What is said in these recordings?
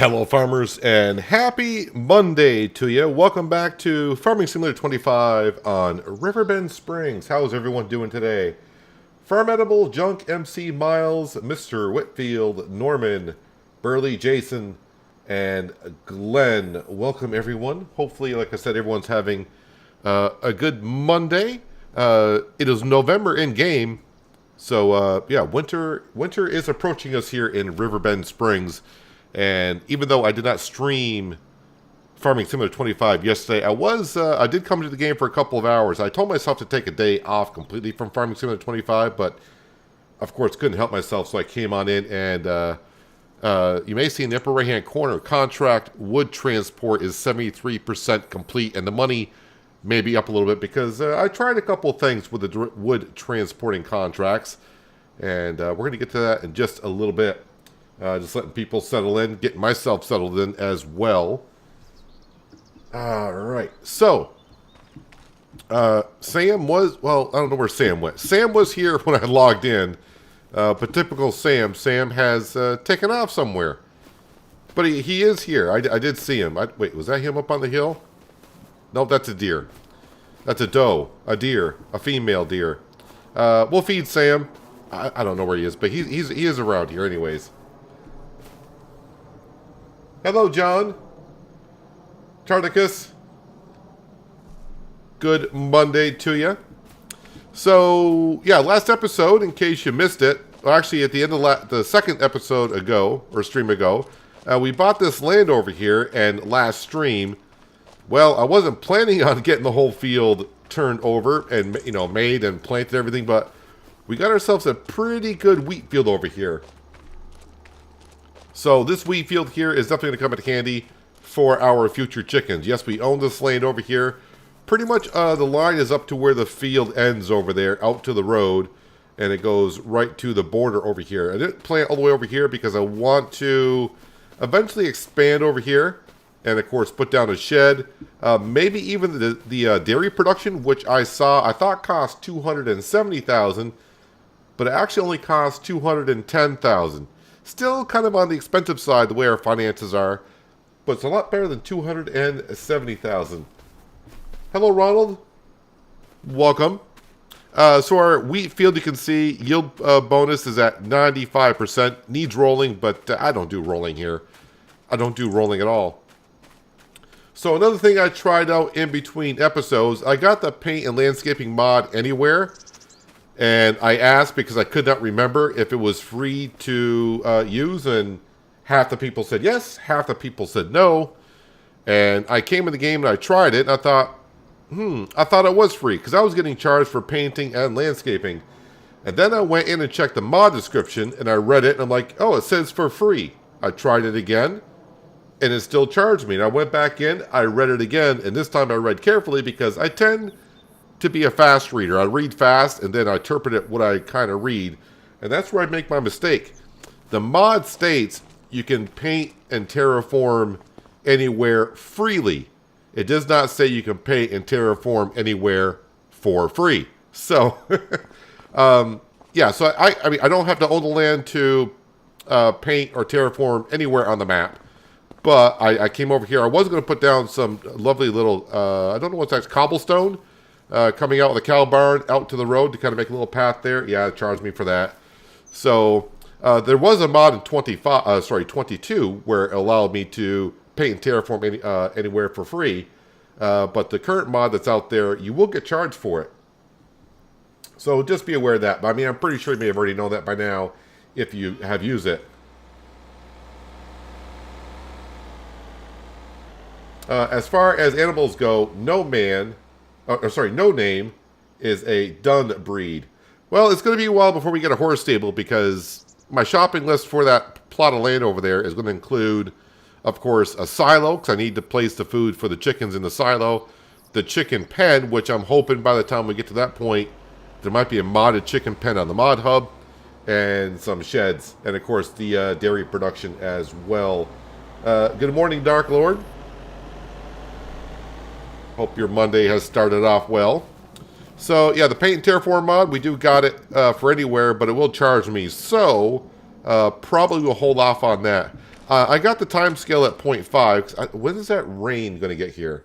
Hello farmers and happy Monday to you. Welcome back to Farming Simulator 25 on Riverbend Springs. How's everyone doing today? Farm Edible, Junk, MC, Miles, Mr. Whitfield, Norman, Burley, Jason, and Glenn. Welcome everyone. Hopefully, like I said, everyone's having a good Monday. It is November in game. So yeah, winter is approaching us here in Riverbend Springs. And even though I did not stream Farming Simulator 25 yesterday, I did come to the game for a couple of hours. I told myself to take a day off completely from Farming Simulator 25, but of course couldn't help myself, so I came on in. And you may see in the upper right hand corner, contract wood transport is 73% complete, and the money may be up a little bit because I tried a couple of things with the wood transporting contracts, and we're going to get to that in just a little bit. Just letting people settle in, getting myself settled in as well. Alright, so Sam was, well, I don't know where Sam went. Sam was here when I logged in, but typical Sam has taken off somewhere. But he is here. I did see him. Wait, was that him up on the hill? No, that's a deer. That's a doe, a deer, a female deer. We'll feed Sam. I don't know where he is, but he is around here anyways. Hello, John. Tardicus. Good Monday to you. So, yeah, last episode, in case you missed it, well, actually at the end of the second episode ago, or stream ago, we bought this land over here, and last stream, well, I wasn't planning on getting the whole field turned over and, you know, made and planted and everything, but we got ourselves a pretty good wheat field over here. So this wheat field here is definitely going to come in handy for our future chickens. Yes, we own this land over here. Pretty much the line is up to where the field ends over there, out to the road, and it goes right to the border over here. I didn't plant all the way over here because I want to eventually expand over here and, of course, put down a shed. Maybe even the dairy production, which I thought cost $270,000, but it actually only cost $210,000. Still kind of on the expensive side the way our finances are, but it's a lot better than $270,000. Hello, Ronald. Welcome. So our wheat field, you can see, yield bonus is at 95%. Needs rolling, but I don't do rolling here. I don't do rolling at all. So another thing I tried out in between episodes, I got the paint and landscaping mod anywhere. And I asked because I could not remember if it was free to use, and half the people said yes, half the people said no. And I came in the game and I tried it, and I thought it was free because I was getting charged for painting and landscaping. And then I went in and checked the mod description, and I read it, and I'm like, oh, it says for free. I tried it again, and it still charged me. And I went back in, I read it again, and this time I read carefully because I tend to be a fast reader. I read fast and then I interpret it what I kind of read, and that's where I make my mistake. The mod states you can paint and terraform anywhere freely. It does not say you can paint and terraform anywhere for free. So yeah, so I mean I don't have to own the land to paint or terraform anywhere on the map, but I came over here. I was going to put down some lovely little I don't know what's that, cobblestone coming out of the cow barn out to the road to kind of make a little path there. Yeah, it charged me for that. So there was a mod in 22 where it allowed me to paint and terraform anywhere for free. But the current mod that's out there, you will get charged for it. So just be aware of that. But I mean, I'm pretty sure you may have already known that by now if you have used it. As far as animals go, no name is a done breed. Well, it's going to be a while before we get a horse stable because my shopping list for that plot of land over there is going to include, of course, a silo because I need to place the food for the chickens in the silo, the chicken pen, which I'm hoping by the time we get to that point, there might be a modded chicken pen on the mod hub, and some sheds, and of course the dairy production as well. Good morning, Dark Lord. Hope your Monday has started off well. So, yeah, the paint and terraform mod, we do got it for anywhere, but it will charge me. So, probably will hold off on that. I got the time scale at 0.5. When is that rain going to get here?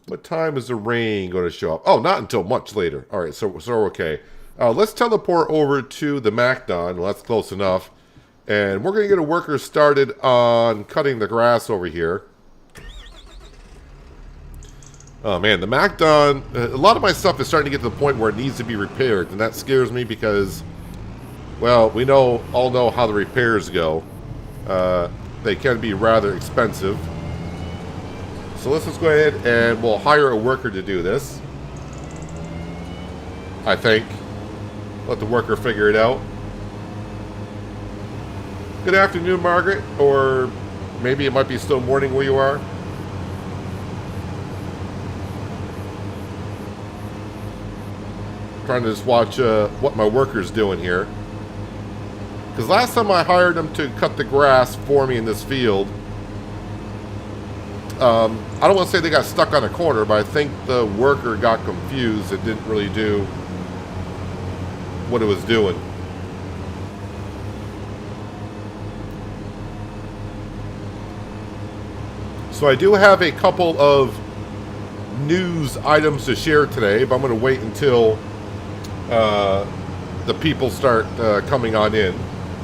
What time is the rain going to show up? Oh, not until much later. All right, so okay. Let's teleport over to the McDon. Well, that's close enough. And we're going to get a worker started on cutting the grass over here. Oh, man, the McDon... a lot of my stuff is starting to get to the point where it needs to be repaired. And that scares me because... well, we all know how the repairs go. They can be rather expensive. So let's just go ahead and we'll hire a worker to do this. I think. Let the worker figure it out. Good afternoon, Margaret. Or maybe it might be still morning where you are. Trying to just watch what my worker's doing here. Because last time I hired them to cut the grass for me in this field, I don't want to say they got stuck on a corner, but I think the worker got confused. It didn't really do what it was doing. So I do have a couple of news items to share today, but I'm going to wait until the people start coming on in.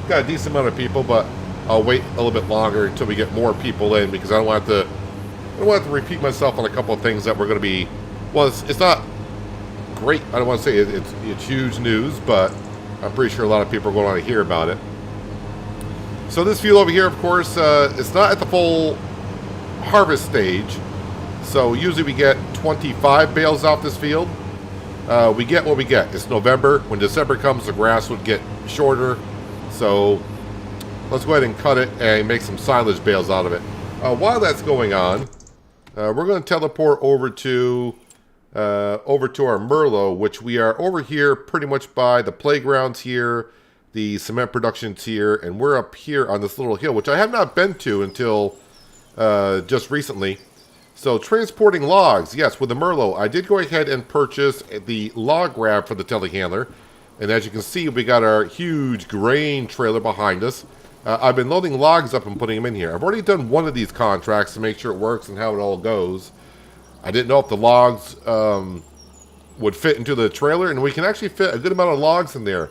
Got a decent amount of people, but I'll wait a little bit longer until we get more people in because I don't want to repeat myself on a couple of things that we're going to be. Well, it's not great. I don't want to say it's huge news, but I'm pretty sure a lot of people are going to want to hear about it. So this field over here, of course, it's not at the full harvest stage. So usually we get 25 bales off this field. We get what we get. It's November. When December comes, the grass would get shorter. So let's go ahead and cut it and make some silage bales out of it. While that's going on, we're going to teleport over to our Merlot, which we are over here pretty much by the playgrounds here, the cement productions here, and we're up here on this little hill, which I have not been to until just recently. So transporting logs, yes, with the Merlot, I did go ahead and purchase the log grab for the telehandler. And as you can see, we got our huge grain trailer behind us. I've been loading logs up and putting them in here. I've already done one of these contracts to make sure it works and how it all goes. I didn't know if the logs would fit into the trailer, and we can actually fit a good amount of logs in there.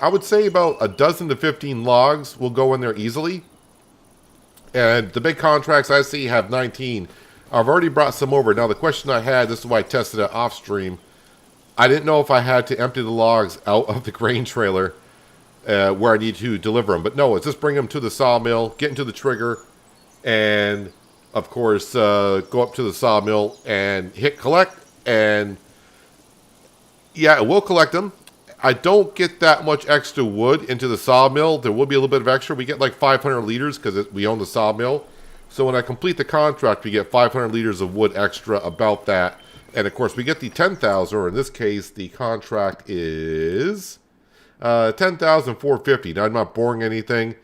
I would say about a dozen to 15 logs will go in there easily. And the big contracts I see have 19. I've already brought some over. Now the question I had, this is why I tested it off stream. I didn't know if I had to empty the logs out of the grain trailer where I need to deliver them. But no, it's just bring them to the sawmill, get into the trigger, and of course go up to the sawmill and hit collect. And yeah, it will collect them. I don't get that much extra wood into the sawmill. There will be a little bit of extra. We get like 500 liters because we own the sawmill. So when I complete the contract, we get 500 liters of wood extra about that. And, of course, we get the 10,000, or in this case, the contract is 10,450. Now, I'm not boring anything.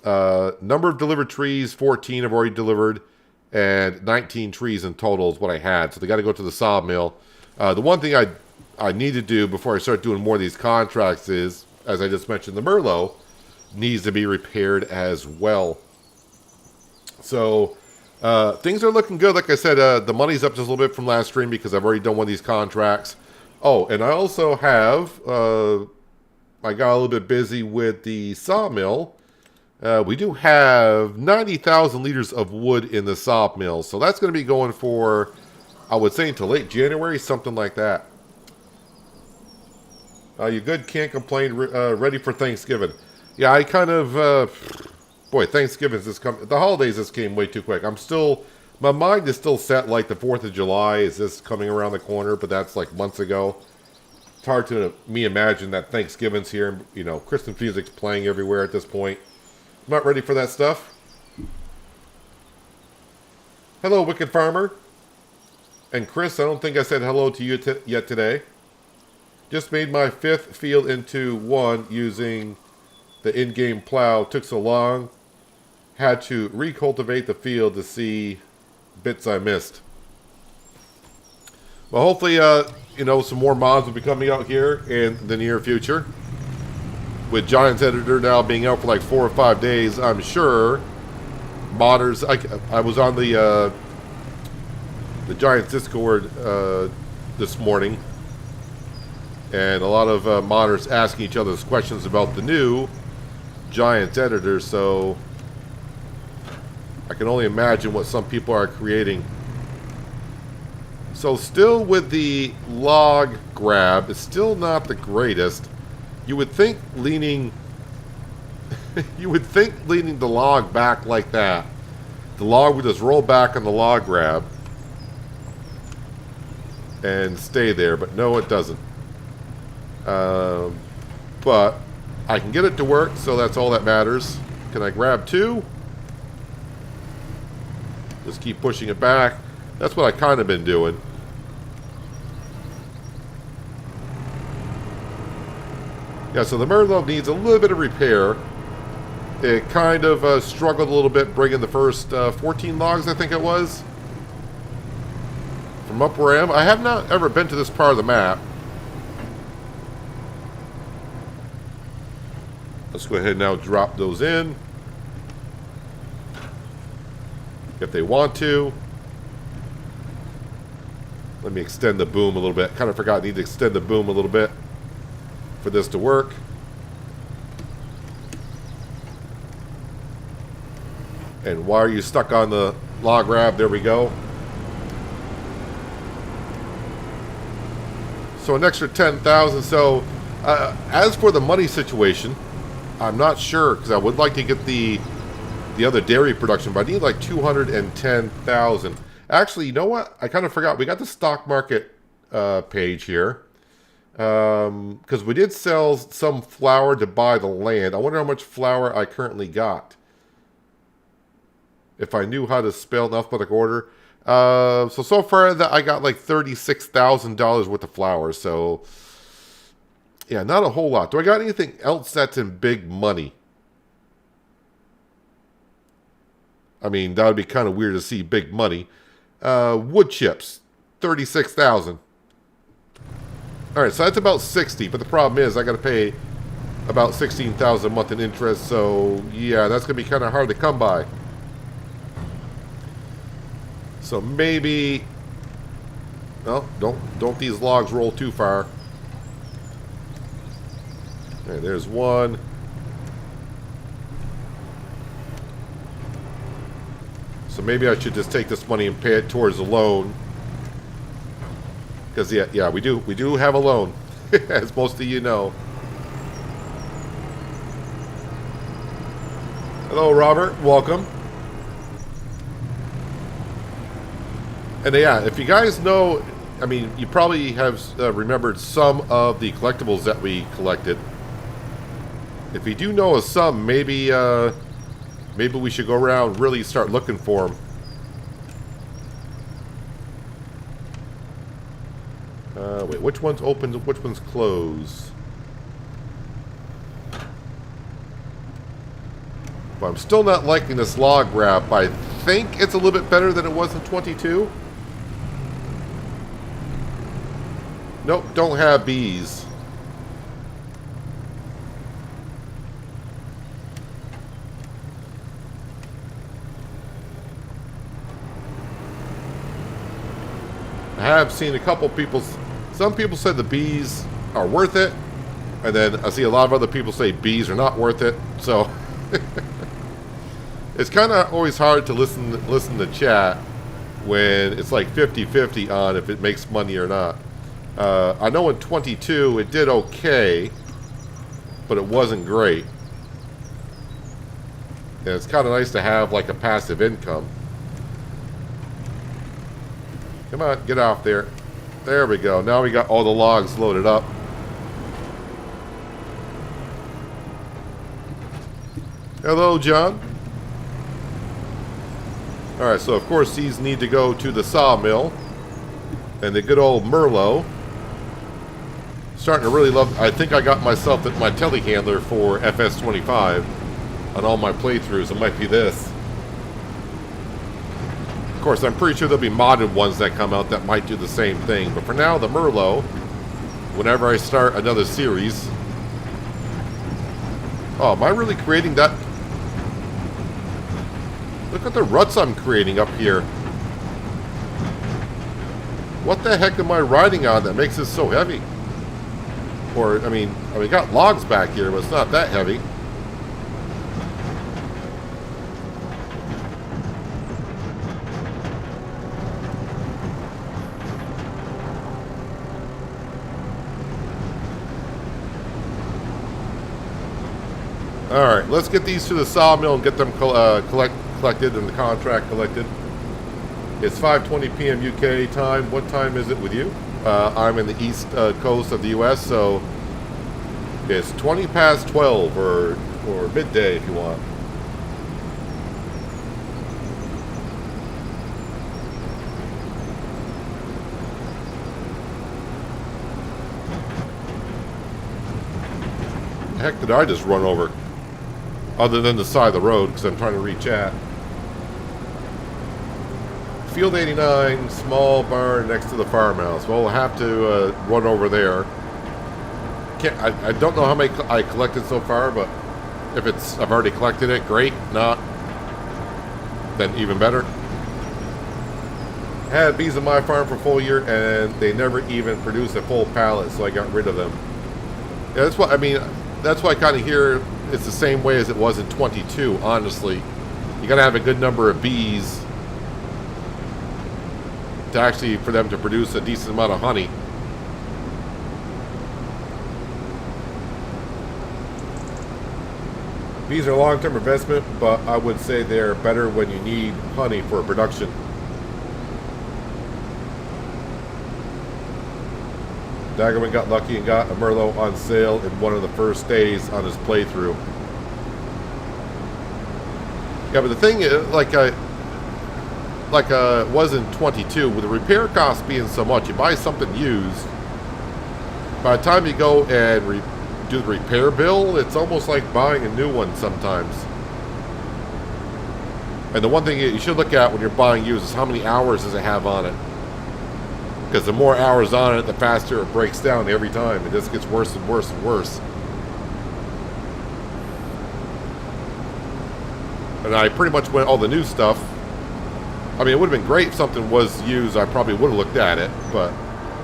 Number of delivered trees, 14 I've already delivered, and 19 trees in total is what I had. So they got to go to the sawmill. The one thing I need to do before I start doing more of these contracts is, as I just mentioned, the Merlot needs to be repaired as well. So... things are looking good. Like I said, the money's up just a little bit from last stream because I've already done one of these contracts. Oh, and I also have, I got a little bit busy with the sawmill. We do have 90,000 liters of wood in the sawmill. So that's going to be going for, I would say, until late January, something like that. You good? Can't complain. Ready for Thanksgiving. Yeah, I kind of... boy, Thanksgiving's just come. The holidays just came way too quick. My mind is still set like the 4th of July is this coming around the corner, but that's like months ago. It's hard to me imagine that Thanksgiving's here. You know, Christmas music's playing everywhere at this point. I'm not ready for that stuff. Hello, Wicked Farmer. And Chris, I don't think I said hello to you yet today. Just made my 5th field into 1 using the in-game plow. Took so long. Had to recultivate the field to see bits I missed. Well, hopefully, some more mods will be coming out here in the near future. with Giants Editor now being out for like 4 or 5 days, I'm sure modders. I was on the Giants Discord this morning, and a lot of modders asking each other questions about the new Giants Editor. So I can only imagine what some people are creating. So still with the log grab, it's still not the greatest. You would think leaning the log back like that, the log would just roll back on the log grab and stay there, but no, it doesn't. But I can get it to work, so that's all that matters. Can I grab 2? Just keep pushing it back. That's what I kind of been doing. Yeah, so the Merlot needs a little bit of repair. It kind of struggled a little bit bringing the first 14 logs, I think it was, from up where I am. I have not ever been to this part of the map. Let's go ahead and now drop those in, if they want to. Let me extend the boom a little bit. Kind of forgot I need to extend the boom a little bit for this to work. And why are you stuck on the log grab? There we go. So an extra 10,000. So as for the money situation, I'm not sure, because I would like to get the other dairy production, but I need like 210,000. Actually, you know what? I kind of forgot. We got the stock market page here. Because we did sell some flour to buy the land. I wonder how much flour I currently got. If I knew how to spell in alphabetic order. So far that I got like $36,000 worth of flour. So, yeah, not a whole lot. Do I got anything else that's in big money? I mean, that would be kind of weird to see big money. Wood chips, 36,000. All right, so that's about 60, but the problem is I got to pay about 16,000 a month in interest, so yeah, that's going to be kind of hard to come by. So maybe, no, don't these logs roll too far. All right, there's one. So maybe I should just take this money and pay it towards the loan. Because yeah, we do have a loan, as most of you know. Hello, Robert. Welcome. And yeah, if you guys know, I mean, you probably have remembered some of the collectibles that we collected. If you do know of some, maybe we should go around and really start looking for them. Wait, which one's open? Which one's closed? But I'm still not liking this log grab. I think it's a little bit better than it was in 22. Nope, don't have bees. I have seen a couple people, some people said the bees are worth it, and then I see a lot of other people say bees are not worth it, so it's kind of always hard to listen to chat when it's like 50-50 on if it makes money or not. I know in 22 it did okay, but it wasn't great. And it's kind of nice to have like a passive income. Come on, get off there. There we go. Now we got all the logs loaded up. Hello, John. Alright, so of course these need to go to the sawmill. And the good old Merlot. Starting to really love... I think I got myself my telehandler for FS25 on all my playthroughs. It might be this. Of course, I'm pretty sure there'll be modded ones that come out that might do the same thing. But for now, the Merlot, whenever I start another series, Oh, am I really creating that? Look at the ruts I'm creating up here. What the heck am I riding on that makes this so heavy? Or, I mean, got logs back here, but it's not that heavy. Alright, let's get these to the sawmill and get them collected and the contract collected. It's 5:20 p.m. UK time. What time is it with you? I'm in the east coast of the US, so it's 20 past 12 or midday if you want. The heck did I just run over? Other than the side of the road, because I'm trying to reach chat. Field 89, small barn next to the farmhouse. Well, we'll have to run over there. I don't know how many I collected so far, but if I've already collected it, great. Not, then even better. I had bees on my farm for a full year, and they never even produced a full pallet, so I got rid of them. Yeah, that's what I mean. That's why I kind of hear it's the same way as it was in 22, honestly. You gotta have a good number of bees to actually, for them to produce a decent amount of honey. Bees are a long-term investment, but I would say they're better when you need honey for production. Daggerman got lucky and got a Merlot on sale in one of the first days on his playthrough. Yeah, but the thing is, like it was in 22, with the repair costs being so much, you buy something used, by the time you go and do the repair bill, it's almost like buying a new one sometimes. And the one thing you should look at when you're buying used is how many hours does it have on it. Because the more hours on it, the faster it breaks down every time. It just gets worse and worse and worse. And I pretty much went all the new stuff. I mean, it would have been great if something was used. I probably would have looked at it. But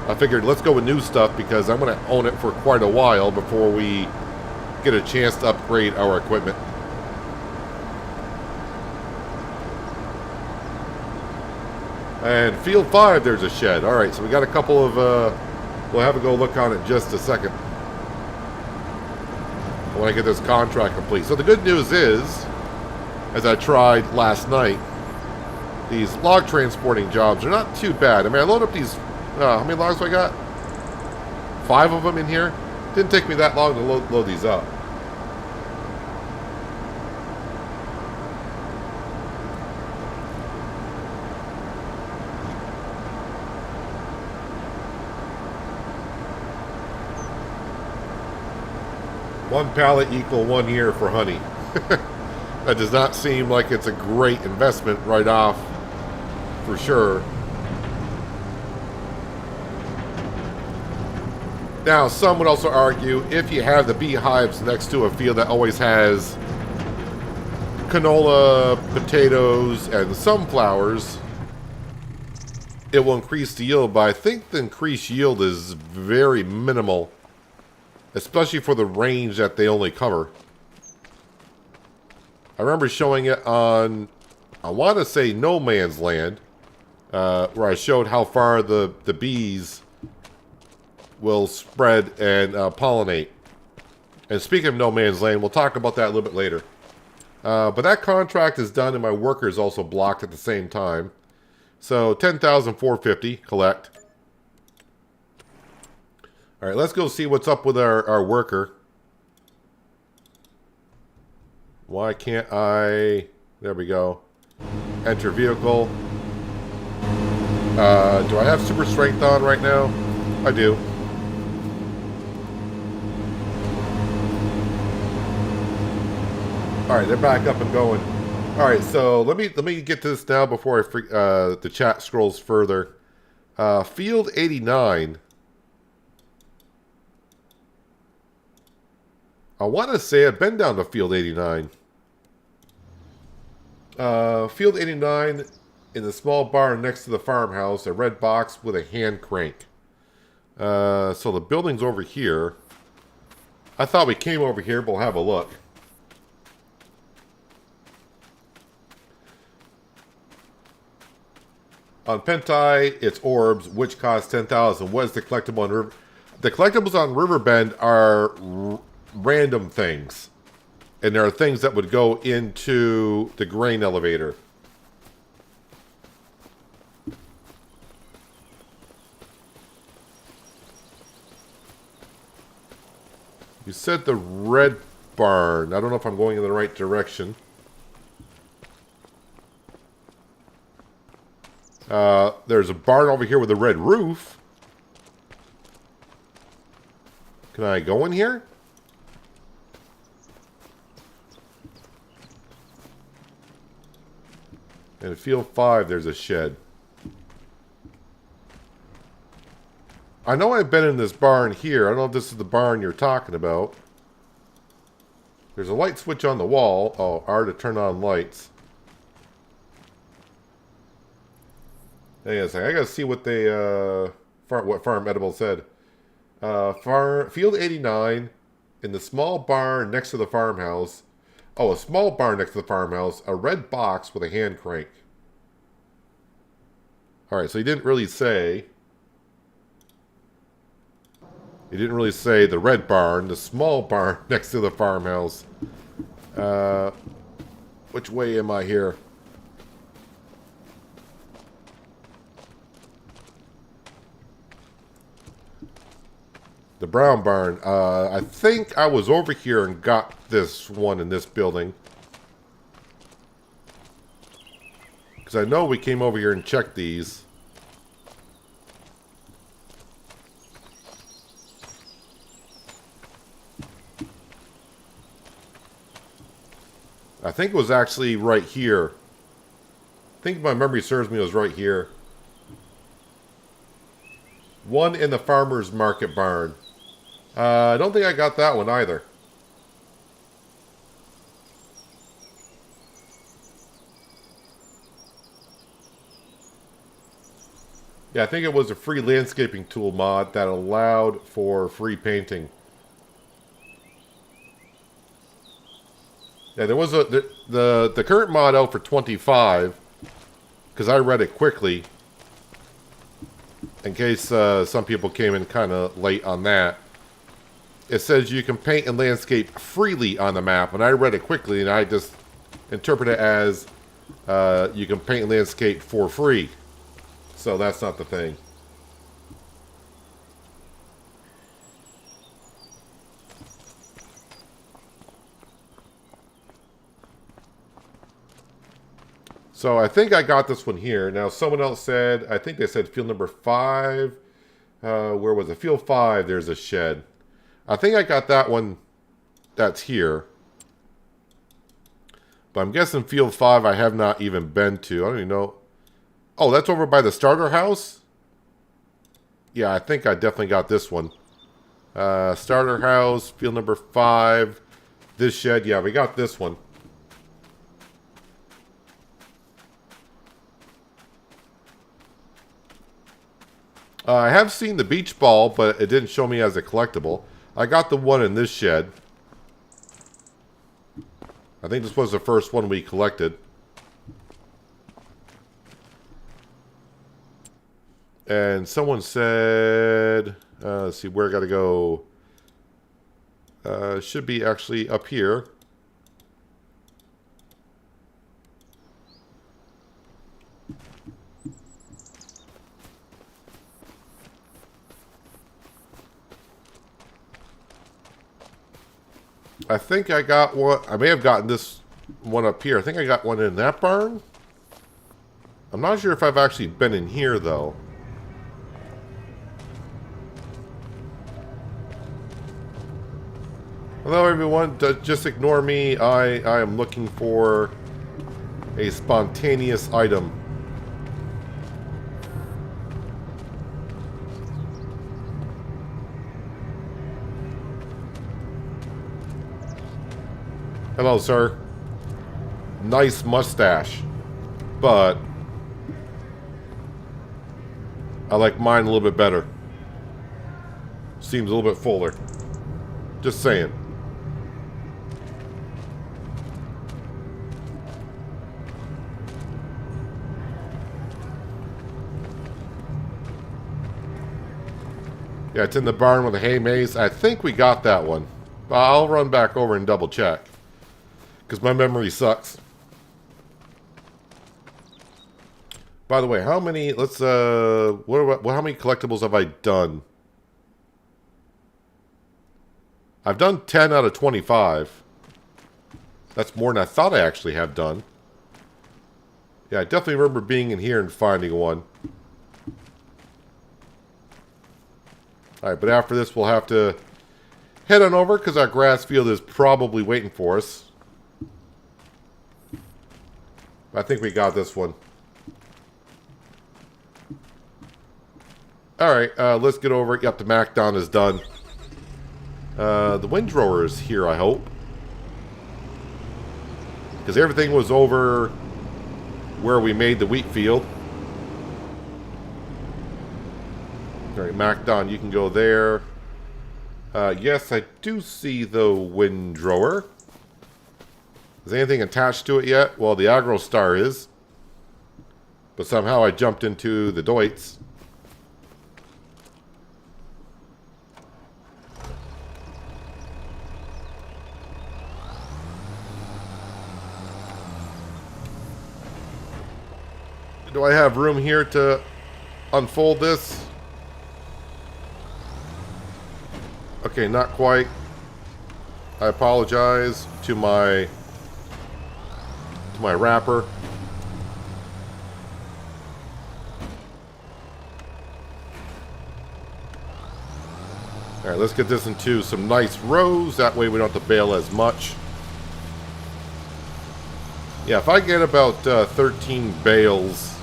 I figured let's go with new stuff because I'm going to own it for quite a while before we get a chance to upgrade our equipment. And Field 5, there's a shed. Alright, so we got a couple of, we'll have a go look on it in just a second. When I get this contract complete. So the good news is, as I tried last night, these log transporting jobs are not too bad. I mean, I load up these, how many logs do I got? 5 of them in here. Didn't take me that long to load these up. One pallet equal 1 year for honey. That does not seem like it's a great investment right off, for sure. Now, some would also argue if you have the beehives next to a field that always has canola, potatoes, and sunflowers, it will increase the yield, but I think the increased yield is very minimal. Especially for the range that they only cover. I remember showing it on, I want to say No Man's Land, where I showed how far the bees will spread and pollinate. And speaking of No Man's Land, we'll talk about that a little bit later. But that contract is done and my worker is also blocked at the same time. So 10,450 collect. Alright, let's go see what's up with our worker. Why can't I... There we go. Enter vehicle. Do I have super strength on right now? I do. Alright, they're back up and going. Alright, so let me get to this now before the chat scrolls further. Field 89... I want to say I've been down to Field 89. Field 89, in the small barn next to the farmhouse, a red box with a hand crank. So the building's over here. I thought we came over here, but we'll have a look. On Pentai, it's orbs, which cost 10,000. What is the collectible on River? The collectibles on Riverbend are random things. And there are things that would go into the grain elevator. You said the red barn. I don't know if I'm going in the right direction. There's a barn over here with a red roof. Can I go in here? And in Field 5, there's a shed. I know I've been in this barn here. I don't know if this is the barn you're talking about. There's a light switch on the wall. Oh, R to turn on lights. Hang on a second. I gotta see what they what Farm Edible said. Field 89 in the small barn next to the farmhouse. Oh, a small barn next to the farmhouse. A red box with a hand crank. Alright, so he didn't really say. He didn't really say the red barn, the small barn next to the farmhouse. Which way am I here? The brown barn. I think I was over here and got this one in this building. Because I know we came over here and checked these. I think it was actually right here. I think my memory serves me, it was right here. One in the farmer's market barn. I don't think I got that one either. Yeah, I think it was a free landscaping tool mod that allowed for free painting. Yeah, there was the current mod out for 25, because I read it quickly, in case some people came in kind of late on that. It says you can paint and landscape freely on the map, and I read it quickly, and I just interpret it as you can paint and landscape for free. So that's not the thing. So I think I got this one here. Now someone else said, I think they said field number 5. Where was it? Field 5, there's a shed. I think I got that one that's here. But I'm guessing field 5 I have not even been to. I don't even know. Oh, that's over by the starter house? Yeah, I think I definitely got this one. Starter house, field number 5. This shed, yeah, we got this one. I have seen the beach ball, but it didn't show me as a collectible. I got the one in this shed. I think this was the first one we collected. And someone said, let's see, where I gotta go. Should be actually up here. I think I got one. I may have gotten this one up here. I think I got one in that barn. I'm not sure if I've actually been in here, though. Hello, everyone. Just ignore me. I am looking for a spontaneous item. Hello, sir. Nice mustache. But I like mine a little bit better. Seems a little bit fuller. Just saying. Yeah, it's in the barn with the hay maze. I think we got that one. I'll run back over and double check. Because my memory sucks. By the way, how many, let's, how many collectibles have I done? I've done 10 out of 25. That's more than I thought I actually have done. Yeah, I definitely remember being in here and finding one. Alright, but after this we'll have to head on over because our grass field is probably waiting for us. I think we got this one. Alright, let's get over it. Yep, the McDon is done. The windrower is here, I hope. Because everything was over where we made the wheat field. Alright, McDon, you can go there. Yes, I do see the windrower. Is anything attached to it yet? Well, the Agro Star is. But somehow I jumped into the Deutz. Do I have room here to unfold this? Okay, not quite. I apologize to my wrapper. Alright, let's get this into some nice rows. That way we don't have to bale as much. Yeah, if I get about 13 bales,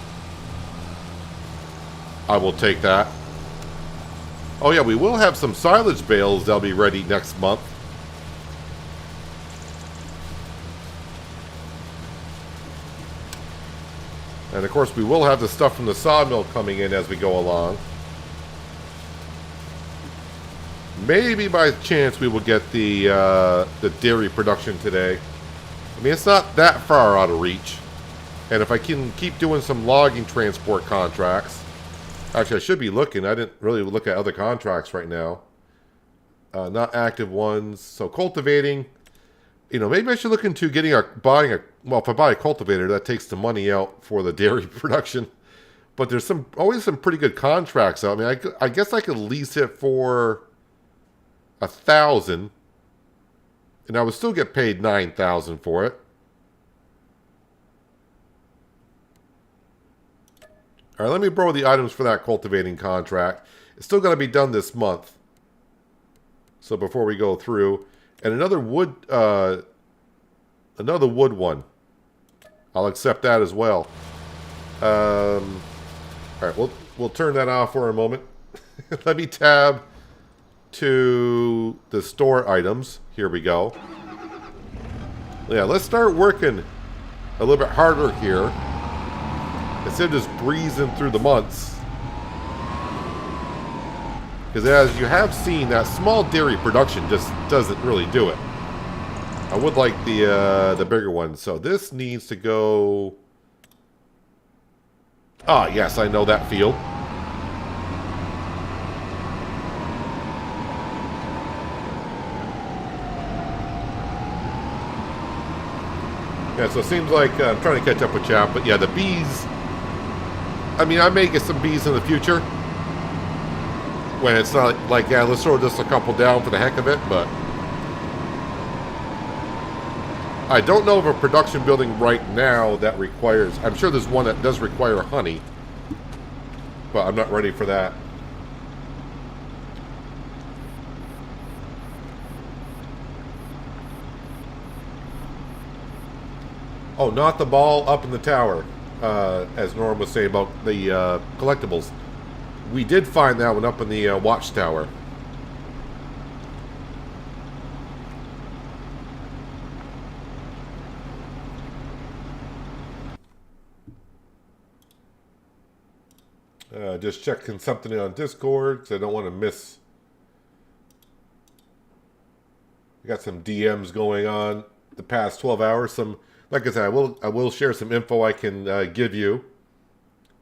I will take that. Oh yeah, we will have some silage bales that'll be ready next month. And of course we will have the stuff from the sawmill coming in as we go along. Maybe by chance we will get the dairy production today. I mean, it's not that far out of reach. And if I can keep doing some logging transport contracts. Actually, I should be looking. I didn't really look at other contracts right now. Not active ones. So cultivating. You know, maybe I should look into buying a... Well, if I buy a cultivator, that takes the money out for the dairy production. But there's always some pretty good contracts out. I mean, I guess I could lease it for 1,000. And I would still get paid 9,000 for it. All right, let me borrow the items for that cultivating contract. It's still going to be done this month. So before we go through, and another wood one. I'll accept that as well. All right, we'll turn that off for a moment. Let me tab to the store items. Here we go. Yeah, let's start working a little bit harder here. Instead of just breezing through the months. Because as you have seen, that small dairy production just doesn't really do it. I would like the bigger one. So this needs to go... Ah, yes, I know that field. Yeah, so it seems like I'm trying to catch up with chat, but yeah, the bees... I mean, I may get some bees in the future. When it's not like, yeah, let's throw just a couple down for the heck of it, but... I don't know of a production building right now that requires... I'm sure there's one that does require honey. But I'm not ready for that. Oh, not the ball up in the tower. As Norm was saying about the collectibles. We did find that one up in the watchtower. Just checking something on Discord because I don't want to miss. We got some DMs going on the past 12 hours. Some, like I said, I will share some info I can give you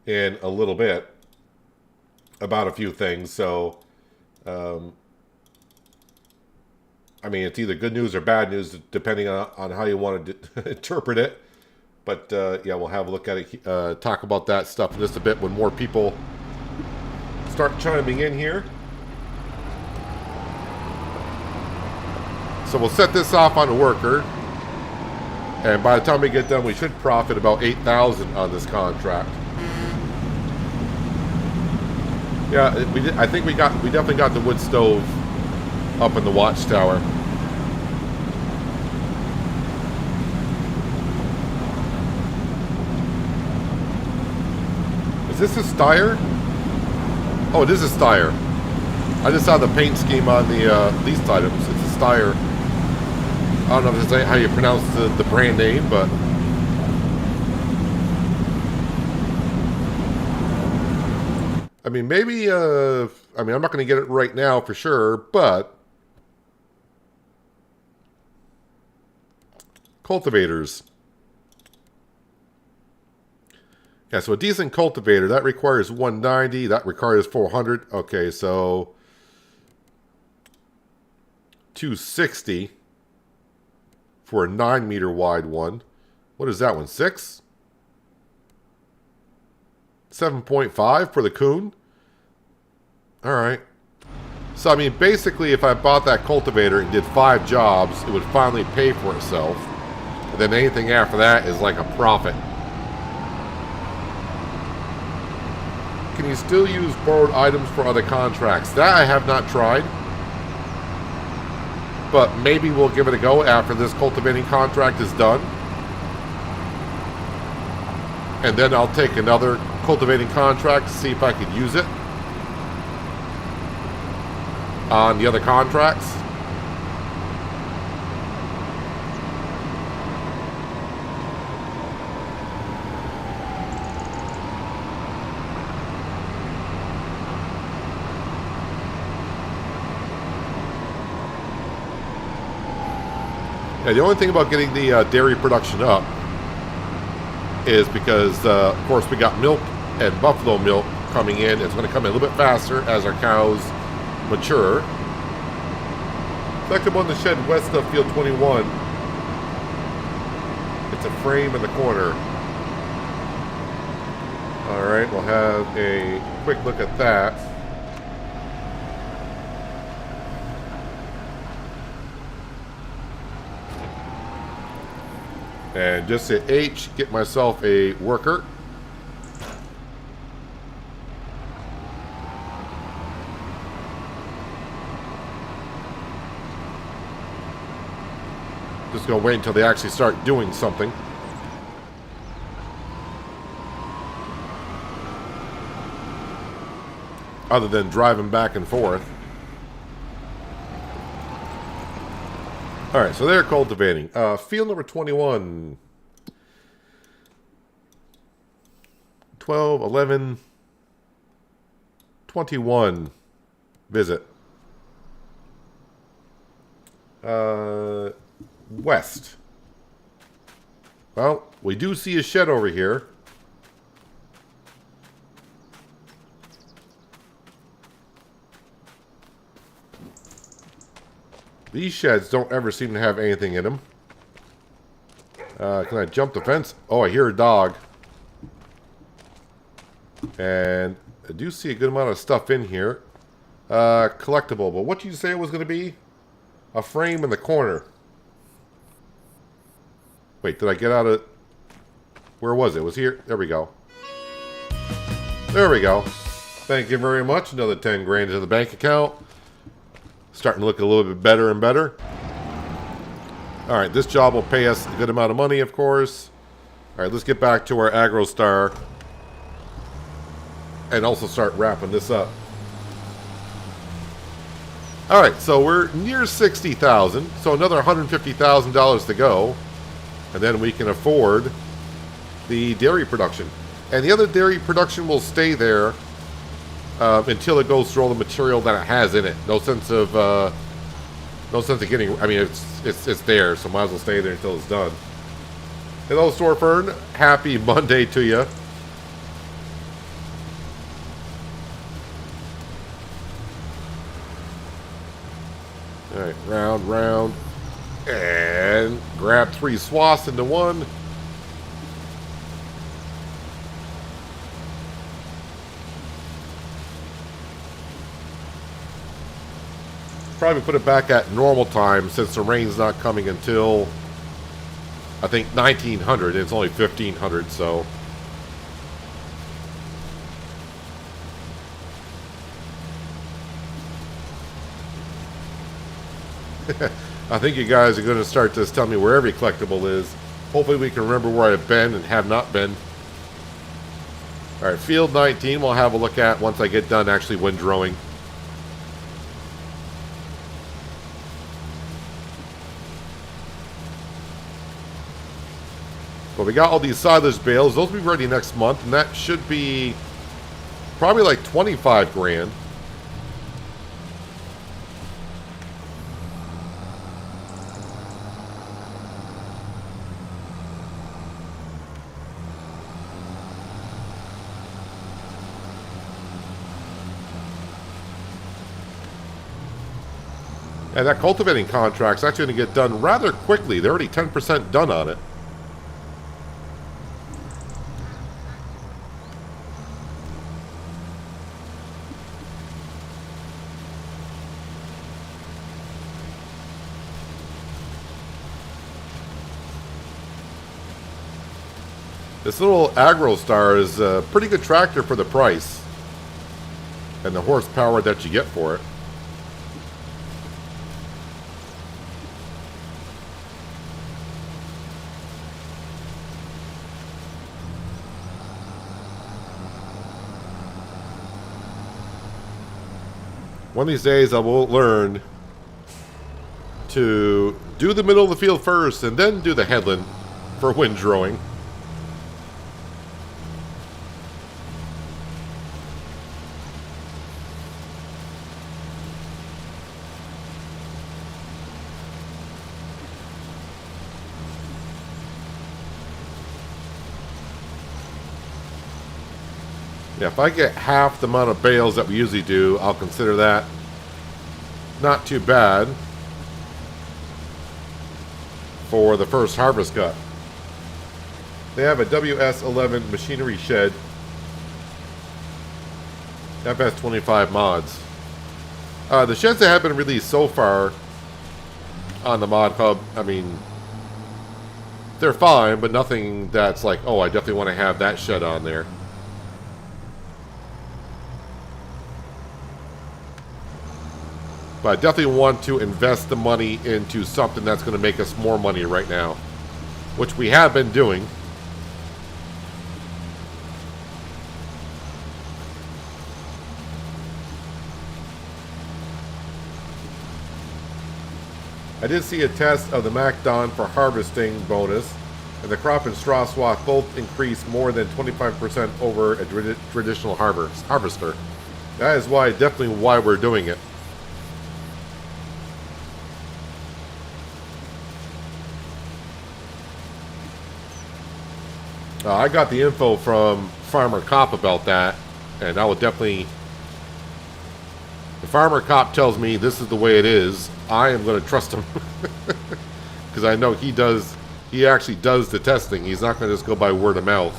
in a little bit about a few things. So, I mean, it's either good news or bad news depending on how you want to interpret it. But yeah, we'll have a look at it, talk about that stuff in just a bit when more people start chiming in here. So we'll set this off on a worker, and by the time we get done, we should profit about 8,000 on this contract. Yeah, I think we definitely got the wood stove up in the watchtower. Is this a Steyr? Oh, it is a Steyr. I just saw the paint scheme on the these items. It's a Steyr. I don't know if that's how you pronounce the brand name, but I mean, maybe. I mean, I'm not going to get it right now for sure, but cultivators. Yeah, so a decent cultivator, that requires 190, that requires 400. Okay, so 260 for a 9-meter wide one. What is that one, 6? 7.5 for the coon? Alright. So, I mean, basically, if I bought that cultivator and did 5 jobs, it would finally pay for itself. And then anything after that is like a profit. Can you still use borrowed items for other contracts? That I have not tried. But maybe we'll give it a go after this cultivating contract is done. And then I'll take another cultivating contract to see if I could use it on the other contracts. Yeah, the only thing about getting the dairy production up is because, of course, we got milk and buffalo milk coming in. It's going to come in a little bit faster as our cows mature. Collectible in the shed west of field 21. It's a frame in the corner. Alright, we'll have a quick look at that. And just hit H, get myself a worker. Just gonna wait until they actually start doing something. Other than driving back and forth. Alright, so they're cultivating. Field number 21. 12, 11, 21. Visit. West. Well, we do see a shed over here. These sheds don't ever seem to have anything in them. Can I jump the fence? Oh, I hear a dog. And I do see a good amount of stuff in here. Collectible. But what did you say it was going to be? A frame in the corner. Wait, did I get out of... Where was it? It was here? There we go. There we go. Thank you very much. Another 10 grand into the bank account. Starting to look a little bit better and better. Alright, this job will pay us a good amount of money, of course. Alright, let's get back to our Agro Star. And also start wrapping this up. Alright, so we're near 60,000. So another $150,000 to go. And then we can afford the dairy production. And the other dairy production will stay there until it goes through all the material that it has in it. No sense of getting. I mean, it's there, so might as well stay there until it's done. Hello, Storefern. Happy Monday to you. All right, round, and grab 3 swaths into one. Probably put it back at normal time since the rain's not coming until I think 1900. It's only 1500, so. I think you guys are going to start to tell me where every collectible is. Hopefully we can remember where I've been and have not been. Alright, field 19 we'll have a look at once I get done actually windrowing. But we got all these silage bales. Those will be ready next month, and that should be probably like 25 grand. And that cultivating contract's actually going to get done rather quickly. They're already 10% done on it. This little AgroStar is a pretty good tractor for the price and the horsepower that you get for it. One of these days I will learn to do the middle of the field first and then do the headland for windrowing. Yeah, if I get half the amount of bales that we usually do, I'll consider that not too bad for the first harvest cut. They have a WS11 machinery shed. That has 25 mods. The sheds that have been released so far on the mod hub, I mean, they're fine, but nothing that's like, oh, I definitely want to have that shed on there. But I definitely want to invest the money into something that's going to make us more money right now, which we have been doing. I did see a test of the McDon for harvesting bonus, and the crop and straw swath both increased more than 25% over a traditional harvester. That is definitely why we're doing it. I got the info from Farmer Cop about that, and I will definitely... If Farmer Cop tells me this is the way it is, I am going to trust him. Because I know he actually does the testing. He's not going to just go by word of mouth.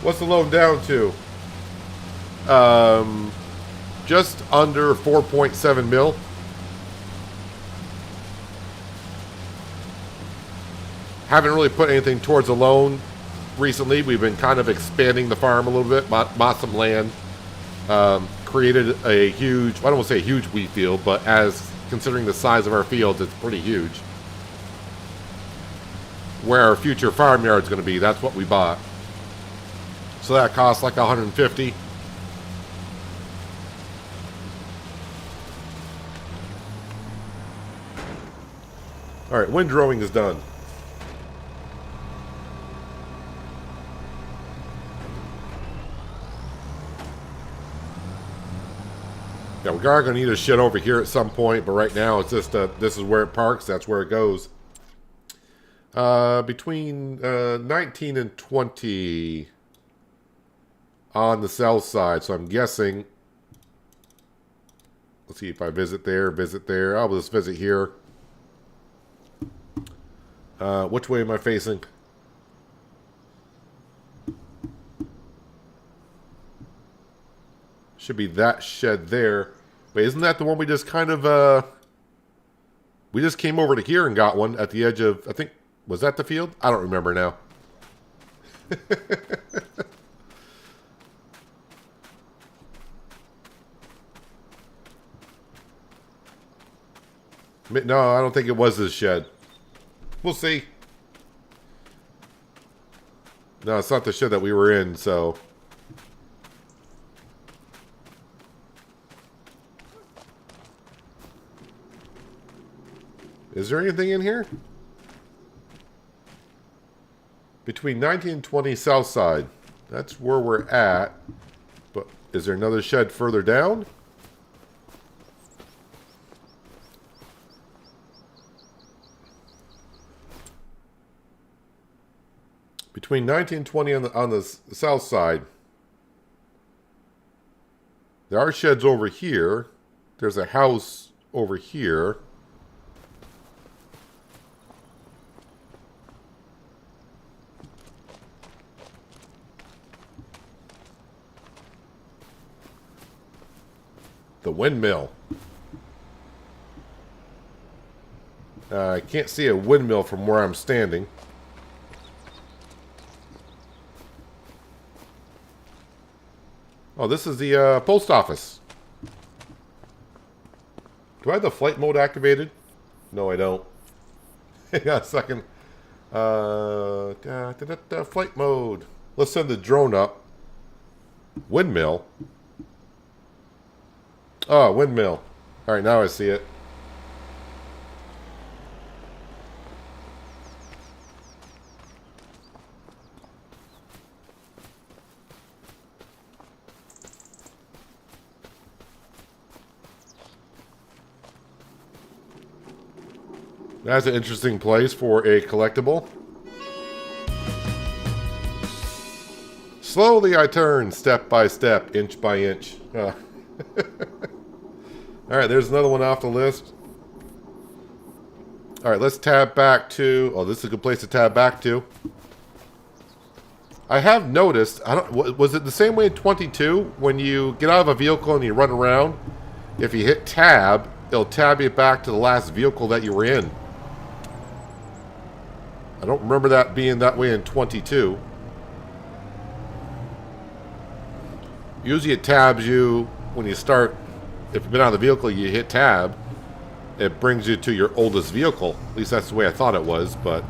What's the loan down to? Just under 4.7 mil. Haven't really put anything towards a loan recently. We've been kind of expanding the farm a little bit, bought some land, created a huge, I don't want to say a huge wheat field, but as considering the size of our fields, it's pretty huge. Where our future farmyard is going to be, that's what we bought. So that costs like 150. Alright, windrowing is done. Yeah, we are going to need a shed over here at some point, but right now it's just this is where it parks. That's where it goes. Between 19 and 20 on the south side. So I'm guessing. Let's see if I visit there, visit there. I'll just visit here. Which way am I facing? Should be that shed there. Wait, isn't that the one we just kind of, we just came over to here and got one at the edge of, I think, was that the field? I don't remember now. No, I don't think it was this shed. We'll see. No, it's not the shed that we were in, so... Is there anything in here? Between 19 and 20 south side. That's where we're at. But is there another shed further down? Between 19 and 20 on the south side. There are sheds over here. There's a house over here. The windmill. I can't see a windmill from where I'm standing. Oh, this is the post office. Do I have the flight mode activated? No, I don't. Hang on a second. Flight mode. Let's send the drone up. Windmill. Oh, windmill. Alright, now I see it. That's an interesting place for a collectible. Slowly I turn, step by step, inch by inch. Alright, there's another one off the list. Alright, let's tab back to... Oh, this is a good place to tab back to. I have noticed... was it the same way in 22? When you get out of a vehicle and you run around, if you hit tab, it'll tab you back to the last vehicle that you were in. I don't remember that being that way in 22. Usually it tabs you when you start. If you've been out of the vehicle, you hit tab. It brings you to your oldest vehicle. At least that's the way I thought it was, but...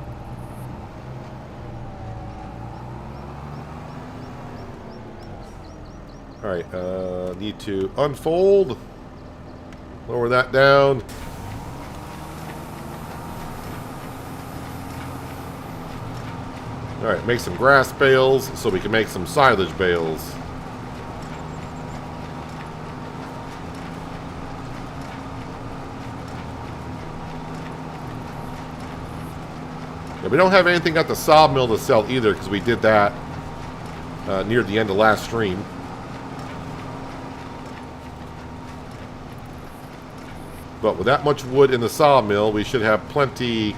Alright, need to unfold. Lower that down. Alright, make some grass bales so we can make some silage bales. Yeah, we don't have anything at the sawmill to sell either because we did that near the end of last stream. But with that much wood in the sawmill, we should have plenty.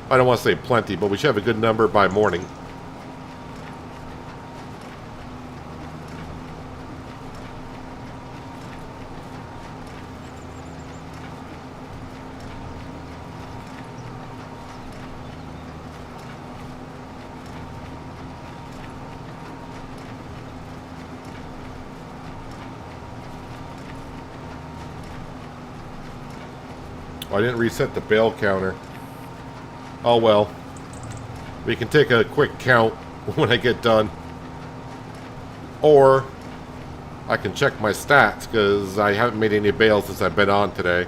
I don't want to say plenty, but we should have a good number by morning. Oh, I didn't reset the bale counter. Oh well. We can take a quick count when I get done. Or I can check my stats because I haven't made any bales since I've been on today.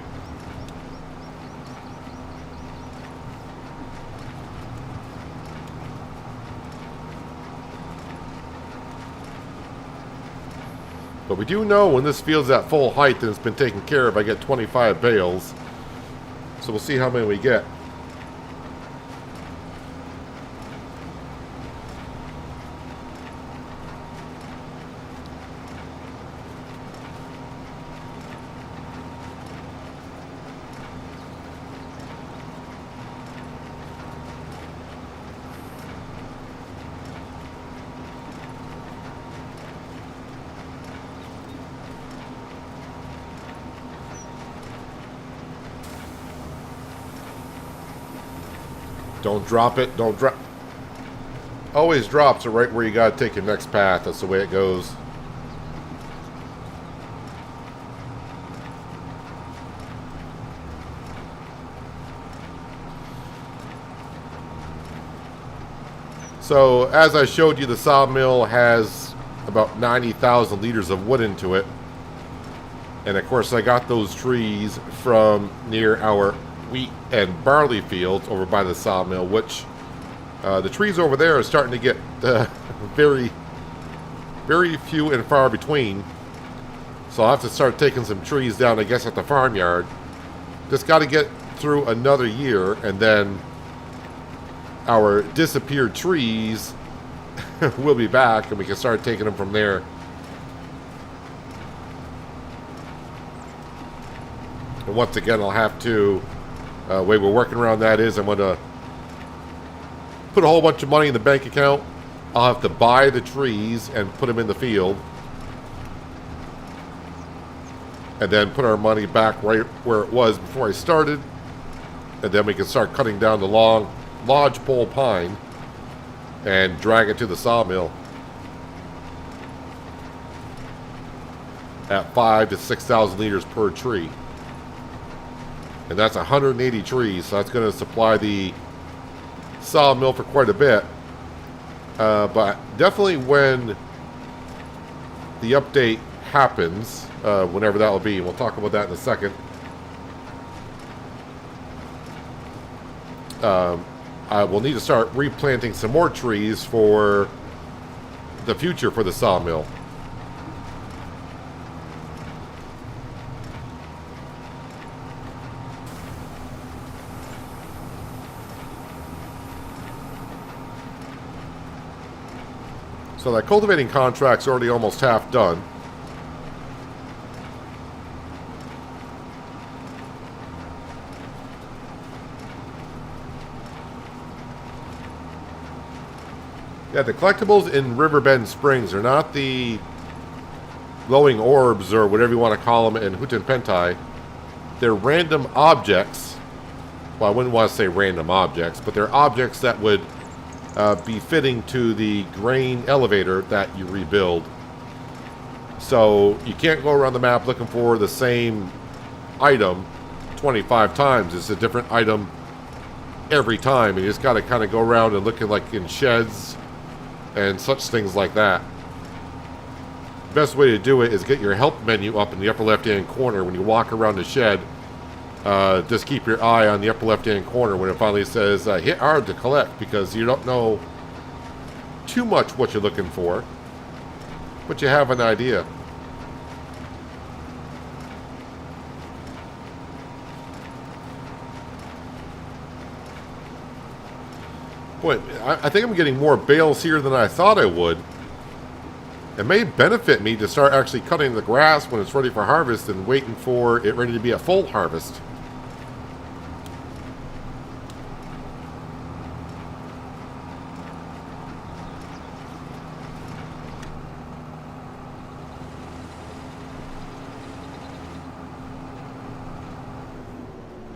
But we do know when this field's at full height and it's been taken care of, I get 25 bales. So we'll see how many we get. Don't drop it. Don't drop. Always drops it right where you got to take your next path. That's the way it goes. So, as I showed you, the sawmill has about 90,000 liters of wood into it. And of course, I got those trees from near our wheat and barley fields over by the sawmill, which the trees over there are starting to get very, very few and far between. So I'll have to start taking some trees down, I guess, at the farmyard. Just got to get through another year, and then our disappeared trees will be back, and we can start taking them from there. And once again, I'll have to, way we're working around that is, I'm going to put a whole bunch of money in the bank account. I'll have to buy the trees and put them in the field. And then put our money back right where it was before I started. And then we can start cutting down the long lodgepole pine and drag it to the sawmill at 5,000 to 6,000 liters per tree. And that's 180 trees, so that's going to supply the sawmill for quite a bit. But definitely when the update happens, whenever that will be, we'll talk about that in a second. I will need to start replanting some more trees for the future for the sawmill. So that cultivating contract's already almost half done. Yeah, the collectibles in Riverbend Springs are not the glowing orbs or whatever you want to call them in Hutan Pentai. They're random objects. Well, I wouldn't want to say random objects, but they're objects that would be fitting to the grain elevator that you rebuild. So you can't go around the map looking for the same item 25 times. It's a different item every time. You just got to kind of go around and look at, like, in sheds and such things like that. The best way to do it is get your help menu up in the upper left hand corner. When you walk around the shed, just keep your eye on the upper left hand corner when it finally says hit R to collect, because you don't know too much what you're looking for, but you have an idea. Boy, I think I'm getting more bales here than I thought I would. It may benefit me to start actually cutting the grass when it's ready for harvest and waiting for it ready to be a full harvest.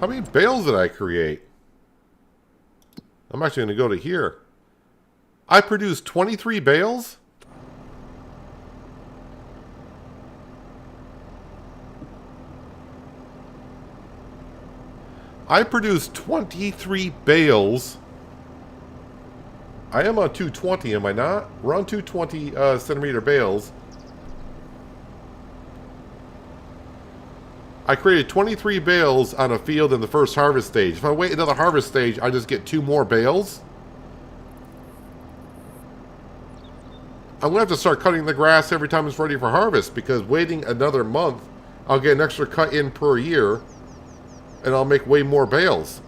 How many bales did I create? I'm actually going to go to here. I produced 23 bales? I produced 23 bales. I am on 220, am I not? We're on 220 centimeter bales. I created 23 bales on a field in the first harvest stage. If I wait another harvest stage, I just get 2 more bales. I'm going to have to start cutting the grass every time it's ready for harvest, because waiting another month, I'll get an extra cut in per year, and I'll make way more bales.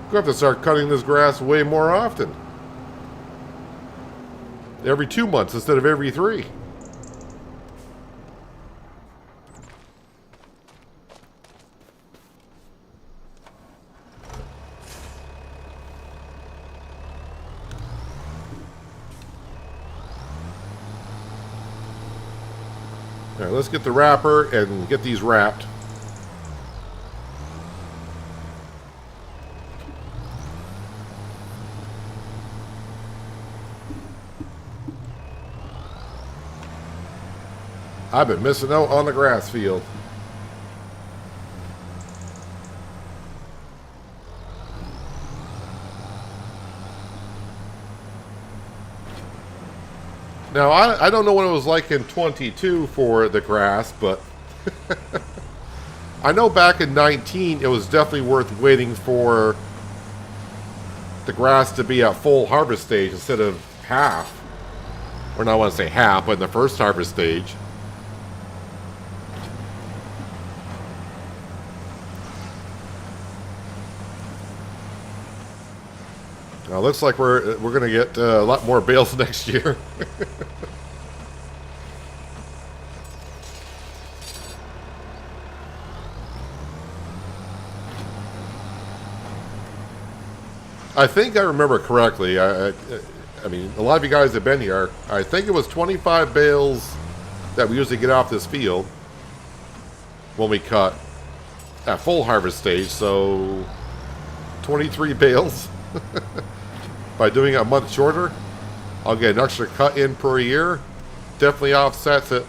I'm going to have to start cutting this grass way more often. Every 2 months instead of every 3. All right, let's get the wrapper and get these wrapped. I've been missing out on the grass field. Now, I don't know what it was like in 22 for the grass, but I know back in 19 it was definitely worth waiting for the grass to be at full harvest stage instead of half. Or not, I want to say half, but in the first harvest stage. Now, looks like we're going to get a lot more bales next year. I think I remember correctly. I mean, a lot of you guys have been here. I think it was 25 bales that we usually get off this field when we cut at full harvest stage. So 23 bales. By doing it a month shorter, I'll get an extra cut in per year. Definitely offsets it.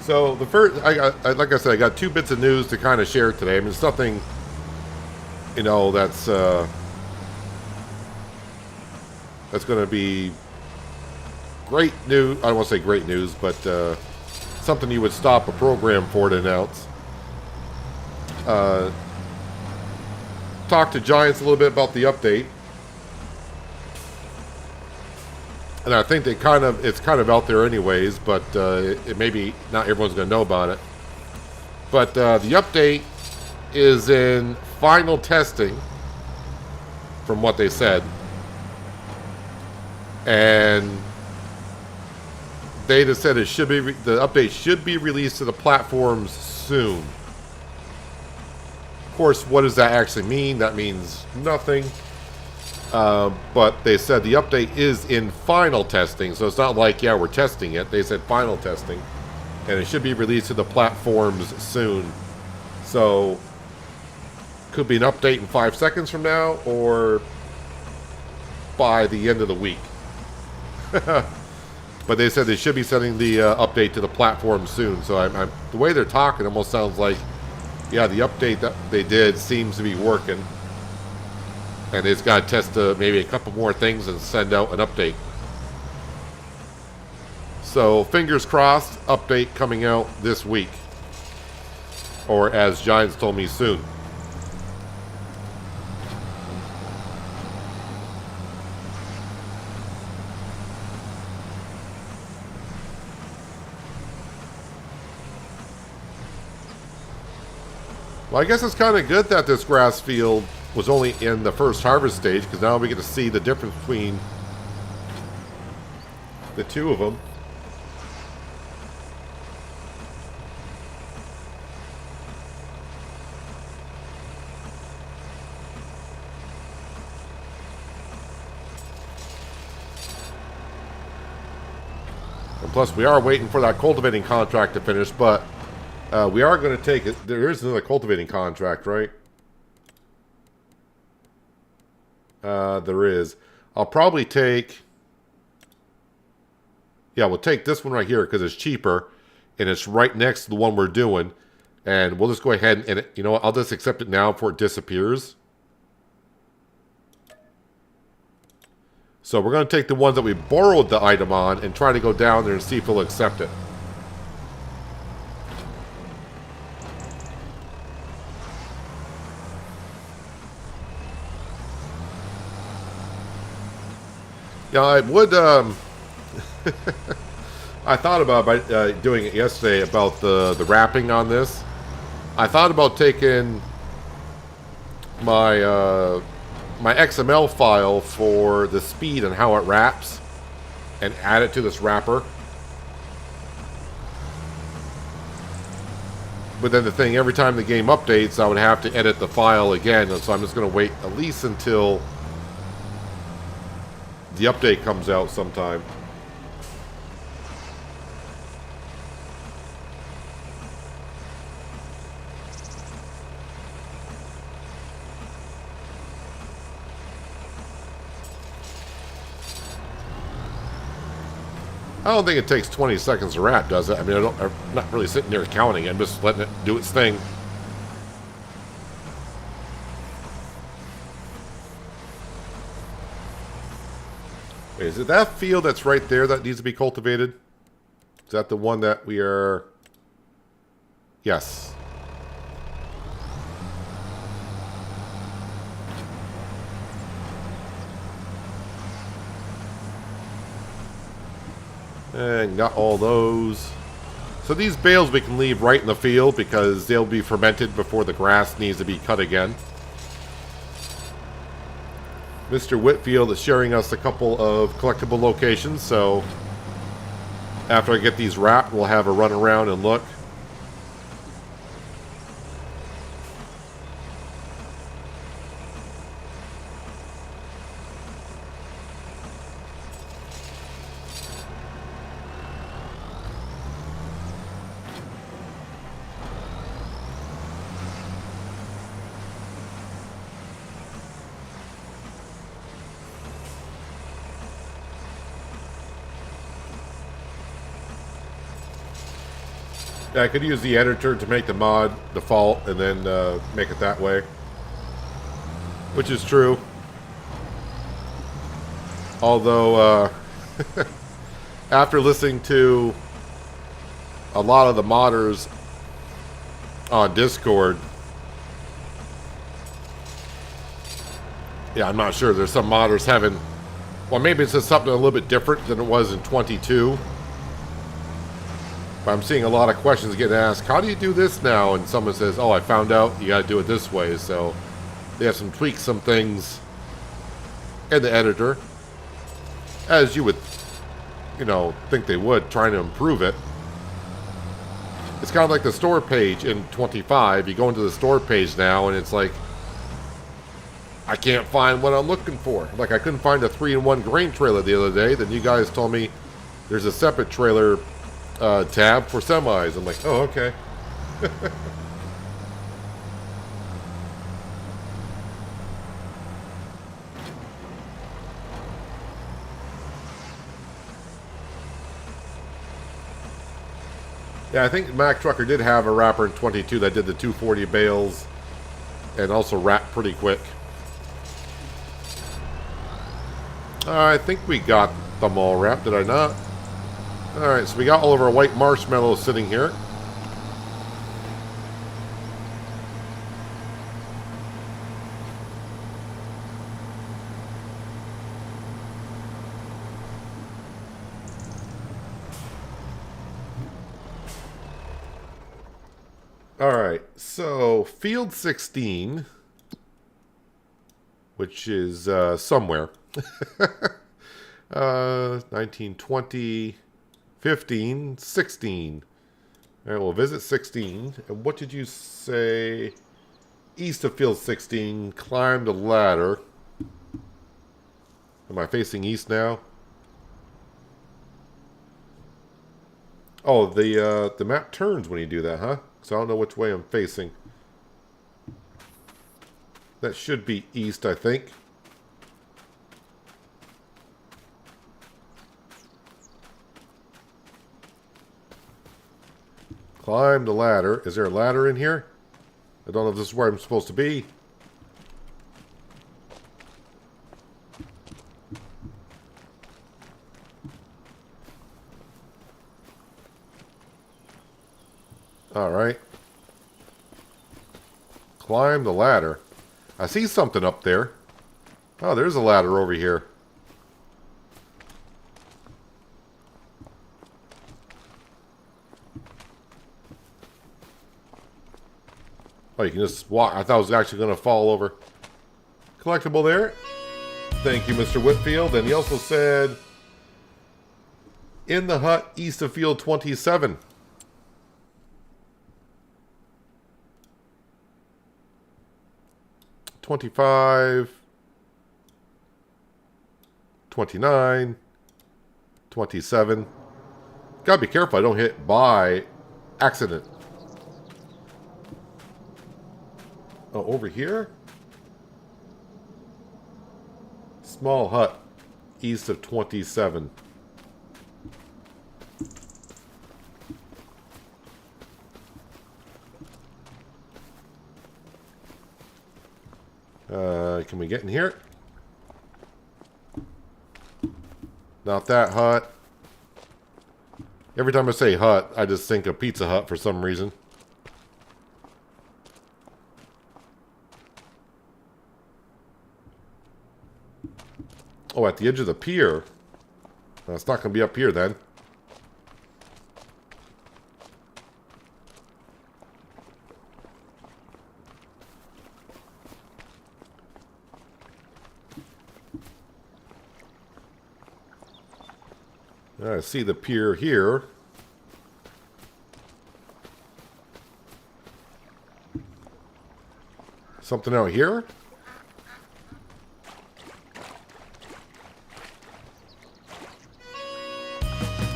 So the first, like I said, I got 2 bits of news to kind of share today. I mean, it's nothing, you know, that's going to be great news. I don't want to say great news, but something you would stop a program for to announce. Talk to Giants a little bit about the update. And I think it's kind of out there anyways, but it maybe not everyone's going to know about it. But the update is in final testing, from what they said. And they just said it should be the update should be released to the platforms soon. Of course, what does that actually mean? That means nothing. But they said the update is in final testing, so it's not like, yeah, we're testing it. They said final testing, and it should be released to the platforms soon. So, could be an update in 5 seconds from now, or by the end of the week. But they said they should be sending the update to the platform soon. So the way they're talking almost sounds like, yeah, the update that they did seems to be working. And it's got to test maybe a couple more things and send out an update. So fingers crossed, update coming out this week. Or as Giants told me, soon. Well, I guess it's kind of good that this grass field was only in the first harvest stage, because now we get to see the difference between the 2 of them. And plus, we are waiting for that cultivating contract to finish, but we are going to take it. There is another cultivating contract, right? There is. I'll probably take... Yeah, we'll take this one right here because it's cheaper. and it's right next to the one we're doing. And we'll just go ahead and you know what, I'll just accept it now before it disappears. So we're going to take the ones that we borrowed the item on and try to go down there and see if it'll accept it. Yeah, I would, I thought about doing it yesterday about the wrapping on this. I thought about taking my my XML file for the speed and how it wraps and add it to this wrapper. But then the thing, every time the game updates, I would have to edit the file again, and so I'm just going to wait at least until the update comes out sometime. I don't think it takes 20 seconds to wrap, does it? I mean, I'm not really sitting there counting it. I'm just letting it do its thing. Wait, is it that field that's right there that needs to be cultivated? Is that the one that we are... Yes. And got all those. So these bales we can leave right in the field because they'll be fermented before the grass needs to be cut again. Mr. Whitfield is sharing us a couple of collectible locations, so after I get these wrapped, we'll have a run around and look. I could use the editor to make the mod default and then make it that way. Which is true. Although, after listening to a lot of the modders on Discord, yeah, I'm not sure. There's some modders having... Well, maybe it's just something a little bit different than it was in 22. I'm seeing a lot of questions getting asked, how do you do this now? And someone says, oh, I found out you got to do it this way. So they have some tweaks, some things in the editor, as you would, you know, think they would, trying to improve it. It's kind of like the store page in 25. You go into the store page now, and it's like, I can't find what I'm looking for. Like, I couldn't find a 3-in-1 grain trailer the other day. Then you guys told me there's a separate trailer tab for semis. I'm like, oh, okay. Yeah, I think Mac Trucker did have a wrapper in 22 that did the 240 bales and also wrapped pretty quick. I think we got them all wrapped, did I not? Alright, so we got all of our white marshmallows sitting here. Alright, so field 16, which is somewhere. 19, 20, 15, 16. All right, we'll visit 16. And what did you say? East of field 16, climb the ladder. Am I facing east now? Oh, the map turns when you do that, huh? So I don't know which way I'm facing. That should be east, I think. Climb the ladder. Is there a ladder in here? I don't know if this is where I'm supposed to be. Alright. Climb the ladder. I see something up there. Oh, there's a ladder over here. Oh, you can just walk. I thought I was actually going to fall over. Collectible there. Thank you, Mr. Whitfield. And he also said, in the hut east of field 27. $25, $29, $27. Gotta be careful I don't hit by accident. Oh, over here? Small hut east of 27. Can we get in here? Not that hut. Every time I say hut, I just think of Pizza Hut for some reason. Oh, at the edge of the pier. It's not going to be up here then. I see the pier here. Something out here?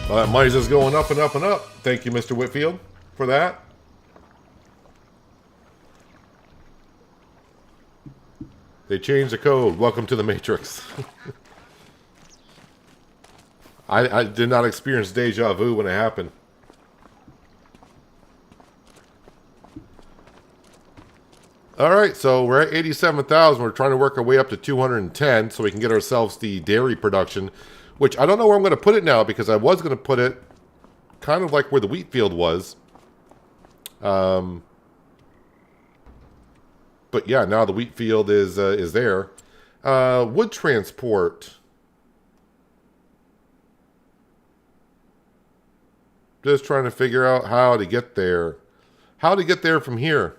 Well, that money's just going up and up and up. Thank you, Mr. Whitfield, for that. They changed the code. Welcome to the Matrix. I did not experience deja vu when it happened. Alright, so we're at 87,000. We're trying to work our way up to 210 so we can get ourselves the dairy production, which I don't know where I'm going to put it now because I was going to put it kind of like where the wheat field was. But yeah, now the wheat field is there. Wood transport. Just trying to figure out how to get there. How to get there from here.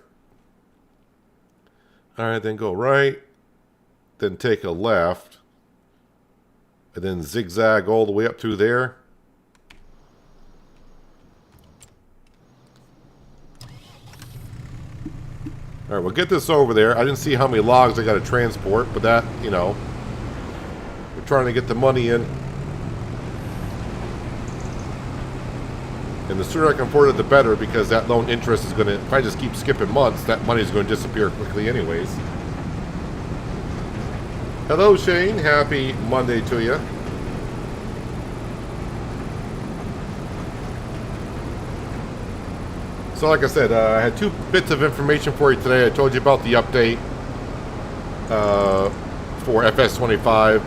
Alright, then go right. Then take a left. And then zigzag all the way up through there. Alright, we'll get this over there. I didn't see how many logs I got to transport, but that, you know. We're trying to get the money in. And the sooner I can afford it, the better, because that loan interest is going to, if I just keep skipping months, that money is going to disappear quickly anyways. Hello, Shane. Happy Monday to you. So like I said, I had 2 bits of information for you today. I told you about the update for FS25.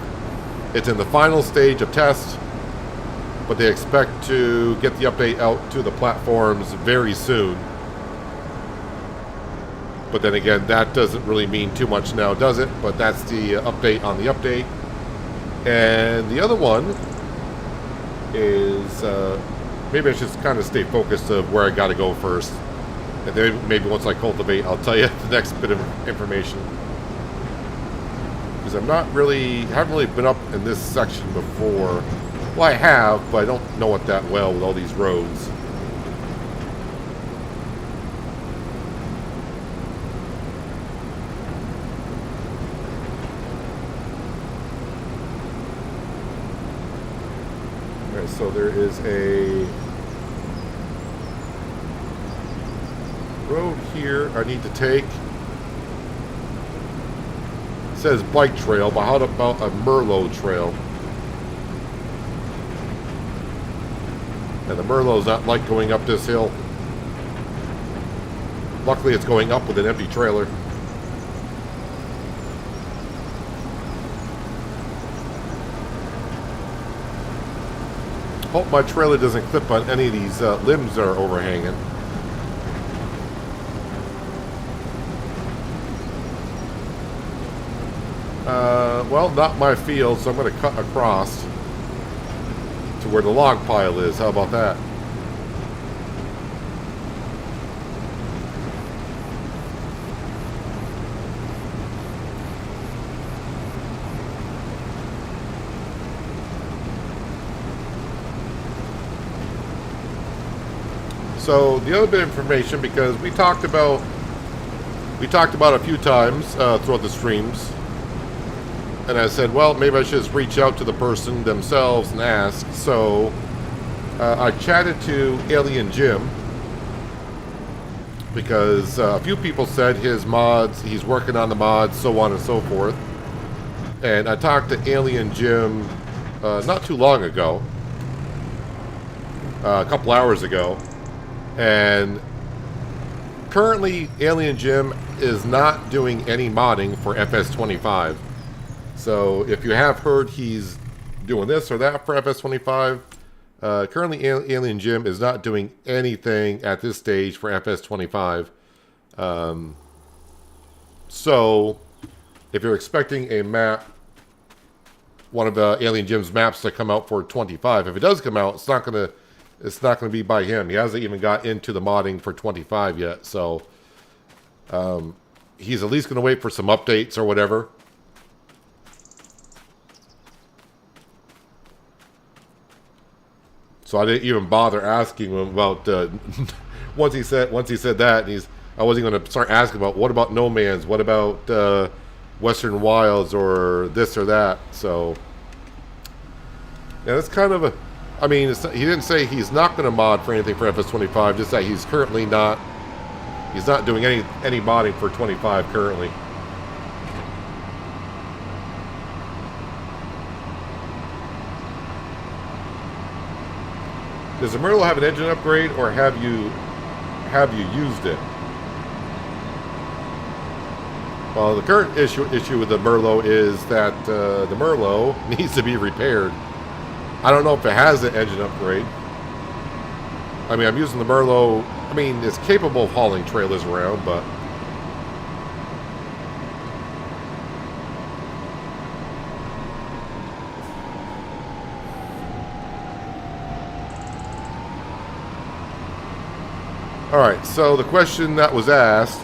It's in the final stage of test, but they expect to get the update out to the platforms very soon. But then again, that doesn't really mean too much now, does it? But that's the update on the update. And the other one is, maybe I should kind of stay focused of where I got to go first. And then maybe once I cultivate, I'll tell you the next bit of information. Because haven't really been up in this section before. Well, I have, but I don't know it that well with all these roads. Alright, so there is a road here I need to take. It says bike trail, but how about a Merlot trail? And the Merlot's not like going up this hill. Luckily, it's going up with an empty trailer. Hope my trailer doesn't clip on any of these limbs that are overhanging. Well, not my field, so I'm going to cut across to where the log pile is. How about that? So the other bit of information, because we talked about a few times throughout the streams, and I said, well, maybe I should just reach out to the person themselves and ask. So I chatted to Alien Jim, because a few people said his mods, he's working on the mods, so on and so forth. And I talked to Alien Jim not too long ago, a couple hours ago. And currently, Alien Jim is not doing any modding for FS25. So if you have heard he's doing this or that for FS25, currently Alien Jim is not doing anything at this stage for FS25. So if you're expecting a map, one of Alien Jim's maps to come out for 25, if it does come out, it's not going to be by him. He hasn't even got into the modding for 25 yet, so he's at least going to wait for some updates or whatever. So I didn't even bother asking him about once he said that, and I wasn't going to start asking about what about No Man's, what about Western Wilds or this or that. So yeah, that's kind of a. I mean, he didn't say he's not going to mod for anything for FS25, just that he's currently not. He's not doing any modding for 25 currently. Does the Merlot have an engine upgrade, or have you used it? Well, the current issue with the Merlot is that the Merlot needs to be repaired. I don't know if it has an engine upgrade. I mean, I'm using the Merlot. I mean, it's capable of hauling trailers around, but all right. So the question that was asked: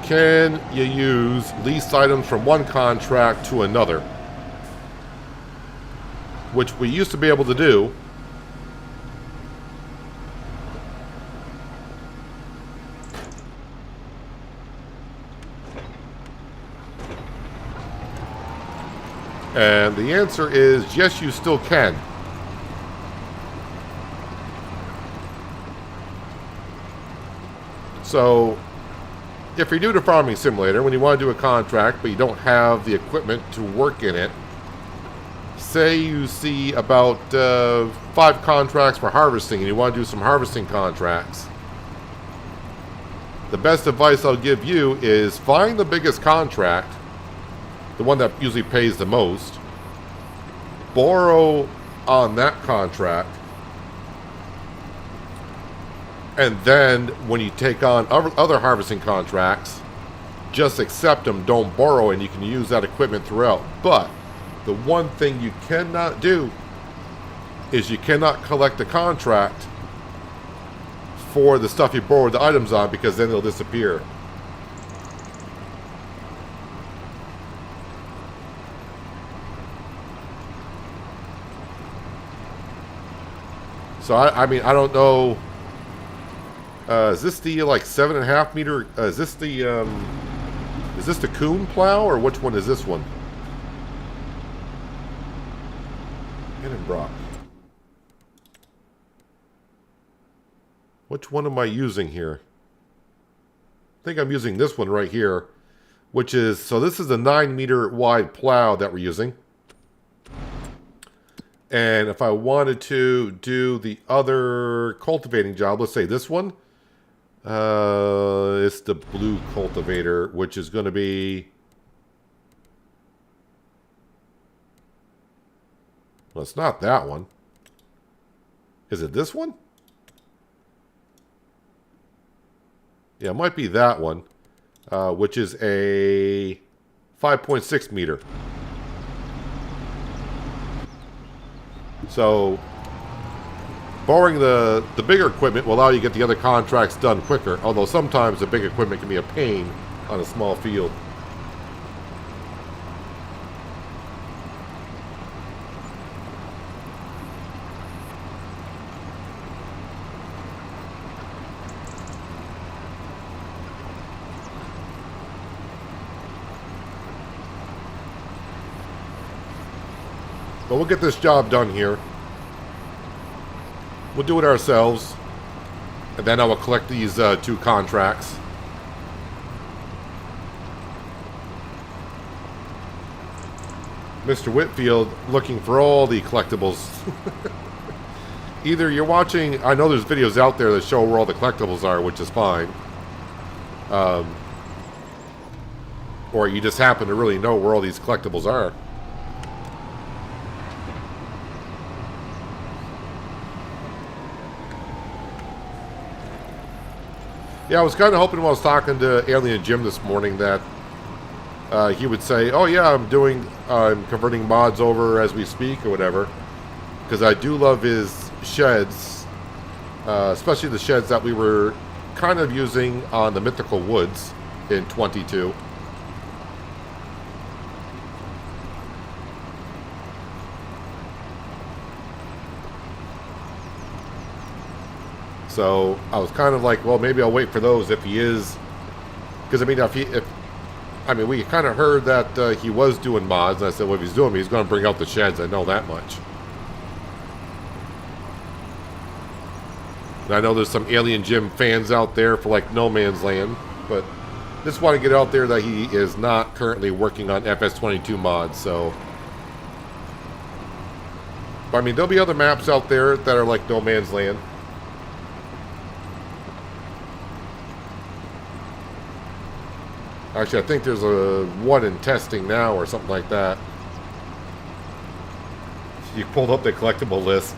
can you use leased items from one contract to another? Which we used to be able to do. And the answer is yes, you still can. So, if you're new to Farming Simulator, when you want to do a contract, but you don't have the equipment to work in it, say you see about 5 contracts for harvesting, and you want to do some harvesting contracts, the best advice I'll give you is find the biggest contract, the one that usually pays the most, borrow on that contract, and then when you take on other harvesting contracts, just accept them, don't borrow, and you can use that equipment throughout. But the one thing you cannot do is you cannot collect a contract for the stuff you borrowed the items on, because then they'll disappear. So I mean, I don't know. Is this the like 7.5 meter? Is this the Coon plow, or which one is this one? Brock. Which one am I using here? I think I'm using this one right here, which is, so this is a 9 meter wide plow that we're using. And if I wanted to do the other cultivating job, let's say this one, It's the blue cultivator, which is going to be... Well, it's not that one. Is it this one? Yeah, it might be that one, which is a 5.6 meter. So, borrowing the bigger equipment will allow you to get the other contracts done quicker, although sometimes the big equipment can be a pain on a small field. But we'll get this job done here. We'll do it ourselves. And then I will collect these 2 contracts. Mr. Whitfield looking for all the collectibles. Either you're watching... I know there's videos out there that show where all the collectibles are, which is fine. Or you just happen to really know where all these collectibles are. Yeah, I was kind of hoping when I was talking to Alien Jim this morning that he would say, oh yeah, I'm converting mods over as we speak or whatever. Because I do love his sheds, especially the sheds that we were kind of using on the Mythical Woods in 22. So I was kind of like, well, maybe I'll wait for those if he is, because I mean, we kind of heard that he was doing mods, and I said, well, if he's doing them, he's going to bring out the sheds. I know that much. And I know there's some Alien Jim fans out there for like No Man's Land, but just want to get out there that he is not currently working on FS22 mods. So, but, I mean, there'll be other maps out there that are like No Man's Land. Actually, I think there's one in testing now or something like that. You pulled up the collectible list.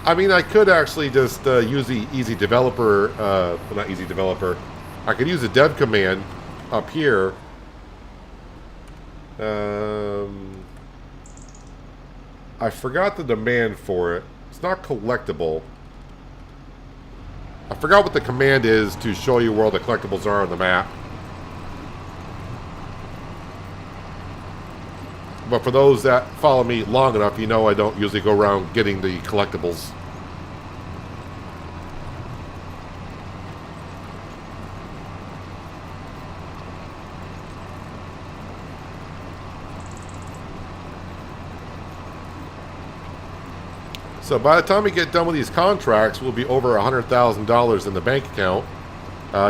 I mean, I could actually just use the easy developer, well, not easy developer. I could use the dev command up here. I forgot the demand for it. It's not collectible. I forgot what the command is to show you where all the collectibles are on the map. But for those that follow me long enough, you know I don't usually go around getting the collectibles. So by the time we get done with these contracts, we'll be over $100,000 in the bank account.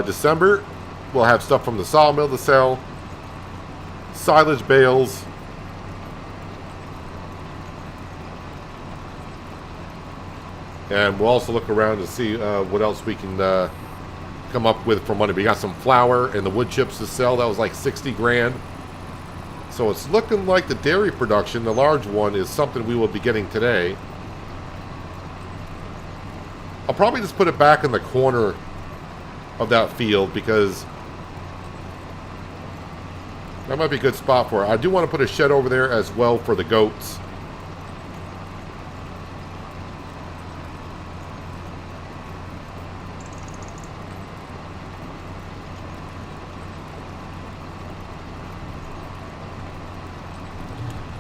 December, we'll have stuff from the sawmill to sell, silage bales, and we'll also look around to see what else we can come up with for money. We got some flour and the wood chips to sell. That was like 60 grand. So it's looking like the dairy production, the large one, is something we will be getting today. I'll probably just put it back in the corner of that field because that might be a good spot for it. I do want to put a shed over there as well for the goats.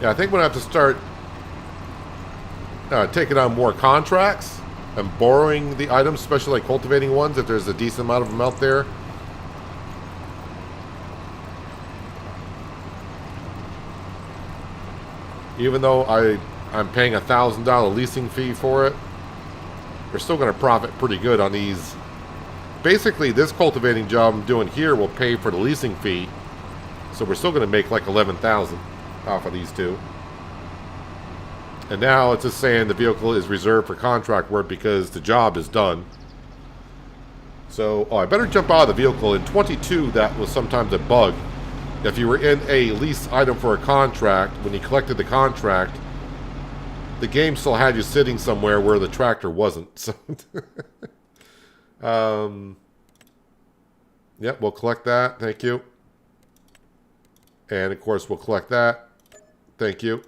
Yeah, I think we're going to have to start taking on more contracts and borrowing the items, especially like cultivating ones, if there's a decent amount of them out there. Even though I'm paying a $1,000 leasing fee for it, we're still going to profit pretty good on these. Basically, this cultivating job I'm doing here will pay for the leasing fee, so we're still going to make like $11,000 off of these two. And now it's just saying the vehicle is reserved for contract work because the job is done. So, I better jump out of the vehicle. In 22, that was sometimes a bug. If you were in a lease item for a contract, when you collected the contract, the game still had you sitting somewhere where the tractor wasn't. So, yep, we'll collect that. Thank you. And, of course, we'll collect that. Thank you.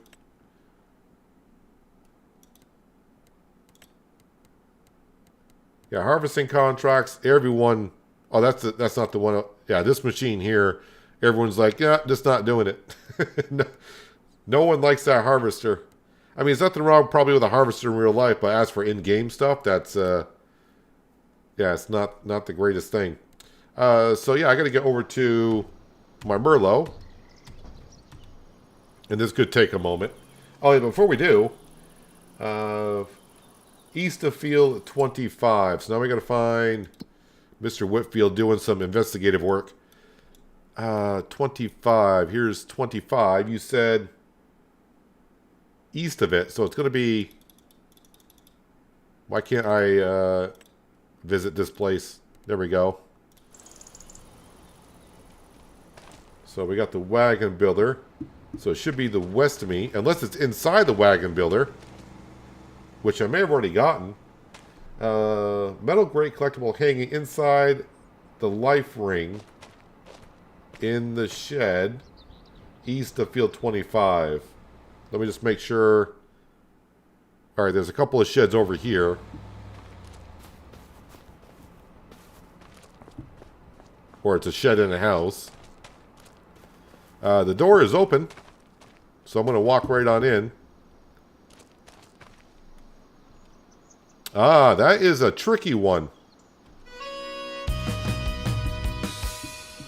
Yeah, harvesting contracts, everyone... Oh, that's not the one... Yeah, this machine here, everyone's like, yeah, just not doing it. No one likes that harvester. I mean, there's nothing wrong probably with a harvester in real life, but as for in-game stuff, that's... yeah, it's not the greatest thing. So, yeah, I got to get over to my Merlot. And this could take a moment. Oh, yeah, before we do... east of field 25. So now we got to find Mr. Whitfield doing some investigative work. 25. Here's 25. You said east of it. So it's going to be... Why can't I visit this place? There we go. So we got the wagon builder. So it should be the west of me. Unless it's inside the wagon builder, which I may have already gotten. Metal grade collectible hanging inside the life ring in the shed east of field 25. Let me just make sure. All right, there's a couple of sheds over here. Or it's a shed in a house. The door is open, so I'm going to walk right on in. Ah, that is a tricky one.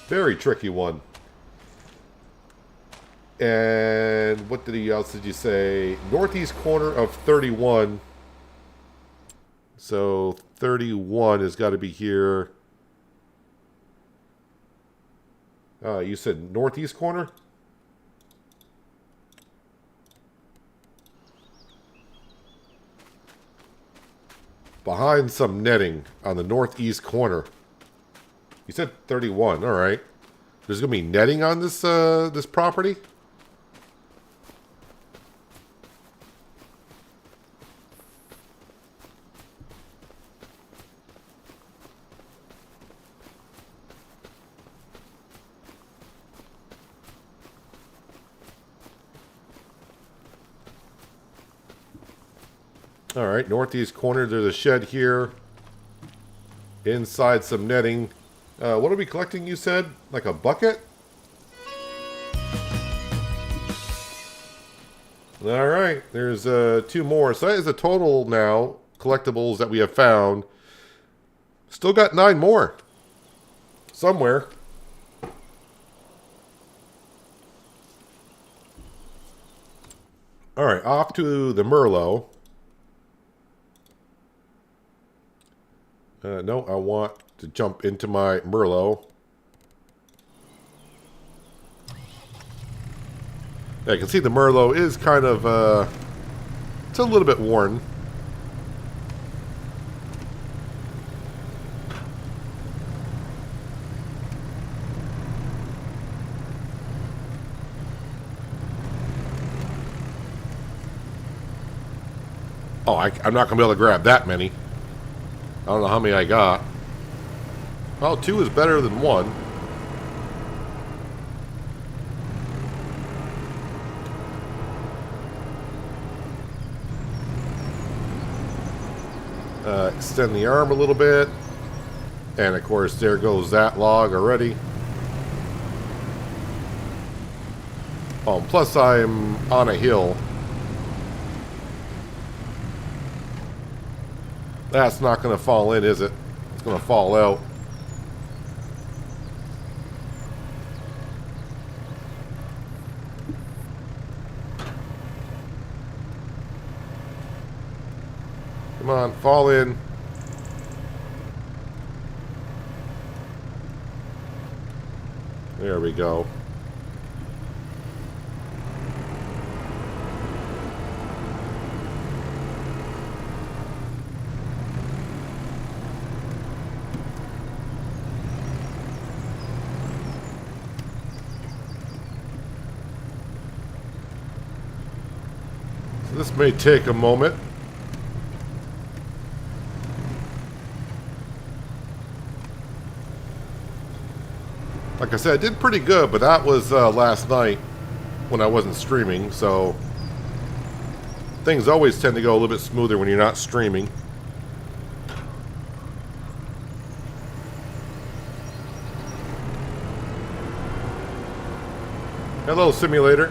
Very tricky one. And what else did you say? Northeast corner of 31. So 31 has got to be here. You said northeast corner? Behind some netting on the northeast corner. You said 31. All right. There's going to be netting on this this property? All right, northeast corner, there's a shed here. Inside some netting. What are we collecting, you said? Like a bucket? All right, there's 2 more. So that is a total now, collectibles that we have found. Still got 9 more. Somewhere. All right, off to the Merlot. No, I want to jump into my Merlot. Yeah, I can see the Merlot is kind of, it's a little bit worn. Oh, I'm not going to be able to grab that many. I don't know how many I got. Well, 2 is better than 1. Extend the arm a little bit. And, of course, there goes that log already. Oh, plus I'm on a hill. That's not going to fall in, is it? It's going to fall out. Come on, fall in. There we go. This may take a moment. Like I said, I did pretty good, but that was last night when I wasn't streaming, so things always tend to go a little bit smoother when you're not streaming. Hello, simulator.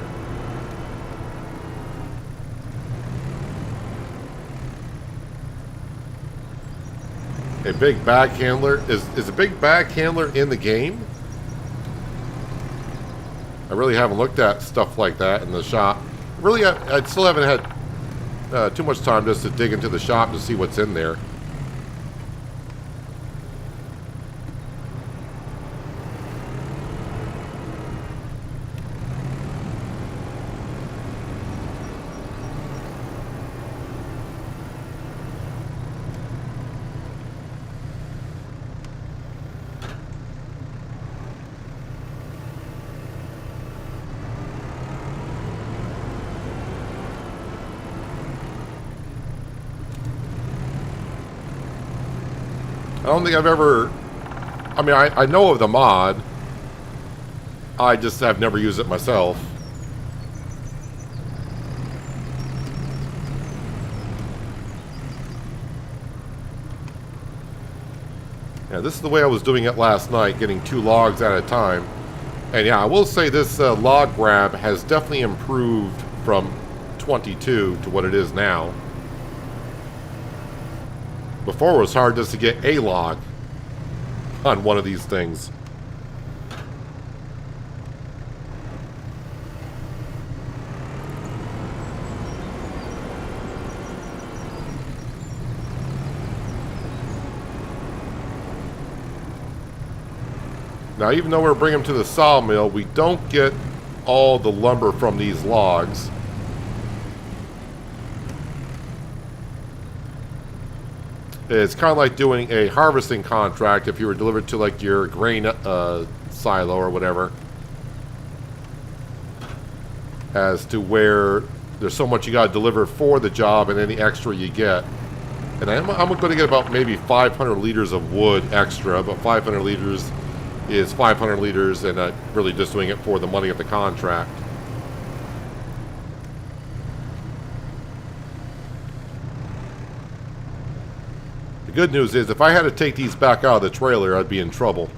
A big bag handler. Is a big bag handler in the game? I really haven't looked at stuff like that in the shop. Really, I still haven't had too much time just to dig into the shop to see what's in there. I don't think I've ever... I mean, I know of the mod. I just have never used it myself. Yeah, this is the way I was doing it last night, getting 2 logs at a time. And yeah, I will say this log grab has definitely improved from 22 to what it is now. Before it was hard just to get a log on one of these things. Now, even though we're bringing them to the sawmill, we don't get all the lumber from these logs. It's kind of like doing a harvesting contract if you were delivered to like your grain silo or whatever. As to where there's so much you got to deliver for the job and any extra you get. And I'm going to get about maybe 500 liters of wood extra, but 500 liters is 500 liters and really just doing it for the money of the contract. The good news is, if I had to take these back out of the trailer, I'd be in trouble.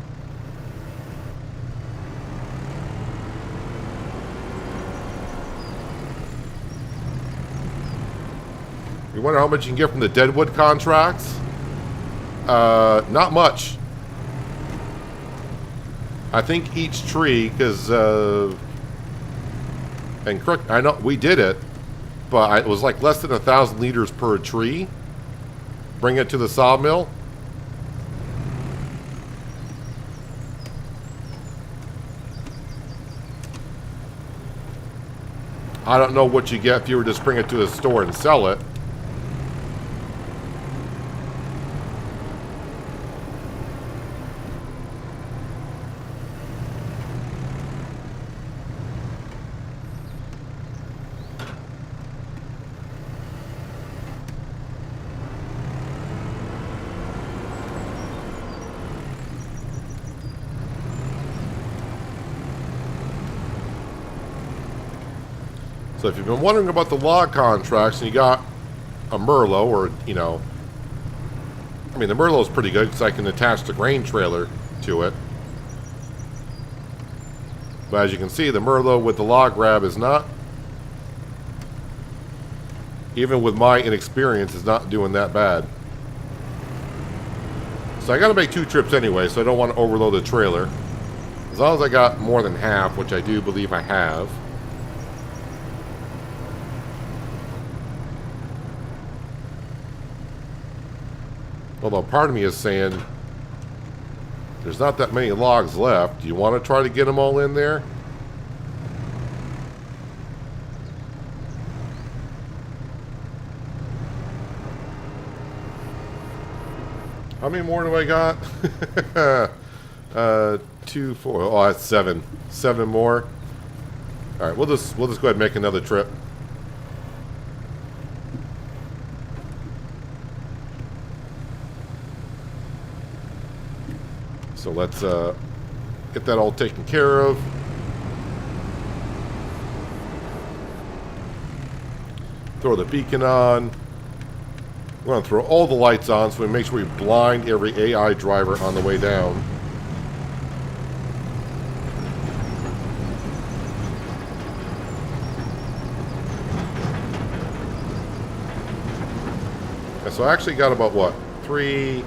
You wonder how much you can get from the deadwood contracts? Not much. I think each tree, because, and correct, I know we did it, but it was like less than 1,000 liters per tree. Bring it to the sawmill. I don't know what you get if you were just bring it to the store and sell it. So if you've been wondering about the log contracts and you got a Merlot or, you know, I mean, the Merlot's pretty good because I can attach the grain trailer to it. But as you can see, the Merlot with the log grab is not, even with my inexperience, is not doing that bad. So I got to make 2 trips anyway, so I don't want to overload the trailer. As long as I got more than half, which I do believe I have. Although part of me is saying, there's not that many logs left. Do you want to try to get them all in there? How many more do I got? 2, 4. Oh, that's 7. 7 more. All right, we'll just go ahead and make another trip. let's get that all taken care of. Throw the beacon on. We're going to throw all the lights on so we make sure we blind every AI driver on the way down. And so I actually got about, what, 3,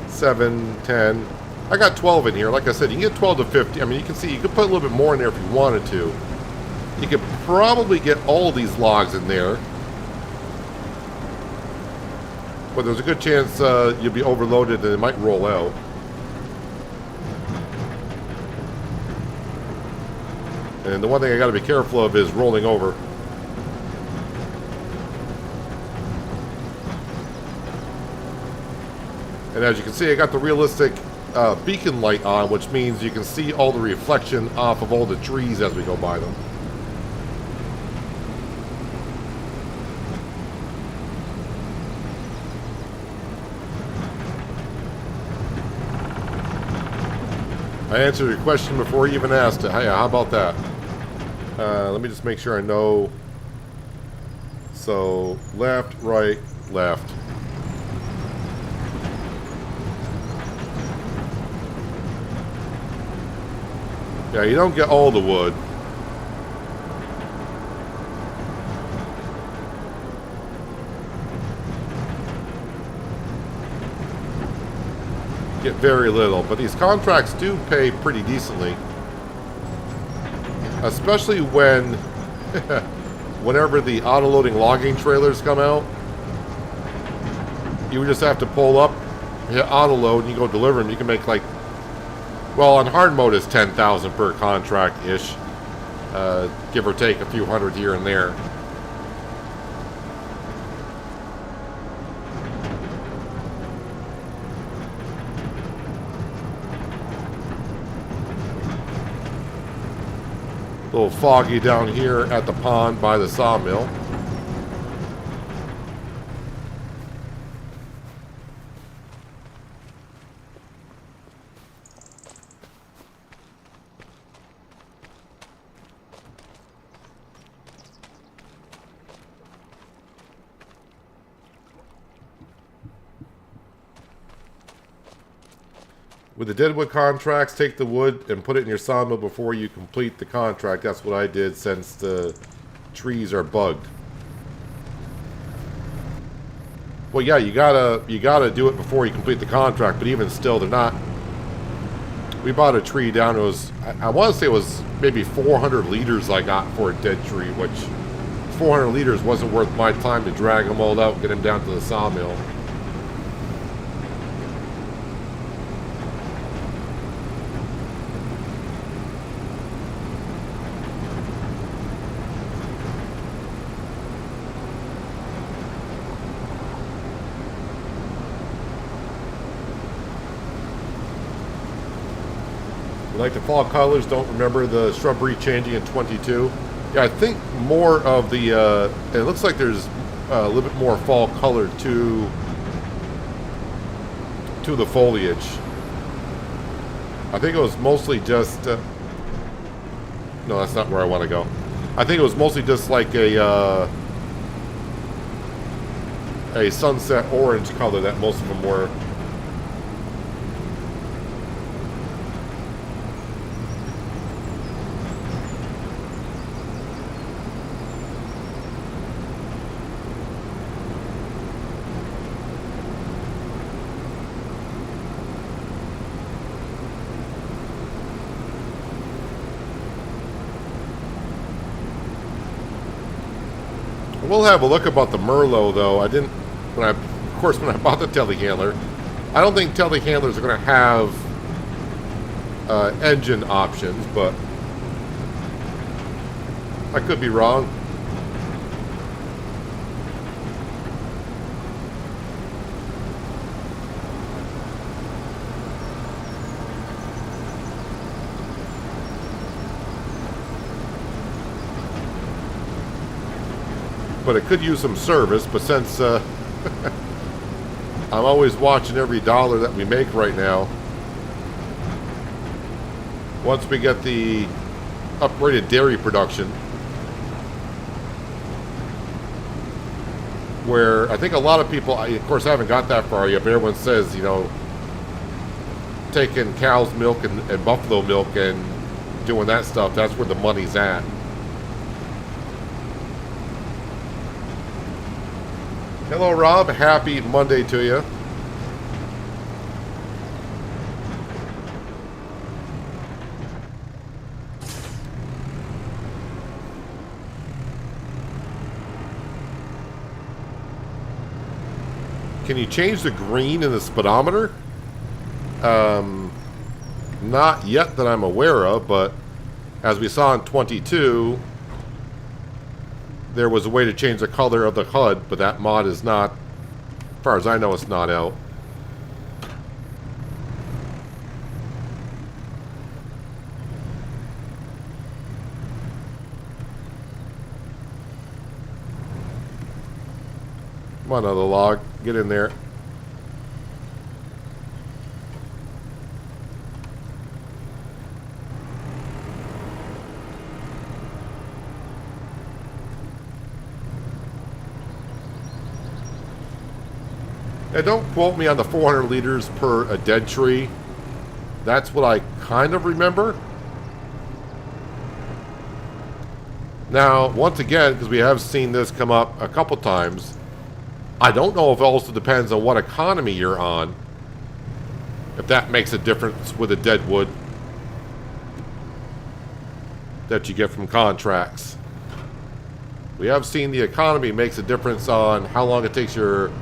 7, 10. I got 12 in here. Like I said, you can get 12 to 50. I mean, you can see, you could put a little bit more in there if you wanted to. You could probably get all these logs in there. But there's a good chance you'll be overloaded and it might roll out. And the one thing I got to be careful of is rolling over. And as you can see, I got the realistic beacon light on, which means you can see all the reflection off of all the trees as we go by them. I answered your question before you even asked it. Hey, how about that? Let me just make sure I know. So, left, right, left. Yeah, you don't get all the wood. Get very little, but these contracts do pay pretty decently. Especially when, whenever the auto-loading logging trailers come out, you just have to pull up, hit auto-load, and you go deliver them. You can make like, well, on hard mode it's 10,000 per contract-ish, give or take a few hundred here and there. A little foggy down here at the pond by the sawmill. With the deadwood contracts, take the wood and put it in your sawmill before you complete the contract. That's what I did since the trees are bugged. Well, yeah, you gotta do it before you complete the contract, but even still, they're not. We bought a tree down. It was, I want to say it was maybe 400 liters I got for a dead tree, which 400 liters wasn't worth my time to drag them all out and get them down to the sawmill. Like the fall colors, don't remember the shrubbery changing in 22. Yeah, I think more of the, it looks like there's a little bit more fall color to the foliage. I think it was mostly just, no, that's not where I want to go. I think it was mostly just like a sunset orange color that most of them were. We'll have a look about the Merlot, though. I didn't, when I bought the telehandler, I don't think telehandlers are going to have engine options, but I could be wrong. But it could use some service, but since I'm always watching every dollar that we make right now, once we get the upgraded dairy production, where I think a lot of people, of course I haven't got that far yet, but everyone says, you know, taking cow's milk and buffalo milk and doing that stuff, that's where the money's at. Hello Rob, happy Monday to you. Can you change the green in the speedometer? Not yet that I'm aware of, but as we saw in 22, there was a way to change the color of the HUD, but that mod is not, as far as I know, it's not out. Come on, another log. Get in there. Now, don't quote me on the 400 liters per a dead tree. That's what I kind of remember. Now, once again, because we have seen this come up a couple times, I don't know if it also depends on what economy you're on. If that makes a difference with the dead wood that you get from contracts. We have seen the economy makes a difference on how long it takes your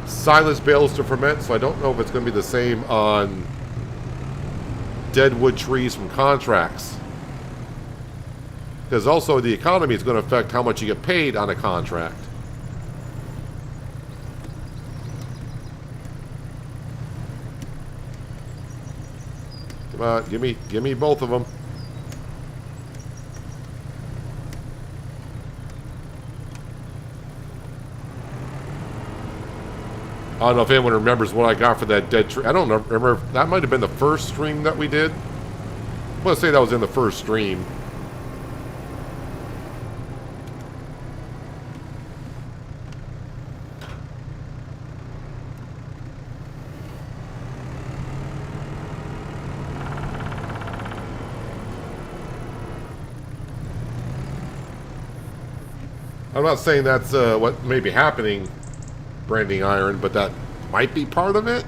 silage bales to ferment, so I don't know if it's going to be the same on dead wood trees from contracts. Because also the economy is going to affect how much you get paid on a contract. Come on, give me both of them. I don't know if anyone remembers what I got for that dead tree. I don't remember. That might have been the first stream that we did. I'm going to say that was in the first stream. I'm not saying that's what may be happening, Branding Iron, but that might be part of it.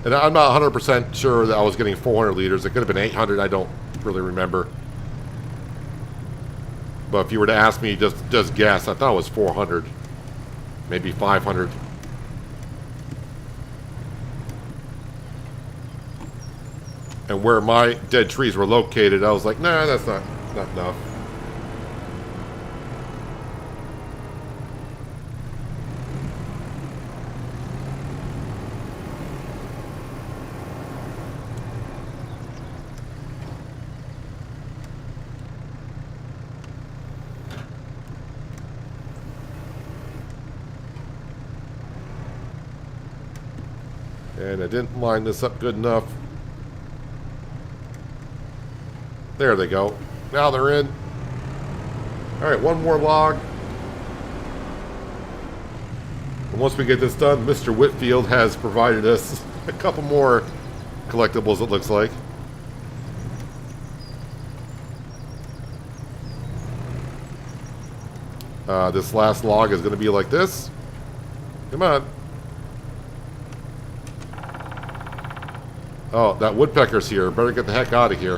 And I'm not 100% sure that I was getting 400 liters. It could have been 800. I don't really remember. But if you were to ask me, just guess, I thought it was 400. Maybe 500. And where my dead trees were located, I was like, nah, that's not enough. And I didn't line this up good enough. There they go. Now they're in. Alright, one more log. And once we get this done, Mr. Whitfield has provided us a couple more collectibles, it looks like. This last log is going to be like this. Come on. Oh, that woodpecker's here. Better get the heck out of here.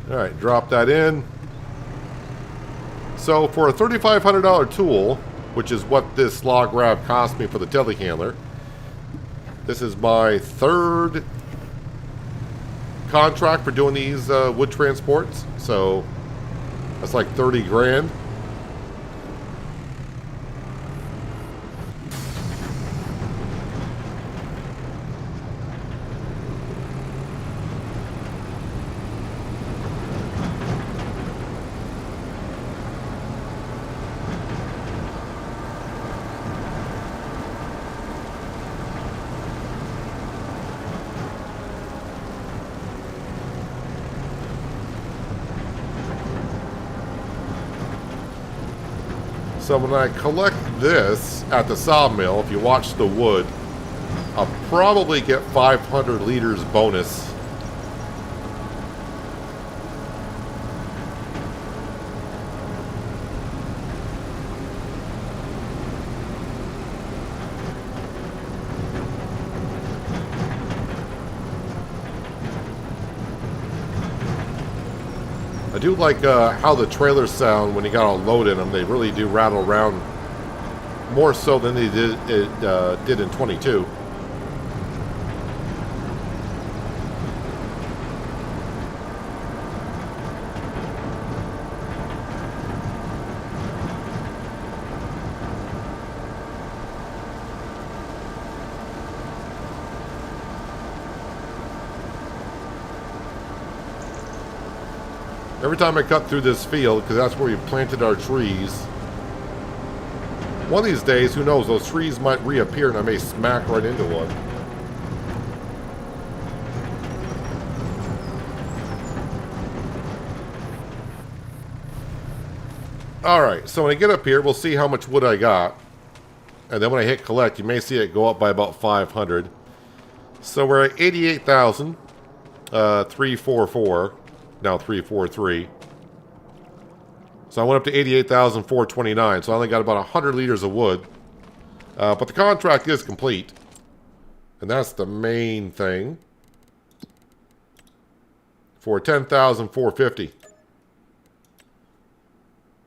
Alright, drop that in. So for a $3,500 tool, which is what this log grab cost me for the telehandler, this is my third contract for doing these wood transports. So that's like 30 grand. So when I collect this at the sawmill, if you watch the wood, I'll probably get 500 liters bonus. I do like how the trailers sound when you got a load in them. They really do rattle around more so than they did in 22. Every time I cut through this field, because that's where we planted our trees, one of these days, who knows, those trees might reappear and I may smack right into one. Alright, so when I get up here, we'll see how much wood I got. And then when I hit collect, you may see it go up by about 500. So we're at 88,000, 344. Now 343. So I went up to 88,429. So I only got about 100 liters of wood. But the contract is complete. And that's the main thing. For 10,450.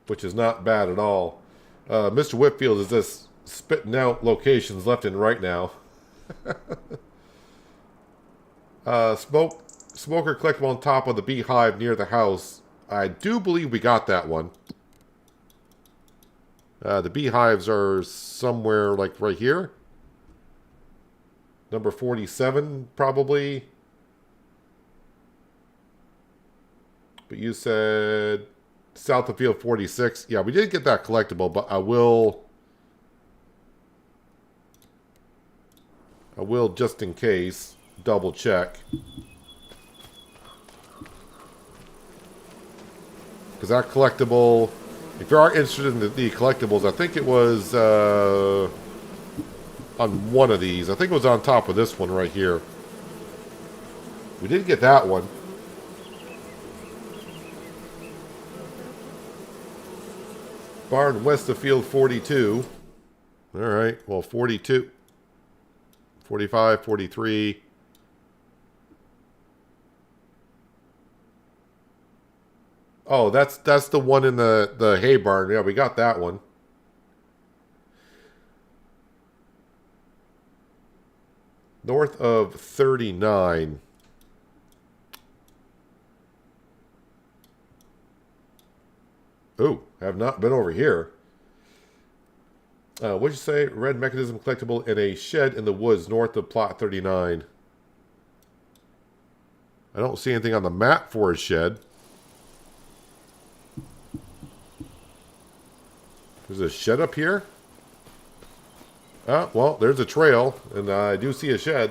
Which is not bad at all. Mr. Whitfield is just spitting out locations left and right now. Smoker collectible on top of the beehive near the house. I do believe we got that one. The beehives are somewhere like right here. Number 47, probably. But you said south of field 46. Yeah, we did get that collectible, but I will just in case double check. Because that collectible, if you are interested in the collectibles, I think it was on one of these. I think it was on top of this one right here. We did get that one. Barn west of field 42. Alright, well 42. 45, 43. Oh, that's the one in the hay barn. Yeah, we got that one. North of 39. Ooh, have not been over here. What'd you say? Red mechanism collectible in a shed in the woods north of plot 39. I don't see anything on the map for a shed. There's a shed up here? Ah, well, there's a trail, and I do see a shed.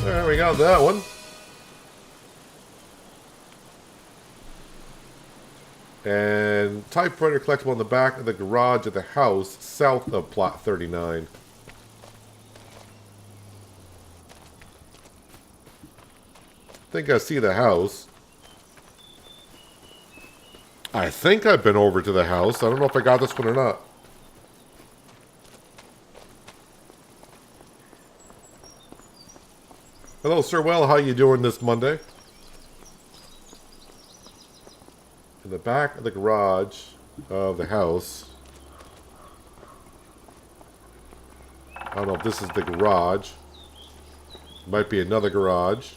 There we got that one. And typewriter collectible on the back of the garage at the house south of plot 39. I think I see the house. I think I've been over to the house. I don't know if I got this one or not. Hello, Sir Well. How you doing this Monday? In the back of the garage of the house. I don't know if this is the garage. Might be another garage.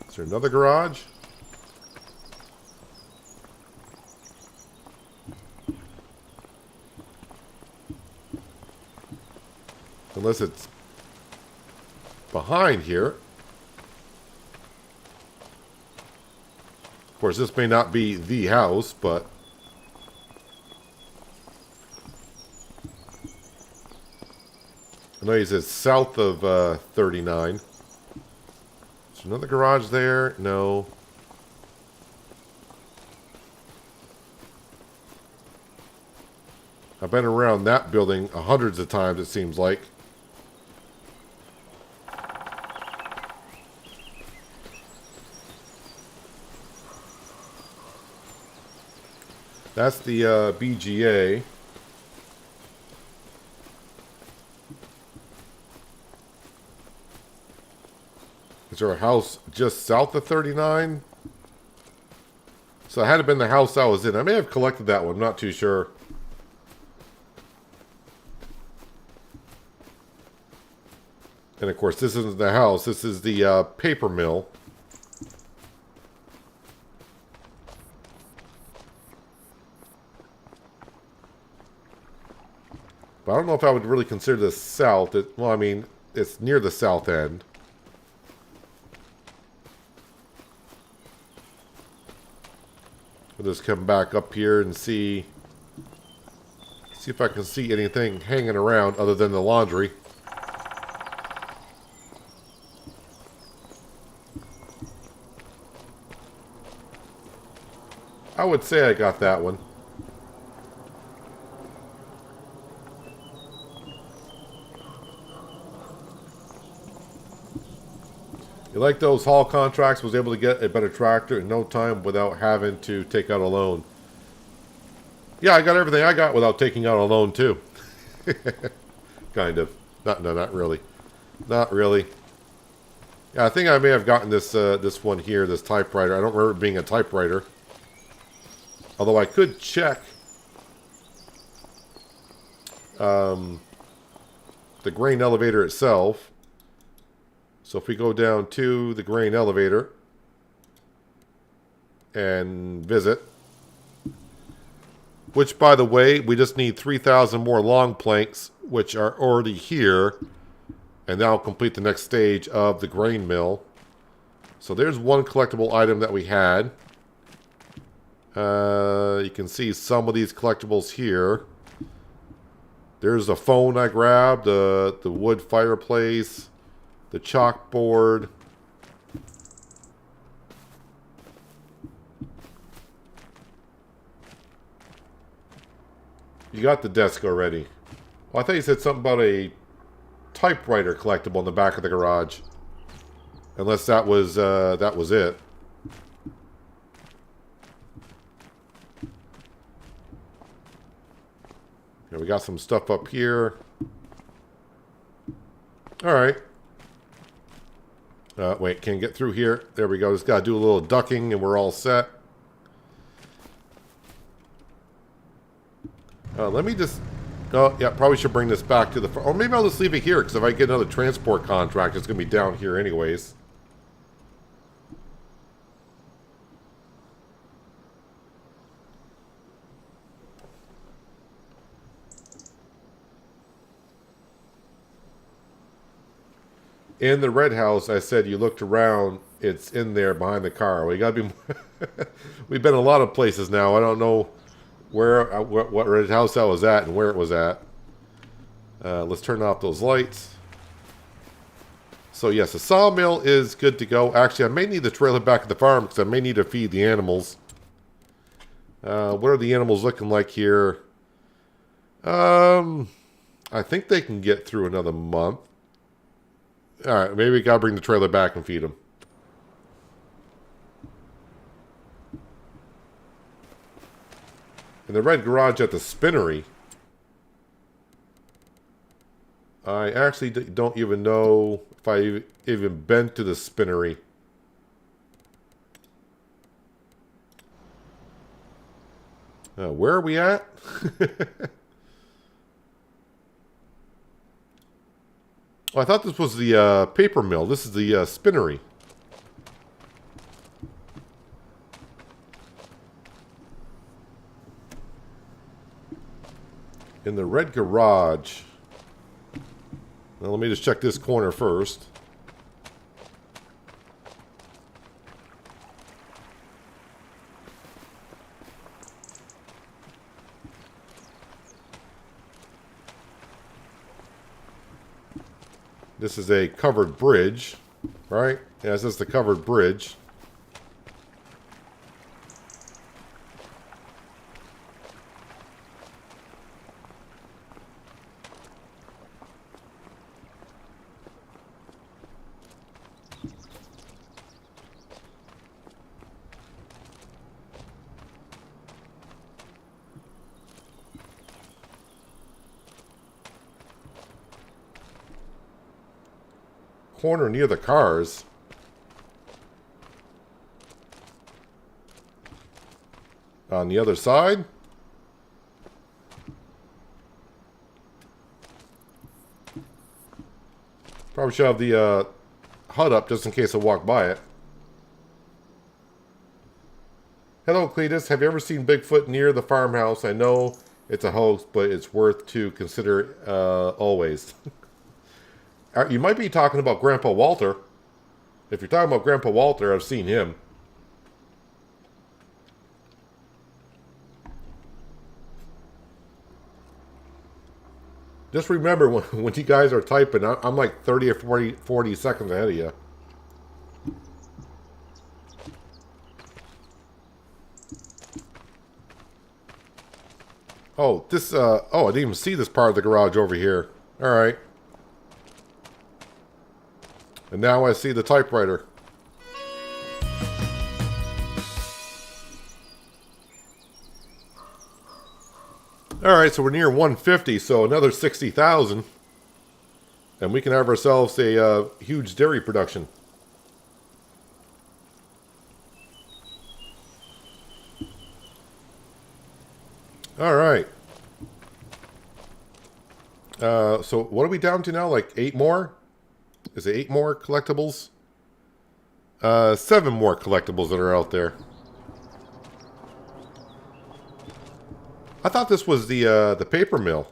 Is there another garage? Unless it's behind here. Of course, this may not be the house, but I know he says south of 39. Is there another garage there? No. I've been around that building hundreds of times, it seems like. That's the BGA. Is there a house just south of 39? So it had to have been the house I was in. I may have collected that one, not too sure. And of course, this isn't the house. This is the paper mill. But I don't know if I would really consider this south. Well, I mean, it's near the south end. We'll just come back up here and see if I can see anything hanging around other than the laundry. I would say I got that one. You like those haul contracts? Was able to get a better tractor in no time without having to take out a loan. Yeah, I got everything I got without taking out a loan too. Kind of. No, not really. Not really. Yeah, I think I may have gotten this this one here, this typewriter. I don't remember it being a typewriter. Although I could check the grain elevator itself. So if we go down to the grain elevator and visit, which by the way, we just need 3,000 more long planks, which are already here, and that'll complete the next stage of the grain mill. So there's one collectible item that we had. You can see some of these collectibles here. There's the phone I grabbed, the wood fireplace, the chalkboard. You got the desk already. Well, I thought you said something about a typewriter collectible in the back of the garage. Unless that was it. Yeah, we got some stuff up here. Alright. Wait, can't get through here. There we go. Just got to do a little ducking and we're all set. Let me just... Oh, yeah, probably should bring this back to the... Or maybe I'll just leave it here, because if I get another transport contract, it's going to be down here anyways. In the red house, I said you looked around, it's in there behind the car. We gotta be... We've been a lot of places now. I don't know where what red house I was at and where it was at. Let's turn off those lights. So yes, the sawmill is good to go. Actually, I may need the trailer back at the farm because I may need to feed the animals. What are the animals looking like here? I think they can get through another month. Alright, maybe we gotta bring the trailer back and feed them. In the red garage at the spinnery, I actually don't even know if I even been to the spinnery. Where are we at? Oh, I thought this was the paper mill. This is the spinnery. In the red garage. Now, let me just check this corner first. This is a covered bridge, right? Yeah, this is the covered bridge. Corner near the cars. On the other side. Probably should have the HUD up just in case I walk by it. Hello, Cletus. Have you ever seen Bigfoot near the farmhouse? I know it's a hoax, but it's worth to consider always. You might be talking about Grandpa Walter. If you're talking about Grandpa Walter, I've seen him. Just remember, when you guys are typing, I'm like 30 or 40 seconds ahead of you. Oh, this, oh, I didn't even see this part of the garage over here. Alright. And now I see the typewriter. Alright, so we're near 150, so another 60,000. And we can have ourselves a huge dairy production. Alright. So what are we down to now? Like 8 more? Is it 8 more collectibles? 7 more collectibles that are out there. I thought this was the paper mill.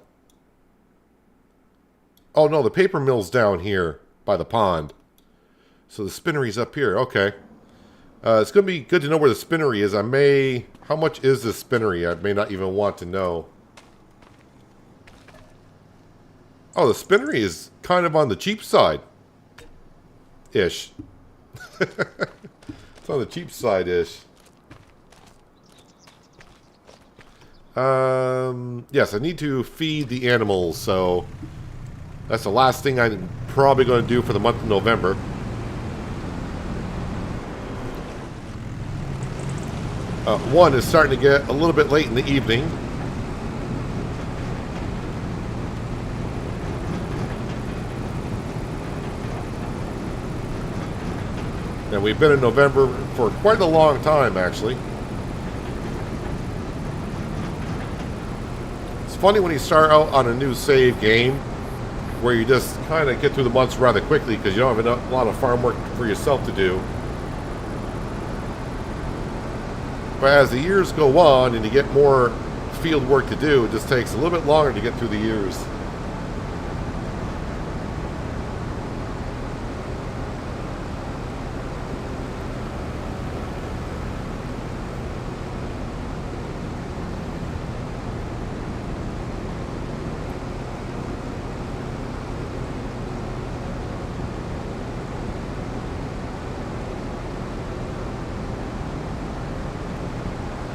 Oh no, the paper mill's down here by the pond. So the spinnery's up here. Okay. It's going to be good to know where the spinnery is. How much is the spinnery? I may not even want to know. Oh, the spinnery is kind of on the cheap side. Ish. It's on the cheap side-ish. Yes, I need to feed the animals, so that's the last thing I'm probably going to do for the month of November. One is starting to get a little bit late in the evening. And we've been in November for quite a long time, actually. It's funny when you start out on a new save game, where you just kind of get through the months rather quickly because you don't have a lot of farm work for yourself to do. But as the years go on and you get more field work to do, it just takes a little bit longer to get through the years.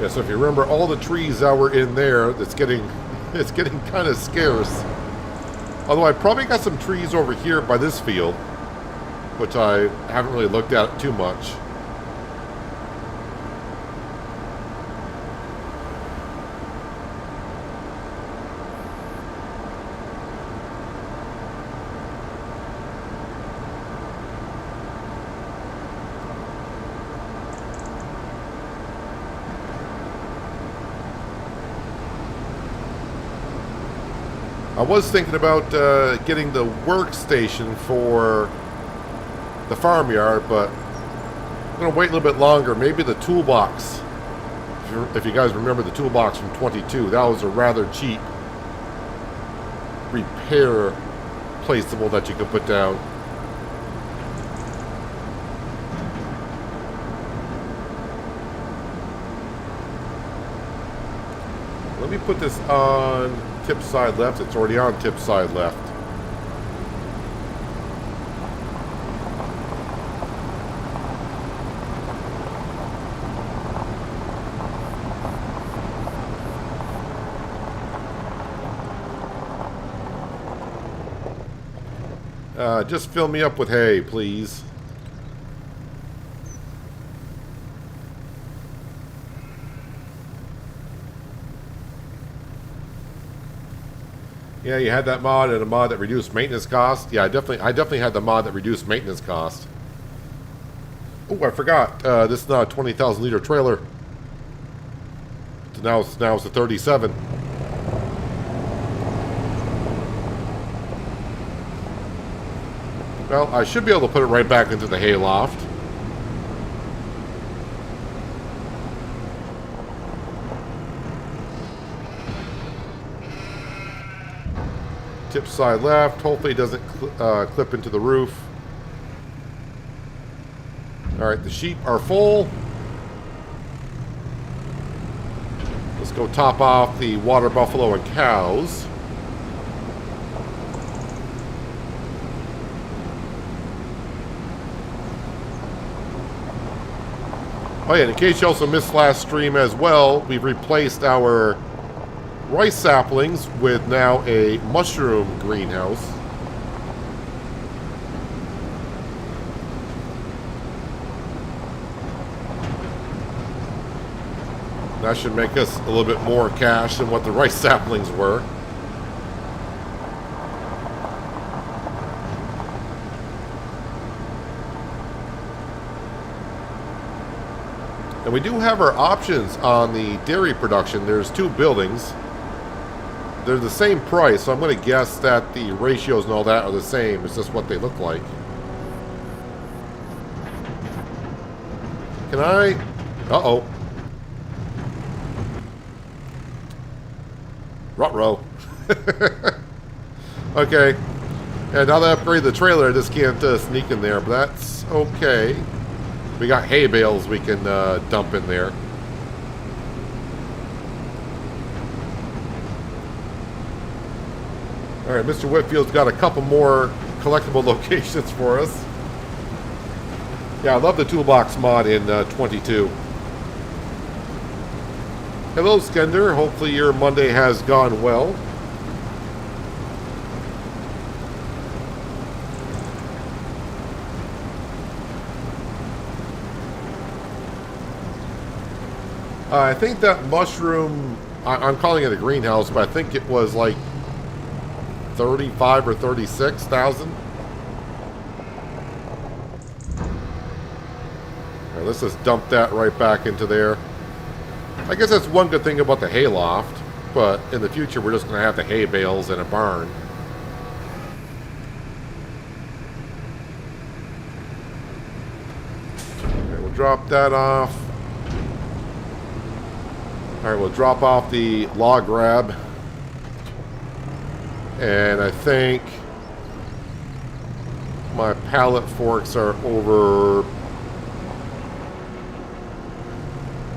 Yeah, so if you remember all the trees that were in there, it's getting kind of scarce. Although I probably got some trees over here by this field, which I haven't really looked at too much. I was thinking about getting the workstation for the farmyard, but I'm going to wait a little bit longer. Maybe the toolbox. If you guys remember the toolbox from 22, that was a rather cheap repair placeable that you could put down. Let me put this on tip side left. It's already on tip side left. Just fill me up with hay, please. Yeah, you had that mod and a mod that reduced maintenance cost. Yeah, I definitely had the mod that reduced maintenance cost. Oh, I forgot. This is not a 20,000 liter trailer. Now it's a 37. Well, I should be able to put it right back into the hay loft. Tip side left. Hopefully it doesn't clip into the roof. Alright, the sheep are full. Let's go top off the water buffalo and cows. Oh yeah, in case you also missed last stream as well, we've replaced our rice saplings with now a mushroom greenhouse. That should make us a little bit more cash than what the rice saplings were. And we do have our options on the dairy production. There's two buildings. They're the same price, so I'm going to guess that the ratios and all that are the same. It's just what they look like. Can I... Uh-oh. Ruh-roh. Okay. And now that I upgrade the trailer, I just can't sneak in there, but that's okay. We got hay bales we can dump in there. Alright, Mr. Whitfield's got a couple more collectible locations for us. Yeah, I love the toolbox mod in 22. Hello, Skender. Hopefully your Monday has gone well. I think that mushroom, I'm calling it a greenhouse, but I think it was like 35 or 36,000. Right, let's just dump that right back into there. I guess that's one good thing about the hay loft, but in the future we're just going to have the hay bales in a barn. Okay, we'll drop that off. Alright, we'll drop off the log grab. And I think my pallet forks are over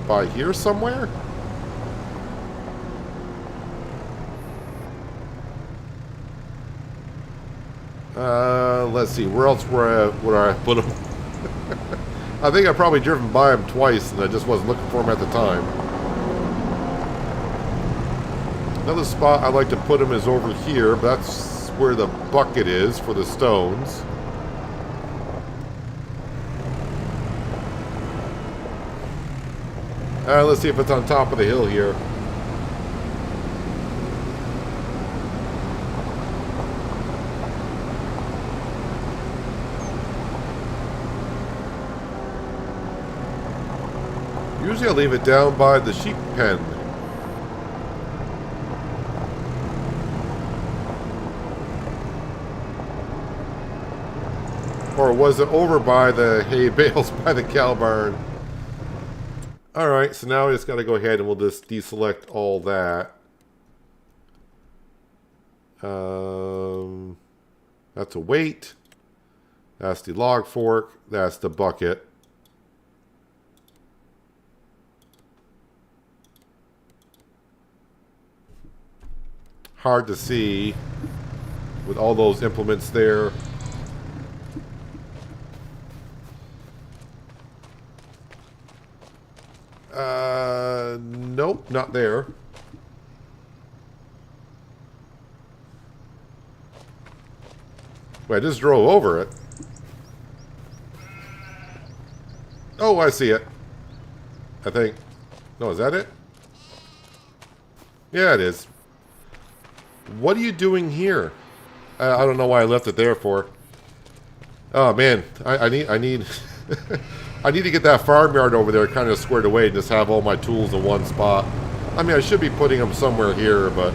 by here somewhere. Let's see, where else would I put them? I think I've probably driven by them twice and I just wasn't looking for them at the time. Another spot I like to put them is over here, but that's where the bucket is for the stones. Let's see if it's on top of the hill here. Usually I leave it down by the sheep pen. Or was it over by the hay bales by the cow barn? Alright, so now we just got to go ahead and we'll just deselect all that. That's a weight. That's the log fork. That's the bucket. Hard to see with all those implements there. Nope, not there. Wait, I just drove over it. Oh, I see it. I think. No, is that it? Yeah, it is. What are you doing here? I don't know why I left it there for. Oh man, I need I need to get that farmyard over there kind of squared away and just have all my tools in one spot. I mean, I should be putting them somewhere here, but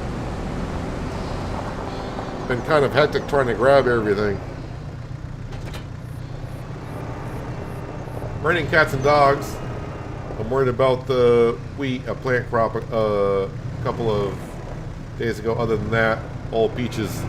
been kind of hectic trying to grab everything. Raining cats and dogs. I'm worried about the wheat, a plant crop a couple of days ago. Other than that, all peaches.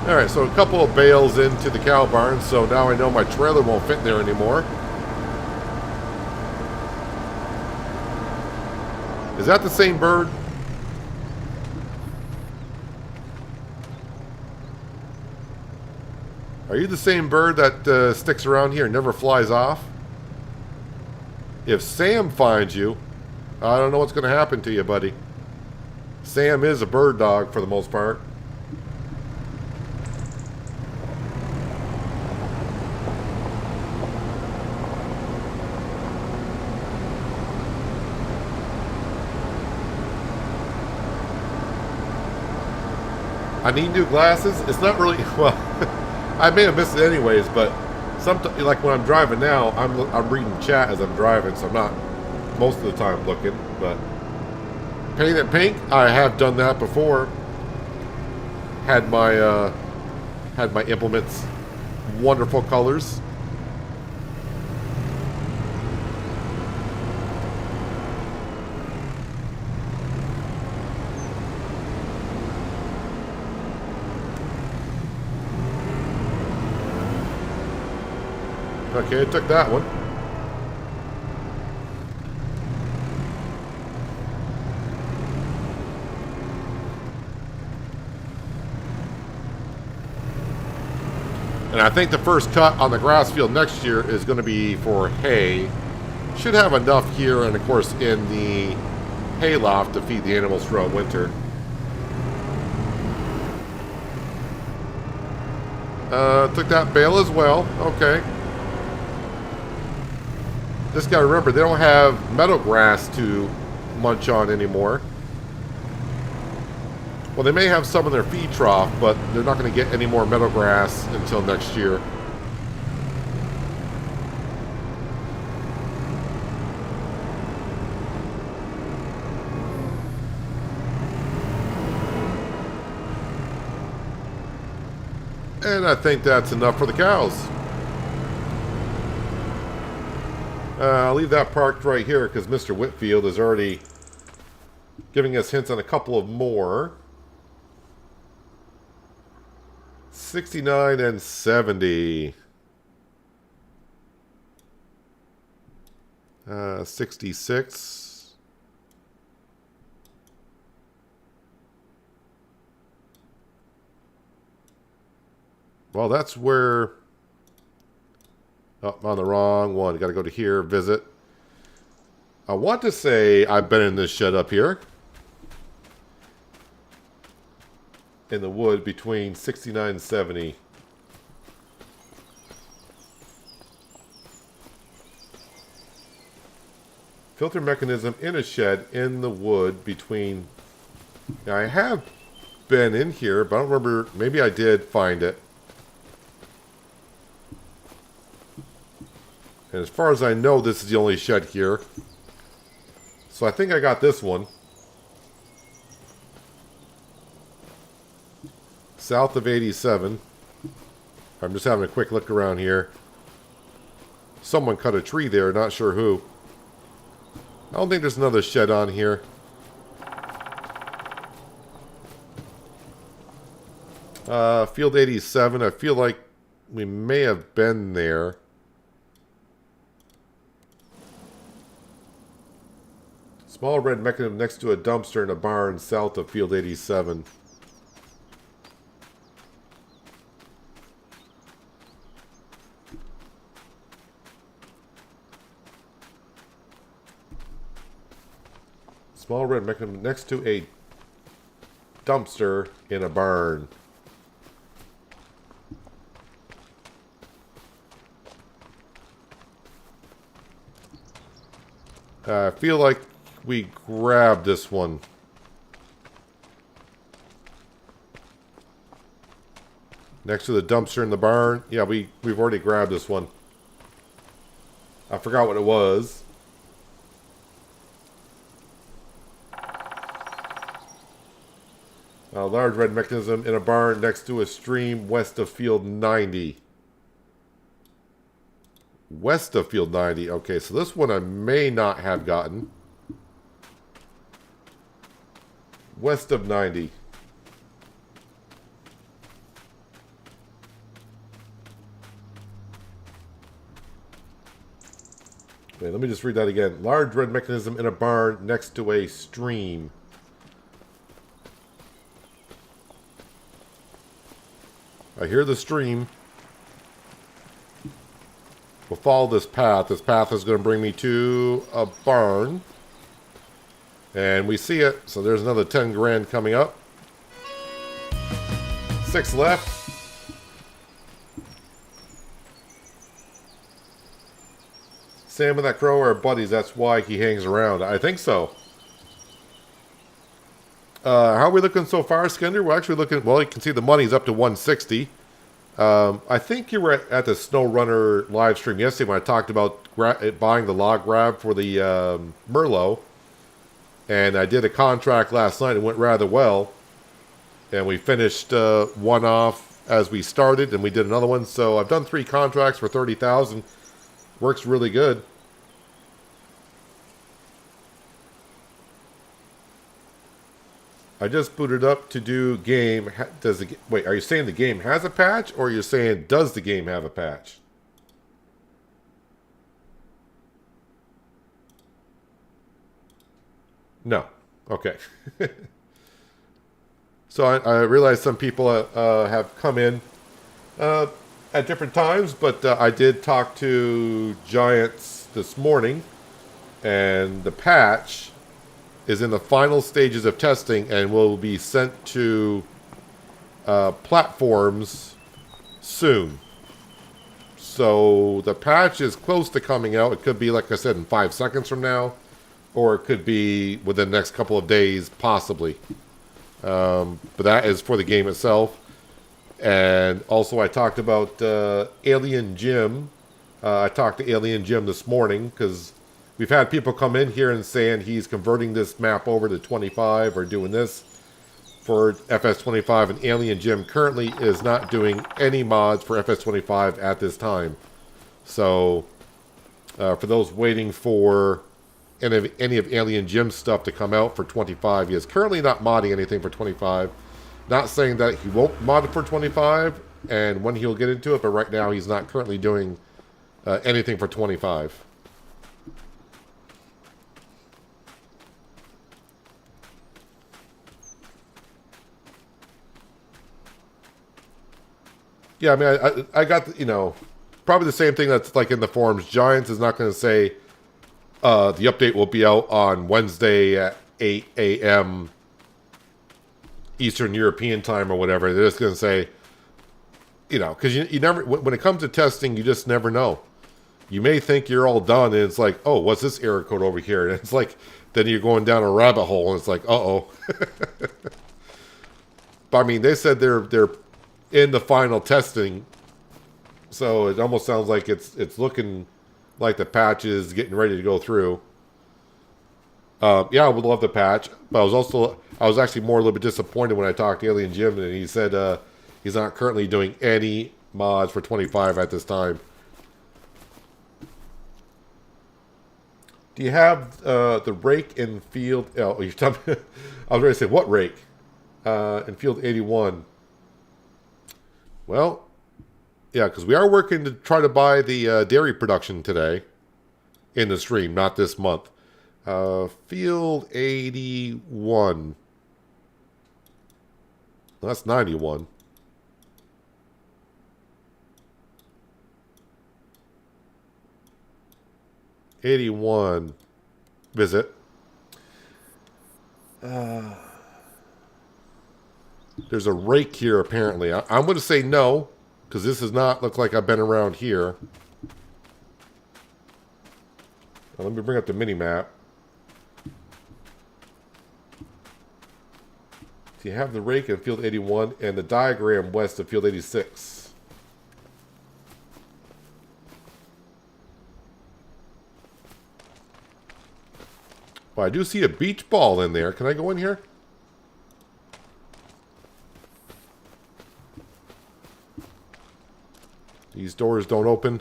Alright, so a couple of bales into the cow barn, so now I know my trailer won't fit in there anymore. Is that the same bird? Are you the same bird that sticks around here and never flies off? If Sam finds you, I don't know what's going to happen to you, buddy. Sam is a bird dog for the most part. I need new glasses. It's not really, well, I may have missed it anyways, but sometimes, like when I'm driving now, I'm reading chat as I'm driving, so I'm not most of the time looking. But paint it pink, I have done that before. Had my implements wonderful colors. Okay, I took that one. And I think the first cut on the grass field next year is going to be for hay. Should have enough here and, of course, in the hay loft to feed the animals throughout winter. Took that bale as well. Okay. Just gotta remember, they don't have meadow grass to munch on anymore. Well, they may have some in their feed trough, but they're not going to get any more meadow grass until next year. And I think that's enough for the cows. I'll leave that parked right here because Mr. Whitfield is already giving us hints on a couple of more. 69 and 70. 66. Well, that's where... Oh, I'm on the wrong one. Got to go to here, visit. I want to say I've been in this shed up here. In the wood between 69 and 70. Filter mechanism in a shed in the wood between... Now, I have been in here, but I don't remember. Maybe I did find it. And as far as I know, this is the only shed here. So I think I got this one. South of 87. I'm just having a quick look around here. Someone cut a tree there, not sure who. I don't think there's another shed on here. Field 87. I feel like we may have been there. Small red mechanism next to a dumpster in a barn south of Field 87. Small red mechanism next to a dumpster in a barn. I feel like we grabbed this one. Next to the dumpster in the barn. Yeah, we've already grabbed this one. I forgot what it was. A large red mechanism in a barn next to a stream west of field 90. West of field 90. Okay, so this one I may not have gotten. West of 90. Okay, let me just read that again. Large red mechanism in a barn next to a stream. I hear the stream. We'll follow this path. This path is going to bring me to a barn. And we see it. So there's another 10 grand coming up. 6 left. Sam and that crow are buddies. That's why he hangs around. I think so. How are we looking so far, Skinder? We're actually looking... Well, you can see the money's up to 160. I think you were at the Snow Runner live stream yesterday when I talked about buying the log grab for the Merlot. And I did a contract last night. It went rather well. And we finished one off as we started, and we did another one. So I've done 3 contracts for 30,000. Works really good. I just booted up to do game. Wait, are you saying the game has a patch, or are you saying does the game have a patch? No. Okay. So I realize some people have come in at different times, but I did talk to Giants this morning, and the patch is in the final stages of testing and will be sent to platforms soon. So the patch is close to coming out. It could be, like I said, in 5 seconds from now, or it could be within the next couple of days, possibly. But that is for the game itself. And also I talked about Alien Jim. I talked to Alien Jim this morning because we've had people come in here and saying he's converting this map over to 25 or doing this for FS25. And Alien Jim currently is not doing any mods for FS25 at this time. So for those waiting for any of Alien Jim's stuff to come out for 25, he is currently not modding anything for 25. Not saying that he won't mod it for 25 and when he'll get into it, but right now he's not currently doing anything for 25. Yeah, I mean, I got, you know, probably the same thing that's like in the forums. Giants is not going to say the update will be out on Wednesday at 8 a.m. Eastern European time or whatever. They're just going to say, you know, because you never, when it comes to testing, you just never know. You may think you're all done, and it's like, oh, what's this error code over here? And it's like, then you're going down a rabbit hole, and it's like, uh-oh. But I mean, they said they're in the final testing, so it almost sounds like it's looking like the patch is getting ready to go through. Yeah, I would love the patch, but I was actually a little bit disappointed when I talked to Alien Jim, and he said he's not currently doing any mods for 25 at this time. Do you have the rake in field? Oh, you're talking, I was ready to say what rake? In field 81. Well, yeah, because we are working to try to buy the dairy production today in the stream, not this month. Field 81. Well, that's 91. '81. Visit. There's a rake here, apparently. I'm going to say no, because this does not look like I've been around here. Now, let me bring up the mini-map. So you have the rake in field 81 and the diagram west of field 86. Well, I do see a beach ball in there. Can I go in here? These doors don't open.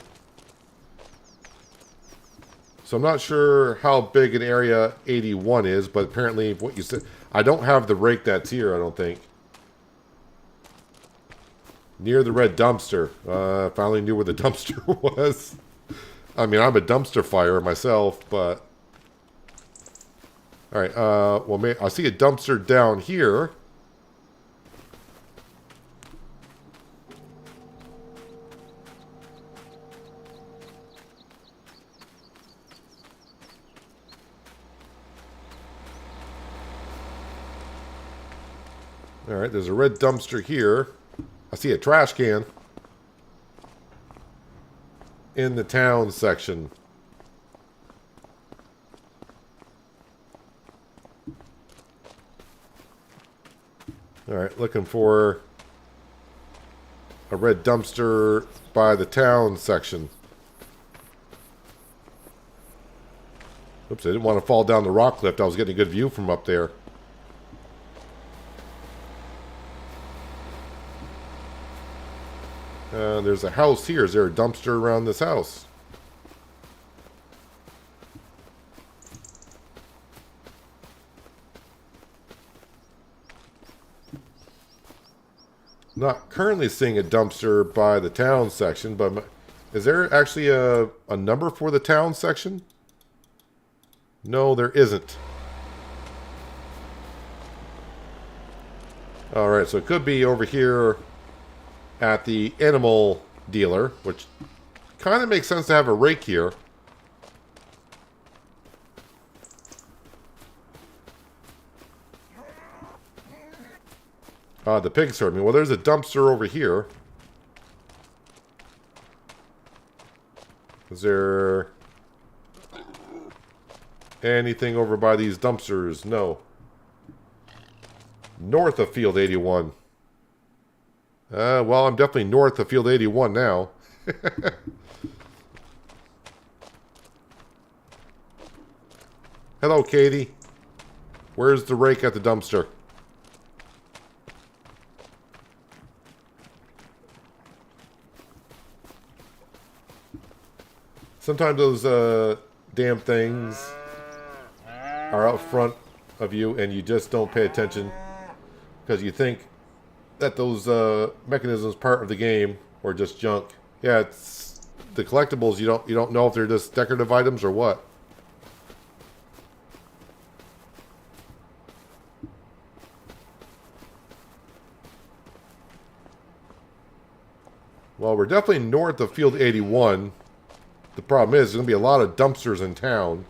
So I'm not sure how big an area 81 is, but apparently what you said... I don't have the rake that's here, I don't think. Near the red dumpster. I finally knew where the dumpster was. I mean, I'm a dumpster fire myself, but... Alright, well, I see a dumpster down here. Alright, there's a red dumpster here. I see a trash can. In the town section. Alright, looking for a red dumpster by the town section. Oops, I didn't want to fall down the rock cliff. I was getting a good view from up there. There's a house here. Is there a dumpster around this house? Not currently seeing a dumpster by the town section, but is there actually a number for the town section? No, there isn't. Alright, so it could be over here at the animal dealer, which kind of makes sense to have a rake here. The pig store. I mean, well, there's a dumpster over here. Is there anything over by these dumpsters? No. North of field 81. Well, I'm definitely north of field 81 now. Hello, Katie. Where's the rake at the dumpster? Sometimes those damn things are out front of you and you just don't pay attention because you think that those mechanisms part of the game or just junk. Yeah, it's the collectibles. You don't know if they're just decorative items or what. Well, we're definitely north of field 81. The problem is there's going to be a lot of dumpsters in town.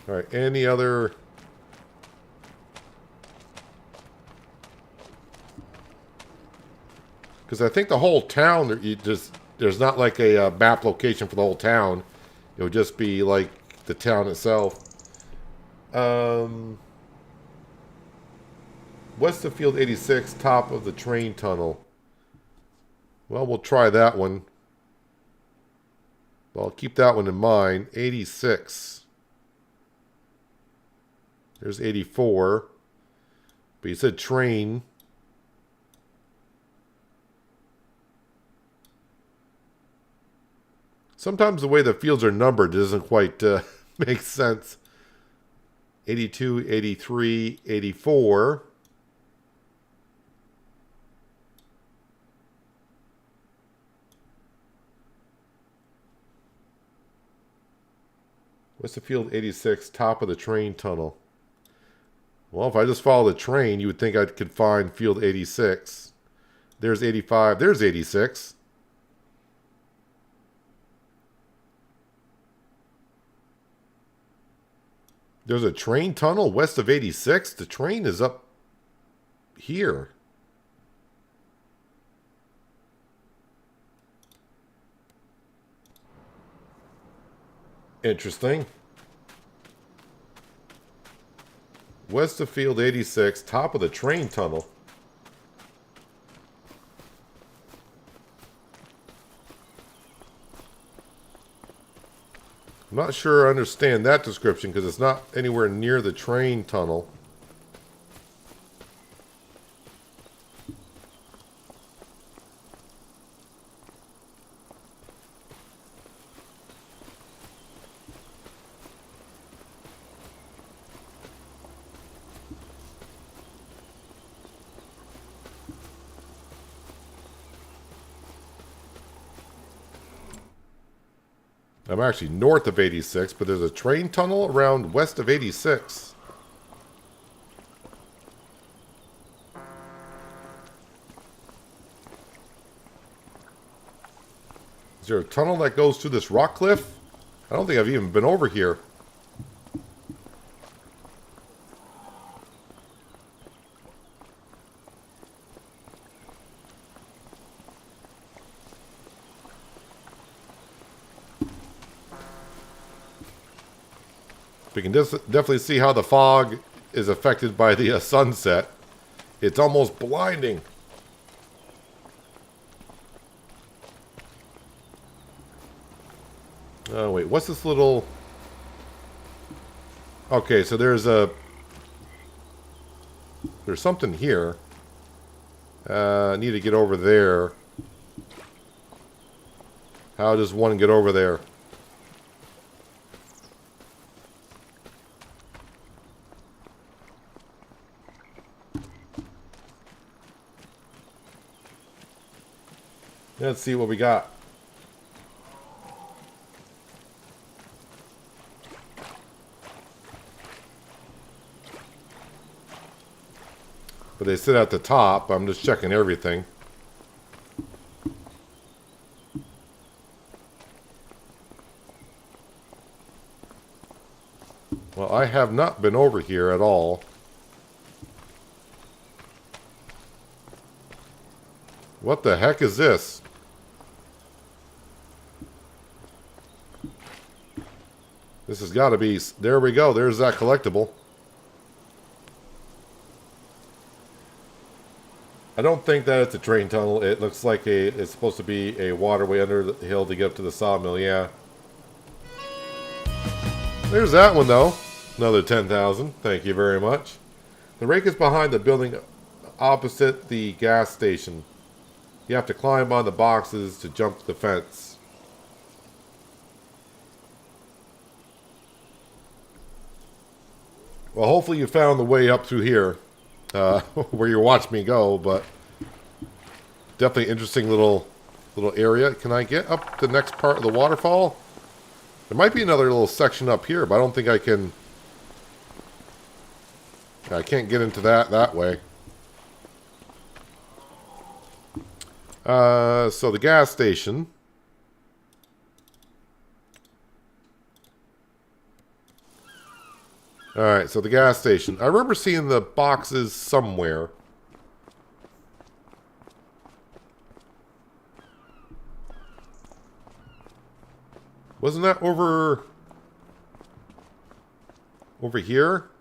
All right, any other... Because I think the whole town, there's not like a map location for the whole town. It would just be like the town itself. West of field 86, top of the train tunnel. Well, we'll try that one. Well, I'll keep that one in mind. 86. There's 84. But you said train. Sometimes the way the fields are numbered doesn't quite make sense. 82, 83, 84. What's the field 86, top of the train tunnel? Well, if I just follow the train, you would think I could find field 86. There's 85. There's 86. There's a train tunnel west of 86. The train is up here. Interesting. West of field 86, top of the train tunnel. I'm not sure I understand that description because it's not anywhere near the train tunnel. I'm actually north of 86, but there's a train tunnel around west of 86. Is there a tunnel that goes through this rock cliff? I don't think I've even been over here. We can definitely see how the fog is affected by the sunset. It's almost blinding. Oh, wait. What's this little... Okay, so there's something here. I need to get over there. How does one get over there? Let's see what we got. But they sit at the top. I'm just checking everything. Well, I have not been over here at all. What the heck is this? This has got to be... There we go. There's that collectible. I don't think that it's a train tunnel. It looks like it's supposed to be a waterway under the hill to get up to the sawmill, yeah. There's that one, though. Another 10,000. Thank you very much. The rake is behind the building opposite the gas station. You have to climb on the boxes to jump the fence. Well, hopefully you found the way up through here, where you watched me go, but definitely interesting little area. Can I get up the next part of the waterfall? There might be another little section up here, but I don't think I can. I can't get into that way. So the gas station. Alright, so the gas station. I remember seeing the boxes somewhere. Wasn't that over here?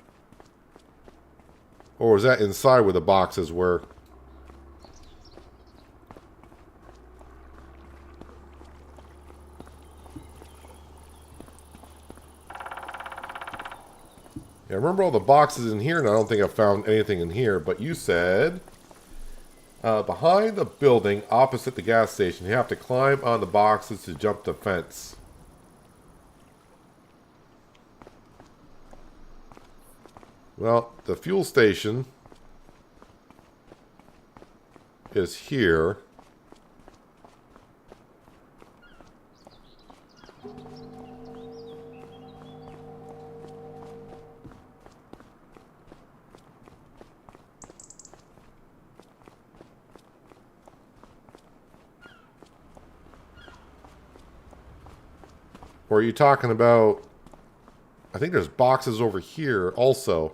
Or was that inside where the boxes were? Yeah, I remember all the boxes in here, and I don't think I found anything in here. But you said behind the building opposite the gas station, you have to climb on the boxes to jump the fence. Well, the fuel station is here. Or are you talking about... I think there's boxes over here also.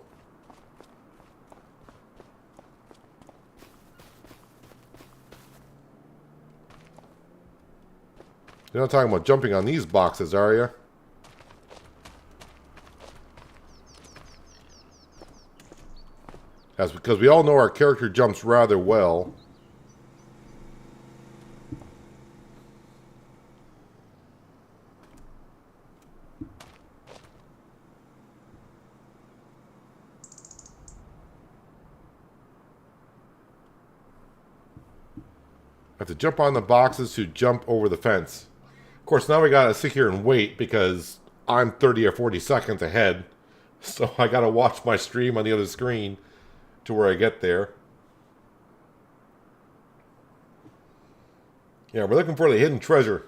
You're not talking about jumping on these boxes, are you? That's because we all know our character jumps rather well. Have to jump on the boxes to jump over the fence. Of course, now we gotta sit here and wait because I'm 30 or 40 seconds ahead. So I gotta watch my stream on the other screen to where I get there. Yeah, we're looking for the hidden treasure.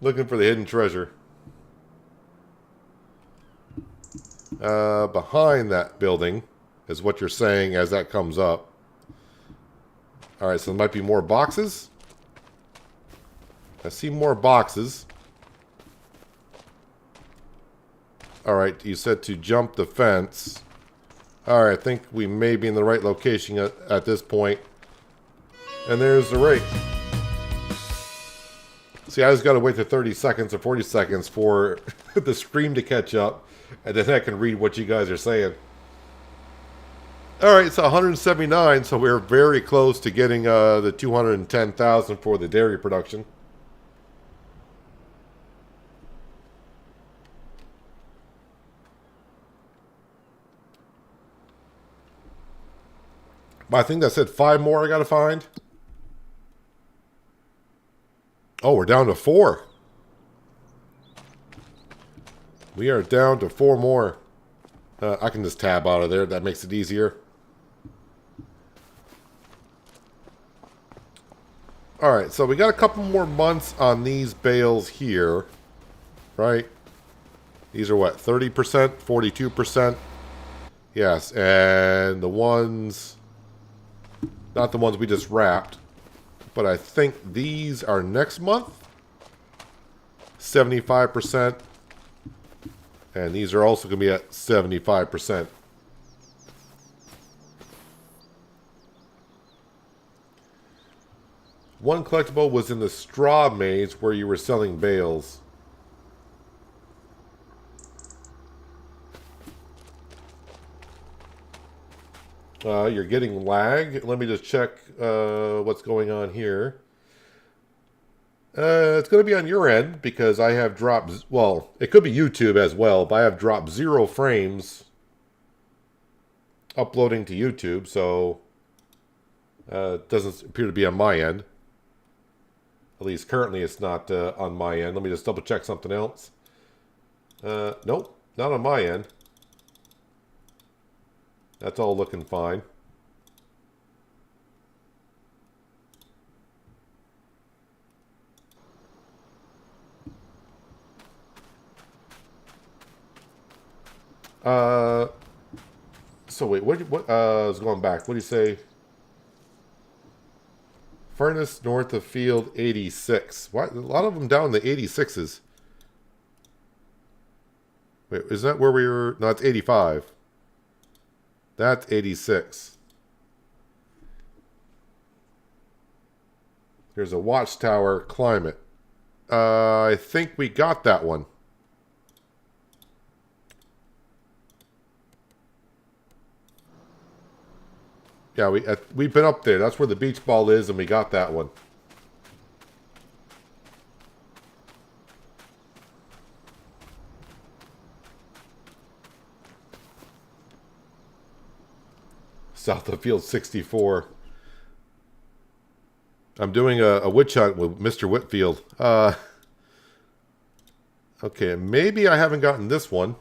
Looking for the hidden treasure. Behind that building is what you're saying as that comes up. Alright, so there might be more boxes. I see more boxes. Alright, you said to jump the fence. Alright, I think we may be in the right location at this point. And there's the rake. See, I just gotta wait to 30 seconds or 40 seconds for the stream to catch up. And then I can read what you guys are saying. Alright, so 179, so we're very close to getting the 210,000 for the dairy production. But I think that said 5 more I gotta find. Oh, we're down to 4. We are down to 4 more. I can just tab out of there. That makes it easier. Alright, so we got a couple more months on these bales here. Right? These are what? 30%? 42%? Yes, and the ones... Not the ones we just wrapped. But I think these are next month. 75%. And these are also going to be at 75%. One collectible was in the straw maze where you were selling bales. You're getting lag. Let me just check what's going on here. It's going to be on your end because I have dropped... Well, it could be YouTube as well, but I have dropped 0 frames uploading to YouTube, so it doesn't appear to be on my end. At least currently it's not on my end. Let me just double check something else. Nope, not on my end. That's all looking fine. So wait, what I was going back. What do you say? Furnace north of field 86. What? A lot of them down in the 86s. Wait, is that where we were? No, it's 85. That's 86. There's a watchtower climate. I think we got that one. Yeah, we've been up there. That's where the beach ball is, and we got that one. South of Field 64. I'm doing a witch hunt with Mr. Whitfield. Okay, maybe I haven't gotten this one.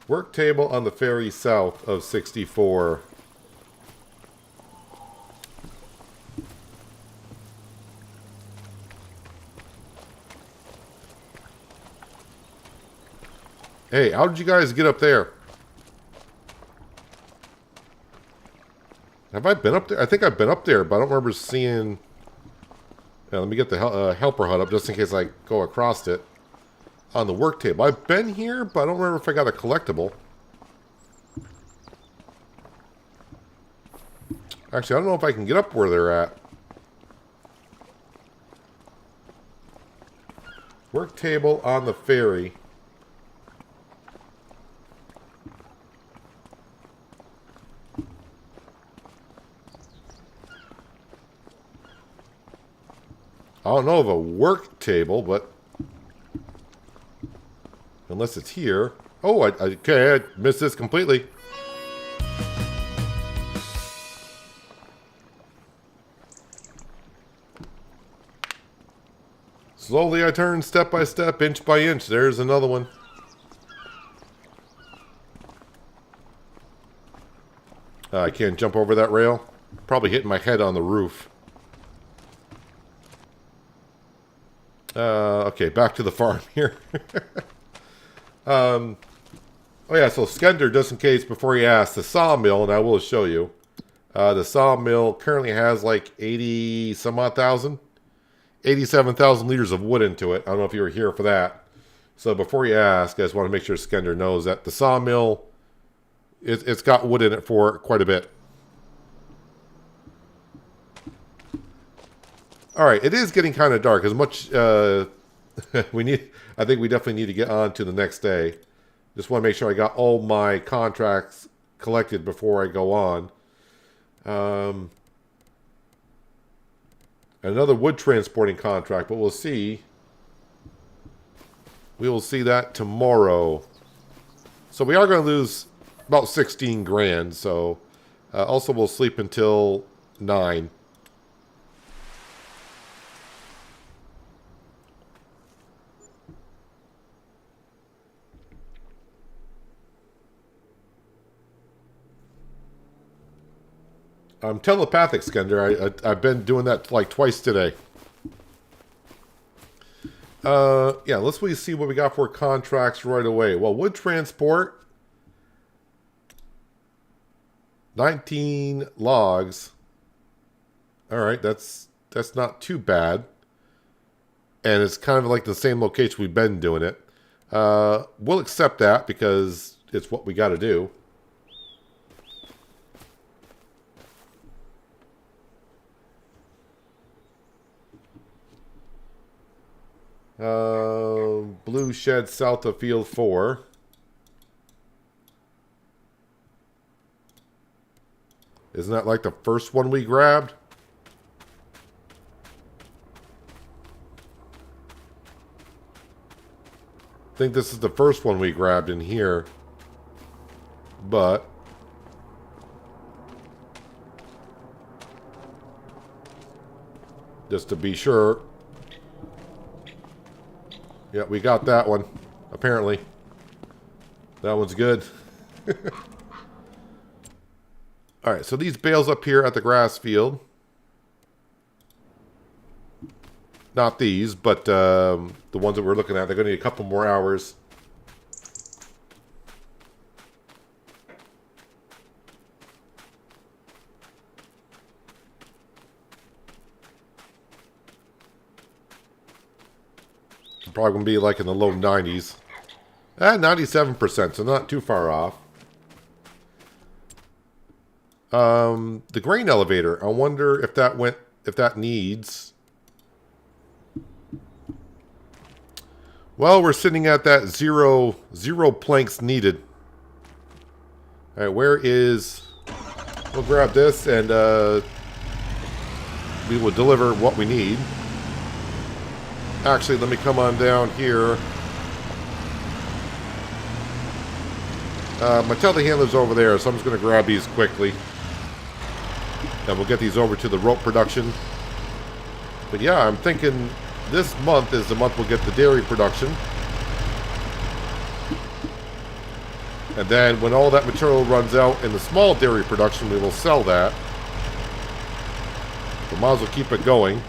Work table on the ferry south of 64. Hey, how did you guys get up there? Have I been up there? I think I've been up there, but I don't remember seeing... Yeah, let me get the helper hut up just in case I go across it. On the work table. I've been here, but I don't remember if I got a collectible. Actually, I don't know if I can get up where they're at. Work table on the ferry. I don't know of a work table, but unless it's here. Oh, okay, I missed this completely. Slowly I turn, step by step, inch by inch. There's another one. I can't jump over that rail. Probably hitting my head on the roof. Okay, back to the farm here. Oh yeah, so Skender, just in case, before you ask, the sawmill, and I will show you. The sawmill currently has like 80 some odd thousand. 87,000 liters of wood into it. I don't know if you were here for that. So before you ask, I just want to make sure Skender knows that the sawmill, it's got wood in it for quite a bit. All right, it is getting kind of dark. As much we need, I think we definitely need to get on to the next day. Just want to make sure I got all my contracts collected before I go on. Another wood transporting contract, but we'll see. We will see that tomorrow. So we are going to lose about 16 grand. So also we'll sleep until 9. I'm telepathic, Skender. I've been doing that like twice today. Yeah, let's see what we got for contracts right away. Well, wood transport. 19 logs. Alright, that's not too bad. And it's kind of like the same location we've been doing it. We'll accept that because it's what we got to do. Blue shed south of field 4. Isn't that like the first one we grabbed? I think this is the first one we grabbed in here. But just to be sure. Yeah, we got that one, apparently. That one's good. Alright, so these bales up here at the grass field. Not these, but the ones that we're looking at, they're going to need a couple more hours. Probably going to be like in the low 90s. 97%, so not too far off. The grain elevator. I wonder if that needs... Well, we're sitting at that zero planks needed. Alright, where is... We'll grab this and we will deliver what we need. Actually, let me come on down here. My telehandler's over there, so I'm just going to grab these quickly. And we'll get these over to the rope production. But yeah, I'm thinking this month is the month we'll get the dairy production. And then when all that material runs out in the small dairy production, we will sell that. So might as well keep it going.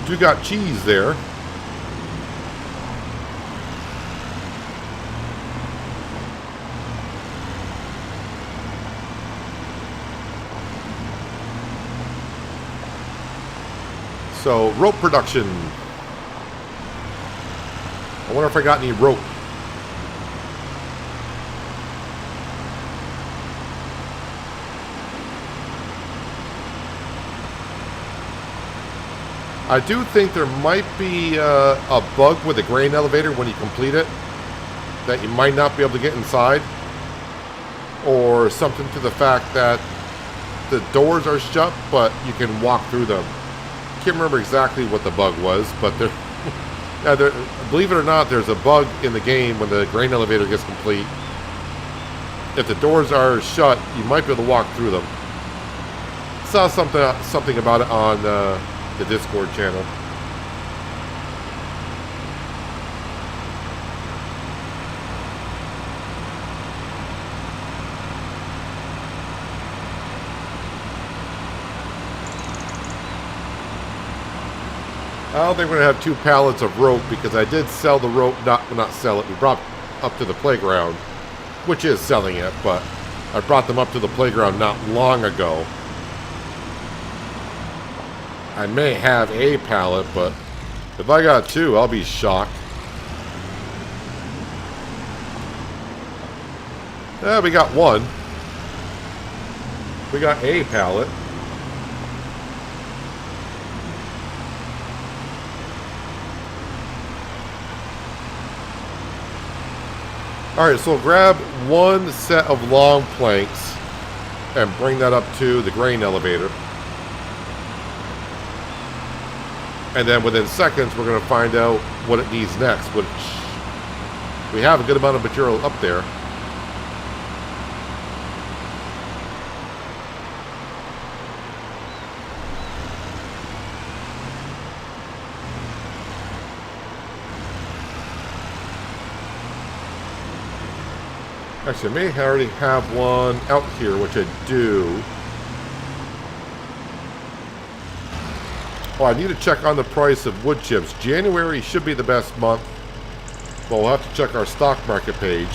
You got cheese there. So, rope production. I wonder if I got any rope. I do think there might be a bug with the grain elevator when you complete it, that you might not be able to get inside, or something to the fact that the doors are shut, but you can walk through them. Can't remember exactly what the bug was, but believe it or not, there's a bug in the game when the grain elevator gets complete. If the doors are shut, you might be able to walk through them. Saw something about it on the Discord channel. I don't think we're going to have 2 pallets of rope because I did sell the rope, not sell it, we brought up to the playground, which is selling it, but I brought them up to the playground not long ago. I may have a pallet, but if I got 2, I'll be shocked. Yeah, we got 1. We got a pallet. Alright, so grab 1 set of long planks and bring that up to the grain elevator. And then within seconds, we're going to find out what it needs next, which we have a good amount of material up there. Actually, I may already have one out here, which I do. Oh, I need to check on the price of wood chips. January should be the best month. But we'll have to check our stock market page.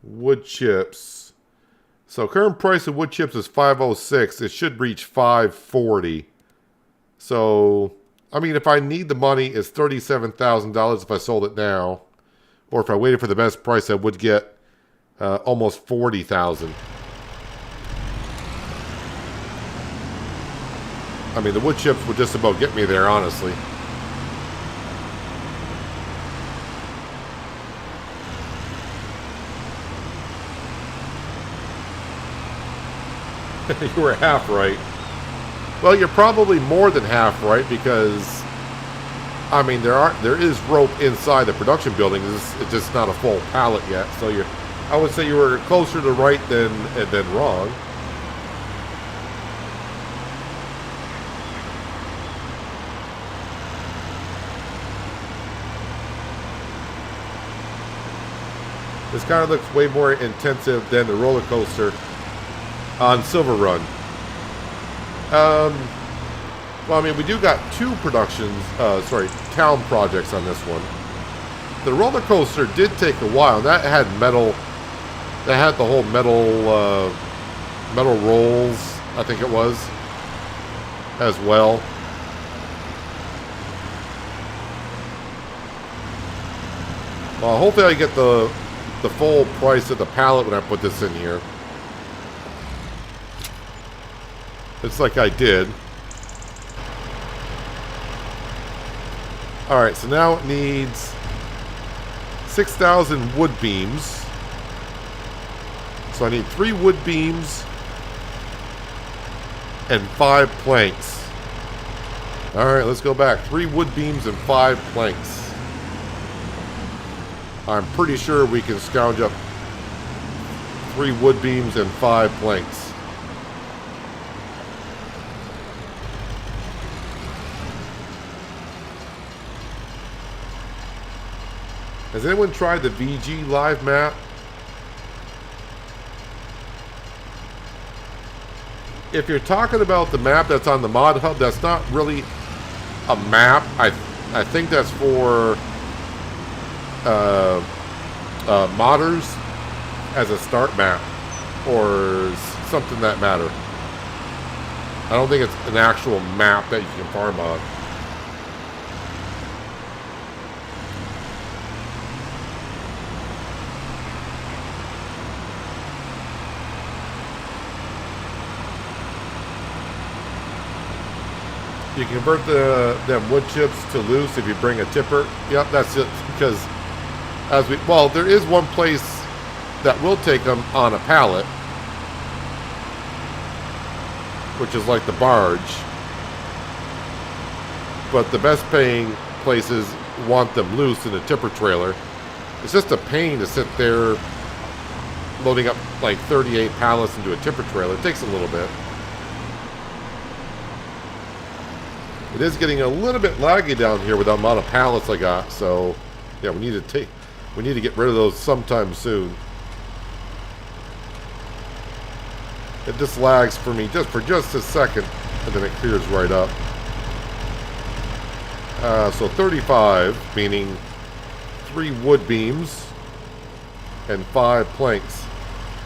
Wood chips. So current price of wood chips is $5.06. It should reach $5.40. So, I mean, if I need the money, it's $37,000 if I sold it now. Or if I waited for the best price, I would get almost $40,000. I mean, the wood chips would just about get me there, honestly. You were half right. Well, you're probably more than half right because, I mean, there is rope inside the production building. It's just not a full pallet yet. So I would say you were closer to right than wrong. This kind of looks way more intensive than the roller coaster on Silver Run. Well, I mean, we do got 2 town projects on this one. The roller coaster did take a while. That had metal. That had the whole metal rolls, I think it was, as well. Well, hopefully I get the full price of the pallet when I put this in here. It's like I did. Alright, so now it needs 6,000 wood beams. So I need 3 wood beams and 5 planks. Alright, let's go back. 3 wood beams and 5 planks. I'm pretty sure we can scrounge up 3 wood beams and 5 planks. Has anyone tried the VG live map? If you're talking about the map that's on the mod hub, that's not really a map. I think that's for modders as a start map or something that matter. I don't think it's an actual map that you can farm on. You can convert them wood chips to loose if you bring a tipper. Yep, that's it. Because well, there is one place that will take them on a pallet, which is like the barge. But the best paying places want them loose in a tipper trailer. It's just a pain to sit there loading up like 38 pallets into a tipper trailer. It takes a little bit. It is getting a little bit laggy down here with the amount of pallets I got, so yeah, we need to get rid of those sometime soon. It just lags for me just for just a second, and then it clears right up. So 35, meaning 3 wood beams and 5 planks.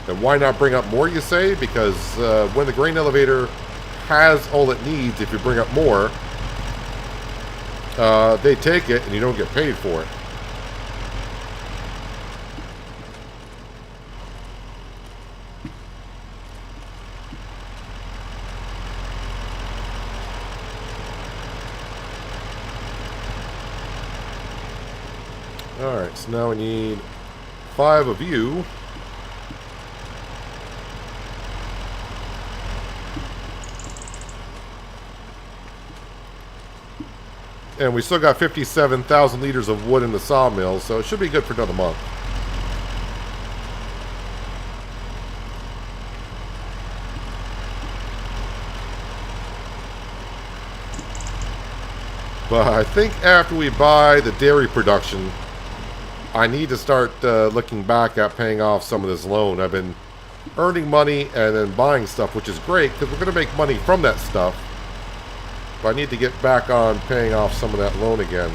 And why not bring up more, you say? Because when the grain elevator has all it needs, if you bring up more, they take it and you don't get paid for it. Alright, so now we need 5 of you. And we still got 57,000 liters of wood in the sawmill, so it should be good for another month. But I think after we buy the dairy production, I need to start looking back at paying off some of this loan. I've been earning money and then buying stuff, which is great because we're going to make money from that stuff. But I need to get back on paying off some of that loan again.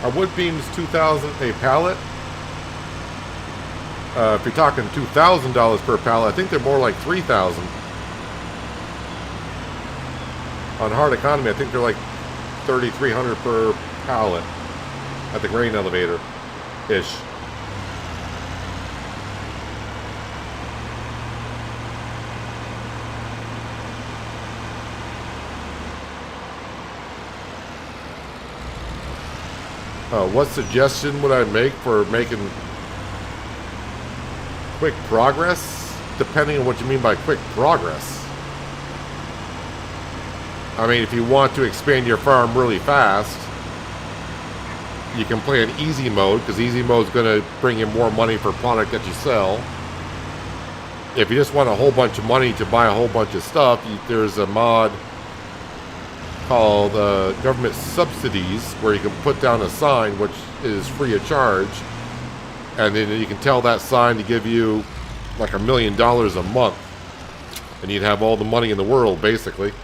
Are wood beams $2,000 a pallet? If you're talking $2,000 per pallet, I think they're more like $3,000. On hard economy, I think they're like $3,300 per pallet at the grain elevator-ish. What suggestion would I make for making quick progress? Depending on what you mean by quick progress. I mean, if you want to expand your farm really fast, you can play an easy mode, because easy mode is going to bring in more money for product that you sell. If you just want a whole bunch of money to buy a whole bunch of stuff, there's a mod called government subsidies, where you can put down a sign which is free of charge, and then you can tell that sign to give you like $1 million a month, and you'd have all the money in the world basically.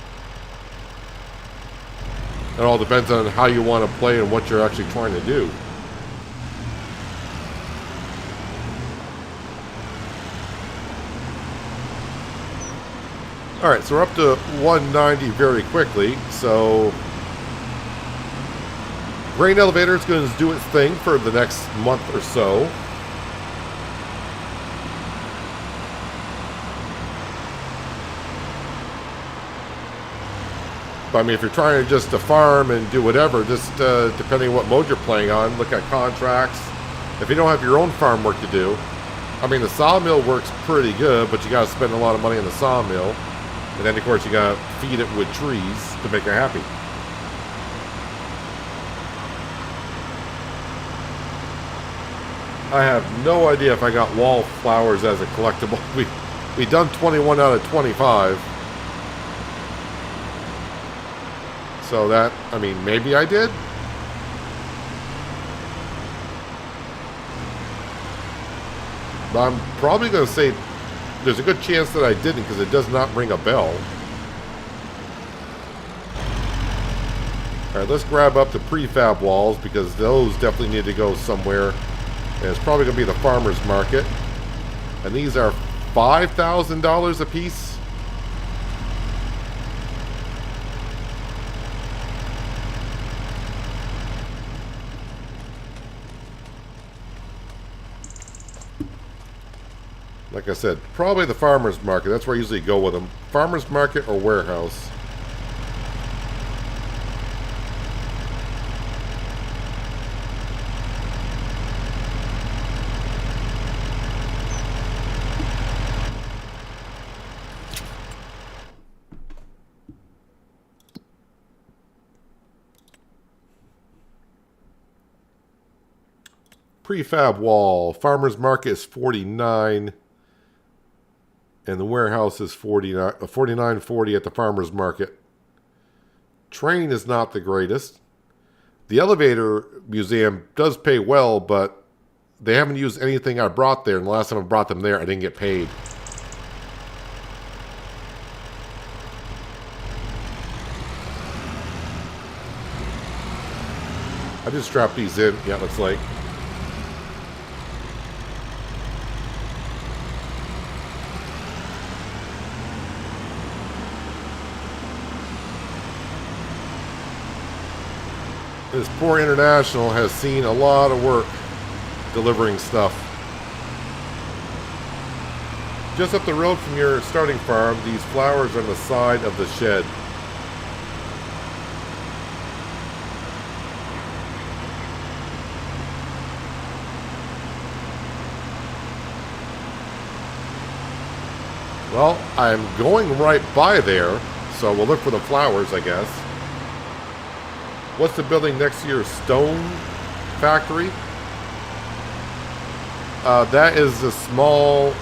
It all depends on how you want to play and what you're actually trying to do. Alright, so we're up to 190 very quickly, so grain elevator is going to do its thing for the next month or so. But I mean, if you're trying to just to farm and do whatever, just depending on what mode you're playing on, look at contracts. If you don't have your own farm work to do, I mean, the sawmill works pretty good, but you got to spend a lot of money in the sawmill. And then, of course, you gotta feed it with trees to make it happy. I have no idea if I got wallflowers as a collectible. We done 21 out of 25. So that, I mean, maybe I did? But I'm probably going to say there's a good chance that I didn't because it does not ring a bell. Alright, let's grab up the prefab walls because those definitely need to go somewhere. And it's probably going to be the farmer's market. And these are $5,000 a piece. Like I said, probably the farmer's market. That's where I usually go with them. Farmer's market or warehouse. Prefab wall. Farmer's market is 49. And the warehouse is 49.40 at the farmer's market. Train is not the greatest. The elevator museum does pay well, but they haven't used anything I brought there. And the last time I brought them there, I didn't get paid. I just strapped these in. Yeah, looks like. This poor international has seen a lot of work delivering stuff. Just up the road from your starting farm, these flowers are on the side of the shed. Well, I'm going right by there, so we'll look for the flowers, I guess. What's the building next to your stone factory? That is a small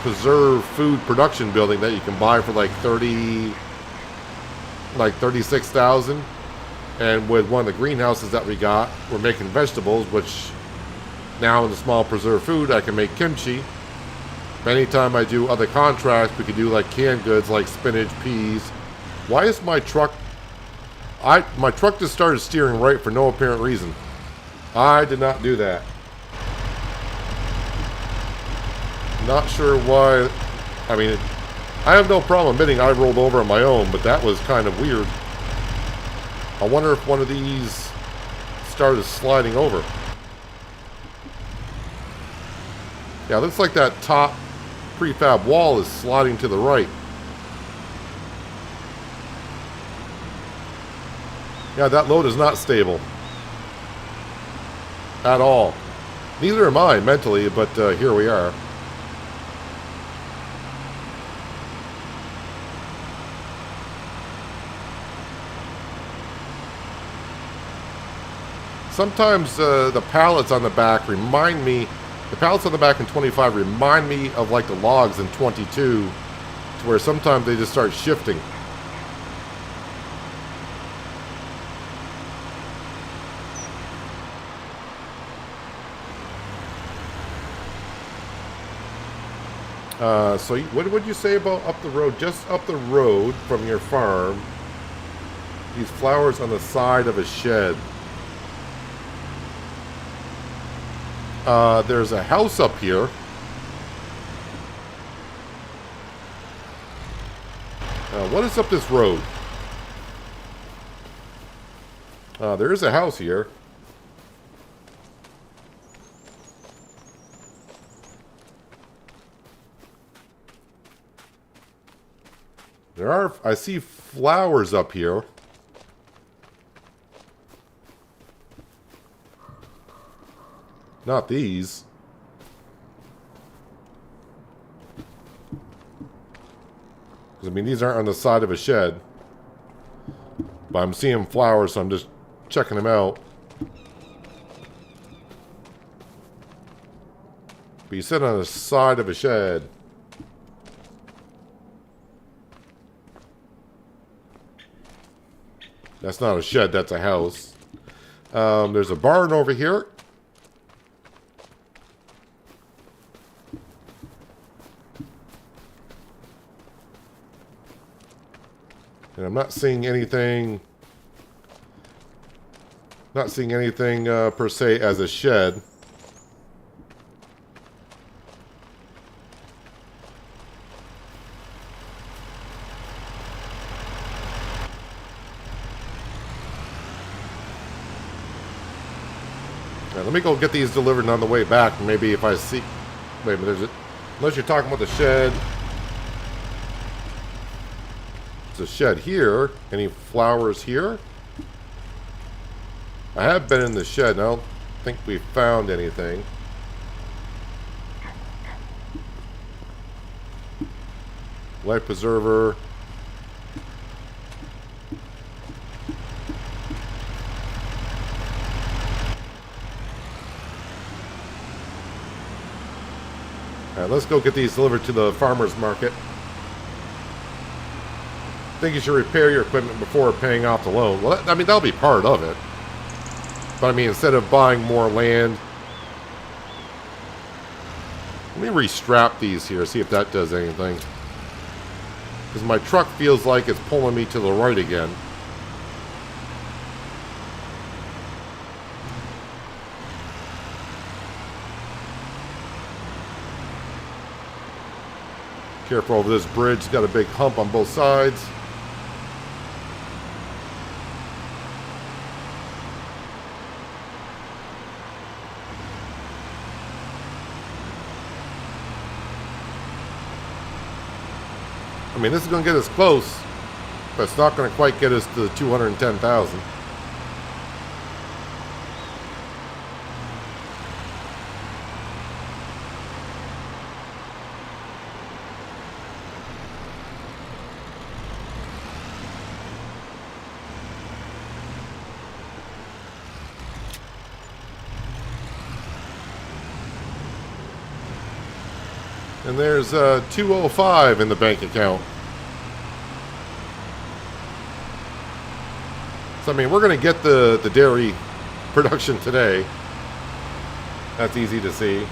preserved food production building that you can buy for like 36,000. And with one of the greenhouses that we got, we're making vegetables, which now in the small preserved food, I can make kimchi. Anytime I do other contracts, we can do like canned goods like spinach, peas. Why is my truck... My truck just started steering right for no apparent reason. I did not do that. Not sure why. I mean, I have no problem admitting I rolled over on my own, but that was kind of weird. I wonder if one of these started sliding over. Yeah, looks like that top prefab wall is sliding to the right. Yeah, that load is not stable. At all. Neither am I, mentally, but here we are. Sometimes the pallets on the back remind me... The pallets on the back in 25 remind me of like the logs in 22. To where sometimes they just start shifting. So what would you say about up the road, just up the road from your farm, these flowers on the side of a shed? There's a house up here. What is up this road? There is a house here. There are, I see flowers up here. Not these. I mean, these aren't on the side of a shed. But I'm seeing flowers, so I'm just checking them out. But you sit on the side of a shed. That's not a shed, that's a house. There's a barn over here. And I'm not seeing anything... Not seeing anything per se as a shed. Let me go get these delivered on the way back. Maybe if I see... Wait a minute, there's a... Unless you're talking about the shed. There's a shed here. Any flowers here? I have been in the shed, and I don't think we found anything. Life preserver. Alright, let's go get these delivered to the farmer's market. I think you should repair your equipment before paying off the loan. Well, I mean, that'll be part of it. But I mean, instead of buying more land... Let me restrap these here, see if that does anything. Because my truck feels like it's pulling me to the right again. Careful over this bridge, it's got a big hump on both sides. I mean, this is going to get us close, but it's not going to quite get us to 210,000. And there's 205 in the bank account. So, I mean, we're going to get the dairy production today. That's easy to see.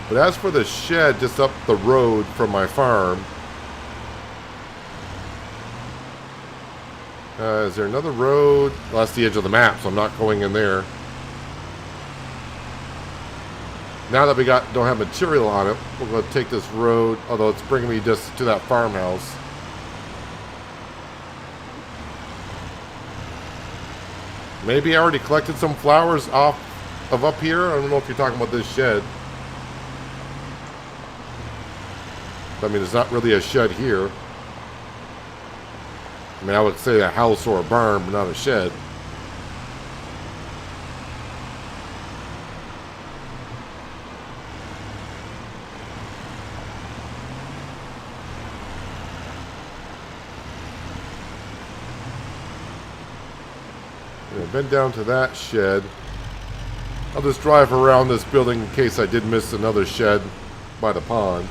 But as for the shed just up the road from my farm, is there another road? Well, that's the edge of the map, so I'm not going in there. Now that we don't have material on it, we're going to take this road, although it's bringing me just to that farmhouse. Maybe I already collected some flowers off of up here. I don't know if you're talking about this shed. I mean, there's not really a shed here. I mean, I would say a house or a barn, but not a shed. I've been down to that shed. I'll just drive around this building in case I did miss another shed by the pond.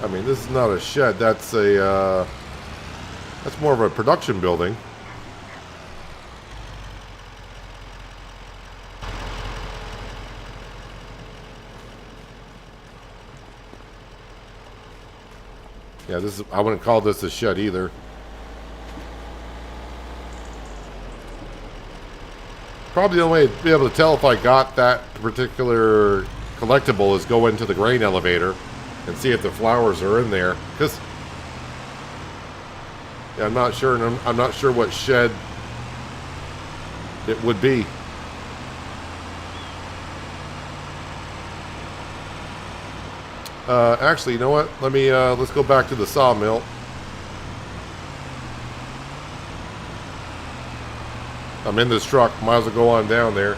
I mean, this is not a shed. That's a that's more of a production building. Yeah, this is, I wouldn't call this a shed either. Probably the only way to be able to tell if I got that particular collectible is go into the grain elevator and see if the flowers are in there. Because yeah, I'm not sure, and I'm not sure what shed it would be. Actually, you know what? Let me let's go back to the sawmill. I'm in this truck. Might as well go on down there.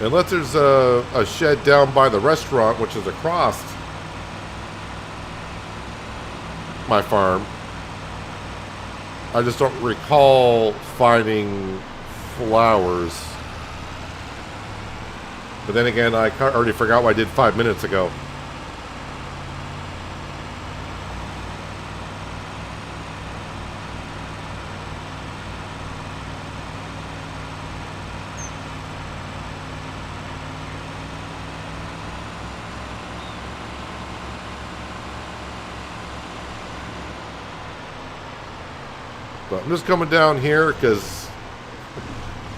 Unless there's a shed down by the restaurant, which is across my farm. I just don't recall finding flowers. But then again, I already forgot what I did 5 minutes ago. But I'm just coming down here because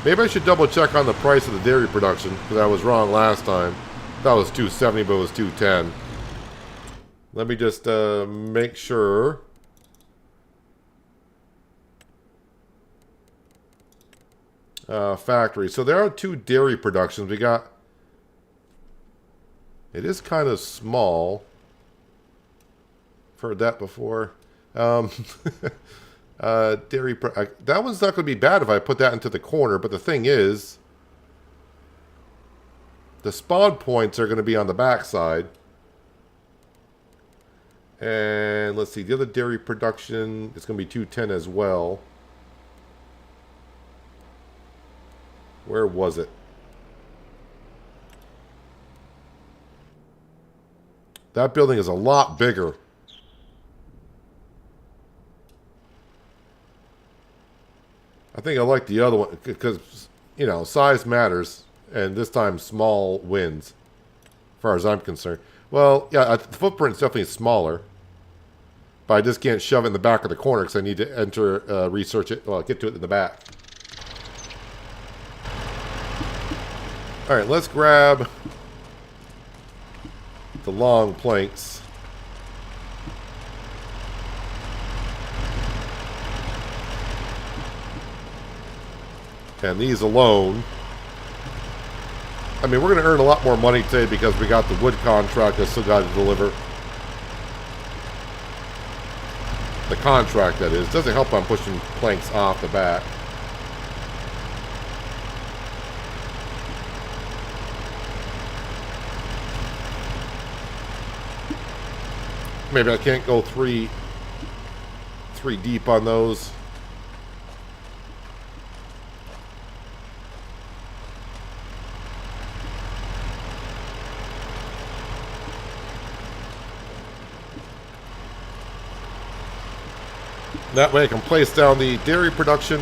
maybe I should double check on the price of the dairy production, because I was wrong last time. That was 270, but it was 210. Let me just make sure. Factory. So there are 2 dairy productions. We got. It is kind of small. I've heard that before. Dairy. That one's not going to be bad if I put that into the corner, but the thing is, the spawn points are going to be on the back side. And let's see, the other dairy production is going to be 210 as well. Where was it? That building is a lot bigger. I think I like the other one because, you know, size matters, and this time small wins, as far as I'm concerned. Well, yeah, the footprint's definitely smaller, but I just can't shove it in the back of the corner because I need to enter, research it, well, get to it in the back. All right, let's grab the long planks. And these alone, I mean, we're going to earn a lot more money today because we got the wood contract I still got to deliver. The contract, that is. Doesn't help I'm pushing planks off the back. Maybe I can't go three deep on those. That way I can place down the dairy production,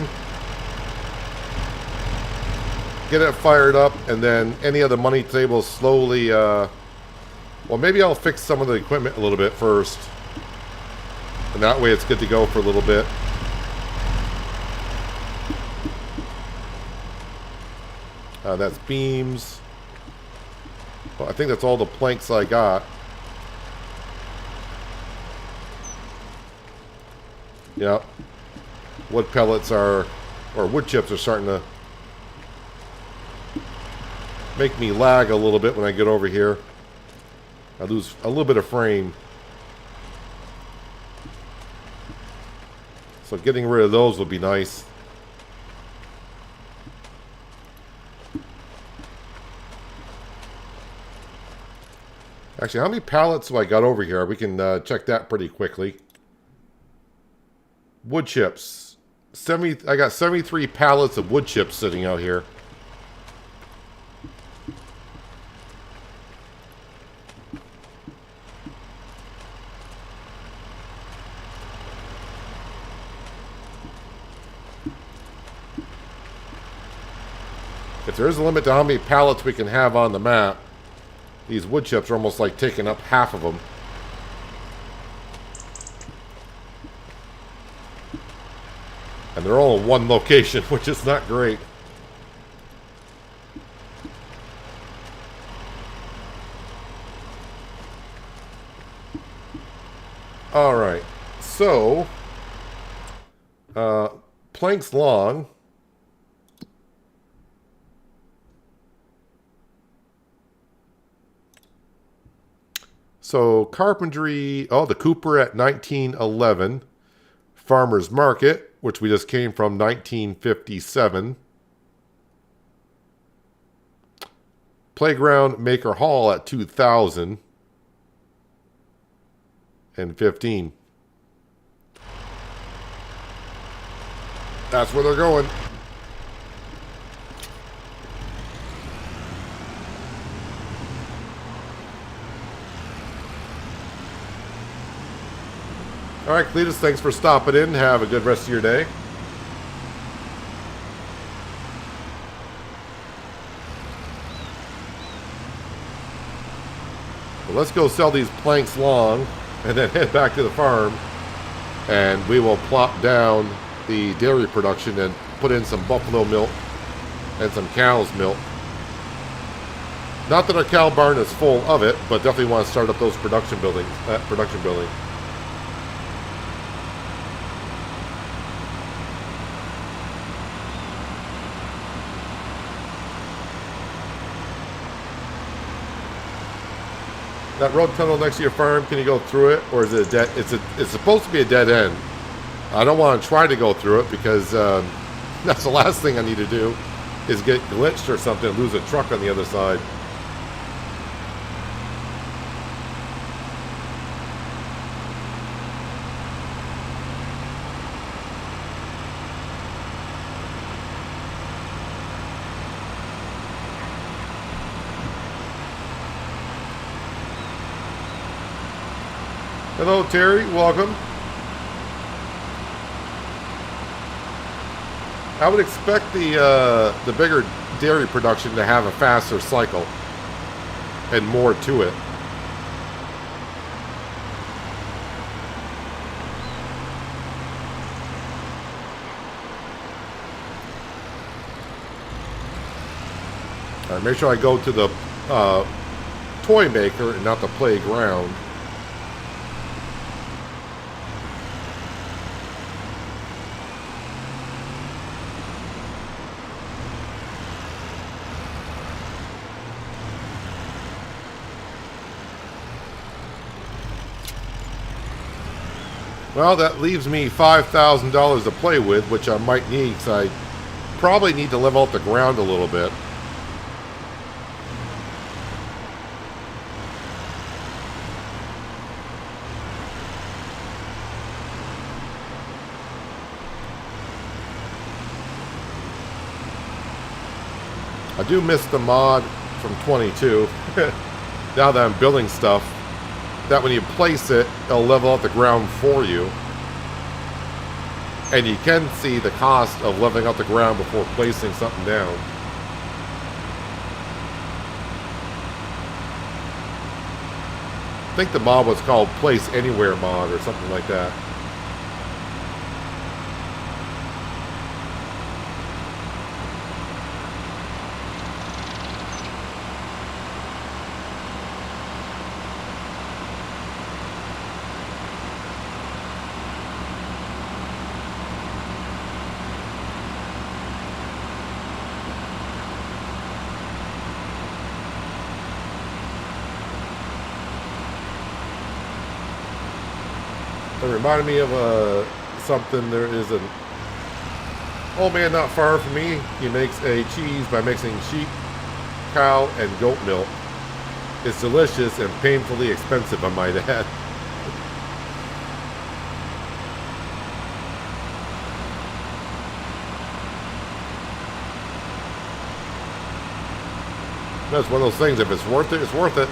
get it fired up, and then any other money tables slowly, well, maybe I'll fix some of the equipment a little bit first. And that way it's good to go for a little bit. That's beams. Well, I think that's all the planks I got. Yep. Wood pellets are, or wood chips are starting to make me lag a little bit when I get over here. I lose a little bit of frame. So getting rid of those would be nice. Actually, how many pallets have I got over here? We can check that pretty quickly. Wood chips. I got 73 pallets of wood chips sitting out here. If there is a limit to how many pallets we can have on the map, these wood chips are almost like taking up half of them. And they're all in one location, which is not great. Alright, so planks long. So carpentry, oh, the Cooper at 1911. Farmer's Market, which we just came from, 1957. Playground Maker Hall at 2015. That's where they're going. All right, Cletus, thanks for stopping in. Have a good rest of your day. Well, let's go sell these planks long and then head back to the farm, and we will plop down the dairy production and put in some buffalo milk and some cow's milk. Not that our cow barn is full of it, but definitely want to start up those production buildings. That road tunnel next to your farm, can you go through it, or is it a dead? It's supposed to be a dead end. I don't want to try to go through it because that's the last thing I need to do is get glitched or something and lose a truck on the other side. Hello, Terry. Welcome. I would expect the bigger dairy production to have a faster cycle and more to it. All right, make sure I go to the toy maker and not the playground. Well, that leaves me $5,000 to play with, which I might need because I probably need to level out the ground a little bit. I do miss the mod from 22. Now that I'm building stuff, that when you place it, it'll level out the ground for you. And you can see the cost of leveling out the ground before placing something down. I think the mod was called Place Anywhere mod or something like that. It reminded me of something. There is an old man not far from me. He makes a cheese by mixing sheep, cow, and goat milk. It's delicious and painfully expensive, I might add. That's one of those things. If it's worth it, it's worth it.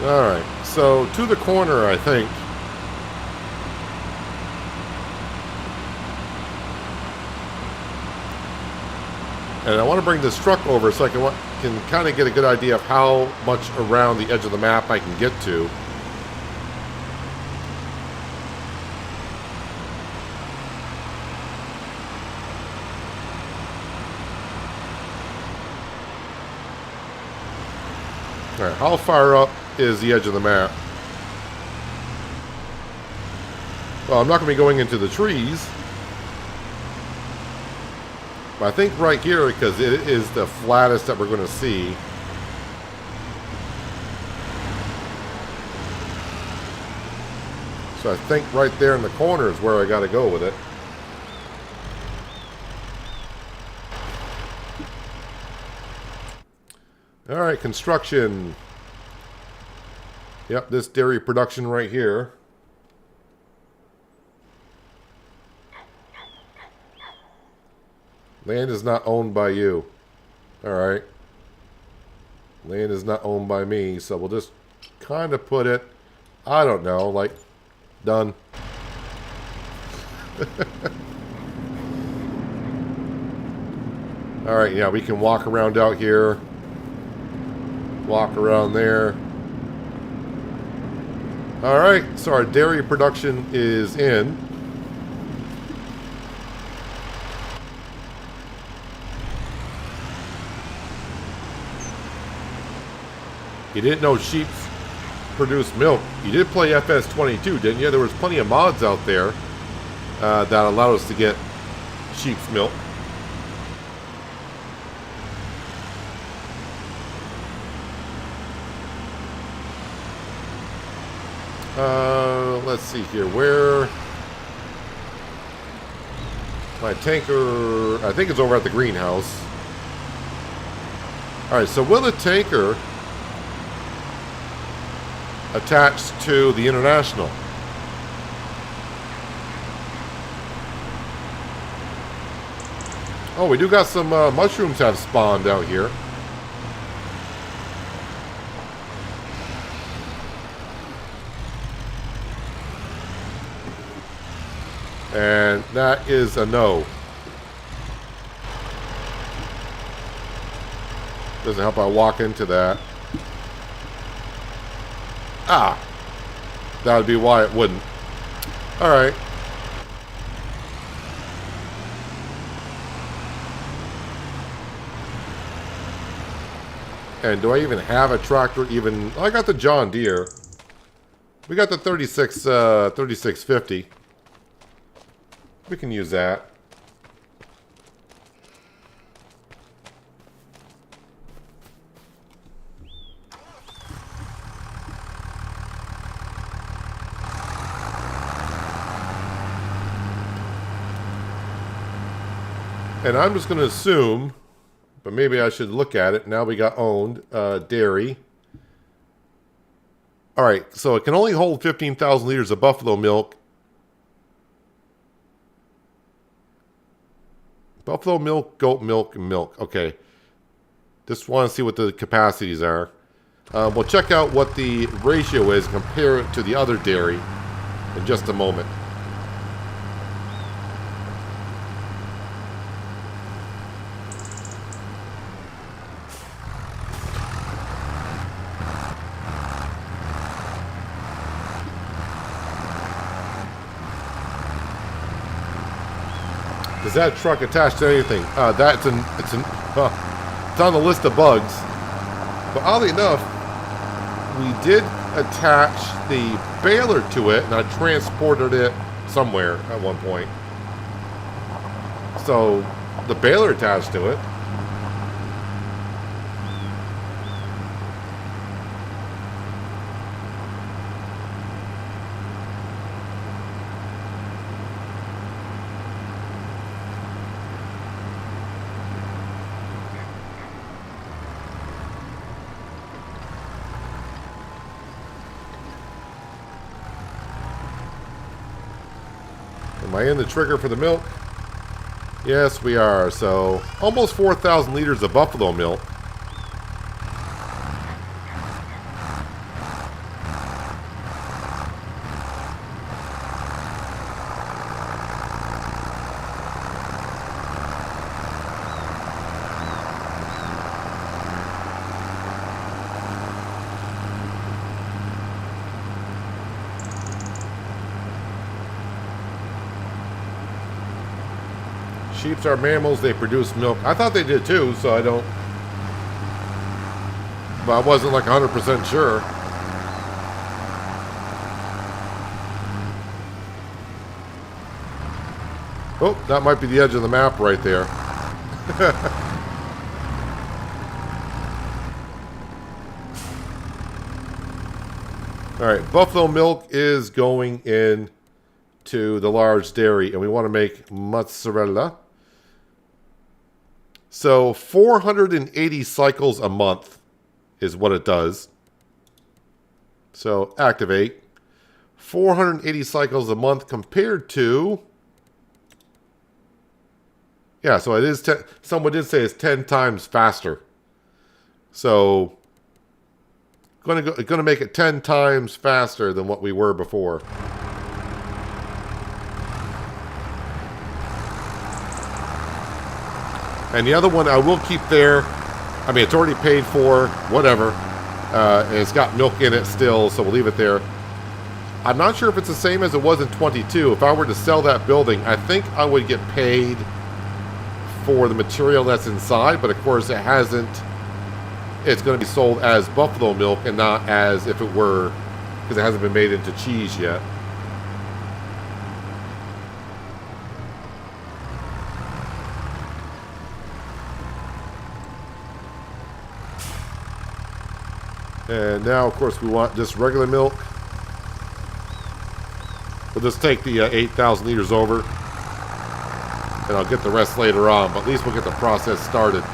Alright, so to the corner, I think. And I want to bring this truck over so I can kind of get a good idea of how much around the edge of the map I can get to. Alright, how far up is the edge of the map? Well, I'm not going to be going into the trees. But I think right here, because it is the flattest that we're going to see. So I think right there in the corner is where I got to go with it. Alright, construction. Yep, this dairy production right here. Land is not owned by you. Alright. Land is not owned by me, so we'll just kind of put it, I don't know, like, done. Alright, yeah, we can walk around out here. Walk around there. Alright, so our dairy production is in. You didn't know sheep produce milk. You did play FS22, didn't you? There was plenty of mods out there that allowed us to get sheep's milk. Let's see here. Where? My tanker, I think it's over at the greenhouse. Alright, so will the tanker attach to the international? Oh, we do got some mushrooms have spawned out here. And that is a no. Doesn't help I walk into that. Ah. That would be why it wouldn't. Alright. And do I even have a tractor even? I got the John Deere. We got the 3650. We can use that. And I'm just going to assume, but maybe I should look at it. Now we got owned dairy. All right, so it can only hold 15,000 liters of buffalo milk. Buffalo milk, goat milk, and milk. Okay. Just want to see what the capacities are. We'll check out what the ratio is, compare it to the other dairy in just a moment. Is that truck attached to anything? It's on the list of bugs. But oddly enough, we did attach the baler to it, and I transported it somewhere at one point. So the baler attached to it. Am I in the trigger for the milk? Yes, we are. So, almost 4,000 liters of buffalo milk. Sheeps are mammals. They produce milk. I thought they did too, so I don't... But I wasn't like 100% sure. Oh, that might be the edge of the map right there. Alright, buffalo milk is going in to the large dairy, and we want to make mozzarella. So 480 cycles a month is what it does. So activate. 480 cycles a month compared to... Yeah, so it is... Someone did say it's 10 times faster. So... Gonna make it 10 times faster than what we were before. And the other one I will keep there. I mean, it's already paid for, whatever. And it's got milk in it still, so we'll leave it there. I'm not sure if it's the same as it was in 22. If I were to sell that building, I think I would get paid for the material that's inside, but of course it hasn't. It's going to be sold as buffalo milk and not as if it were, because it hasn't been made into cheese yet. And now, of course, we want just regular milk. We'll just take the 8,000 liters over, and I'll get the rest later on, but at least we'll get the process started.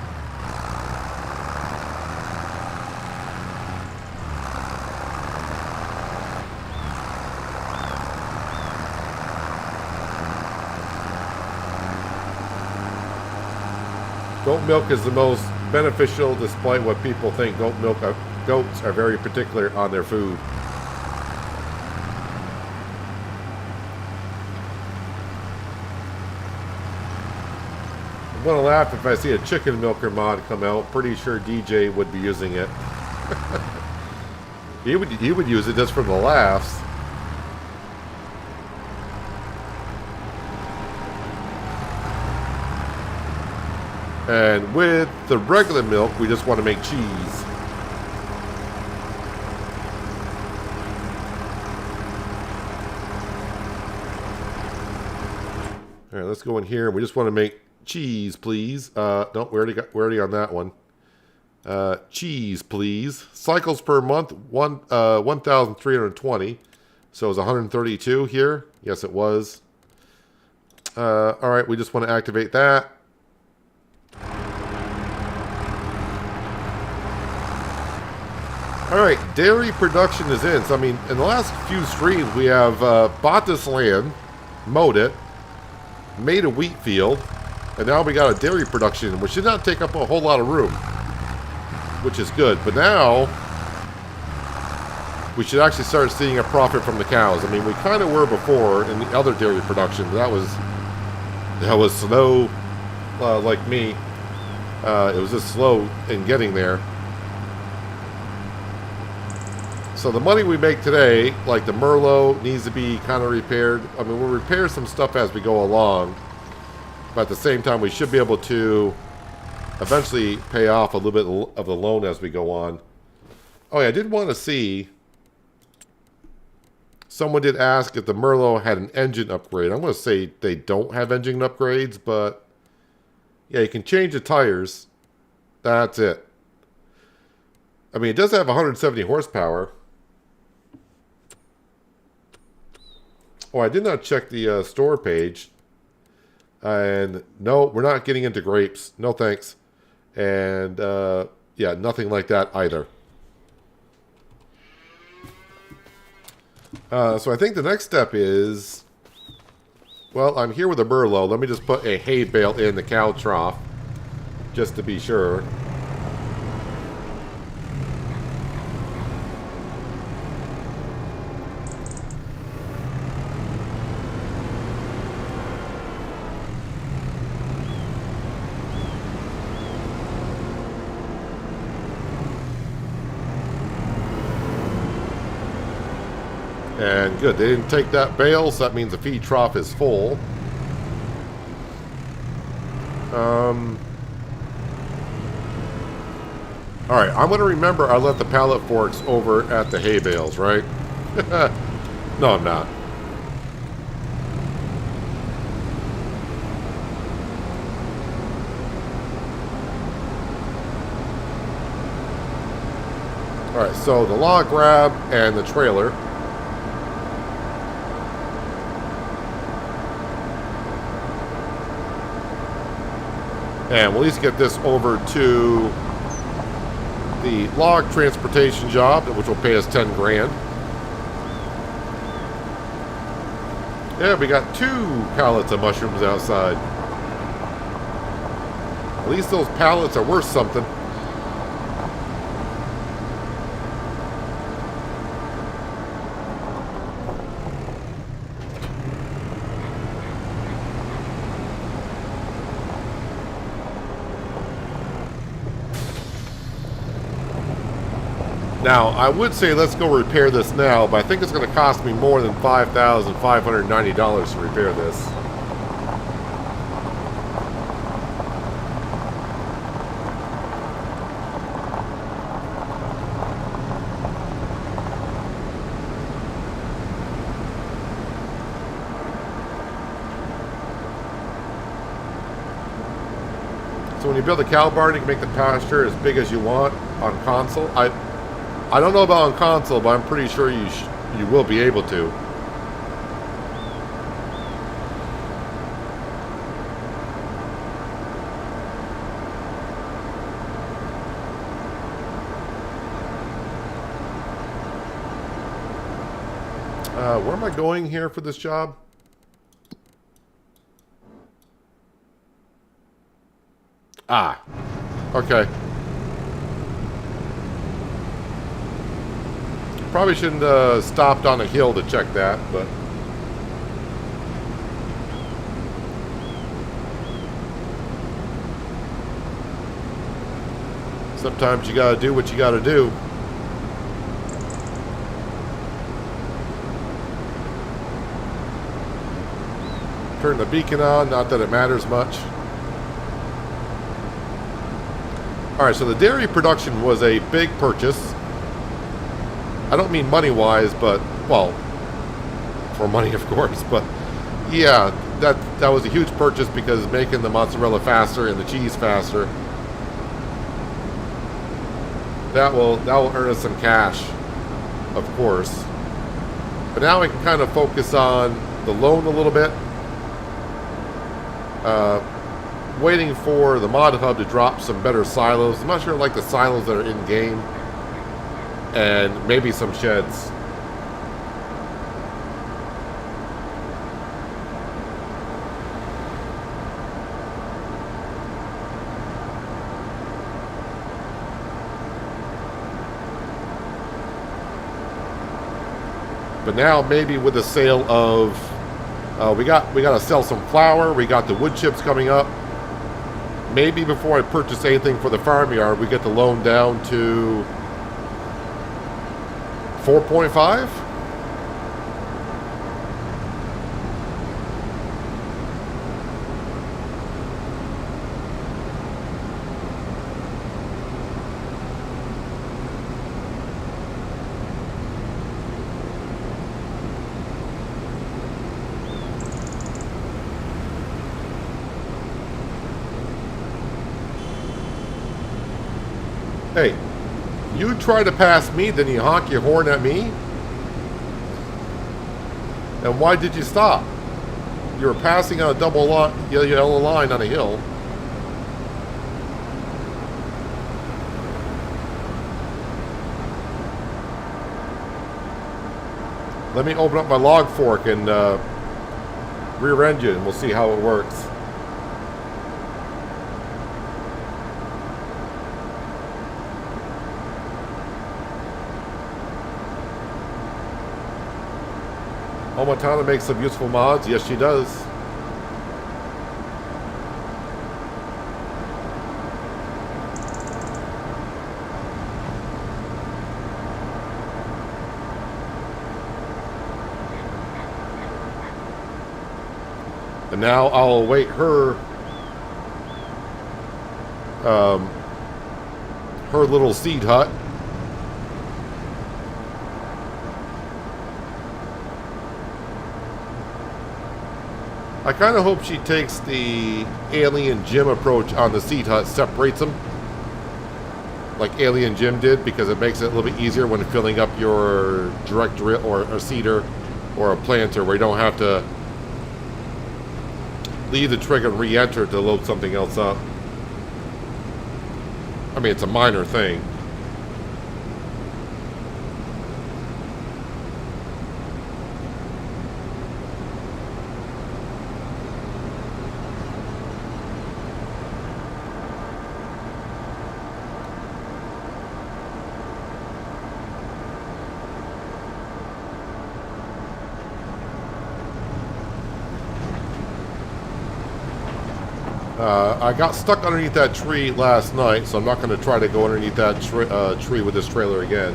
Goat milk is the most beneficial, despite what people think. Goats are very particular on their food. I'm gonna laugh if I see a chicken milker mod come out. Pretty sure DJ would be using it. He would use it just for the laughs. And with the regular milk, we just want to make cheese. All right, let's go in here. We just want to make cheese, please. No, we're already on that one. Cheese, please. Cycles per month, 1,320. So it was 132 here. Yes, it was. All right, we just want to activate that. All right, dairy production is in. So, I mean, in the last few streams, we have bought this land, mowed it, made a wheat field, and now we got a dairy production, which did not take up a whole lot of room, which is good. But now, we should actually start seeing a profit from the cows. I mean, we kind of were before in the other dairy production, but that was slow, like me. It was just slow in getting there. So the money we make today, like the Merlot, needs to be kind of repaired. I mean, we'll repair some stuff as we go along. But at the same time, we should be able to eventually pay off a little bit of the loan as we go on. Oh yeah, I did want to see... Someone did ask if the Merlot had an engine upgrade. I'm going to say they don't have engine upgrades, but... Yeah, you can change the tires. That's it. I mean, it does have 170 horsepower. Oh, I did not check the store page. And no, we're not getting into grapes. No thanks. And yeah, nothing like that either. So I think the next step is... Well, I'm here with a Merlot. Let me just put a hay bale in the cow trough. Just to be sure. And good, they didn't take that bale, so that means the feed trough is full. Alright, I'm going to remember I left the pallet forks over at the hay bales, right? No, I'm not. Alright, so the log grab and the trailer. And we'll at least get this over to the log transportation job, which will pay us 10 grand. Yeah, we got 2 pallets of mushrooms outside. At least those pallets are worth something. Now, I would say let's go repair this now, but I think it's going to cost me more than $5,590 to repair this. So when you build a cow barn, you can make the pasture as big as you want on console. I don't know about on console, but I'm pretty sure you will be able to. Where am I going here for this job? Ah, okay. Probably shouldn't have stopped on a hill to check that, but... sometimes you gotta do what you gotta do. Turn the beacon on, not that it matters much. Alright, so the dairy production was a big purchase. I don't mean money-wise, but, well, for money, of course, but, yeah, that was a huge purchase because making the mozzarella faster and the cheese faster, that will earn us some cash, of course. But now we can kind of focus on the loan a little bit. Waiting for the mod hub to drop some better silos. I'm not sure I like the silos that are in-game. And maybe some sheds. But now maybe with the sale of we got to sell some flour, we got the wood chips coming up. Maybe before I purchase anything for the farmyard, we get the loan down to 4.5? Hey, you try to pass me, then you honk your horn at me? And why did you stop? You were passing on a double yellow line on a hill. Let me open up my log fork and rear engine, and we'll see how it works. Omatana makes some useful mods. Yes, she does. And now I'll await her her little seed hut. I kind of hope she takes the Alien Jim approach on the seed hut, separates them like Alien Jim did, because it makes it a little bit easier when filling up your direct drill or a seeder or a planter, where you don't have to leave the trigger and re-enter to load something else up. I mean, it's a minor thing. I got stuck underneath that tree last night, so I'm not going to try to go underneath that tree with this trailer again.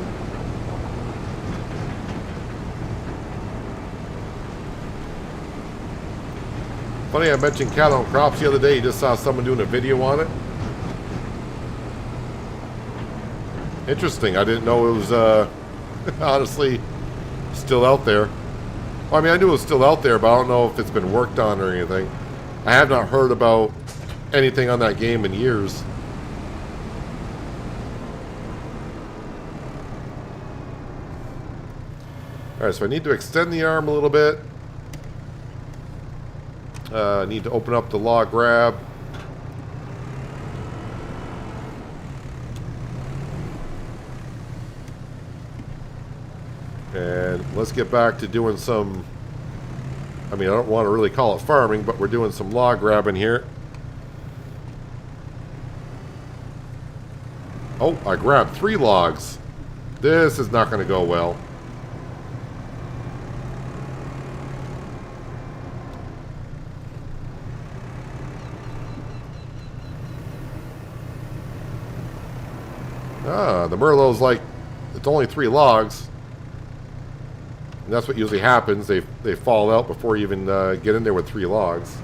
Funny, I mentioned cattle and crops the other day. You just saw someone doing a video on it. Interesting. I didn't know it was, honestly, still out there. Well, I mean, I knew it was still out there, but I don't know if it's been worked on or anything. I have not heard about anything on that game in years. Alright, so I need to extend the arm a little bit. I need to open up the log grab. And let's get back to doing some... I mean, I don't want to really call it farming, but we're doing some log grabbing here. Oh, I grabbed 3 logs. This is not going to go well. Ah, the Merlot's like, it's only 3 logs. And that's what usually happens. They fall out before you even get in there with 3 logs.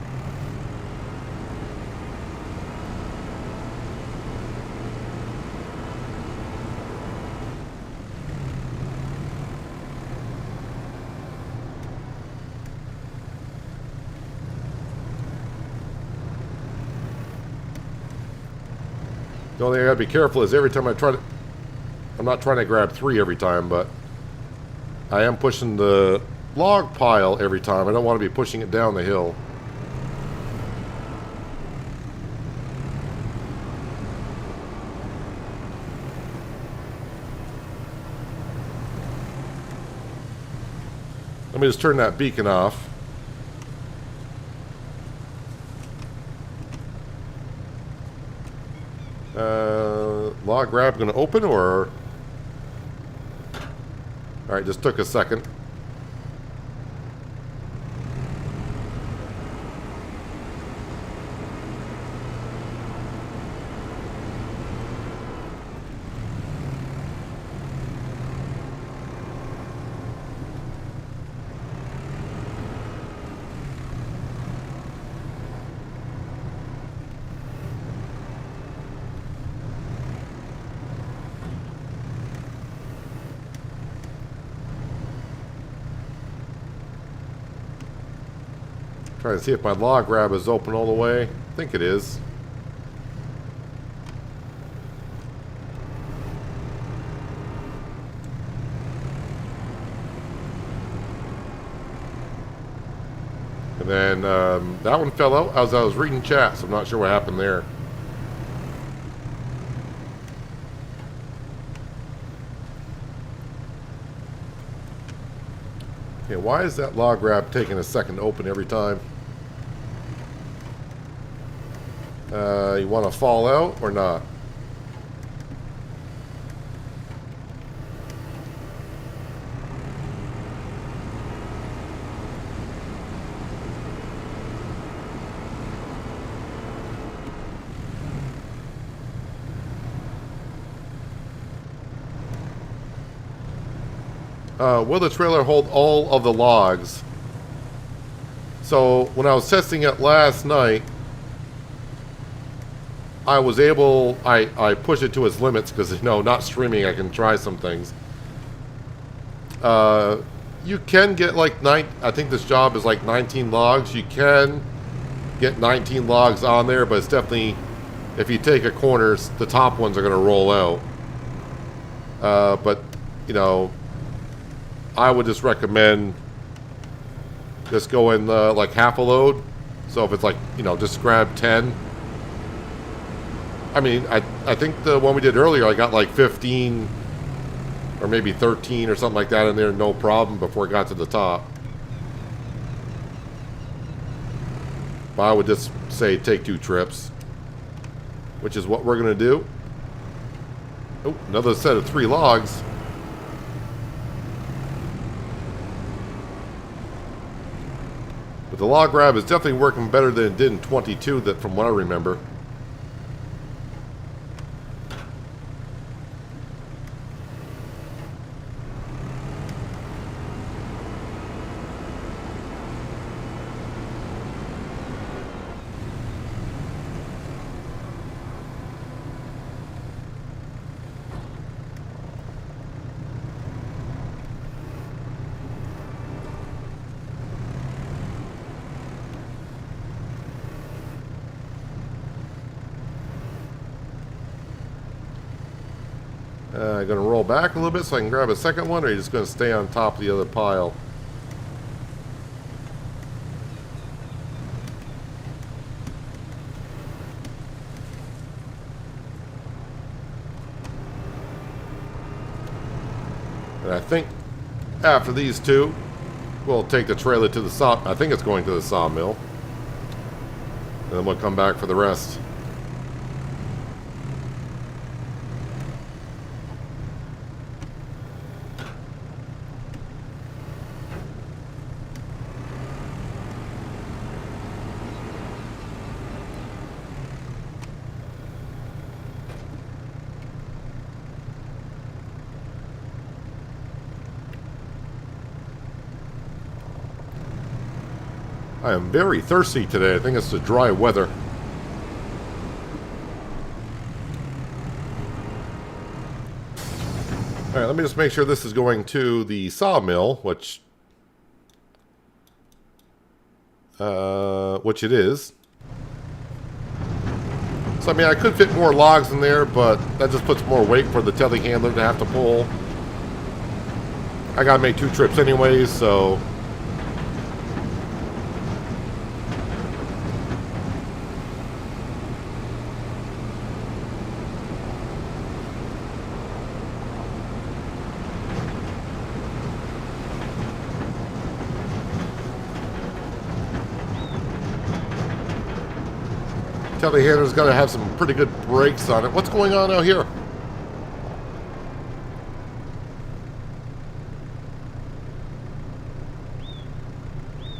The only thing I gotta be careful is every time I try to... I'm not trying to grab 3 every time, but I am pushing the log pile every time. I don't want to be pushing it down the hill. Let me just turn that beacon off. Log grab going to open, or... Alright, just took a second. Trying to see if my log grab is open all the way. I think it is. And then that one fell out as I was reading chat, so I'm not sure what happened there. Okay, why is that log grab taking a second to open every time? You want to fall out or not? Will the trailer hold all of the logs? So when I was testing it last night, I was able, I pushed it to its limits because, you know, not streaming, I can try some things. You can get like I think this job is like 19 logs. You can get 19 logs on there, but it's definitely, if you take a corner, the top ones are going to roll out. But, you know, I would just recommend just going like half a load. So if it's like, you know, just grab 10. I mean, I think the one we did earlier, I got like 15 or maybe 13 or something like that in there, no problem, before it got to the top. But I would just say take 2 trips, which is what we're going to do. Oh, another set of 3 logs. But the log grab is definitely working better than it did in 22, that from what I remember. I'm going to roll back a little bit so I can grab a second one, or are you just going to stay on top of the other pile? And I think after these 2, we'll take the trailer to the saw. I think it's going to the sawmill. And then we'll come back for the rest. I am very thirsty today. I think it's the dry weather. Alright, let me just make sure this is going to the sawmill, which it is. So, I mean, I could fit more logs in there, but that just puts more weight for the telehandler to have to pull. I gotta make 2 trips anyways, so... telehandler's got to have some pretty good brakes on it. What's going on out here?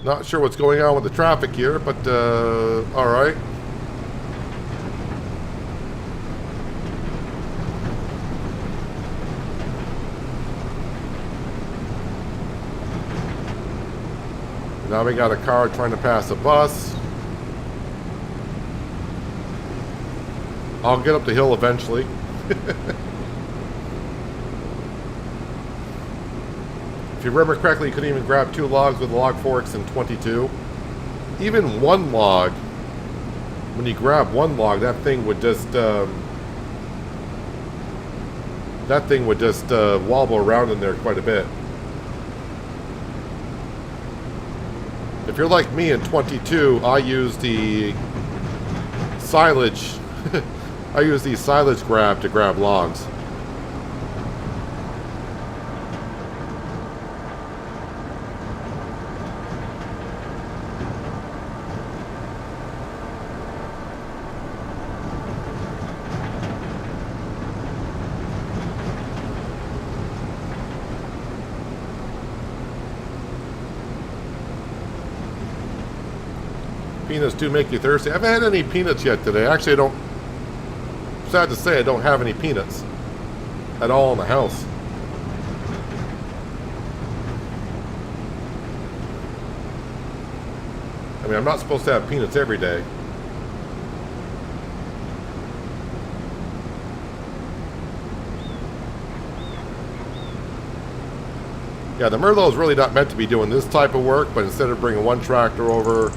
Not sure what's going on with the traffic here, but all right. Now we got a car trying to pass a bus. I'll get up the hill eventually. If you remember correctly, you couldn't even grab 2 logs with log forks in 22. Even 1 log, when you grab 1 log, that thing would just wobble around in there quite a bit. If you're like me in 22, I use the silage. I use the silage grab to grab logs. Peanuts do make you thirsty. I haven't had any peanuts yet today. Actually, I don't. Sad to say, I don't have any peanuts at all in the house. I mean, I'm not supposed to have peanuts every day. Yeah, the Merlot is really not meant to be doing this type of work, but instead of bringing one tractor over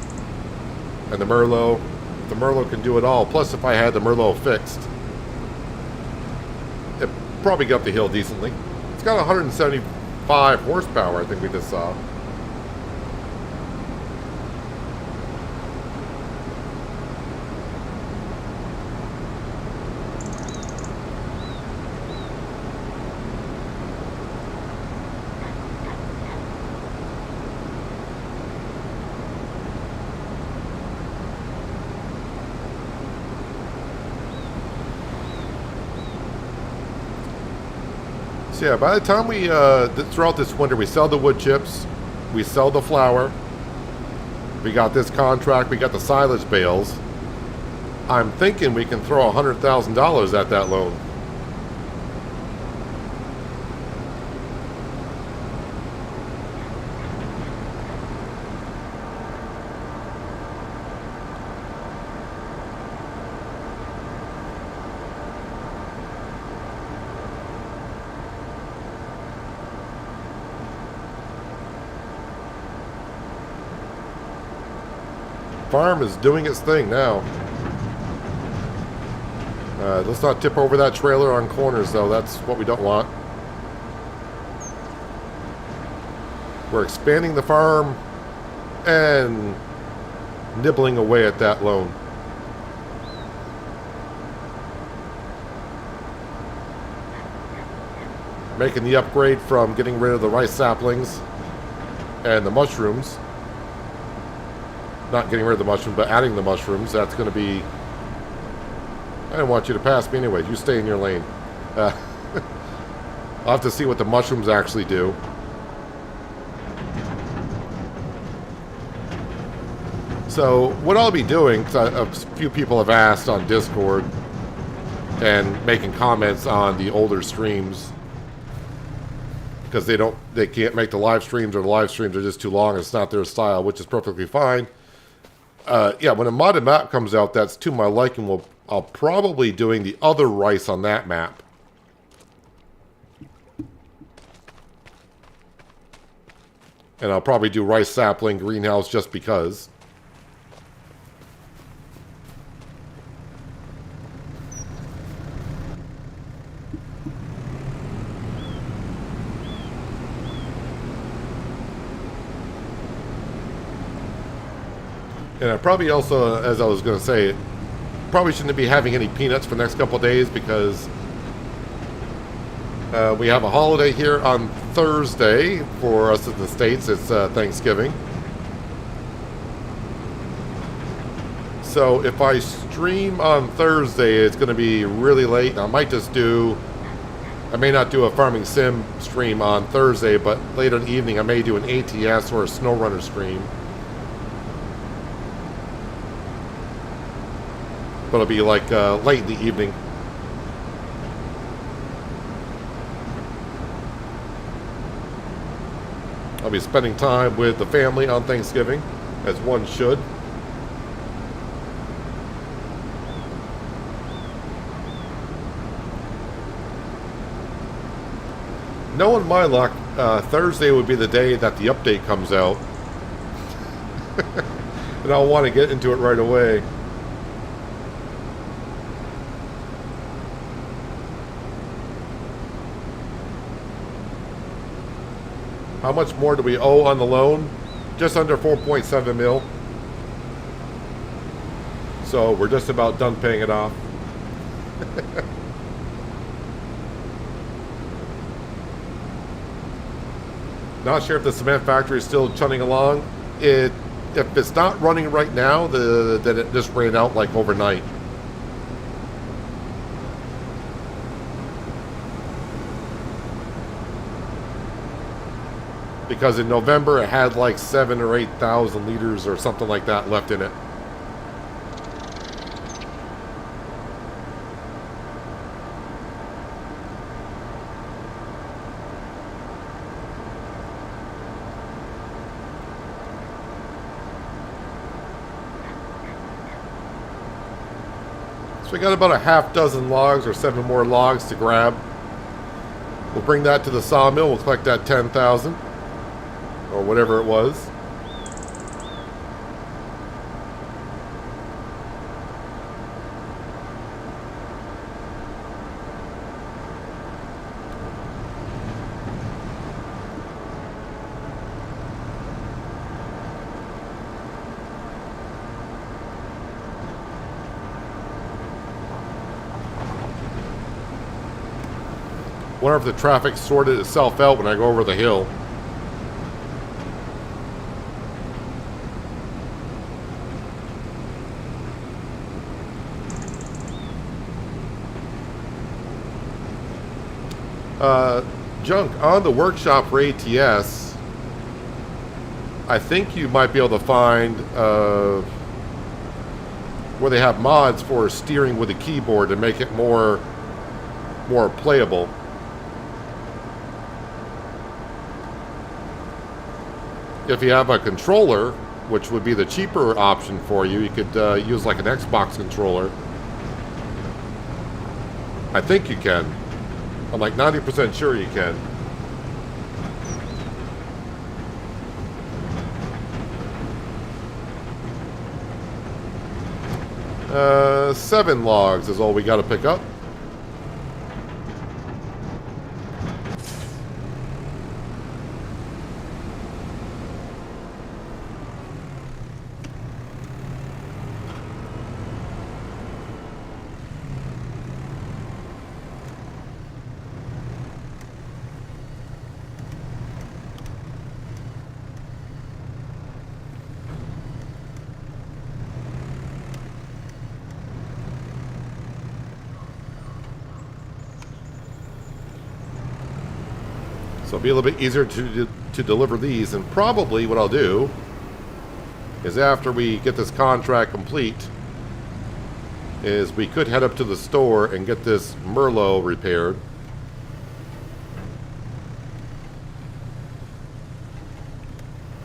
and the Merlot can do it all. Plus, if I had the Merlot fixed, it probably got up the hill decently. It's got 175 horsepower, I think we just saw. So yeah, by the time we, throughout this winter, we sell the wood chips, we sell the flour, we got this contract, we got the silage bales. I'm thinking we can throw $100,000 at that loan. Farm is doing its thing now. Let's not tip over that trailer on corners, though. That's what we don't want. We're expanding the farm and nibbling away at that loan. Making the upgrade from getting rid of the rice saplings and the mushrooms. Not getting rid of the mushrooms, but adding the mushrooms. That's going to be... I didn't want you to pass me anyway. You stay in your lane. I'll have to see what the mushrooms actually do. So, what I'll be doing, because a few people have asked on Discord and making comments on the older streams, because they can't make the live streams, or the live streams are just too long. It's not their style, which is perfectly fine. Yeah, when a modded map comes out that's to my liking, I'll probably doing the other rice on that map. And I'll probably do rice sapling greenhouse just because. And I probably also, as I was going to say, probably shouldn't be having any peanuts for the next couple of days because we have a holiday here on Thursday for us in the States. It's Thanksgiving. So if I stream on Thursday, it's going to be really late. I might just I may not do a farming sim stream on Thursday, but later in the evening I may do an ATS or a SnowRunner stream. But it'll be like late in the evening. I'll be spending time with the family on Thanksgiving, as one should. Knowing my luck, Thursday would be the day that the update comes out. And I'll want to get into it right away. How much more do we owe on the loan? Just under 4.7 mil. So we're just about done paying it off. Not sure if the cement factory is still churning along. If it's not running right now, then it just ran out like overnight. Because in November it had like 7,000 or 8,000 liters or something like that left in it. So we got about a half dozen logs or 7 more logs to grab. We'll bring that to the sawmill. We'll collect that 10,000. or whatever it was. Wonder if the traffic sorted itself out when I go over the hill. Junk, on the workshop for ATS, I think you might be able to find where they have mods for steering with a keyboard to make it more playable. If you have a controller, which would be the cheaper option for you, you could use like an Xbox controller. I think you can. I'm like 90% sure you can. Seven logs is all we got to pick up. So it'll be a little bit easier to deliver these. And probably what I'll do is after we get this contract complete is we could head up to the store and get this Merlot repaired.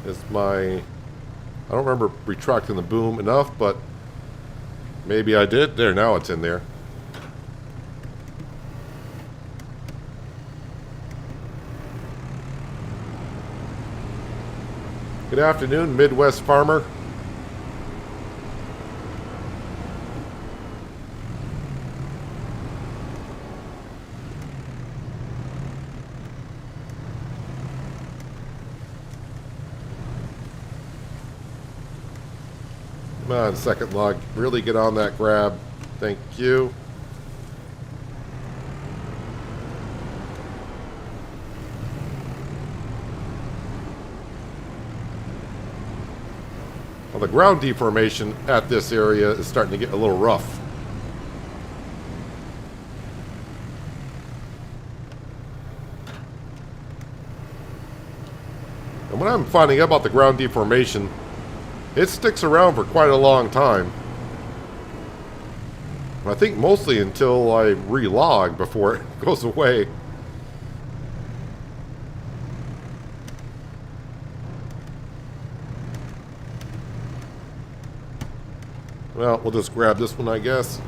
I don't remember retracting the boom enough, but maybe I did. There, now it's in there. Good afternoon, Midwest Farmer. Come on, second log. Really get on that grab. Thank you. Well, the ground deformation at this area is starting to get a little rough. And what I'm finding out about the ground deformation, it sticks around for quite a long time. I think mostly until I re-log before it goes away. Well, we'll just grab this one, I guess.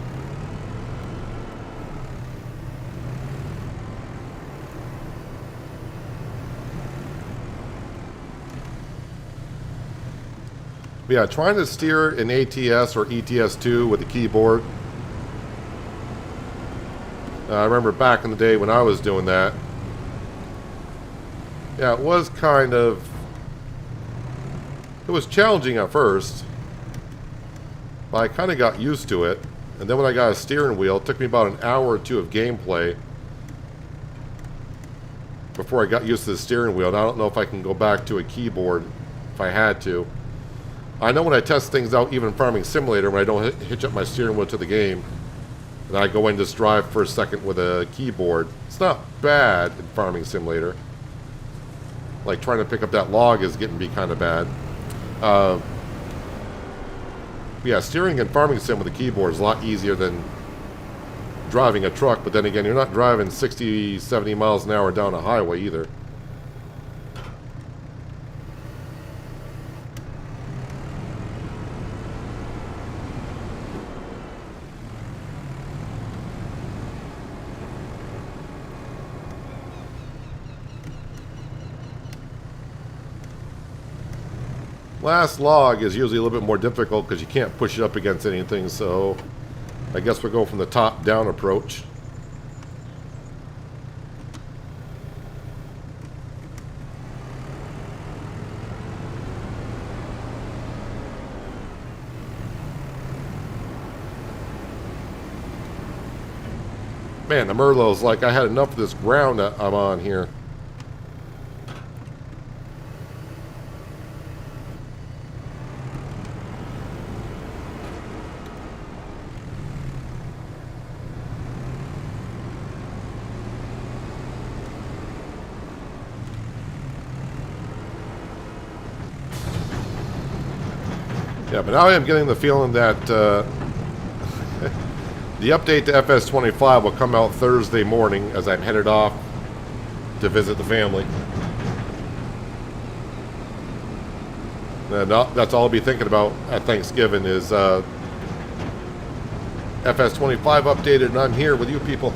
But yeah, trying to steer an ATS or ETS2 with a keyboard. I remember back in the day when I was doing that. Yeah, it was challenging at first. But I kind of got used to it. And then when I got a steering wheel, it took me about an hour or two of gameplay before I got used to the steering wheel. And I don't know if I can go back to a keyboard if I had to. I know when I test things out, even Farming Simulator, when I don't hitch up my steering wheel to the game, and I go in just drive for a second with a keyboard. It's not bad in Farming Simulator. Like trying to pick up that log is getting to be kind of bad. Yeah, steering in Farming Sim with a keyboard is a lot easier than driving a truck, but then again, you're not driving 60, 70 miles an hour down a highway either. Last log is usually a little bit more difficult because you can't push it up against anything, so I guess we're going from the top down approach. Man, the Merlot's like, I had enough of this ground that I'm on here. Yeah, but now I am getting the feeling that the update to FS25 will come out Thursday morning as I'm headed off to visit the family. And that's all I'll be thinking about at Thanksgiving is FS25 updated, and I'm here with you people.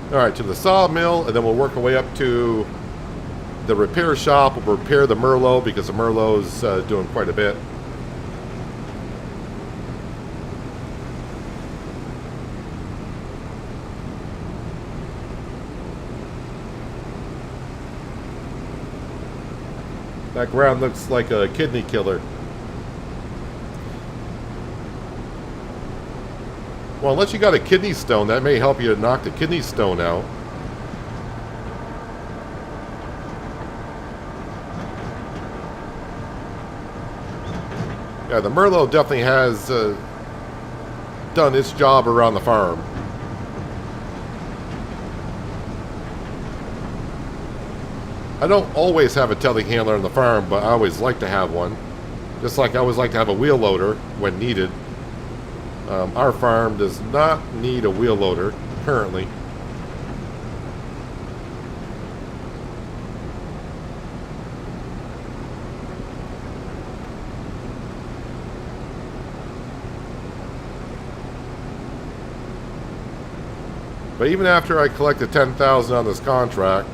Alright, to the sawmill, and then we'll work our way up to the repair shop. We'll repair the Merlot because the Merlot's doing quite a bit. That ground looks like a kidney killer. Well, unless you got a kidney stone, that may help you to knock the kidney stone out. Yeah, the Merlot definitely has done its job around the farm. I don't always have a telehandler on the farm, but I always like to have one. Just like I always like to have a wheel loader when needed. Our farm does not need a wheel loader currently. But even after I collected $10,000 on this contract,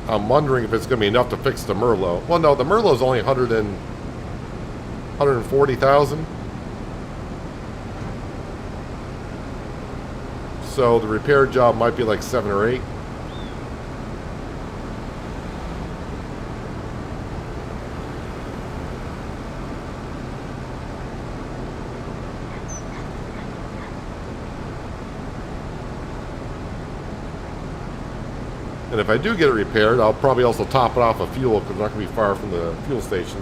I'm wondering if it's going to be enough to fix the Merlot. Well, no, the Merlot's only 140,000. So the repair job might be like 7 or 8. And if I do get it repaired, I'll probably also top it off of fuel because I'm not going to be far from the fuel station.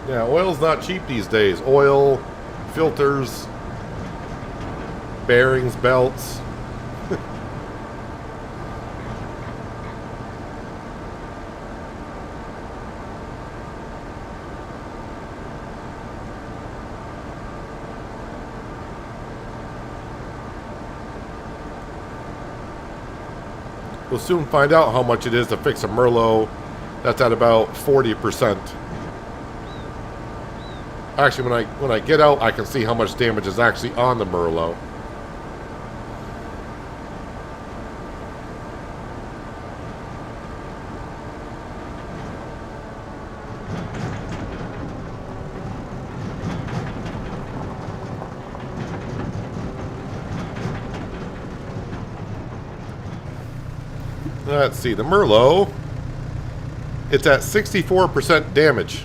Yeah, oil's not cheap these days. Oil, filters, bearings, belts. We'll soon find out how much it is to fix a Merlot that's at about 40%. Actually, when I get out, I can see how much damage is actually on the Merlot. Let's see, the Merlot, it's at 64% damage.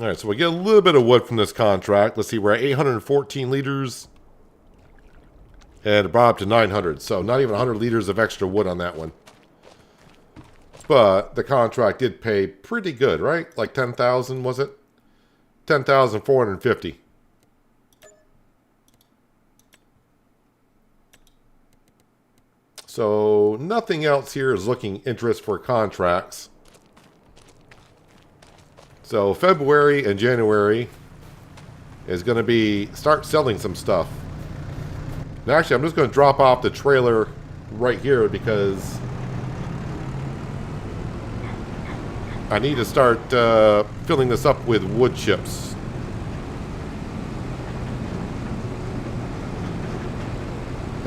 Alright, so we get a little bit of wood from this contract. Let's see, we're at 814 liters. And it brought up to 900. So not even 100 liters of extra wood on that one. But the contract did pay pretty good, right? Like 10,000, was it? 10,450. So nothing else here is looking interest for contracts. So February and January is going to be start selling some stuff. And actually, I'm just going to drop off the trailer right here because I need to start filling this up with wood chips.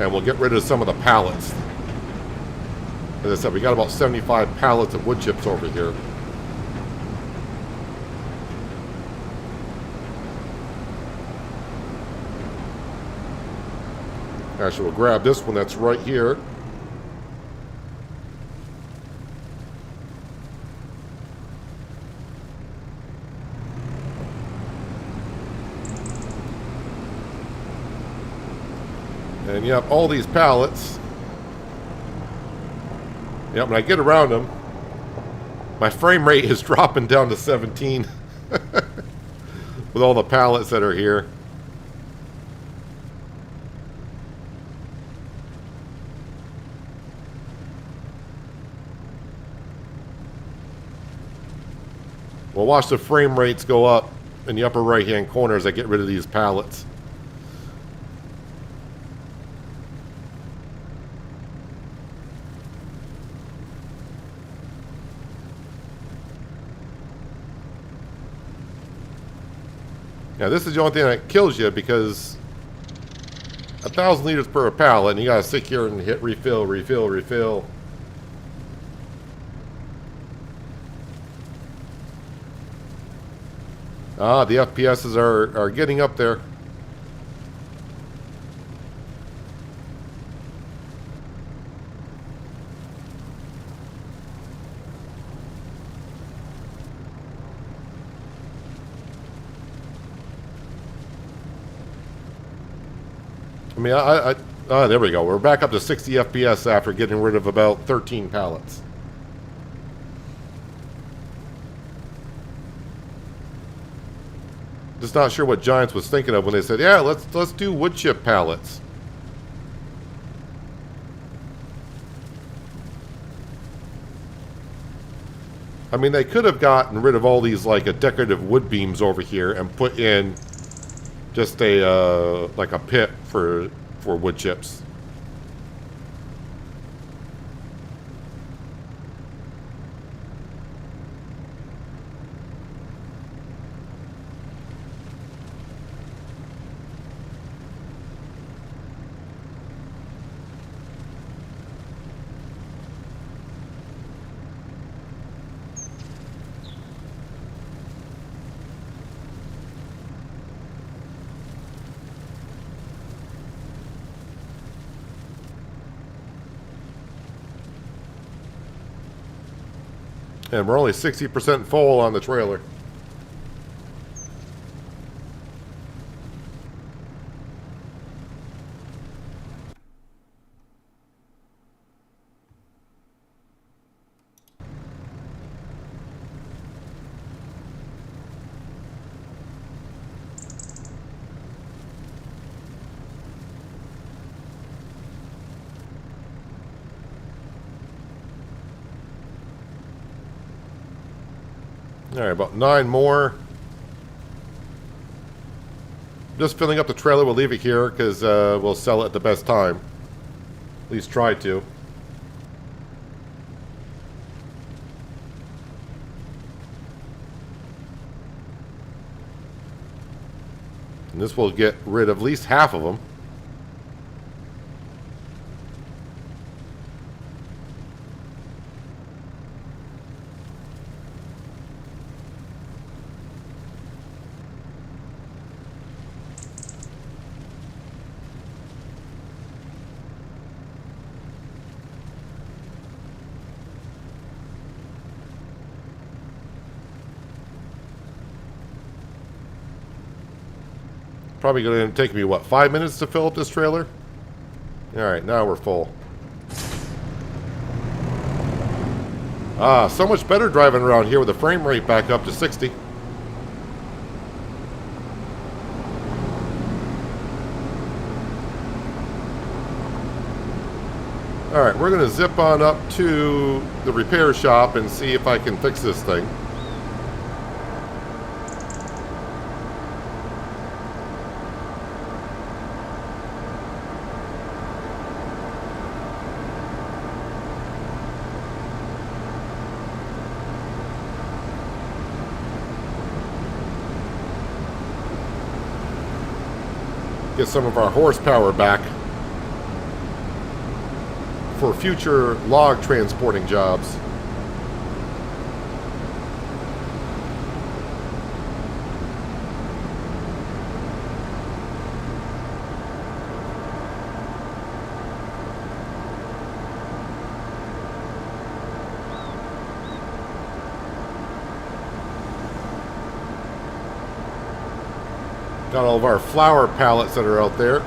And we'll get rid of some of the pallets. As I said, we got about 75 pallets of wood chips over here. Actually, we'll grab this one that's right here. And yep, all these pallets. Yep, when I get around them, my frame rate is dropping down to 17 with all the pallets that are here. Well, watch the frame rates go up in the upper right-hand corner as I get rid of these pallets. Now, this is the only thing that kills you because 1,000 liters per pallet, and you gotta sit here and hit refill, refill, refill. Ah, the FPSs are getting up there. I mean, there we go. We're back up to 60 FPS after getting rid of about 13 pallets. Just not sure what Giants was thinking of when they said, "Yeah, let's do wood chip pallets." I mean, they could have gotten rid of all these like a decorative wood beams over here and put in just a like a pit for wood chips. And we're only 60% full on the trailer. All right, about 9 more. Just filling up the trailer. We'll leave it here because we'll sell it at the best time. At least try to. And this will get rid of at least half of them. Probably going to take me, what, 5 minutes to fill up this trailer? Alright, now we're full. Ah, so much better driving around here with the frame rate back up to 60. Alright, we're going to zip on up to the repair shop and see if I can fix this thing. Get some of our horsepower back for future log transporting jobs. Got all of our flower pallets that are out there.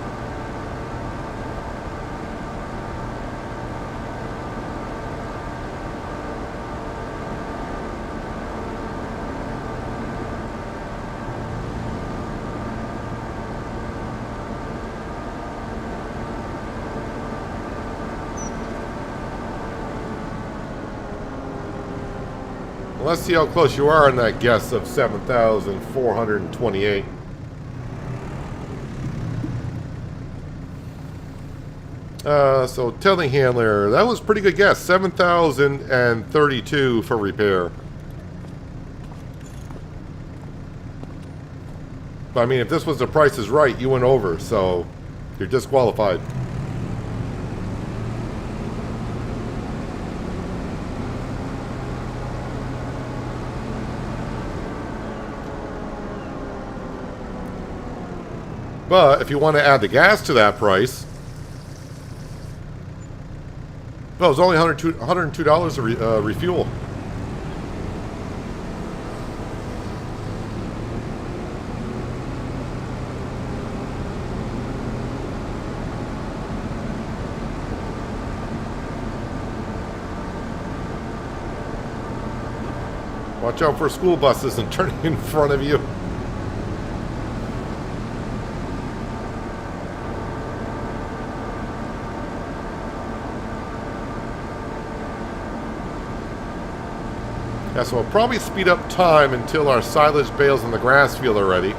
Let's see how close you are on that guess of 7,428. So telehandler, that was a pretty good guess. 7,032 for repair. But I mean, if this was the Price is Right, you went over, so you're disqualified. But if you want to add the gas to that price, well, it was only $102 to refuel. Watch out for school buses and turning in front of you. Yeah, so we'll probably speed up time until our silage bales in the grass field are ready.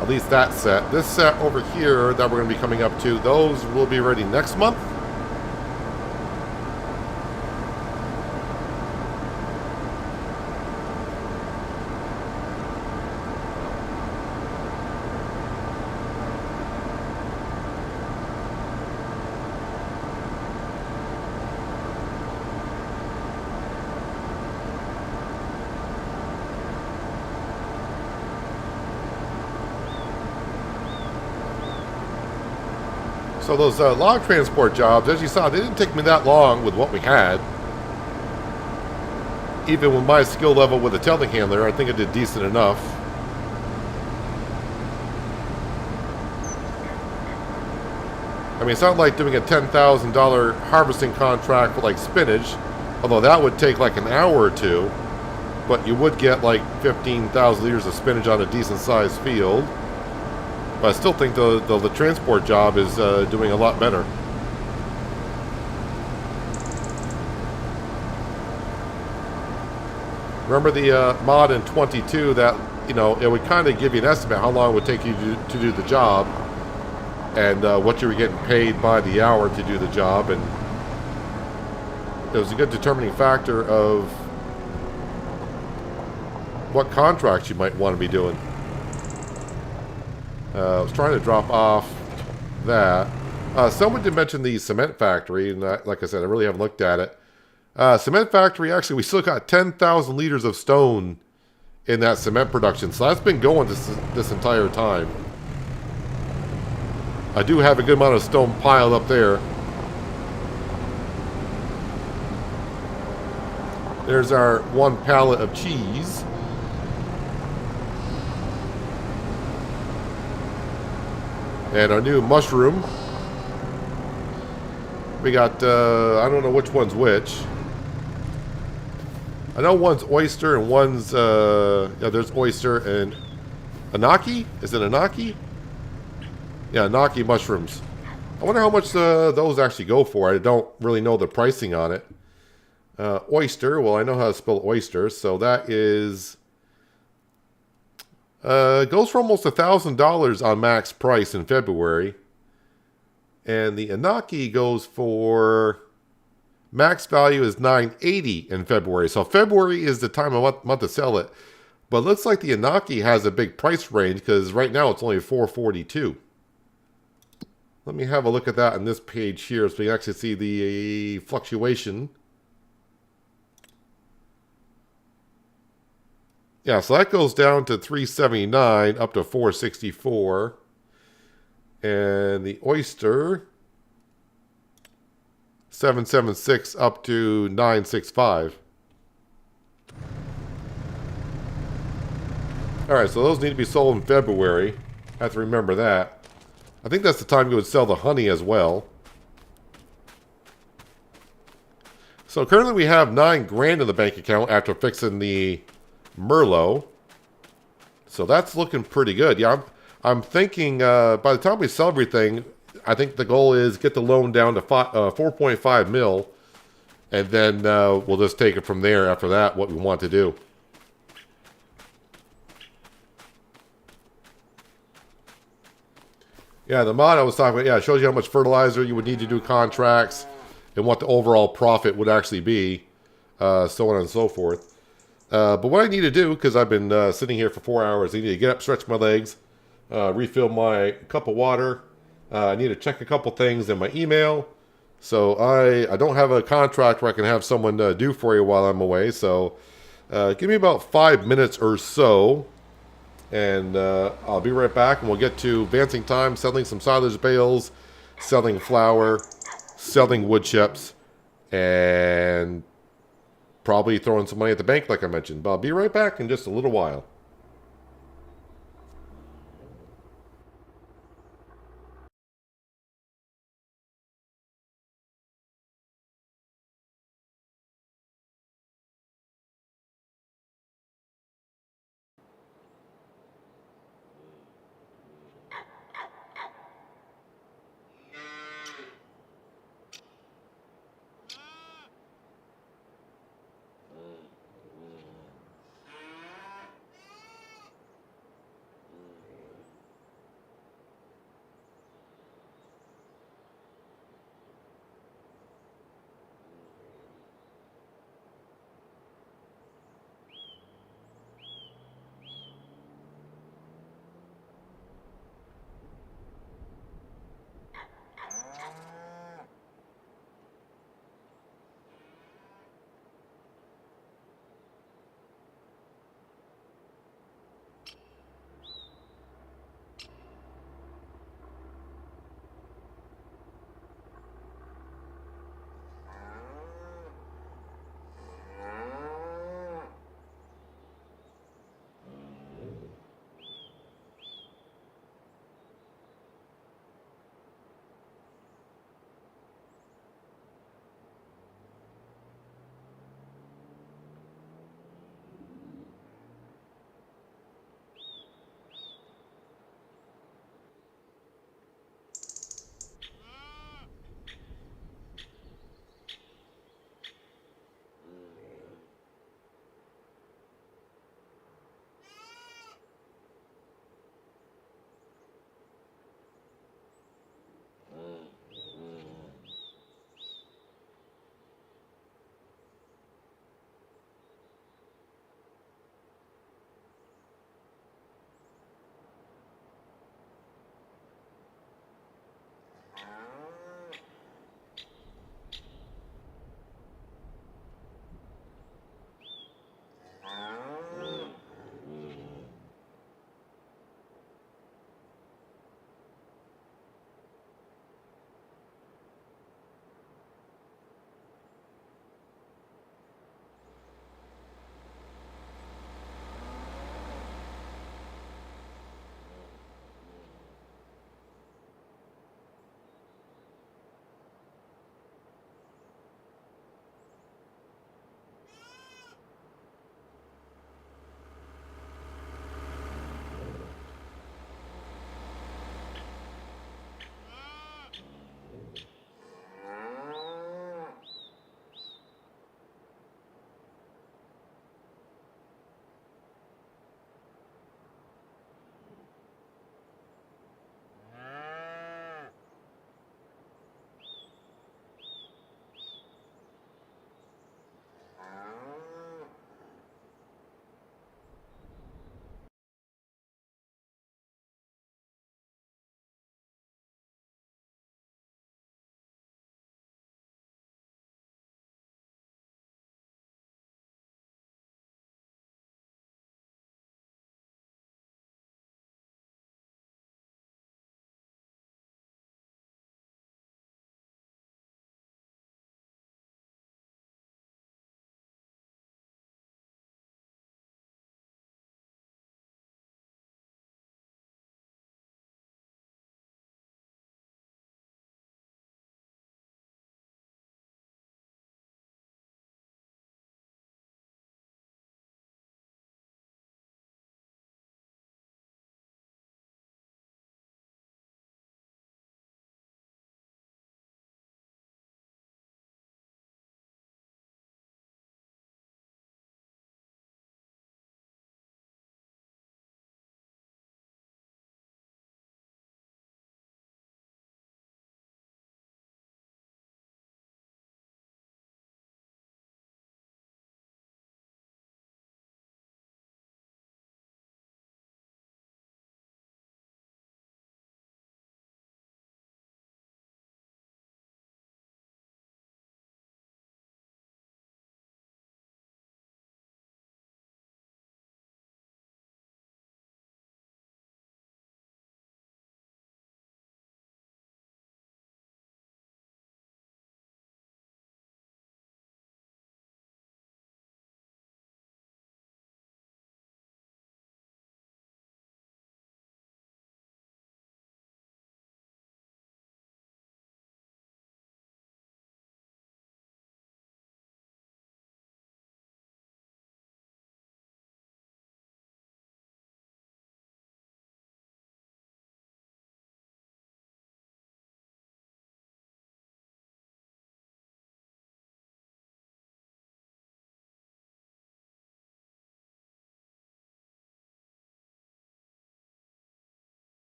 At least that set. This set over here that we're going to be coming up to, those will be ready next month. So those log transport jobs, as you saw, they didn't take me that long with what we had. Even with my skill level with the telehandler, I think I did decent enough. I mean, it's not like doing a $10,000 harvesting contract for like spinach, although that would take like an hour or two. But you would get like 15,000 liters of spinach on a decent sized field. But I still think the transport job is doing a lot better. Remember the mod in 22 that, you know, it would kind of give you an estimate how long it would take you to do the job and what you were getting paid by the hour to do the job, and it was a good determining factor of what contracts you might want to be doing. I was trying to drop off that. Someone did mention the cement factory, and like I said, I really haven't looked at it. Cement factory, actually, we still got 10,000 liters of stone in that cement production, so that's been going this entire time. I do have a good amount of stone piled up there. There's our one pallet of cheese. And our new mushroom. We got, I don't know which one's which. I know one's oyster and one's, yeah, there's oyster and Anaki? Is it Anaki? Yeah, Anaki mushrooms. I wonder how much those actually go for. I don't really know the pricing on it. Oyster, well, I know how to spell oyster, so that is... goes for almost $1,000 on max price in February. And the Anaki goes for... max value is $9.80 in February. So February is the time of month to sell it. But it looks like the Anaki has a big price range because right now it's only $4.42. Let me have a look at that on this page here so we can actually see the fluctuation. Yeah, so that goes down to $3.79 up to $4.64. And the oyster, $7.76 up to $9.65. Alright, so those need to be sold in February. I have to remember that. I think that's the time you would sell the honey as well. So currently we have $9 grand in the bank account after fixing the Merlot. So that's looking pretty good. Yeah, I'm thinking by the time we sell everything, I think the goal is get the loan down to 4.5 mil. And then we'll just take it from there after that, what we want to do. Yeah, the mod I was talking about, yeah, it shows you how much fertilizer you would need to do contracts and what the overall profit would actually be, so on and so forth. But what I need to do, because I've been sitting here for 4 hours, I need to get up, stretch my legs, refill my cup of water. I need to check a couple things in my email. So I don't have a contract where I can have someone do for you while I'm away. So give me about 5 minutes or so. And I'll be right back, and we'll get to advancing time, selling some silage bales, selling flour, selling wood chips, and probably throwing some money at the bank like I mentioned. But I'll be right back in just a little while.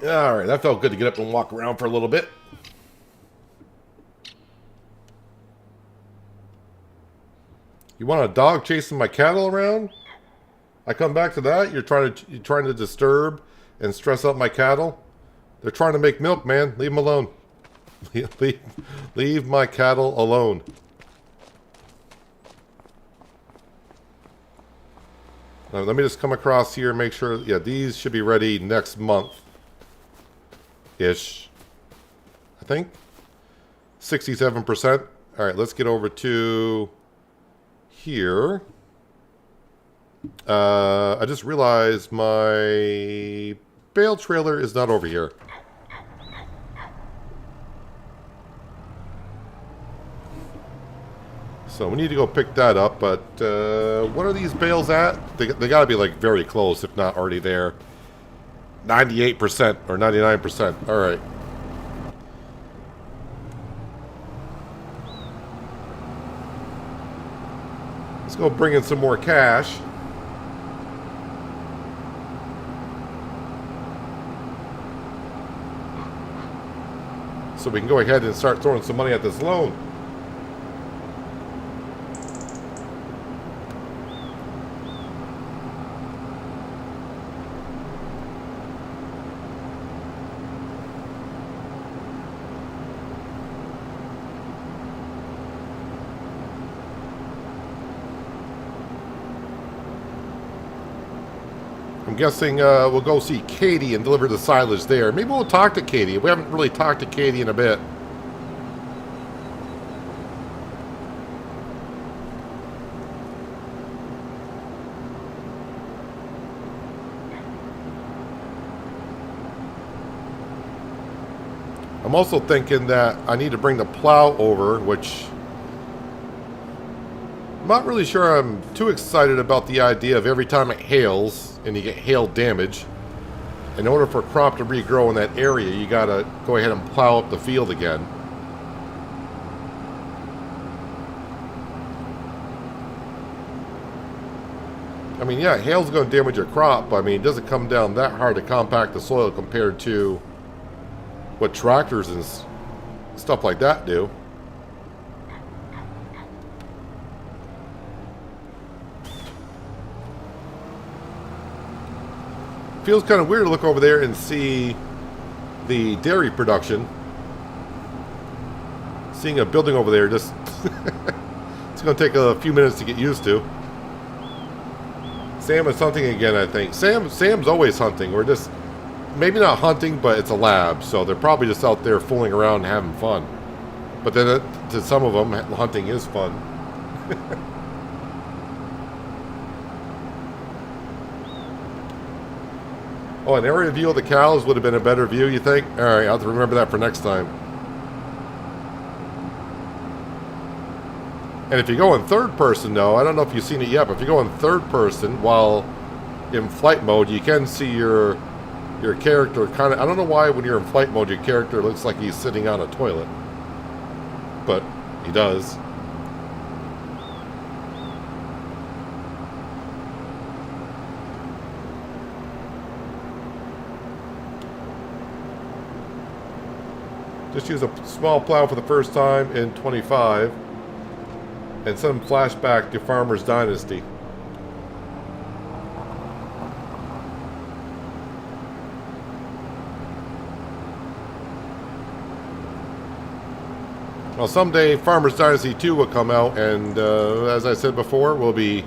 All right, that felt good to get up and walk around for a little bit. You want a dog chasing my cattle around? I come back to that. You're trying to disturb and stress out my cattle. They're trying to make milk, man. Leave them alone. Leave my cattle alone. Now, let me just come across here and make sure. Yeah, these should be ready next month-ish. I think. 67%. All right, let's get over to here. I just realized my bale trailer is not over here. So we need to go pick that up, but what are these bales at? They got to be like very close, if not already there. 98% or 99%. All right. Let's go bring in some more cash. So we can go ahead and start throwing some money at this loan. I'm guessing we'll go see Katie and deliver the silage there. Maybe we'll talk to Katie. We haven't really talked to Katie in a bit. I'm also thinking that I need to bring the plow over, which I'm not really sure I'm too excited about the idea of every time it hails and you get hail damage. In order for a crop to regrow in that area, you gotta go ahead and plow up the field again. I mean, yeah, hail's gonna damage your crop, but I mean, it doesn't come down that hard to compact the soil compared to what tractors and stuff like that do. Feels kind of weird to look over there and see the dairy production. Seeing a building over there, just it's going to take a few minutes to get used to. Sam is hunting again, I think. Sam's always hunting. We're just maybe not hunting, but it's a lab, so they're probably just out there fooling around and having fun. But then to some of them, hunting is fun. Oh, an area view of the cows would have been a better view, you think? Alright, I'll have to remember that for next time. And if you go in third person, though, I don't know if you've seen it yet, but if you go in third person while in flight mode, you can see your character kind of... I don't know why when you're in flight mode, your character looks like he's sitting on a toilet. But he does. Just use a small plow for the first time in 25. And some flashback to Farmer's Dynasty. Well, someday Farmer's Dynasty 2 will come out, and as I said before, we'll be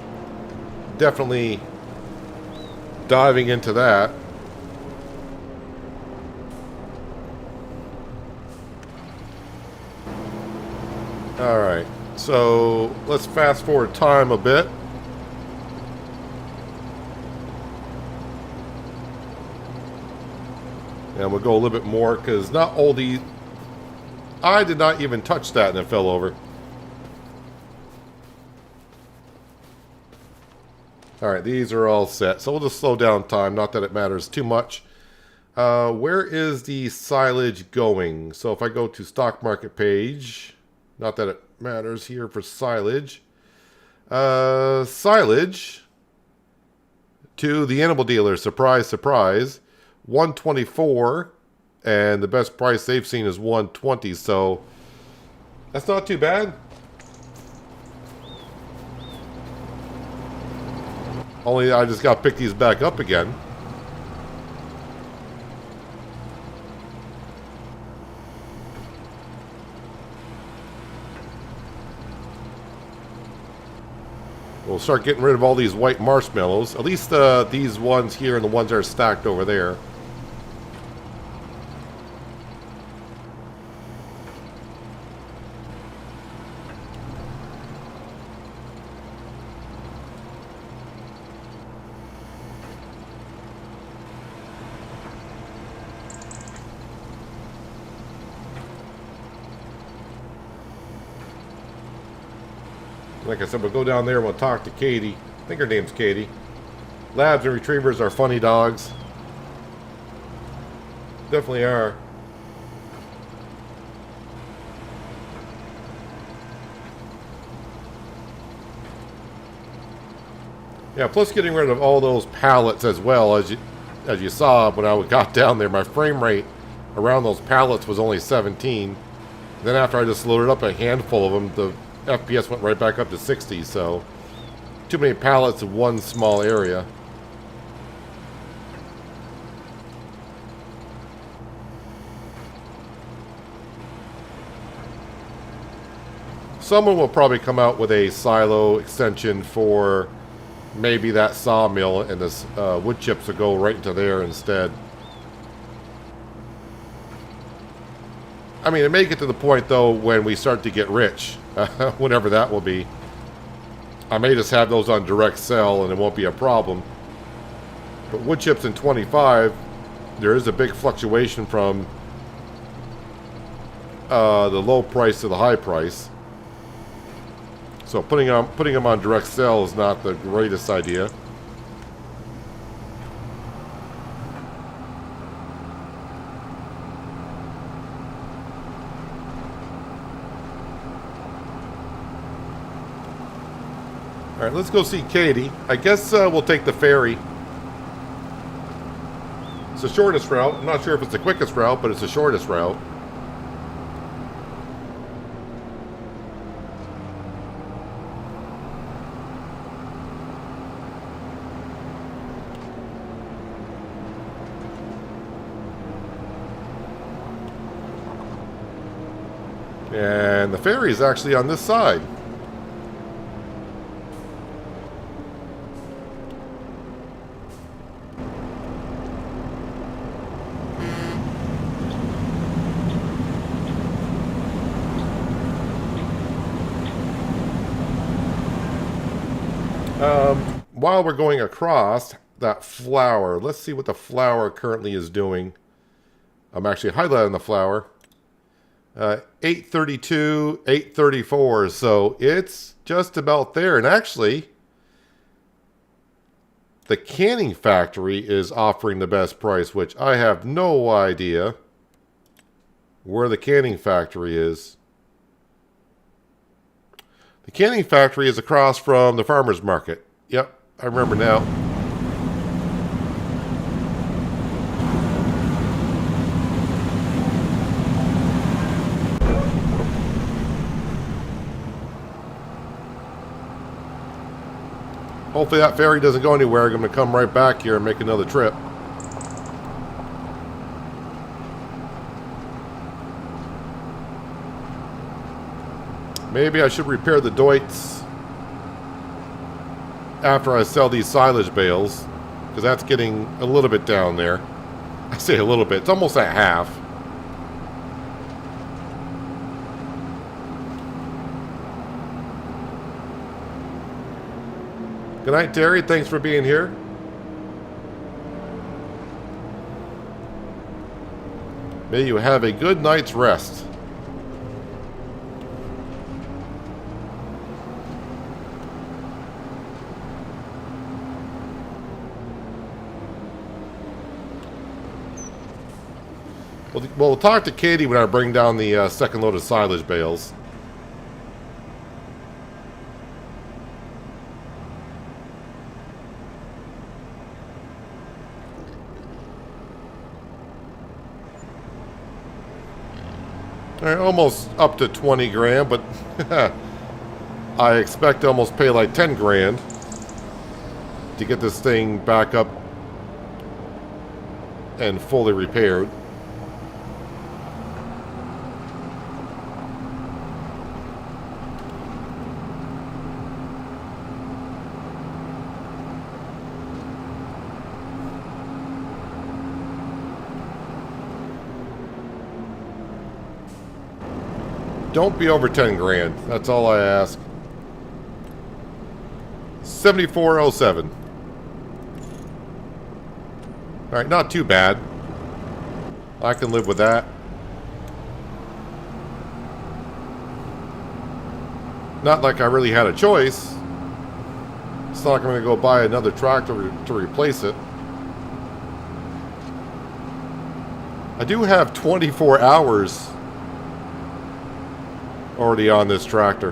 definitely diving into that. Alright, so let's fast forward time a bit. And we'll go a little bit more, because not all these... I did not even touch that and it fell over. Alright, these are all set. So we'll just slow down time, not that it matters too much. Where is the silage going? So if I go to stock market page... Not that it matters here for silage. Silage to the animal dealer. Surprise, surprise. 124, and the best price they've seen is 120, so that's not too bad. Only I just got to pick these back up again. We'll start getting rid of all these white marshmallows. At least these ones here and the ones that are stacked over there. Like I said, we'll go down there and we'll talk to Katie. I think her name's Katie. Labs and retrievers are funny dogs. Definitely are. Yeah, plus getting rid of all those pallets as well. As you saw when I got down there, my frame rate around those pallets was only 17. Then after I just loaded up a handful of them, the FPS went right back up to 60, so too many pallets in one small area. Someone will probably come out with a silo extension for maybe that sawmill, and the wood chips will go right into there instead. I mean, it may get to the point, though, when we start to get rich, whenever that will be. I may just have those on direct sell, and it won't be a problem. But wood chips in 25, there is a big fluctuation from the low price to the high price. So putting them on direct sell is not the greatest idea. Alright, let's go see Katie. I guess we'll take the ferry. It's the shortest route. I'm not sure if it's the quickest route, but it's the shortest route. And the ferry is actually on this side. While we're going across that flower, let's see what the flower currently is doing. I'm actually highlighting the flower. 832, 834, so it's just about there. And actually, the canning factory is offering the best price, which I have no idea where the canning factory is. The canning factory is across from the farmer's market. Yep, I remember now. Hopefully that ferry doesn't go anywhere. I'm going to come right back here and make another trip. Maybe I should repair the Deutz after I sell these silage bales, because that's getting a little bit down there. I say a little bit. It's almost at half. Good night, Terry. Thanks for being here. May you have a good night's rest. We'll talk to Katie when I bring down the second load of silage bales. Alright, almost up to 20 grand, but I expect to almost pay like 10 grand to get this thing back up and fully repaired. Don't be over 10 grand. That's all I ask. 7407. Alright, not too bad. I can live with that. Not like I really had a choice. It's not like I'm going to go buy another tractor to replace it. I do have 24 hours already on this tractor.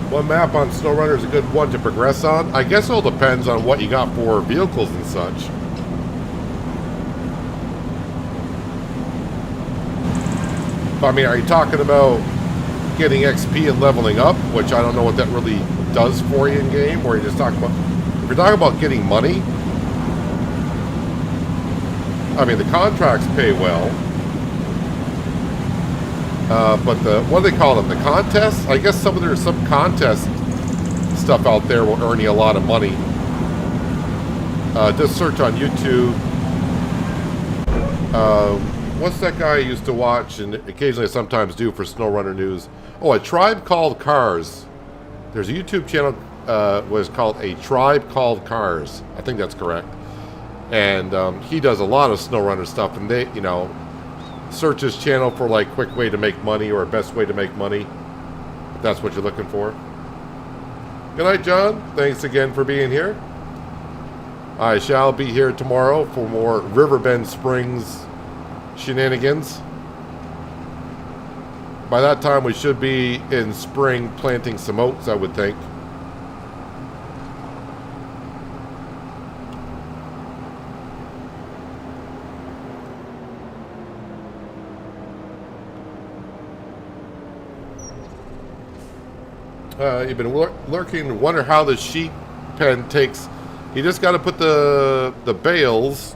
One map on SnowRunner is a good one to progress on. I guess it all depends on what you got for vehicles and such. I mean, are you talking about getting XP and leveling up, which I don't know what that really does for you in game, or you're just talking about, if you're talking about getting money, I mean, the contracts pay well, but the, what do they call them, the contests? I guess there's some contest stuff out there will earn you a lot of money. Just search on YouTube. What's that guy I used to watch and occasionally sometimes do for SnowRunner News? Oh, A Tribe Called Cars. There's a YouTube channel was called A Tribe Called Cars. I think that's correct. And he does a lot of SnowRunner stuff, and they, you know, search his channel for like quick way to make money or best way to make money, if that's what you're looking for. Good night, John. Thanks again for being here. I shall be here tomorrow for more Riverbend Springs shenanigans. By that time we should be in spring planting some oats, I would think. You've been lurking, wonder how the sheep pen takes. You just got to put the bales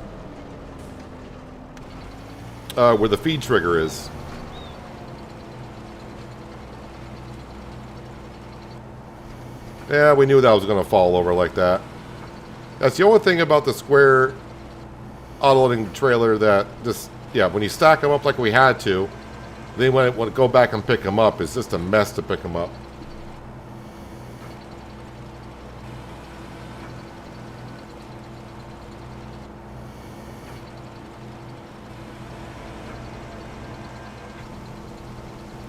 where the feed trigger is. Yeah, we knew that was going to fall over like that. That's the only thing about the square auto-loading trailer that just, yeah, when you stack them up like we had to, then when it go back and pick them up, it's just a mess to pick them up.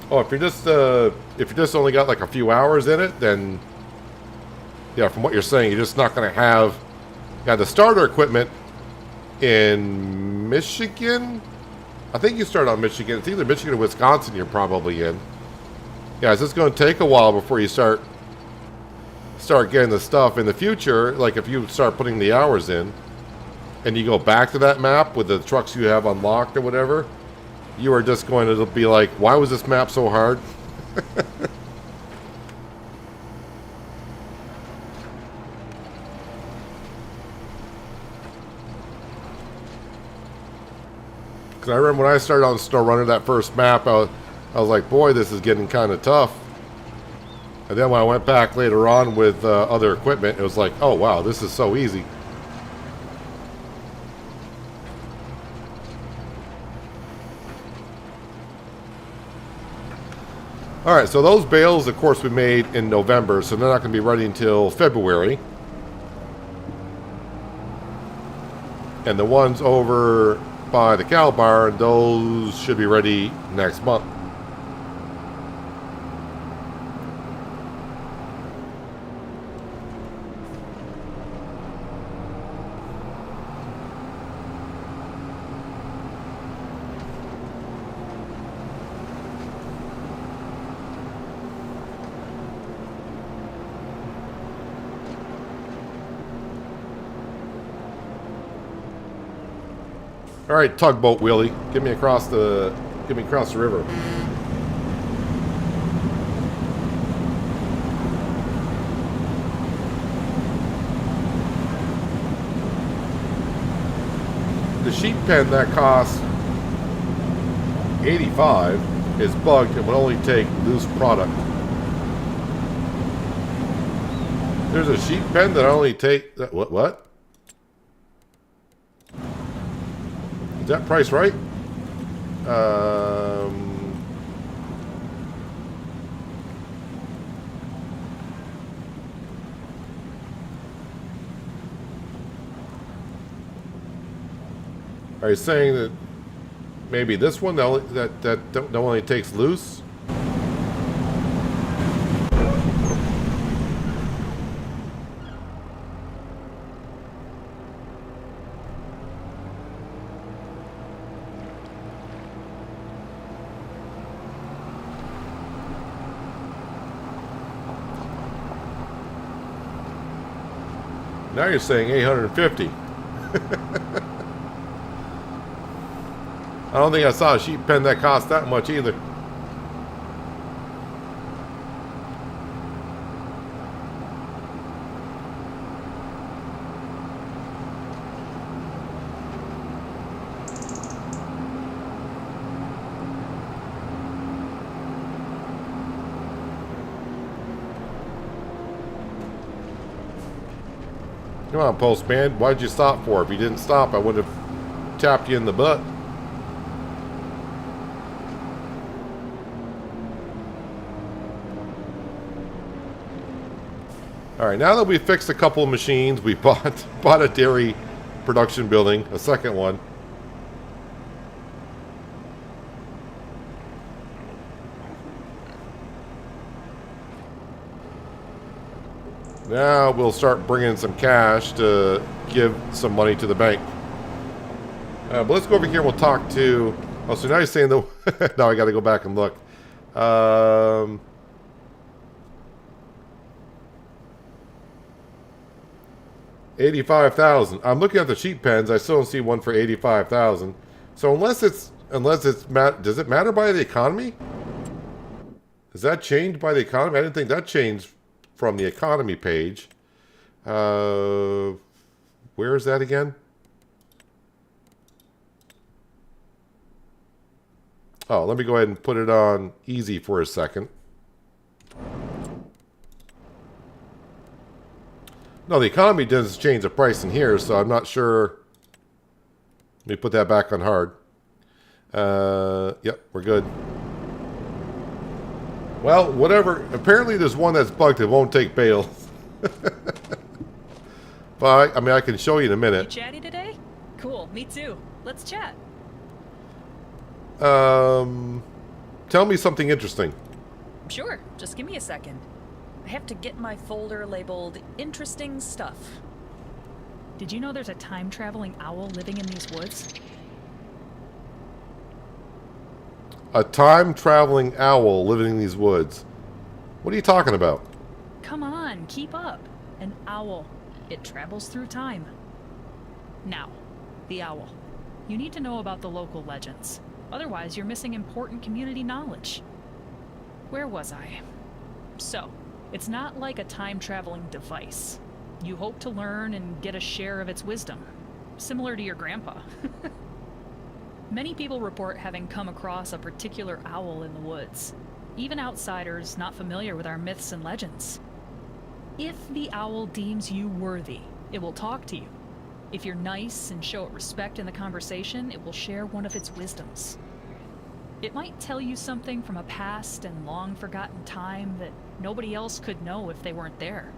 Oh, if you just only got like a few hours in it, then yeah, from what you're saying, you're just not going to have, yeah, the starter equipment in Michigan. I think you start on Michigan. It's either Michigan or Wisconsin you're probably in. Yeah, it's just going to take a while before you start getting the stuff in the future. Like if you start putting the hours in, and you go back to that map with the trucks you have unlocked or whatever, you are just going to be like, why was this map so hard? Because I remember when I started on SnowRunner, that first map, I was like, boy, this is getting kind of tough. And then when I went back later on with other equipment, it was like, oh wow, this is so easy. Alright, so those bales, of course, we made in November, so they're not going to be ready until February. And the ones over by the cow barn, those should be ready next month. All right, tugboat wheelie, get me across the river. The sheep pen that costs $85 is bugged and will only take loose product. There's a sheep pen that only take what? Is that price right? Are you saying that maybe this one that only takes loose? Now you're saying 850. I don't think I saw a sheep pen that cost that much either. Come on, postman. Why'd you stop for? If you didn't stop, I would have tapped you in the butt. All right, now that we fixed a couple of machines, we bought a dairy production building, a second one. Now we'll start bringing some cash to give some money to the bank. But let's go over here and we'll talk to... Oh, so now you're saying the... Now I got to go back and look. 85,000. I'm looking at the sheep pens. I still don't see one for 85,000. So unless it's does it matter by the economy? Is that changed by the economy? I didn't think that changed from the economy page. Where is that again? Oh, let me go ahead and put it on easy for a second. No, the economy doesn't change the price in here, so I'm not sure. Let me put that back on hard. Yep, we're good. Well, whatever. Apparently there's one that's bugged that won't take bales. But, I mean, I can show you in a minute. You chatty today? Cool, me too. Let's chat. Tell me something interesting. Sure, just give me a second. I have to get my folder labeled Interesting Stuff. Did you know there's a time-traveling owl living in these woods? A time-traveling owl living in these woods. What are you talking about? Come on, keep up. An owl. It travels through time. Now, the owl. You need to know about the local legends. Otherwise, you're missing important community knowledge. Where was I? So, it's not like a time-traveling device. You hope to learn and get a share of its wisdom. Similar to your grandpa. Many people report having come across a particular owl in the woods. Even outsiders not familiar with our myths and legends. If the owl deems you worthy, it will talk to you. If you're nice and show it respect in the conversation, it will share one of its wisdoms. It might tell you something from a past and long-forgotten time that nobody else could know if they weren't there.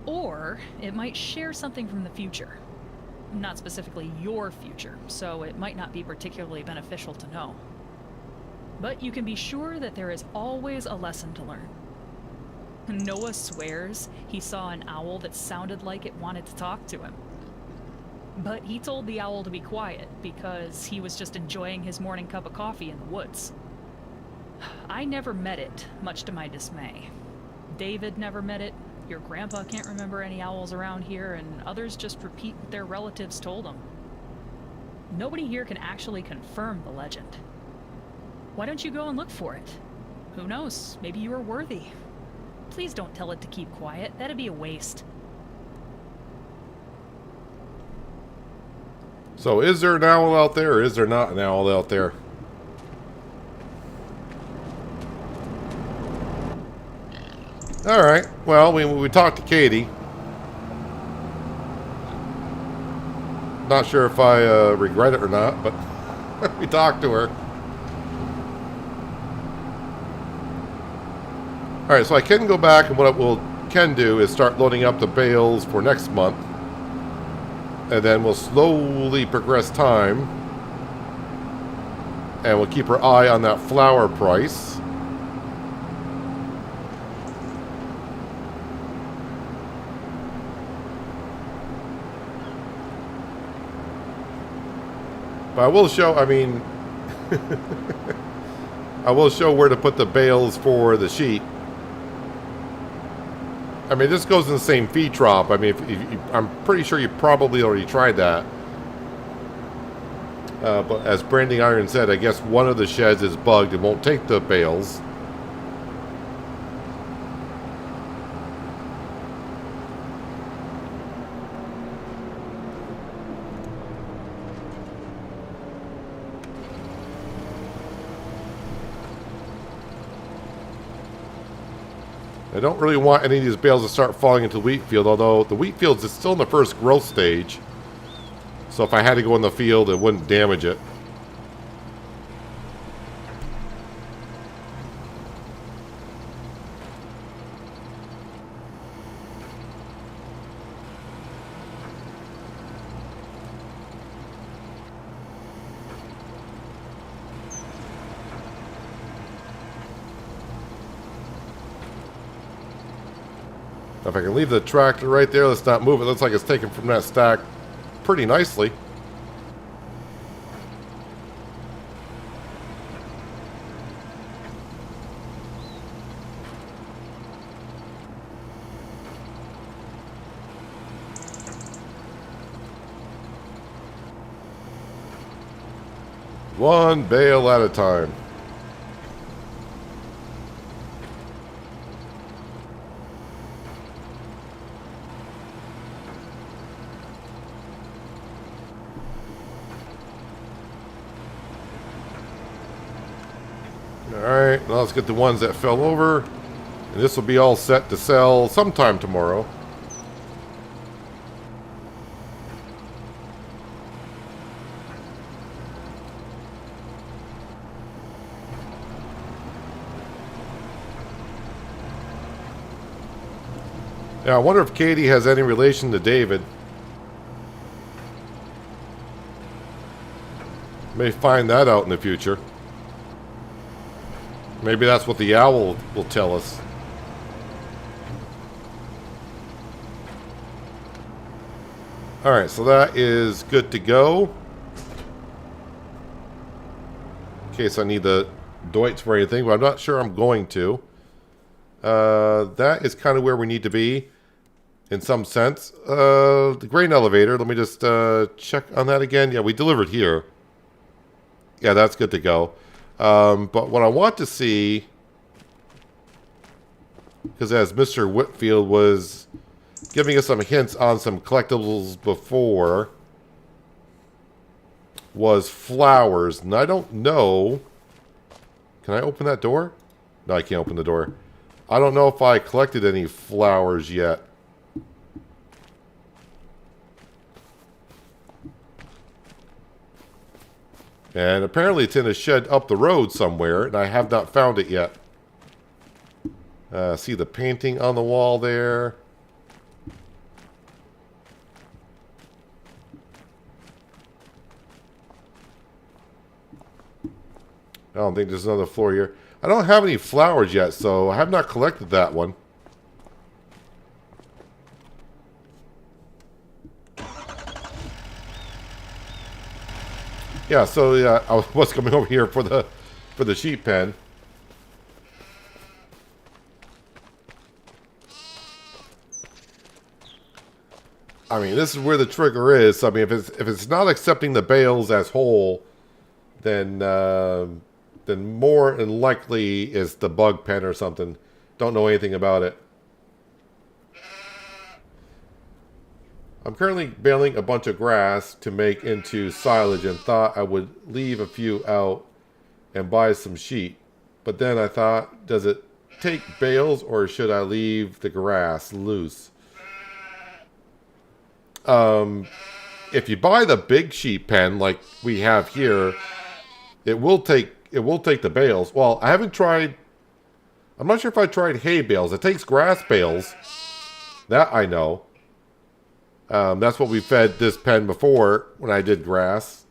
Or it might share something from the future. Not specifically your future, so it might not be particularly beneficial to know. But you can be sure that there is always a lesson to learn. Noah swears he saw an owl that sounded like it wanted to talk to him. But he told the owl to be quiet because he was just enjoying his morning cup of coffee in the woods. I never met it, much to my dismay. David never met it, your grandpa can't remember any owls around here, and others just repeat what their relatives told them. Nobody here can actually confirm the legend. Why don't you go and look for it? Who knows, maybe you are worthy. Please don't tell it to keep quiet, that'd be a waste. So is there an owl out there, or is there not an owl out there? Alright, well, we talked to Katie. Not sure if I regret it or not, but we talked to her. Alright, so I can go back, and what can do is start loading up the bales for next month. And then we'll slowly progress time. And we'll keep our eye on that flour price. But I will show, I mean, I will show where to put the bales for the sheep. I mean, this goes in the same feed trough. I mean, I'm pretty sure you probably already tried that. But as Branding Iron said, I guess one of the sheds is bugged and won't take the bales. I don't really want any of these bales to start falling into the wheat field, although the wheat field is still in the first growth stage. So if I had to go in the field, it wouldn't damage it. If I can leave the tractor right there, let's not move it. Looks like it's taken from that stack pretty nicely. One bale at a time. Alright, now let's get the ones that fell over. And this will be all set to sell sometime tomorrow. Now, I wonder if Katie has any relation to David. May find that out in the future. Maybe that's what the owl will tell us. Alright, so that is good to go. In case I need the Deutz for anything, but I'm not sure I'm going to. That is kind of where we need to be, in some sense. The grain elevator, let me just check on that again. Yeah, we delivered here. Yeah, that's good to go. But what I want to see, because as Mr. Whitfield was giving us some hints on some collectibles before, was flowers. And I don't know. Can I open that door? No, I can't open the door. I don't know if I collected any flowers yet. And apparently it's in a shed up the road somewhere, and I have not found it yet. See the painting on the wall there. I don't think there's another floor here. I don't have any flowers yet, so I have not collected that one. Yeah, so I was coming over here for the sheep pen. I mean, this is where the trigger is. So, I mean, if it's not accepting the bales as whole, then more than likely it's the bug pen or something. Don't know anything about it. I'm currently baling a bunch of grass to make into silage and thought I would leave a few out and buy some sheep. But then I thought, does it take bales or should I leave the grass loose? If you buy the big sheep pen like we have here, it will take the bales. Well, I haven't tried. I'm not sure if I tried hay bales. It takes grass bales. That I know. That's what we fed this pen before when I did grass.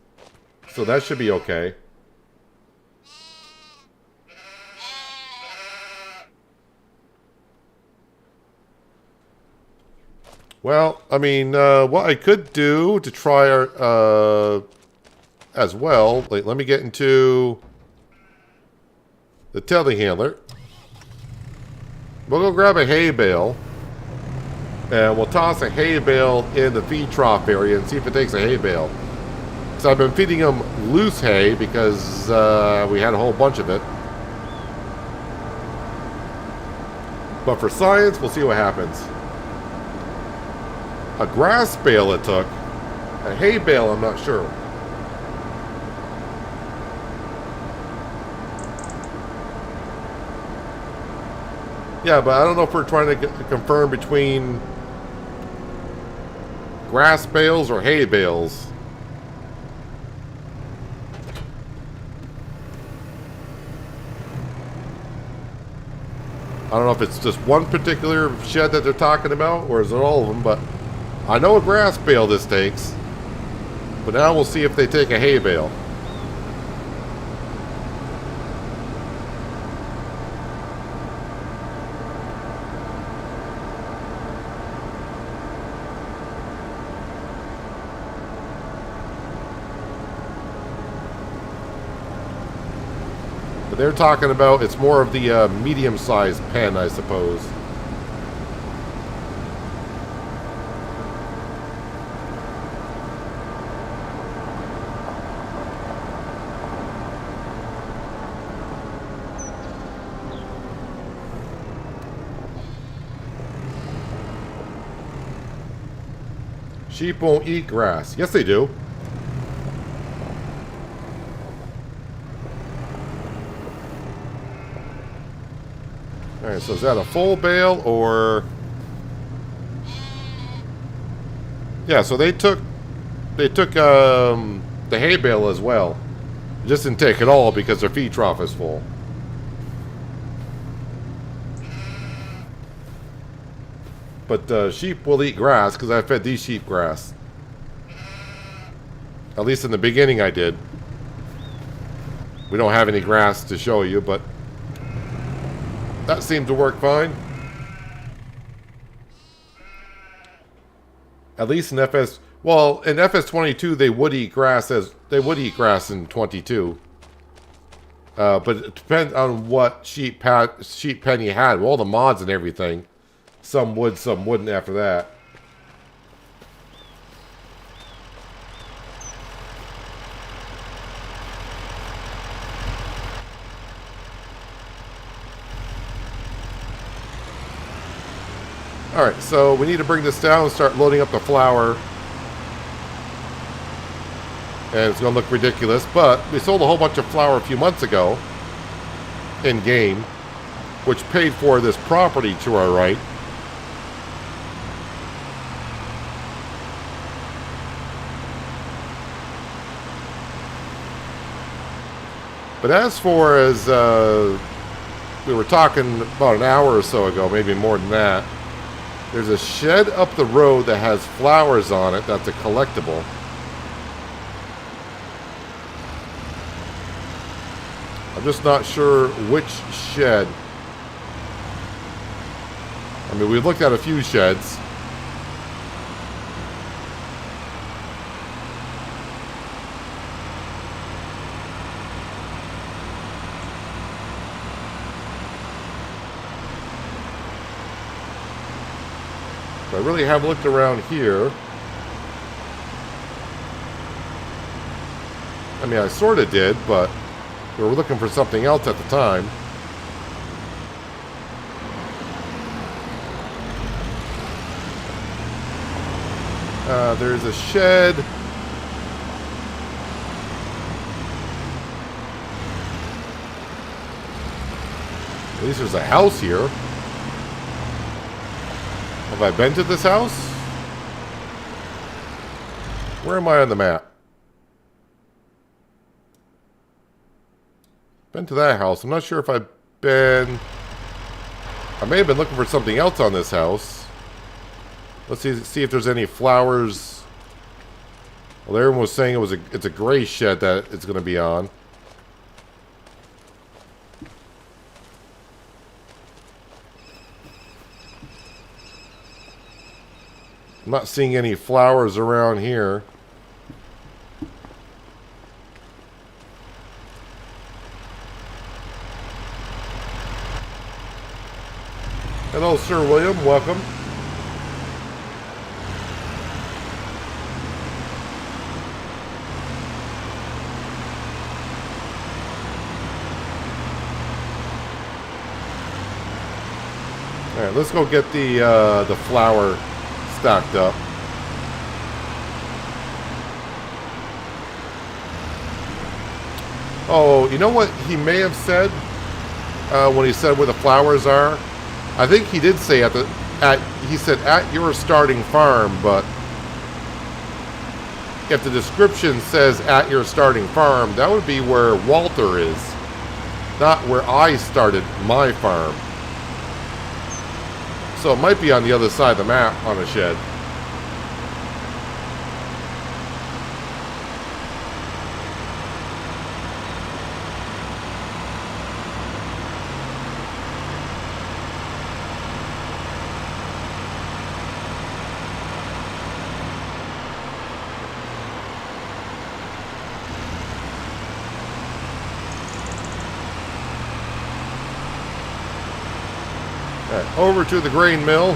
So that should be okay. Well, I mean, what I could do to try our, as well, like, let me get into the telehandler. We'll go grab a hay bale. And we'll toss a hay bale in the feed trough area and see if it takes a hay bale. So I've been feeding them loose hay because we had a whole bunch of it. But for science, we'll see what happens. A grass bale it took. A hay bale, I'm not sure. Yeah, but I don't know if we're trying to confirm between grass bales or hay bales. I don't know if it's just one particular shed that they're talking about, or is it all of them, but I know a grass bale this takes. But now we'll see if they take a hay bale. They're talking about it's more of the medium-sized pen, I suppose. Sheep won't eat grass. Yes, they do. Alright, so is that a full bale or... Yeah, so they took the hay bale as well. Just didn't take it all because their feed trough is full. But sheep will eat grass because I fed these sheep grass. At least in the beginning I did. We don't have any grass to show you, but that seemed to work fine. At least in FS... Well, in FS22 they would eat grass in 22. But it depends on what sheep pen you had. With all the mods and everything. Some would, some wouldn't after that. Alright, so we need to bring this down and start loading up the flour. And it's going to look ridiculous, but we sold a whole bunch of flour a few months ago in game, which paid for this property to our right. But as far as we were talking about an hour or so ago, maybe more than that, there's a shed up the road that has flowers on it that's a collectible. I'm just not sure which shed. I mean, we looked at a few sheds. I really haven't looked around here. I mean, I sort of did, but we were looking for something else at the time. There's a shed. At least there's a house here. Have I been to this house? Where am I on the map? Been to that house. I'm not sure if I've been... I may have been looking for something else on this house. Let's see if there's any flowers. Well, everyone was saying it's a gray shed that it's going to be on. I'm not seeing any flowers around here. Hello, Sir William. Welcome. All right, let's go get the flour stocked up. Oh, you know what he may have said when he said where the flowers are? I think he did say he said at your starting farm, but if the description says at your starting farm, that would be where Walter is, not where I started my farm. So it might be on the other side of the map on a shed. Alright, over to the grain mill.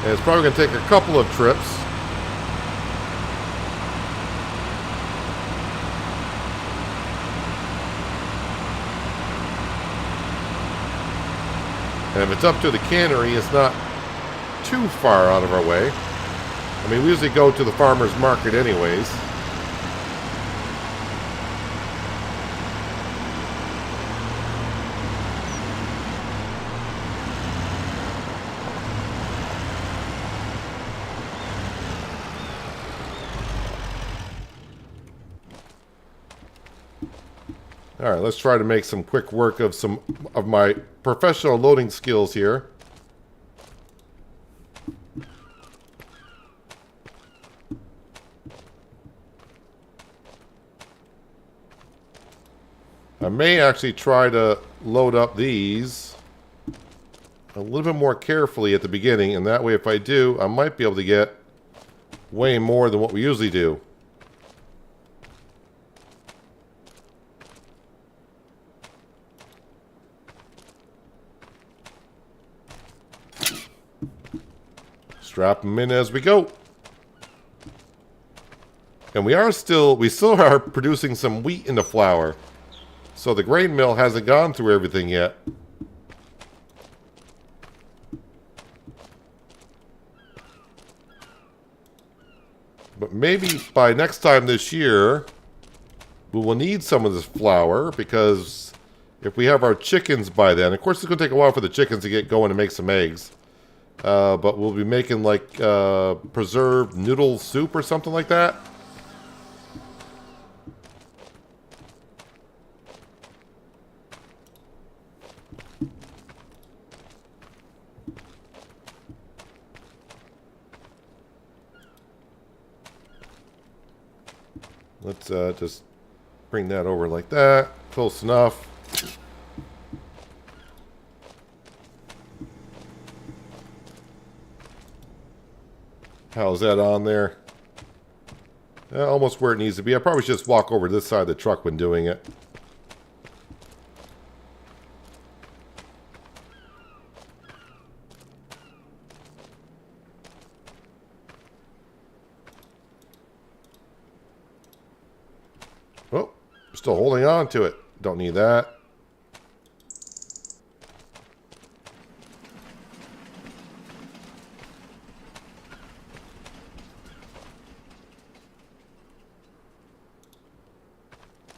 And it's probably going to take a couple of trips. And if it's up to the cannery, it's not too far out of our way. I mean, we usually go to the farmer's market anyways. All right, let's try to make some quick work of some of my professional loading skills here. I may actually try to load up these a little bit more carefully at the beginning, and that way if I do, I might be able to get way more than what we usually do. Strap them in as we go. And we still are producing some wheat into flour. So the grain mill hasn't gone through everything yet. But maybe by next time this year, we will need some of this flour, because if we have our chickens by then, of course it's going to take a while for the chickens to get going and make some eggs. But we'll be making like preserved noodle soup or something like that. Let's just bring that over like that. Close enough. How's that on there? Almost where it needs to be. I probably should just walk over to this side of the truck when doing it. Still holding on to it. Don't need that.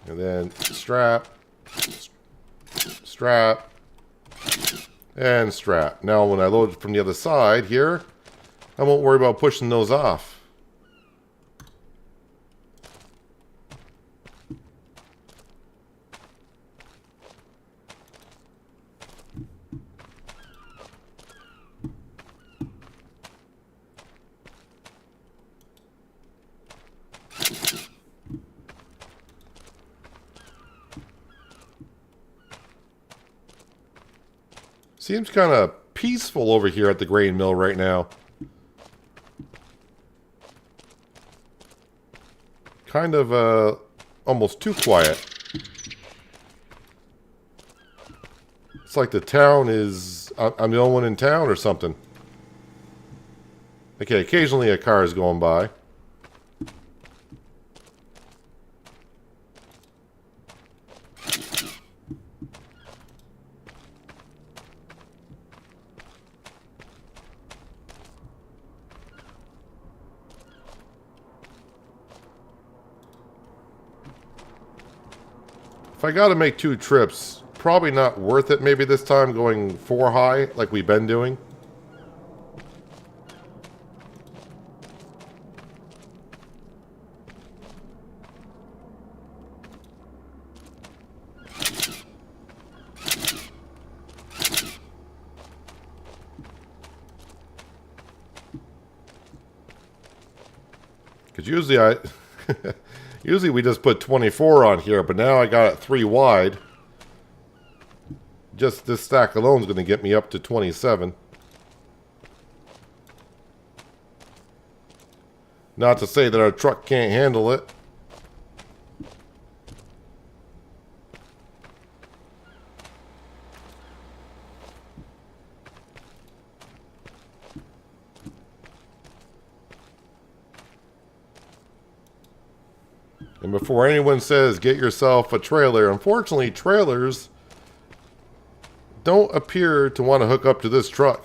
And then strap, strap, and strap. Now when I load from the other side here, I won't worry about pushing those off. Seems kind of peaceful over here at the grain mill right now. Kind of almost too quiet. It's like the town is... I'm the only one in town or something. Okay, occasionally a car is going by. If I got to make 2 trips, probably not worth it maybe this time going 4 high like we've been doing. Because usually usually we just put 24 on here, but now I got it 3 wide. Just this stack alone is going to get me up to 27. Not to say that our truck can't handle it. And before anyone says, get yourself a trailer, unfortunately, trailers don't appear to want to hook up to this truck.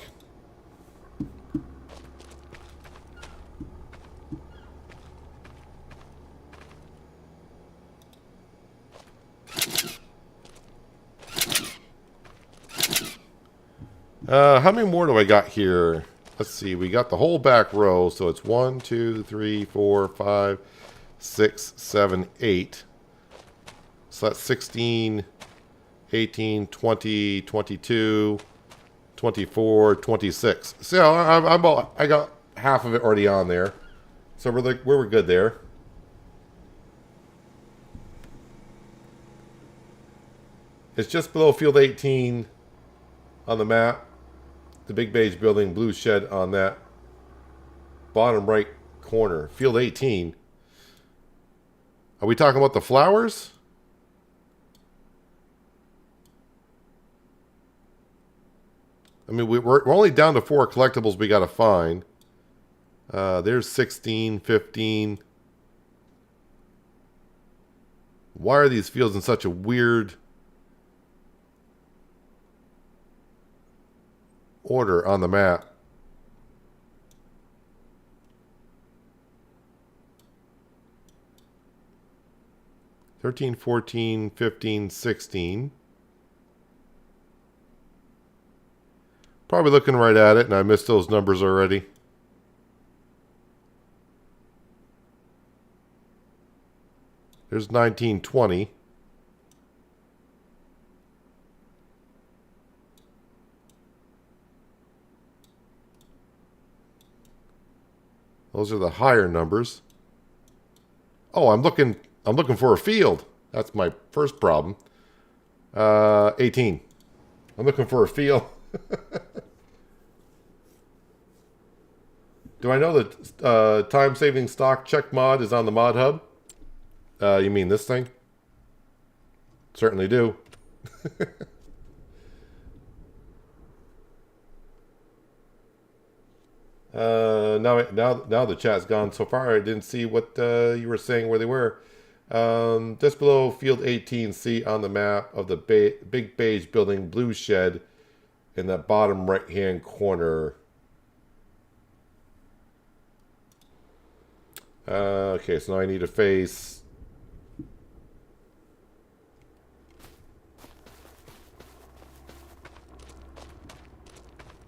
How many more do I got here? Let's see, we got the whole back row, so it's 1, 2, 3, 4, 5, 6, 7, 8. So that's 16, 18, 20, 22, 24, 26. So I got half of it already on there. So we're good there. It's just below field 18 on the map. The big beige building, blue shed on that bottom right corner. Field 18. Are we talking about the flowers? I mean, we're only down to 4 collectibles we got to find. There's 16, 15. Why are these fields in such a weird order on the map? $13, $14, $15, $16. Probably looking right at it, and I missed those numbers already. There's 19, 20. Those are the higher numbers. Oh, I'm looking for a field. That's my first problem. 18. I'm looking for a field. Do I know that time-saving stock check mod is on the mod hub? You mean this thing? Certainly do. Now the chat's gone so far. I didn't see what you were saying where they were. Just below field 18, see on the map of the big beige building, blue shed in that bottom right-hand corner. Okay, so now I need to face...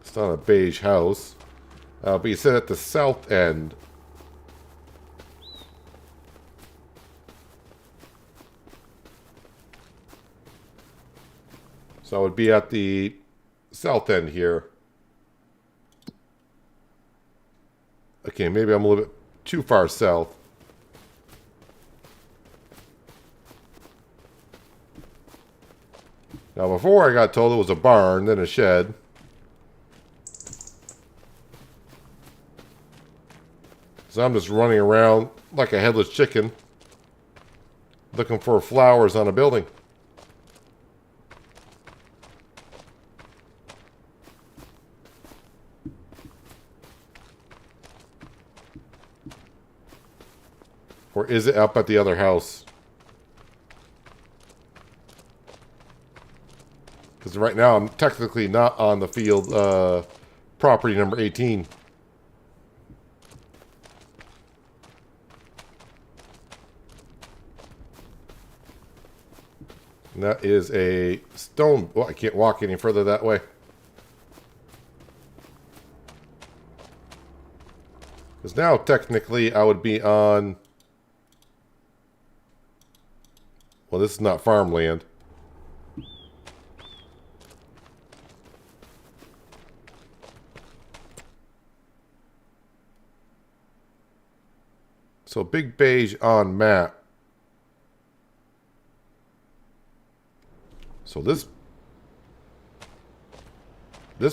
It's not a beige house. But you said at the south end. So it would be at the south end here. Okay, maybe I'm a little bit too far south. Now before I got told it was a barn, then a shed. So I'm just running around like a headless chicken, looking for flowers on a building. Or is it up at the other house? Because right now I'm technically not on the field, property number 18. And that is a stone. Well, I can't walk any further that way. Because now technically I would be on... Well, this is not farmland. So big beige on map. So this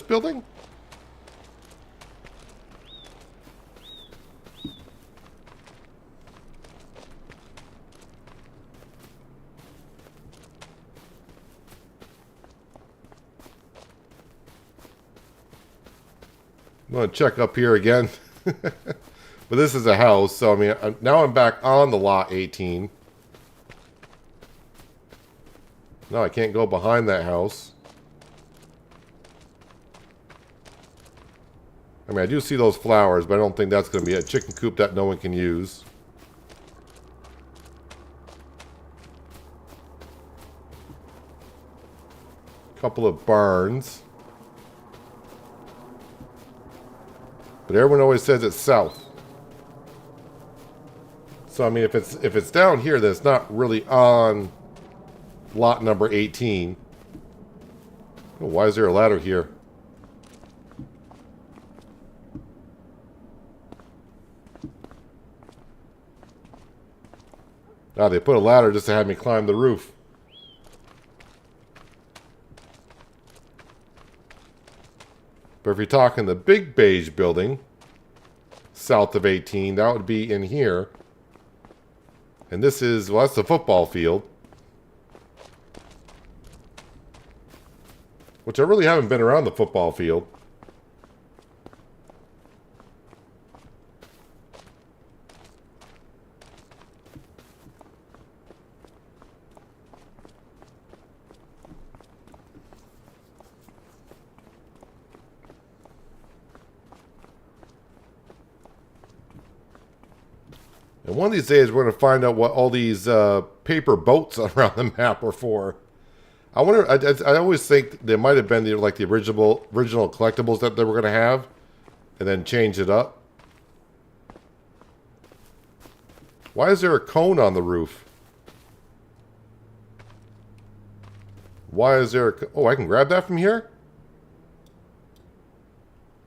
building? I'm going to check up here again. But this is a house, so I mean, now I'm back on the lot 18. No, I can't go behind that house. I mean, I do see those flowers, but I don't think that's going to be a chicken coop that no one can use. Couple of barns. But everyone always says it's south. So I mean, if it's down here, then it's not really on lot number 18. Oh, why is there a ladder here? Ah, they put a ladder just to have me climb the roof. But if you're talking the big beige building, south of 18, that would be in here. And this is, well, that's the football field. Which I really haven't been around the football field. And one of these days, we're going to find out what all these paper boats around the map are for. I wonder. I always think there might have been like the original collectibles that they were going to have, and then change it up. Why is there a cone on the roof? Why is there a... Oh, I can grab that from here?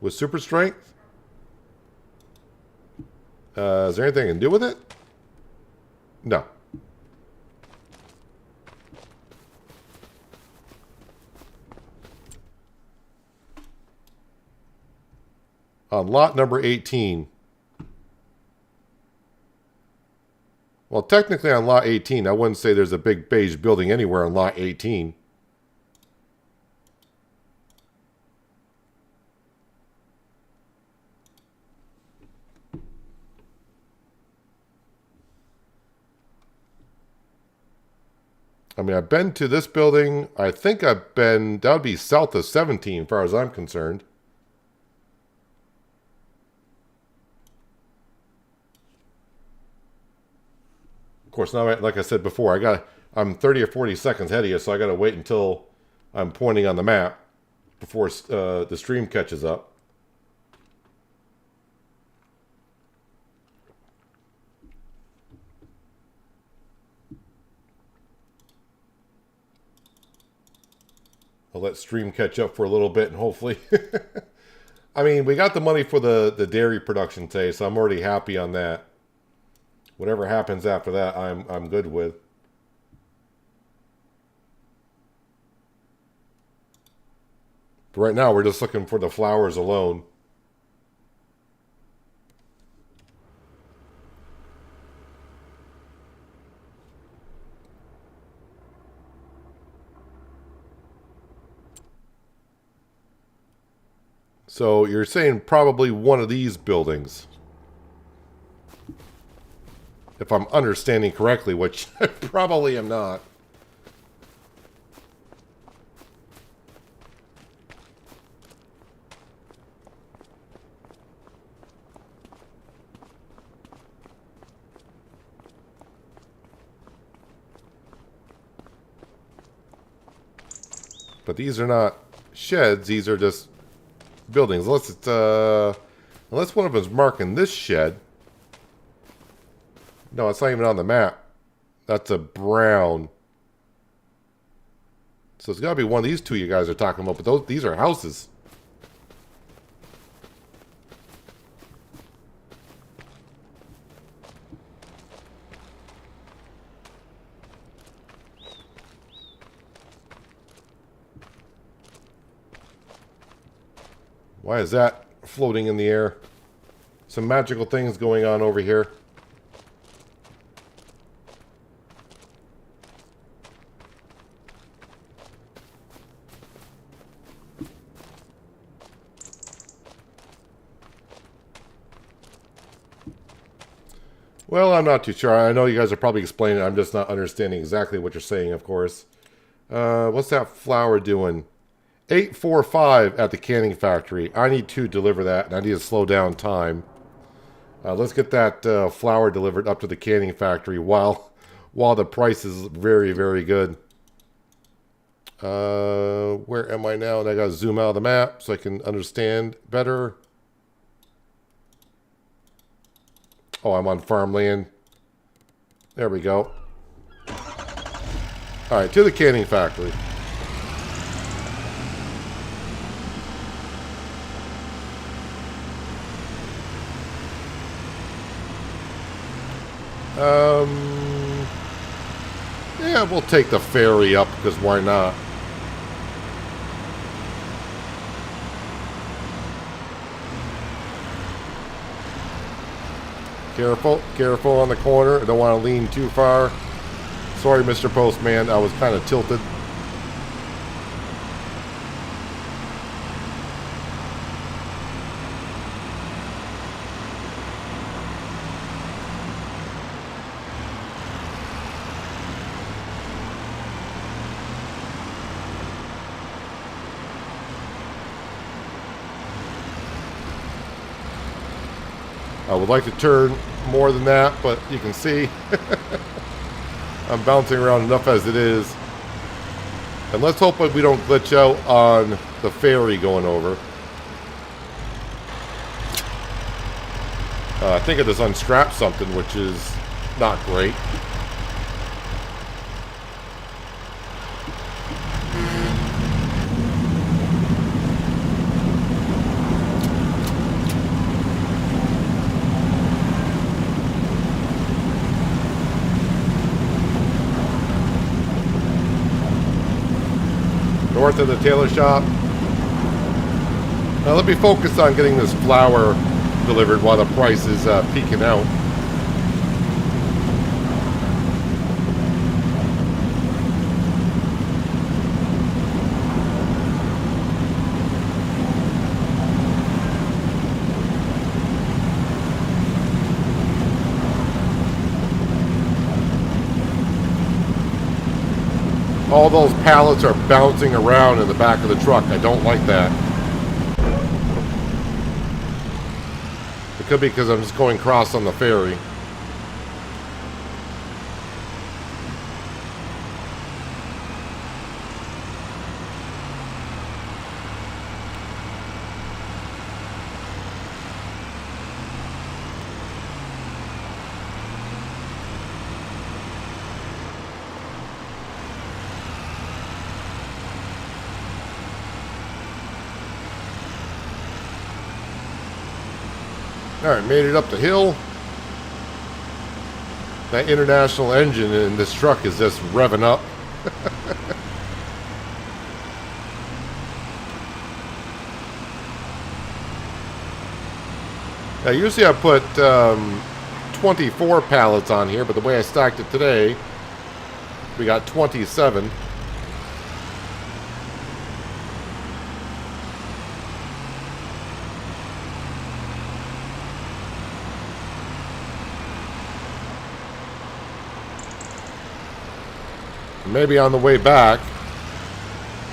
With super strength? Is there anything I can do with it? No. On lot number 18. Well, technically on lot 18, I wouldn't say there's a big beige building anywhere on lot 18. I mean, I've been to this building. I think I've been, that would be south of 17 as far as I'm concerned. Of course, now, like I said before, I'm 30 or 40 seconds ahead of you, so I got to wait until I'm pointing on the map before the stream catches up. I'll let stream catch up for a little bit and hopefully... I mean, we got the money for the dairy production today, so I'm already happy on that. Whatever happens after that, I'm good with. But right now, we're just looking for the flowers alone. So you're saying probably one of these buildings. If I'm understanding correctly, which I probably am not. But these are not sheds, these are just buildings. Unless it's unless one of them is marking this shed. No, it's not even on the map. That's a brown. So it's got to be one of these two you guys are talking about. But these are houses. Why is that floating in the air? Some magical things going on over here. Well, I'm not too sure. I know you guys are probably explaining it. I'm just not understanding exactly what you're saying, of course. What's that flower doing? 845 at the canning factory. I need to deliver that, and I need to slow down time. Let's get that flower delivered up to the canning factory while the price is very, very good. Where am I now? And I got to zoom out of the map so I can understand better. Oh, I'm on farmland. There we go. All right, to the canning factory. Yeah, we'll take the ferry up because why not? Careful, careful on the corner. I don't want to lean too far. Sorry, Mr. Postman. I was kind of tilted. I would like to turn more than that, but you can see I'm bouncing around enough as it is. And let's hope that we don't glitch out on the ferry going over. I think I just unstrapped something, which is not great. North of the tailor shop. Now let me focus on getting this flour delivered while the price is peaking out. All those pallets are bouncing around in the back of the truck. I don't like that. It could be because I'm just going across on the ferry. Alright, made it up the hill. That international engine in this truck is just revving up. Now, usually I put 24 pallets on here, but the way I stacked it today, we got 27. Maybe on the way back,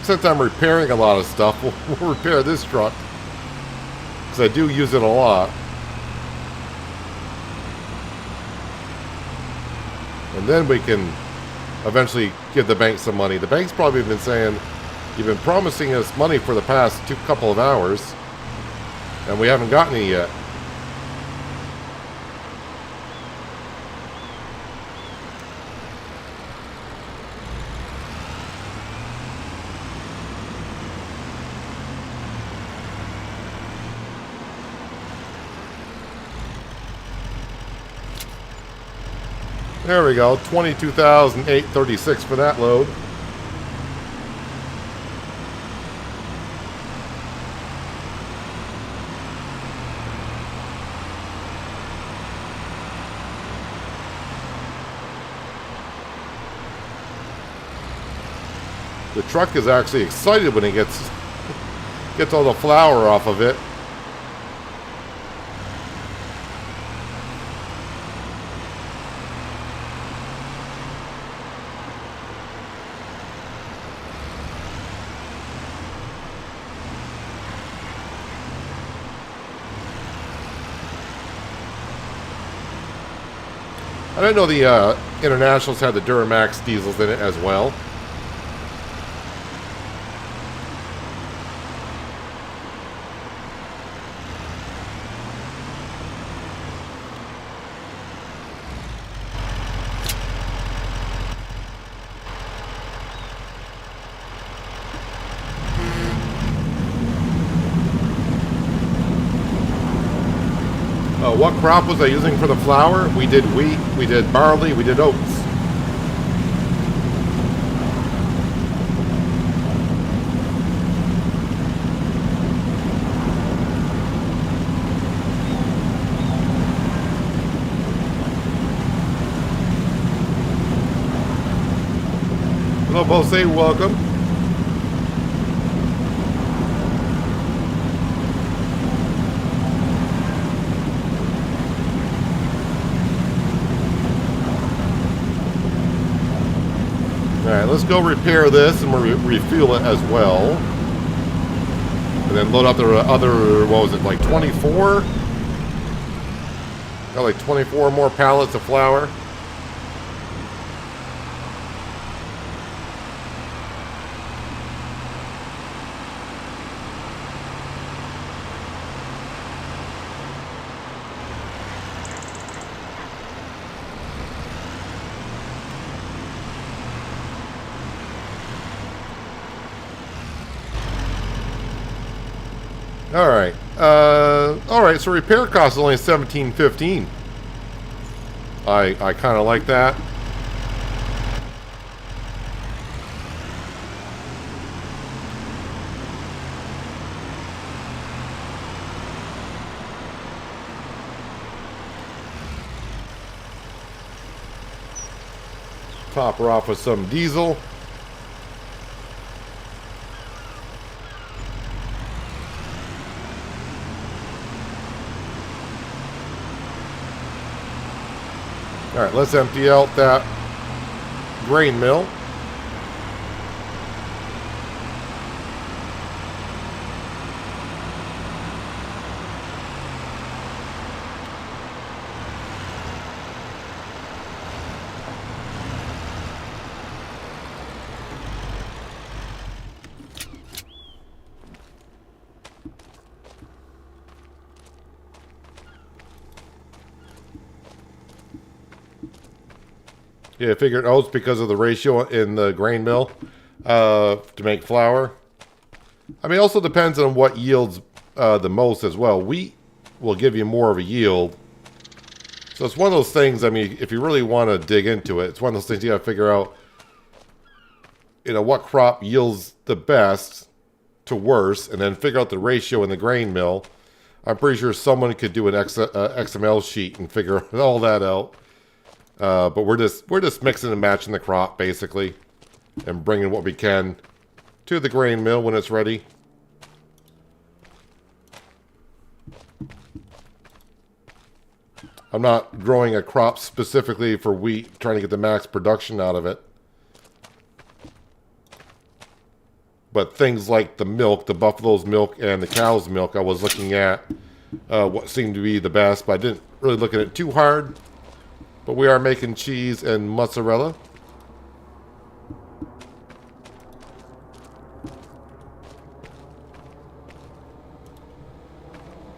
since I'm repairing a lot of stuff, we'll repair this truck, because I do use it a lot. And then we can eventually give the bank some money. The bank's probably been saying, you've been promising us money for the past couple of hours, and we haven't gotten it yet. There we go, 22,836 for that load. The truck is actually excited when it gets all the flour off of it. I didn't know the Internationals had the Duramax diesels in it as well. What crop was I using for the flour? We did wheat, we did barley, we did oats. Hello, Bose, welcome. Alright, let's go repair this and we'll refuel it as well. And then load up the other, what was it, like 24? Got like 24 more pallets of flour. Alright, so repair cost is only $17.15. I kind of like that. Top her off with some diesel. Alright, let's empty out that grain mill. Yeah, I figured oats because of the ratio in the grain mill to make flour. I mean, it also depends on what yields the most as well. Wheat will give you more of a yield. So it's one of those things, I mean, if you really want to dig into it, it's one of those things you got to figure out, you know, what crop yields the best to worse, and then figure out the ratio in the grain mill. I'm pretty sure someone could do an XML sheet and figure all that out. But we're just mixing and matching the crop, basically, and bringing what we can to the grain mill when it's ready. I'm not growing a crop specifically for wheat, trying to get the max production out of it. But things like the milk, the buffalo's milk and the cow's milk, I was looking at what seemed to be the best, but I didn't really look at it too hard. But we are making cheese and mozzarella.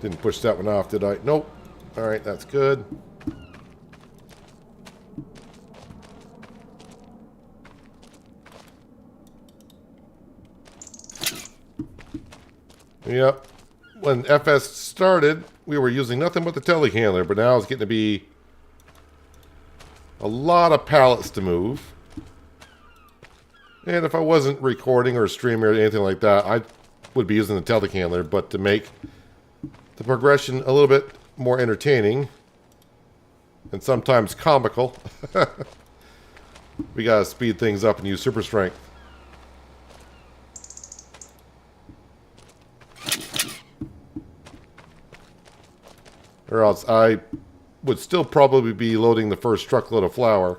Didn't push that one off, did I? Nope. All right, that's good. Yep. When FS started, we were using nothing but the telehandler, but now it's getting to be a lot of pallets to move. And if I wasn't recording or streaming or anything like that, I would be using the telehandler, but to make the progression a little bit more entertaining and sometimes comical, we gotta speed things up and use super strength. Or else I would still probably be loading the first truckload of flour.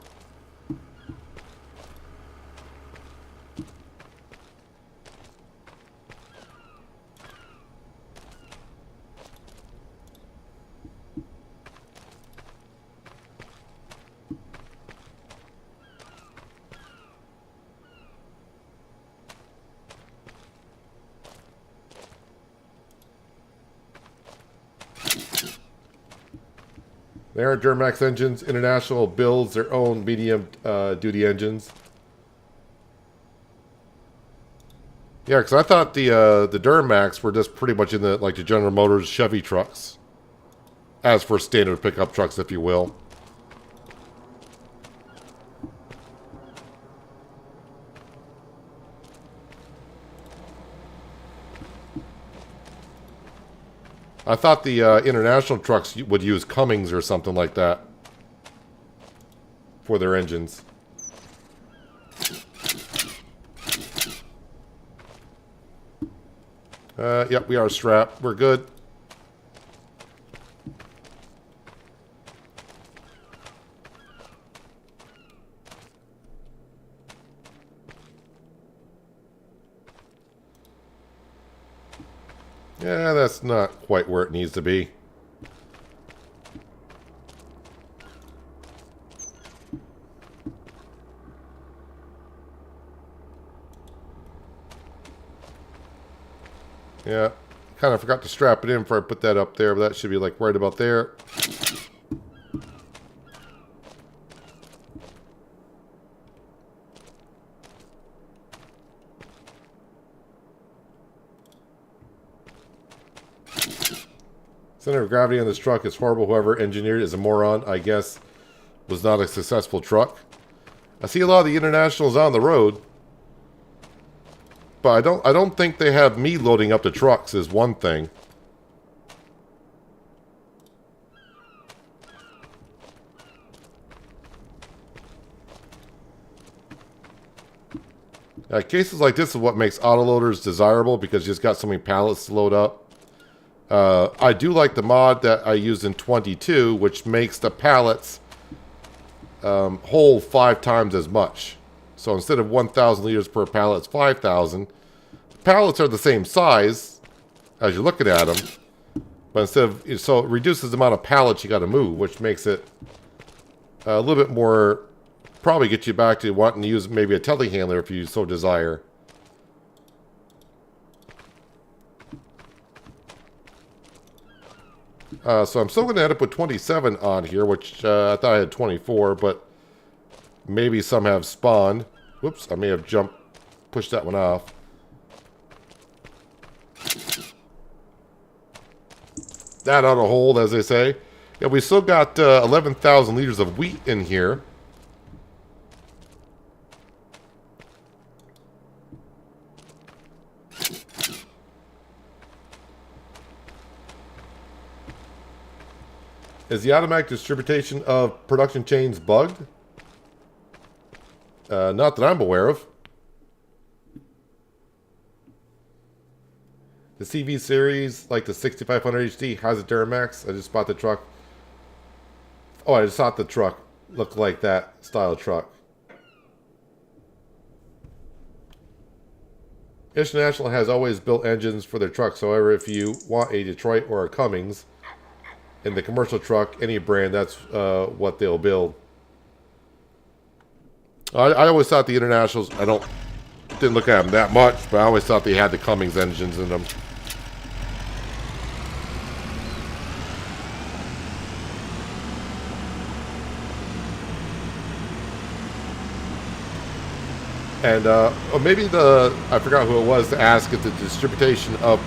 They aren't Duramax engines. International builds their own medium duty engines. Yeah, because I thought the Duramax were just pretty much in the like the General Motors Chevy trucks, as for standard pickup trucks, if you will. I thought the international trucks would use Cummins or something like that for their engines. Yep, we are strapped. We're good. Yeah, that's not quite where it needs to be. Yeah, kind of forgot to strap it in before I put that up there, but that should be like right about there. Center of gravity on this truck is horrible. Whoever engineered it is a moron. I guess was not a successful truck. I see a lot of the internationals on the road, but I don't think they have me loading up the trucks is one thing. Cases like this is what makes autoloaders desirable, because you just got so many pallets to load up. I do like the mod that I used in 22, which makes the pallets hold 5 times as much. So instead of 1,000 liters per pallet, it's 5,000. Pallets are the same size as you're looking at them, but instead of, so it reduces the amount of pallets you got to move, which makes it a little bit more, probably get you back to wanting to use maybe a telehandler if you so desire. So I'm still going to end up with 27 on here, which I thought I had 24, but Maybe some have spawned. Whoops, I may have pushed that one off. That ought to hold, as they say. Yeah, we still got 11,000 liters of wheat in here. Is the automatic distribution of production chains bugged? Not that I'm aware of. The CV series, like the 6500 HD, has a Duramax. I just bought the truck. Oh, I just thought the truck looked like that style truck. International has always built engines for their trucks. However, if you want a Detroit or a Cummins in the commercial truck, any brand, that's what they'll build. I always thought the Internationals, didn't look at them that much, but I always thought they had the Cummins engines in them. And or maybe I forgot who it was to ask if the distribution of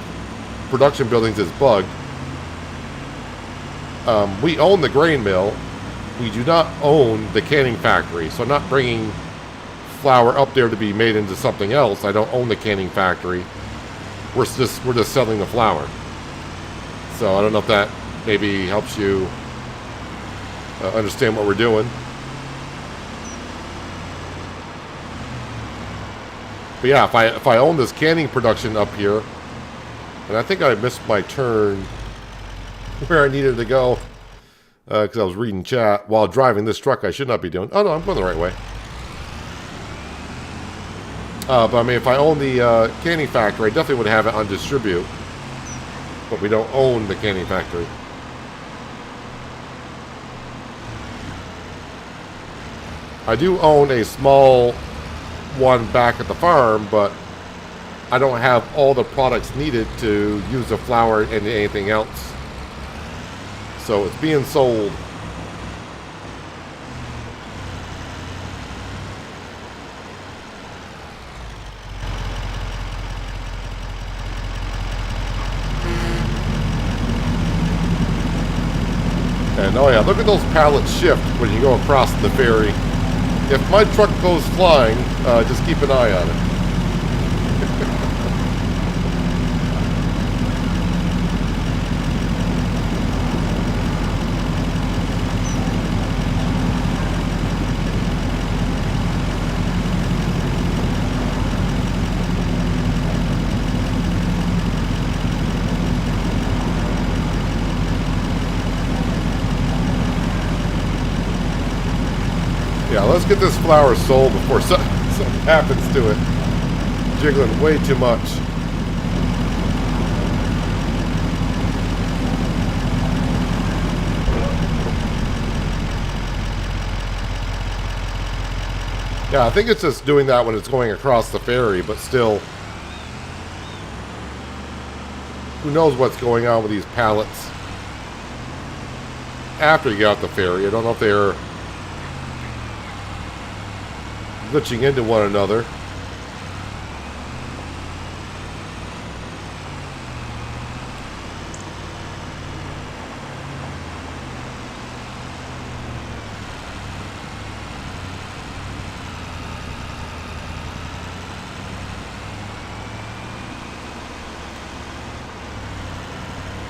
production buildings is bugged. We own the grain mill. We do not own the canning factory. So I'm not bringing flour up there to be made into something else. I don't own the canning factory. We're just selling the flour. So I don't know if that maybe helps you understand what we're doing. But yeah, if I own this canning production up here, and I think I missed my turn where I needed to go because I was reading chat while driving this truck. I should not be doing. Oh no, I'm going the right way. But I mean, if I own the canning factory, I definitely would have it on distribute. But we don't own the canning factory. I do own a small one back at the farm, but I don't have all the products needed to use the flour and anything else. So it's being sold. And oh yeah, look at those pallets shift when you go across the ferry. If my truck goes flying, just keep an eye on it. Yeah, let's get this flour sold before something happens to it. Jiggling way too much. Yeah, I think it's just doing that when it's going across the ferry, but still, who knows what's going on with these pallets after you get out the ferry. I don't know if they're glitching into one another.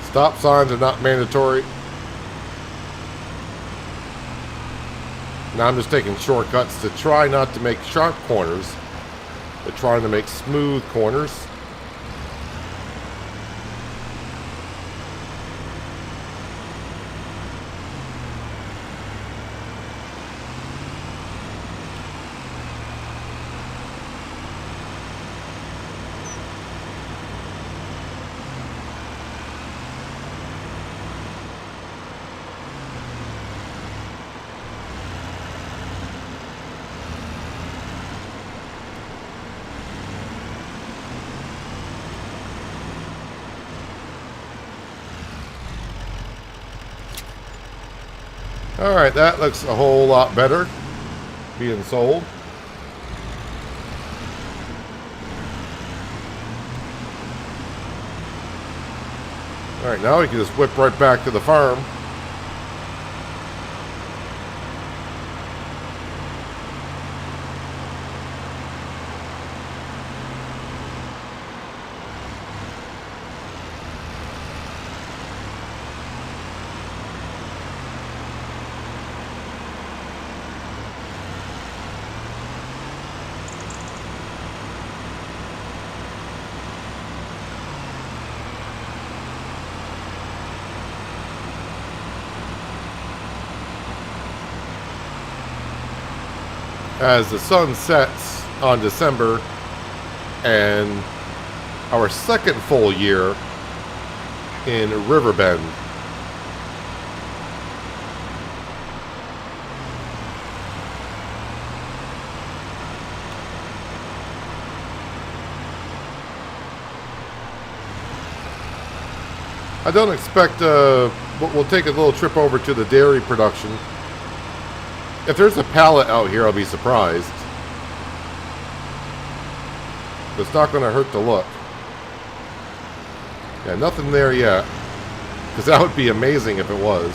Stop signs are not mandatory. Now I'm just taking shortcuts to try not to make sharp corners, but trying to make smooth corners. Alright, that looks a whole lot better. being sold. Alright, now we can just whip right back to the farm. As the sun sets on December and our second full year in Riverbend. I don't expect, we'll take a little trip over to the dairy production. If there's a pallet out here, I'll be surprised. But it's not going to hurt to look. Yeah, nothing there yet. Because that would be amazing if it was.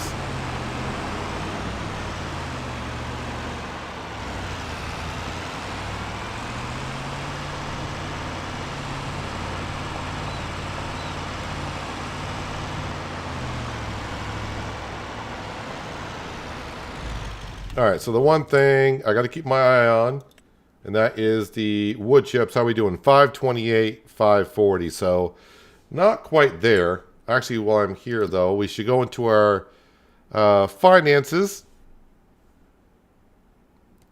Alright, so the one thing I got to keep my eye on, and that is the wood chips. How we doing? 528, 540. So, not quite there. Actually, while I'm here, though, we should go into our finances.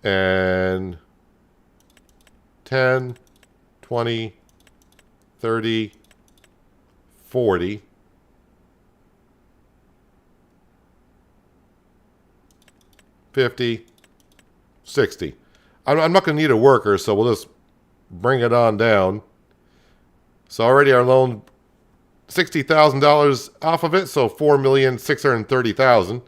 And 10, 20, 30, 40. 50, 60. I'm not going to need a worker, so we'll just bring it on down. So already our loan, $60,000 off of it, so $4,630,000.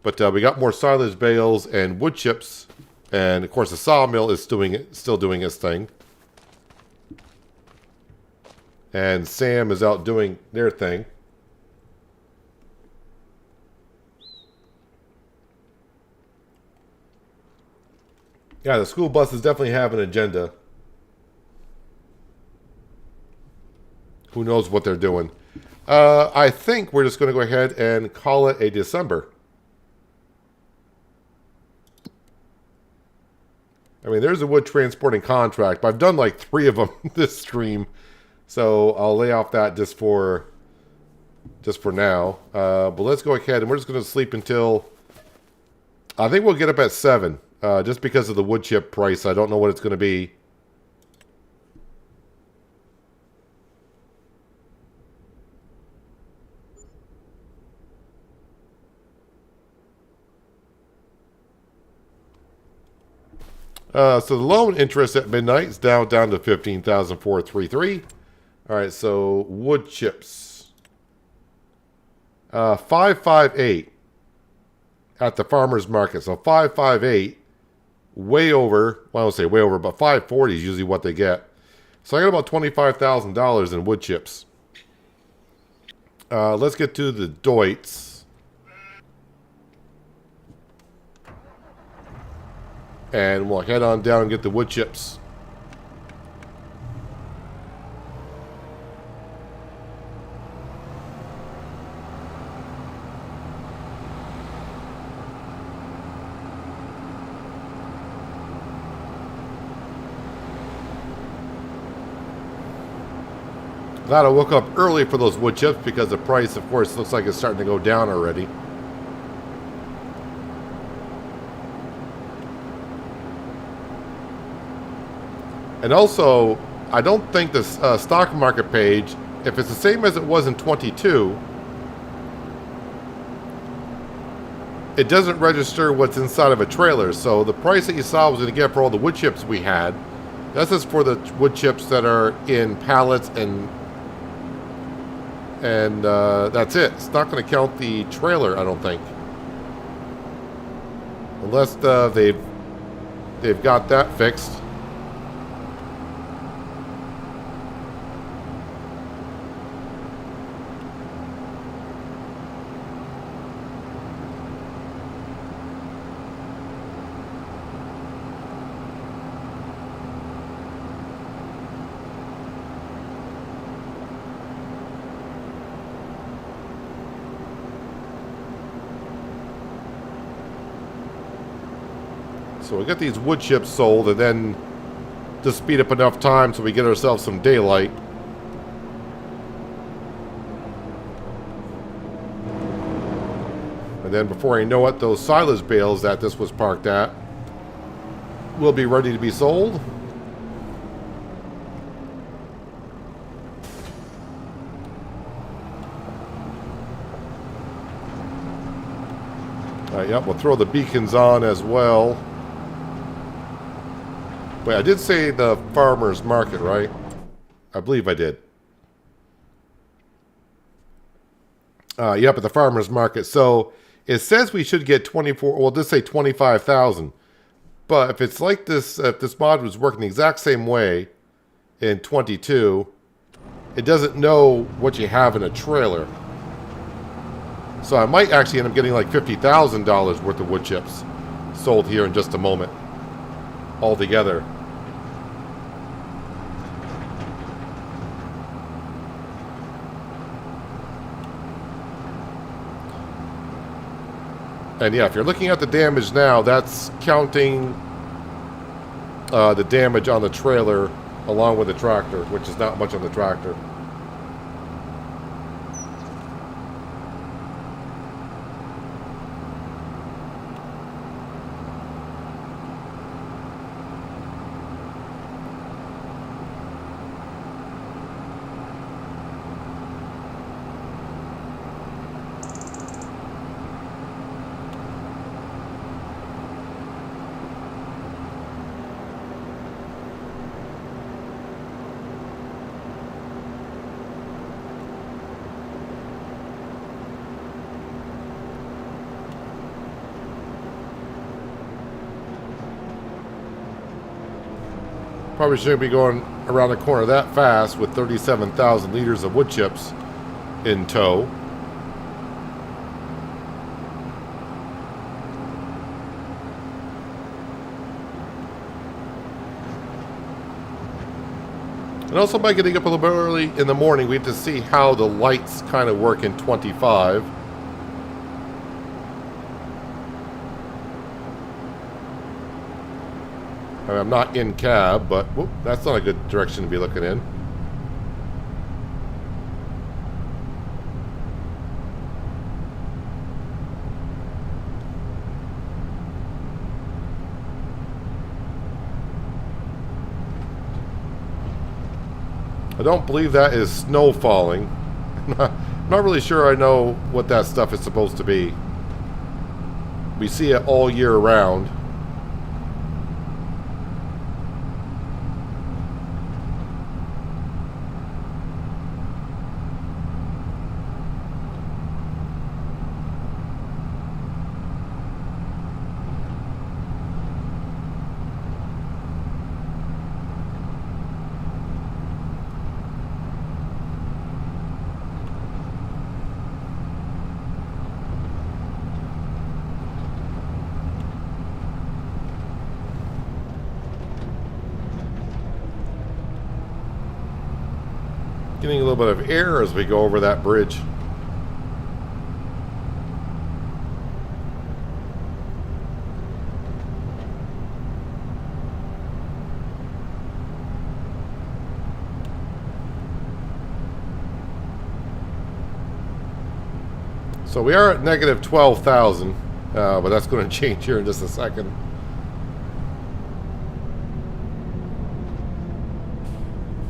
But we got more silage bales and wood chips, and of course the sawmill is still doing its thing. And Sam is out doing their thing. Yeah, the school buses definitely have an agenda. Who knows what they're doing. I think we're just going to go ahead and call it a December. I mean, there's a wood transporting contract, but I've done like 3 of them this stream. So I'll lay off that just for now. But let's go ahead and we're just going to sleep until... I think we'll get up at 7. Just because of the wood chip price, I don't know what it's going to be. So the loan interest at midnight is down to $15,433. All right, so wood chips. 558 at the farmer's market. So 558. Way over, well, I don't say way over, but 540 is usually what they get. So I got about $25,000 in wood chips. Let's get to the Deutz. And we'll head on down and get the wood chips. Glad I woke up early for those wood chips because the price, of course, looks like it's starting to go down already. And also, I don't think the stock market page, if it's the same as it was in 22, it doesn't register what's inside of a trailer. So the price that you saw was going to get for all the wood chips we had, that's just for the wood chips that are in pallets and that's it. It's not going to count the trailer, I don't think. Unless they've they've got that fixed. So we get these wood chips sold, and then just speed up enough time so we get ourselves some daylight. And then before I know it, those silage bales that this was parked at will be ready to be sold. Yep, we'll throw the beacons on as well. Wait, I did say the farmer's market, right? I believe I did. Yep, at the farmer's market. So it says we should get 24. Well, just say 25,000. But if it's like this, if this mod was working the exact same way in 22, it doesn't know what you have in a trailer. So I might actually end up getting like $50,000 worth of wood chips sold here in just a moment, altogether. And yeah, if you're looking at the damage now, that's counting the damage on the trailer along with the tractor, which is not much on the tractor. Probably shouldn't be going around the corner that fast with 37,000 liters of wood chips in tow. And also by getting up a little bit early in the morning, we have to see how the lights kind of work in 25. I'm not in cab, but whoop, that's not a good direction to be looking in. I don't believe that is snow falling. I'm not really sure I know what that stuff is supposed to be. We see it all year round. Getting a little bit of air as we go over that bridge. So we are at negative 12,000, but that's going to change here in just a second.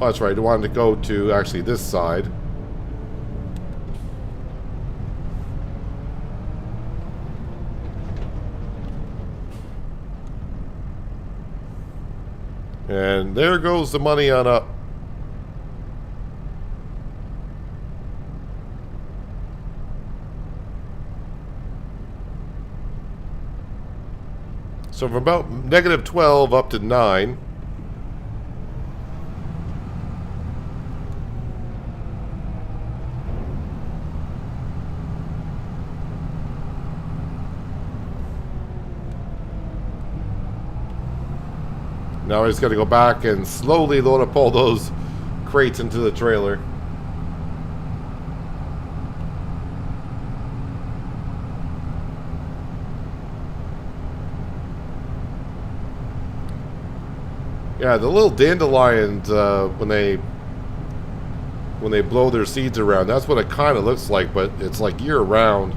Oh, that's right. I wanted to go to actually this side. And there goes the money on up. So from about -12 up to 9. Now I just got to go back and slowly load up all those crates into the trailer. Yeah, the little dandelions, when they blow their seeds around, that's what it kind of looks like, but it's like year-round.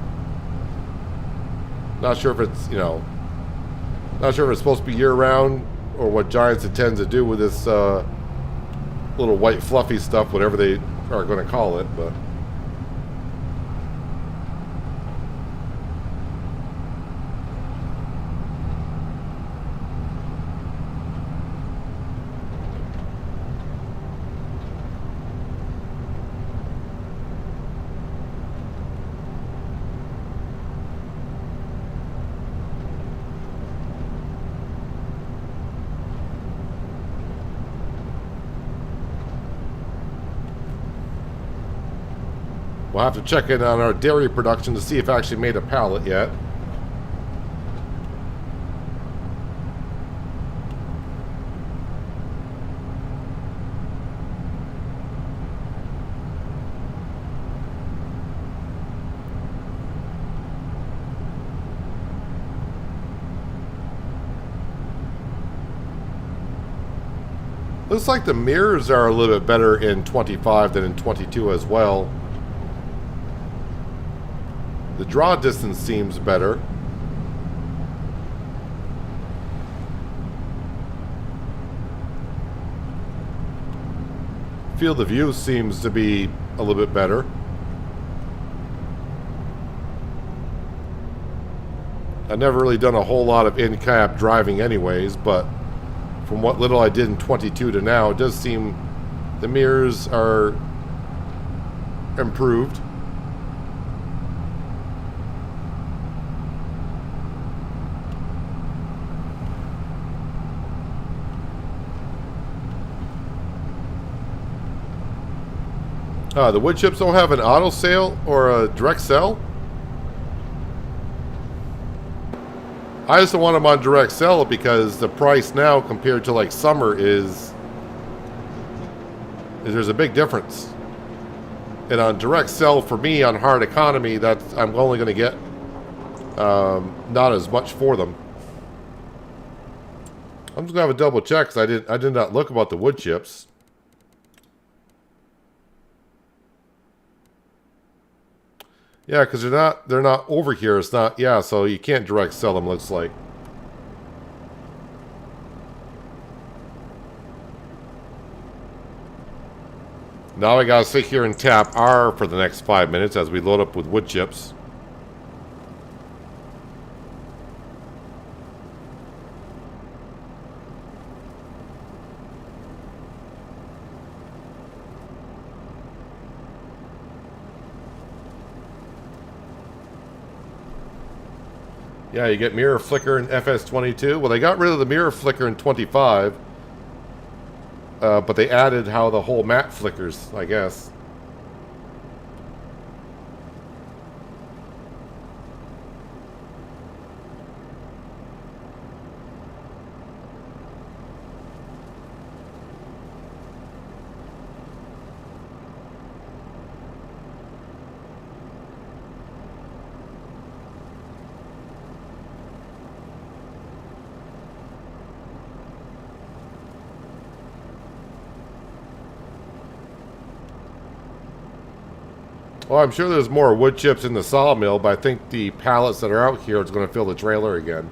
Not sure if it's, not sure if it's supposed to be year-round or what Giants intends to do with this little white fluffy stuff, whatever they are going to call it, but... We'll have to check in on our dairy production to see if I actually made a pallet yet. Looks like the mirrors are a little bit better in 25 than in 22 as well. The draw distance seems better. Field of view seems to be a little bit better. I've never really done a whole lot of in-cab driving anyways, but from what little I did in 22 to now, it does seem the mirrors are improved. The wood chips don't have an auto sale or a direct sell? I just don't want them on direct sell because the price now compared to like summer is there's a big difference. And on direct sell for me on hard economy, that's I'm only going to get not as much for them. I'm just going to have a double check because I did not look about the wood chips. Yeah, because they're not over here. It's not, yeah, so you can't direct sell them, looks like. Now I gotta sit here and tap R for the next 5 minutes as we load up with wood chips. Yeah, you get mirror flicker in FS22. Well, they got rid of the mirror flicker in 25. But they added how the whole map flickers, I guess. Well, I'm sure there's more wood chips in the sawmill, but I think the pallets that are out here is going to fill the trailer again.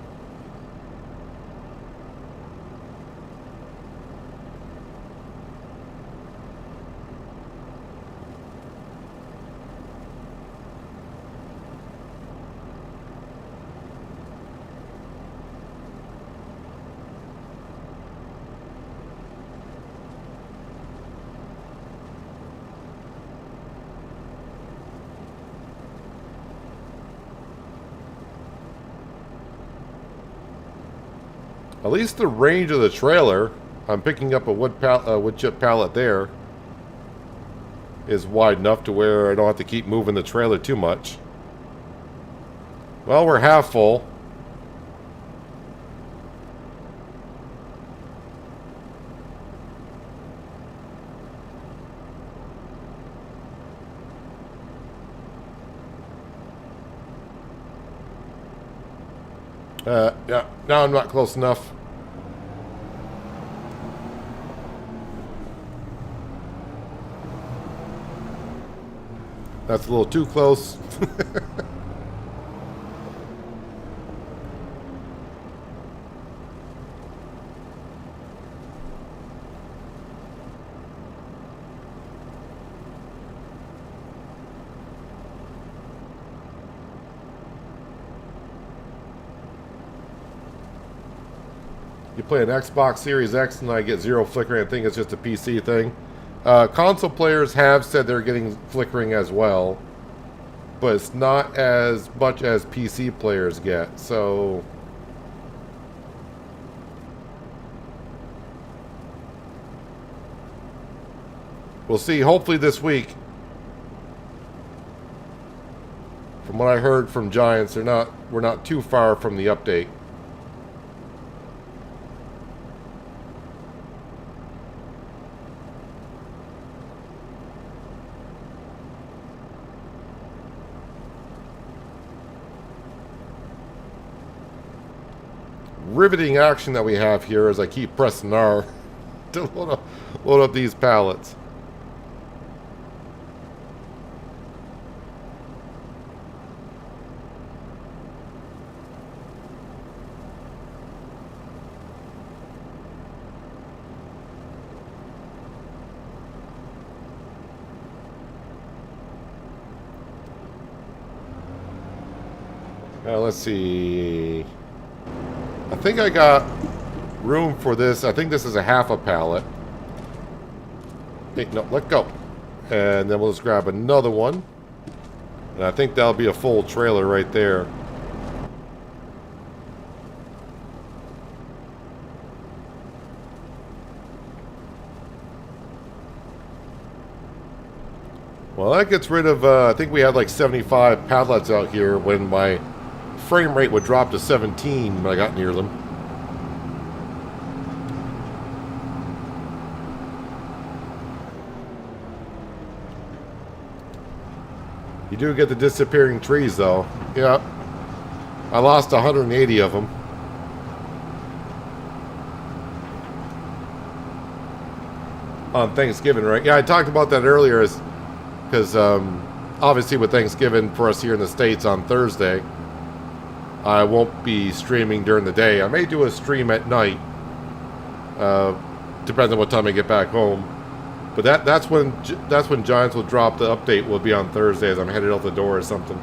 At least the range of the trailer, I'm picking up a wood chip pallet there, is wide enough to where I don't have to keep moving the trailer too much. Well, we're half full. Yeah, now I'm not close enough. That's a little too close. You play an Xbox Series X and I get zero flickering. I think it's just a PC thing. Console players have said they're getting flickering as well, but it's not as much as PC players get, so... We'll see, hopefully this week. From what I heard from Giants, we're not too far from the update. Riveting action that we have here as I keep pressing R to load up these pallets. Let's see. I think I got room for this. I think this is a half a pallet. Hey, no, let go. And then we'll just grab another one. And I think that'll be a full trailer right there. Well, that gets rid of, I think we had like 75 pallets out here when my frame rate would drop to 17 when I got near them. You do get the disappearing trees though. Yeah. I lost 180 of them. On Thanksgiving, right? Yeah, I talked about that earlier because obviously with Thanksgiving for us here in the States on Thursday, I won't be streaming during the day. I may do a stream at night. Depends on what time I get back home. But that's when Giants will drop the update. Will be on Thursday as I'm headed out the door or something.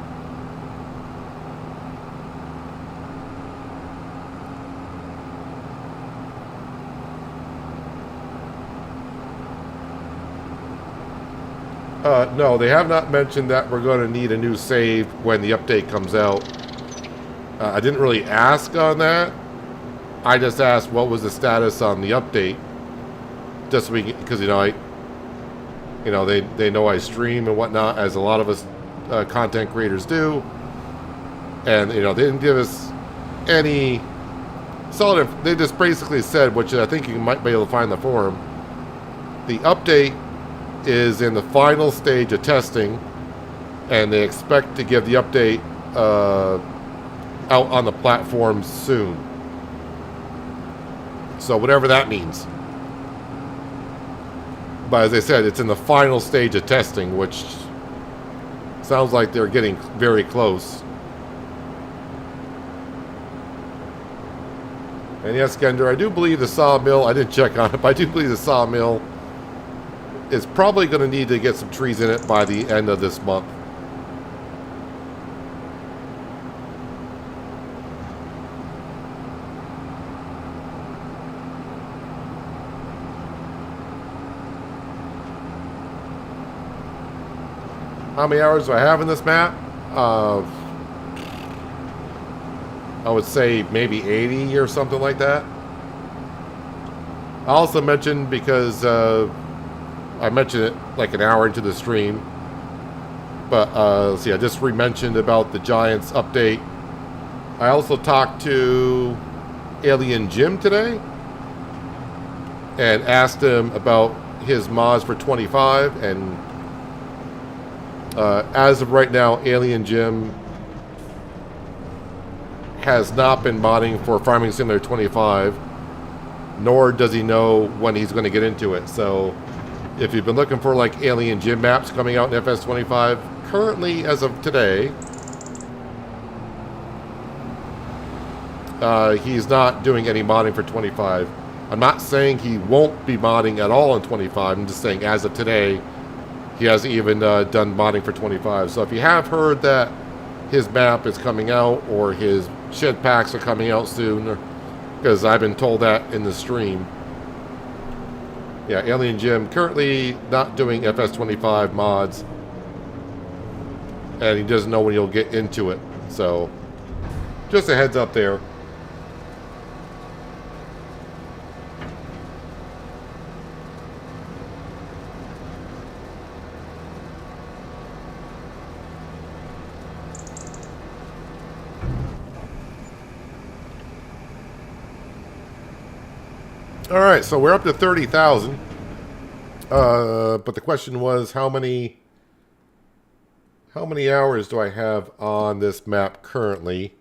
No, they have not mentioned that we're going to need a new save when the update comes out. I didn't really ask on that. I just asked what was the status on the update, just so we, because they know I stream and whatnot, as a lot of us content creators do, and they didn't give us any solid. They just basically said, which I think you might be able to find in the forum, the update is in the final stage of testing, and they expect to give the update out on the platform soon. So whatever that means. But as I said, it's in the final stage of testing, which sounds like they're getting very close. And yes, Gender, I do believe the sawmill, I didn't check on it, but I do believe the sawmill is probably going to need to get some trees in it by the end of this month. How many hours do I have in this map? I would say maybe 80 or something like that. I also mentioned, because I mentioned it like an hour into the stream, but let's see, I just re-mentioned about the Giants update. I also talked to Alien Jim today and asked him about his mods for 25, and as of right now, Alien Jim has not been modding for Farming Simulator 25, nor does he know when he's going to get into it. So if you've been looking for like Alien Jim maps coming out in FS25, currently as of today, he's not doing any modding for 25. I'm not saying he won't be modding at all in 25. I'm just saying as of today, he hasn't even done modding for 25. So if you have heard that his map is coming out, or his shed packs are coming out soon, because I've been told that in the stream. Yeah, Alien Jim currently not doing FS25 mods, and he doesn't know when he'll get into it. So just a heads up there. All right, so we're up to 30,000. But the question was, how many hours do I have on this map currently?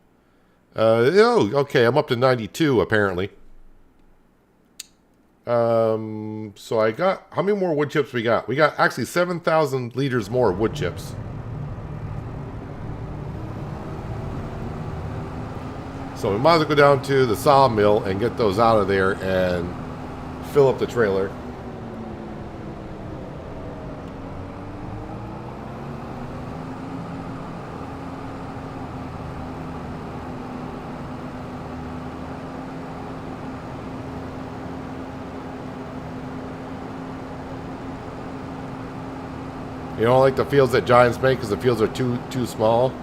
Oh, okay, I'm up to 92 apparently. So I got, how many more wood chips we got? We got actually 7,000 liters more wood chips. So we might as well go down to the sawmill and get those out of there and fill up the trailer. You don't like the fields that Giants make because the fields are too small?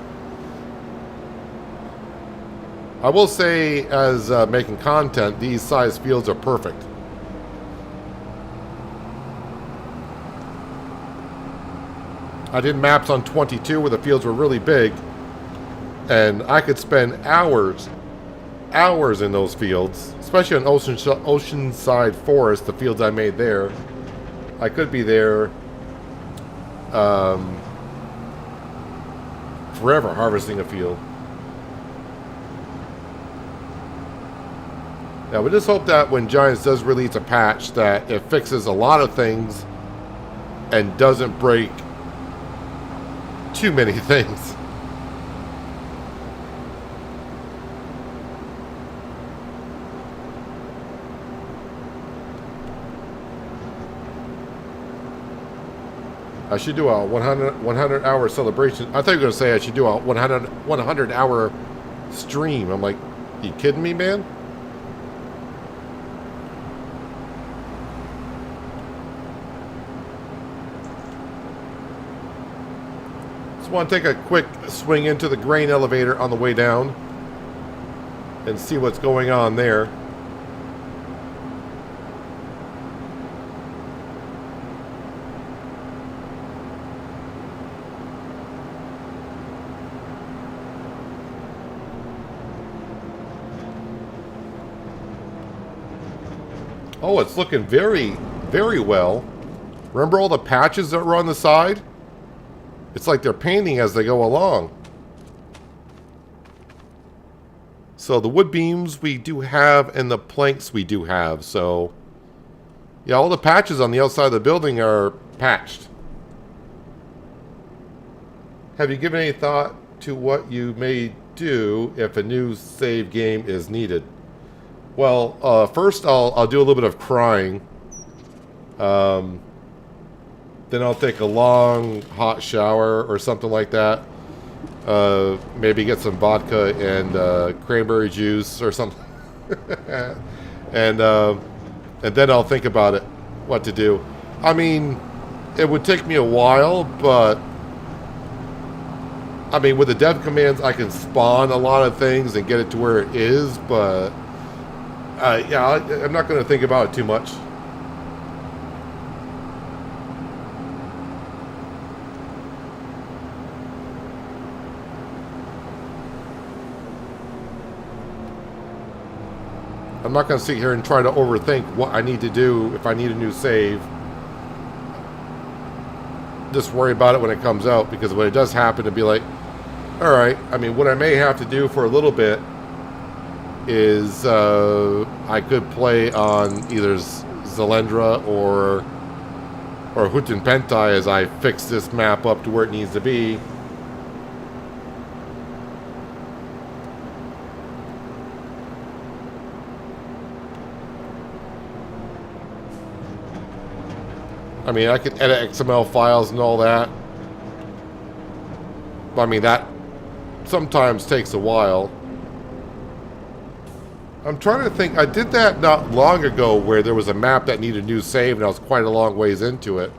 I will say, as making content, these size fields are perfect. I did maps on 22 where the fields were really big, and I could spend hours in those fields, especially on Oceanside Forest, the fields I made there. I could be there forever harvesting a field. Now, we just hope that when Giants does release a patch, that it fixes a lot of things and doesn't break too many things. I should do a 100 hour celebration. I thought you were going to say I should do a 100 hour stream. I'm like, you kidding me, man? Want to take a quick swing into the grain elevator on the way down and see what's going on there. Oh, it's looking very, very well. Remember all the patches that were on the side? It's like they're painting as they go along. So the wood beams we do have, and the planks we do have. So yeah, all the patches on the outside of the building are patched. Have you given any thought to what you may do if a new save game is needed? Well, first I'll do a little bit of crying. Then I'll take a long hot shower or something like that. Maybe get some vodka and cranberry juice or something. and then I'll think about it, what to do. I mean, it would take me a while, but I mean, with the dev commands, I can spawn a lot of things and get it to where it is, but Yeah, I'm not going to think about it too much. I'm not going to sit here and try to overthink what I need to do if I need a new save. Just worry about it when it comes out, because when it does happen, to be like, all right, I mean, what I may have to do for a little bit is I could play on either Zalendra or Hutin Pentai as I fix this map up to where it needs to be. I mean, I could edit XML files and all that. I mean, that sometimes takes a while. I'm trying to think. I did that not long ago where there was a map that needed a new save, and I was quite a long ways into it.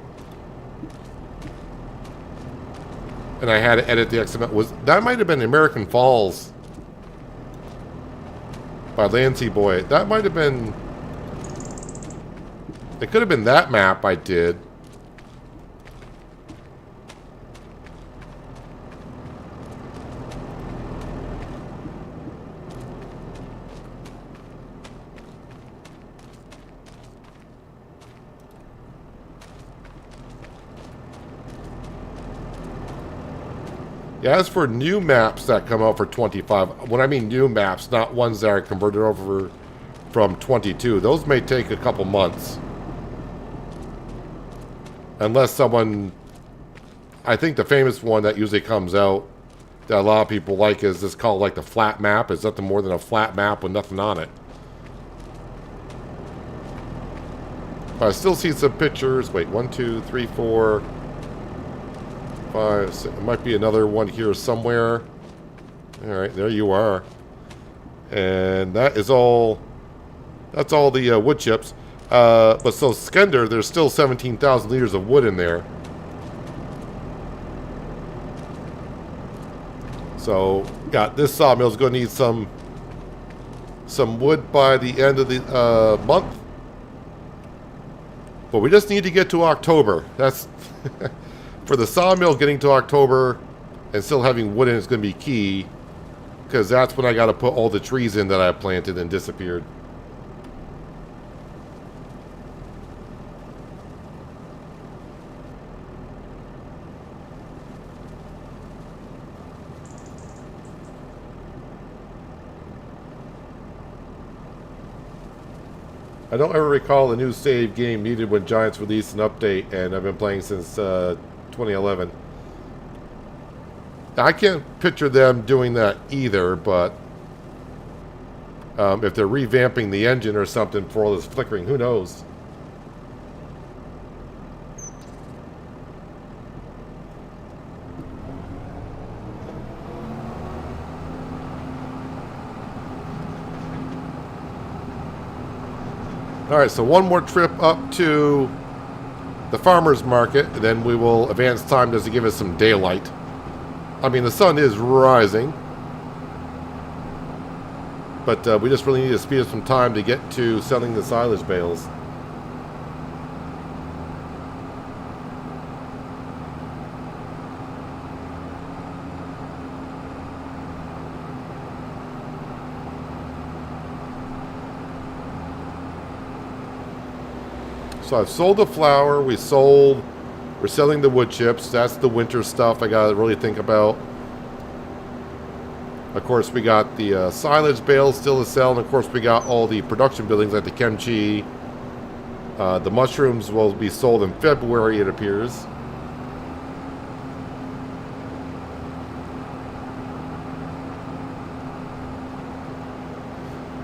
And I had to edit the XML. That might have been American Falls by Lancy Boy. That might have been... It could have been that map I did. Yeah, as for new maps that come out for 25, when I mean new maps, not ones that are converted over from 22, those may take a couple months. Unless someone, I think the famous one that usually comes out that a lot of people like is this called like the flat map. It's nothing more than a flat map with nothing on it. But I still see some pictures. Wait, 1, 2, 3, 4, 5, 6. There might be another one here somewhere. Alright, there you are. And that is all, that's all the wood chips. But so Skender, there's still 17,000 liters of wood in there. So, got this sawmill's going to need some wood by the end of the month. But we just need to get to October. That's for the sawmill, getting to October and still having wood in is going to be key, because that's when I got to put all the trees in that I planted and disappeared. I don't ever recall a new save game needed when Giants released an update, and I've been playing since 2011. I can't picture them doing that either, but if they're revamping the engine or something for all this flickering, who knows? Alright, so one more trip up to the farmer's market, and then we will advance time just to give us some daylight. I mean, the sun is rising, but we just really need to speed up some time to get to selling the silage bales. So I've sold the flour, we're selling the wood chips. That's the winter stuff I gotta really think about. Of course, we got the silage bales still to sell, and of course we got all the production buildings like the kimchi. The mushrooms will be sold in February, it appears.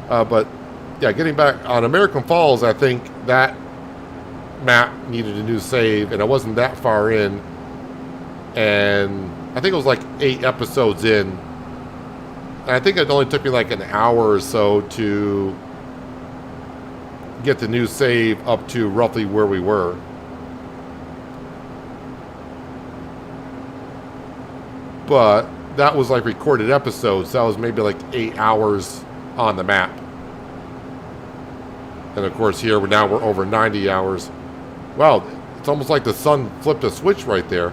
But yeah, getting back on American Falls, I think that map needed a new save, and I wasn't that far in, and I think it was like 8 episodes in, and I think it only took me like an hour or so to get the new save up to roughly where we were. But that was like recorded episodes, so that was maybe like 8 hours on the map. And of course here we're over 90 hours. Wow, it's almost like the sun flipped a switch right there.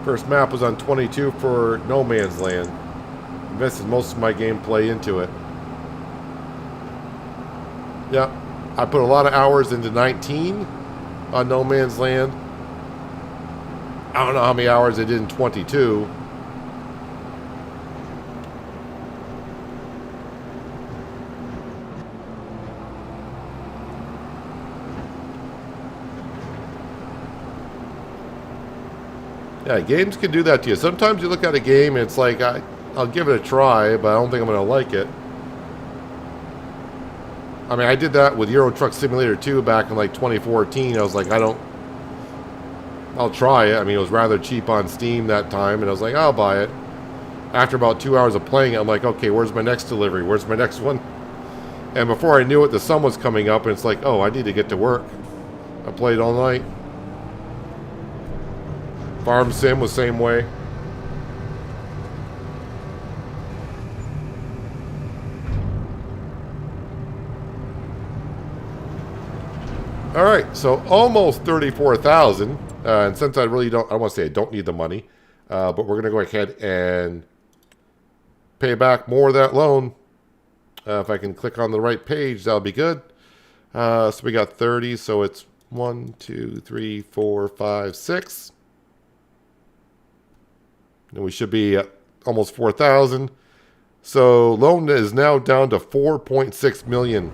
First map was on 22 for No Man's Land. Invested most of my gameplay into it. Yeah, I put a lot of hours into 19 on No Man's Land. I don't know how many hours I did in 22. Yeah, games can do that to you. Sometimes you look at a game and it's like, I'll give it a try, but I don't think I'm going to like it. I mean, I did that with Euro Truck Simulator 2 back in like 2014. I was like, I'll try it. I mean, it was rather cheap on Steam that time, and I was like, I'll buy it. After about 2 hours of playing it, I'm like, okay, where's my next delivery? Where's my next one? And before I knew it, the sun was coming up, and it's like, oh, I need to get to work. I played all night. Farm Sim was the same way. Alright, so almost 34,000. And since I really don't, I want to say I don't need the money. But we're going to go ahead and pay back more of that loan. If I can click on the right page, that'll be good. So we got 30, so it's 1, 2, 3, 4, 5, 6. And we should be at almost 4,000. So loan is now down to 4.6 million.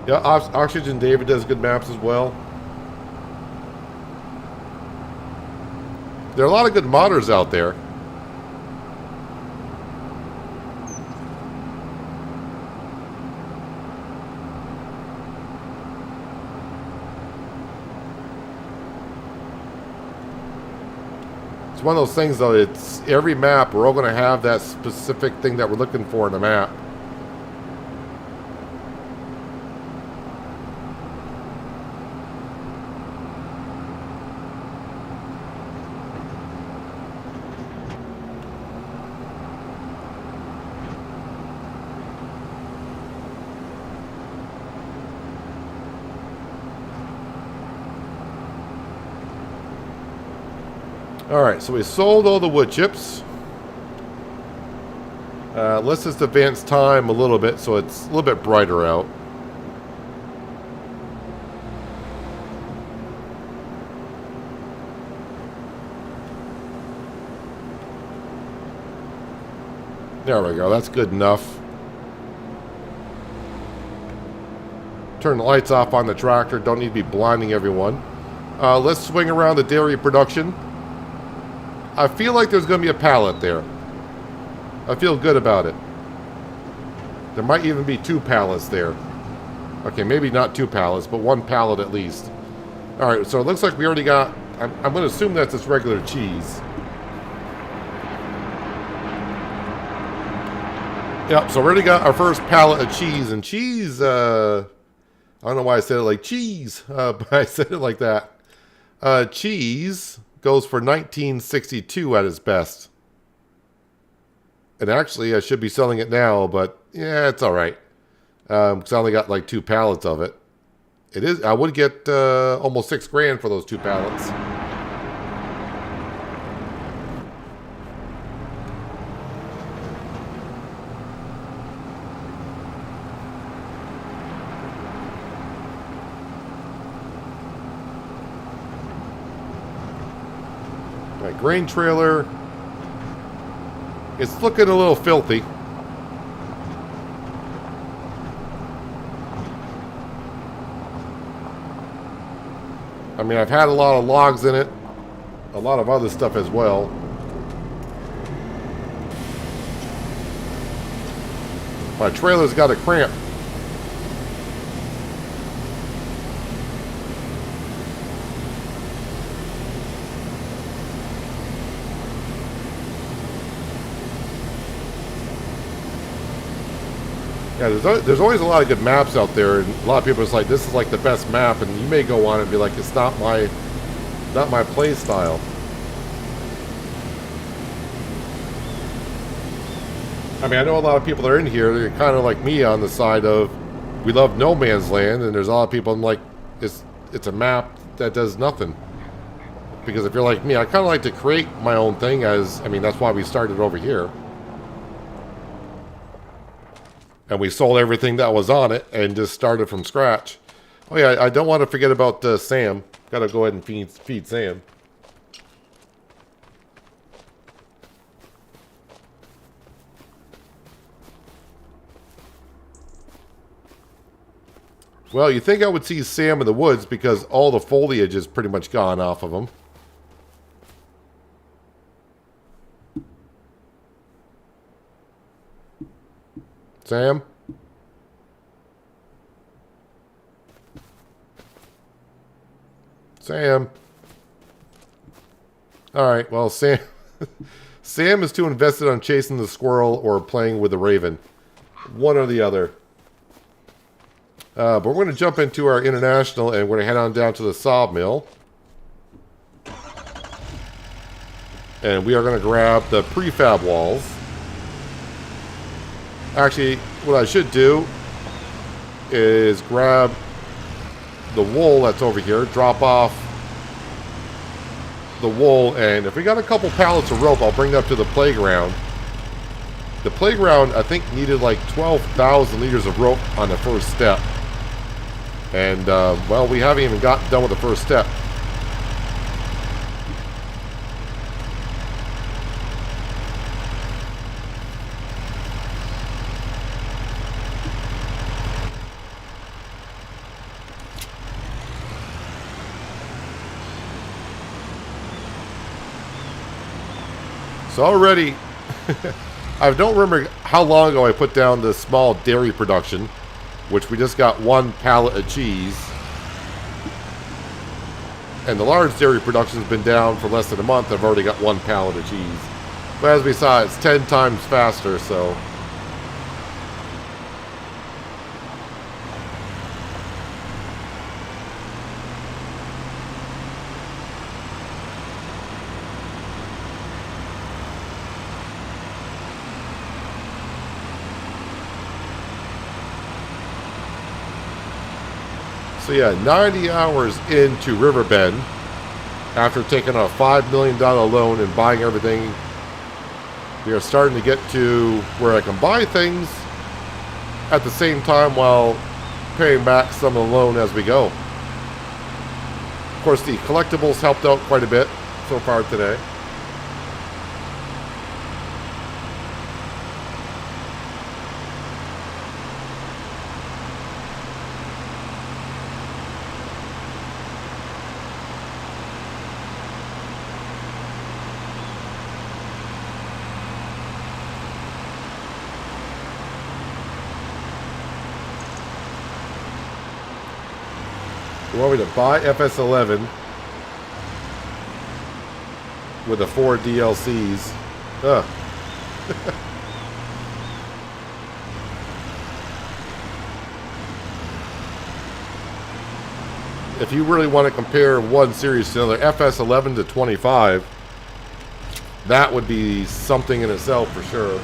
Yeah, Oxygen David does good maps as well. There are a lot of good modders out there. It's one of those things, though. It's every map, we're all going to have that specific thing that we're looking for in the map. Alright, so we sold all the wood chips. Let's just advance time a little bit so it's a little bit brighter out. There we go, that's good enough. Turn the lights off on the tractor, don't need to be blinding everyone. Let's swing around the dairy production. I feel like there's going to be a pallet there. I feel good about it. There might even be 2 pallets there. Okay, maybe not 2 pallets, but 1 pallet at least. Alright, so it looks like we already got... I'm going to assume that's just regular cheese. Yep, so we already got our first pallet of cheese. And cheese, I don't know why I said it like cheese, but I said it like that. Cheese goes for $19.62 at its best. And actually, I should be selling it now, but yeah, it's all right. Because I only got like 2 pallets of it. It is. I would get almost $6 grand for those 2 pallets. My grain trailer. It's looking a little filthy. I mean, I've had a lot of logs in it. A lot of other stuff as well. My trailer's got a cramp. Yeah, there's always a lot of good maps out there, and a lot of people are just like, this is like the best map, and you may go on and be like, it's not my play style. I mean, I know a lot of people that are in here, they're kind of like me on the side of, we love No Man's Land, and there's a lot of people I'm like, it's a map that does nothing. Because if you're like me, I kind of like to create my own thing I mean, that's why we started over here. And we sold everything that was on it and just started from scratch. Oh yeah, I don't want to forget about Sam. Gotta go ahead and feed Sam. Well, you think I would see Sam in the woods because all the foliage is pretty much gone off of him. Sam? Sam? Alright, well, Sam... Sam is too invested on chasing the squirrel or playing with the raven. One or the other. But we're going to jump into our international and we're going to head on down to the sawmill. And we are going to grab the prefab walls. Actually, what I should do is grab the wool that's over here, drop off the wool, and if we got a couple pallets of rope, I'll bring that up to the playground. The playground, I think, needed like 12,000 liters of rope on the first step. And, well, we haven't even gotten done with the first step. So already, I don't remember how long ago I put down the small dairy production, which we just got 1 pallet of cheese. And the large dairy production has been down for less than a month. I've already got 1 pallet of cheese. But as we saw, it's 10 times faster, so... So yeah, 90 hours into Riverbend, after taking a $5 million loan and buying everything, we are starting to get to where I can buy things at the same time while paying back some of the loan as we go. Of course, the collectibles helped out quite a bit so far today. You want me to buy FS11 with the 4 DLCs? Ugh. If you really want to compare one series to another, FS11 to 25, that would be something in itself for sure.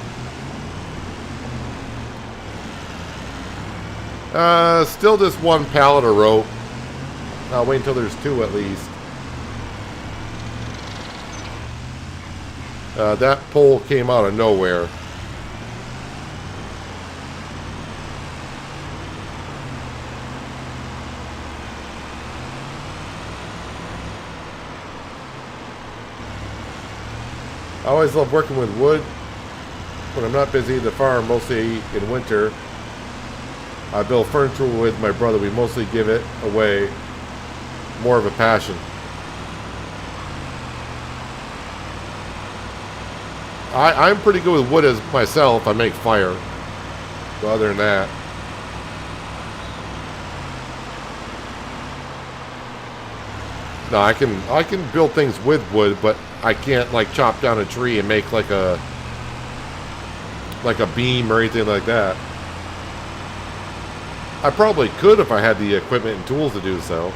Still just 1 pallet of rope. I'll wait until there's 2 at least. That pole came out of nowhere. I always love working with wood. When I'm not busy at the farm, mostly in winter, I build furniture with my brother. We mostly give it away. More of a passion. I'm pretty good with wood as myself. I make fire. But other than that, no, I can build things with wood, but I can't like chop down a tree and make like a beam or anything like that. I probably could if I had the equipment and tools to do so.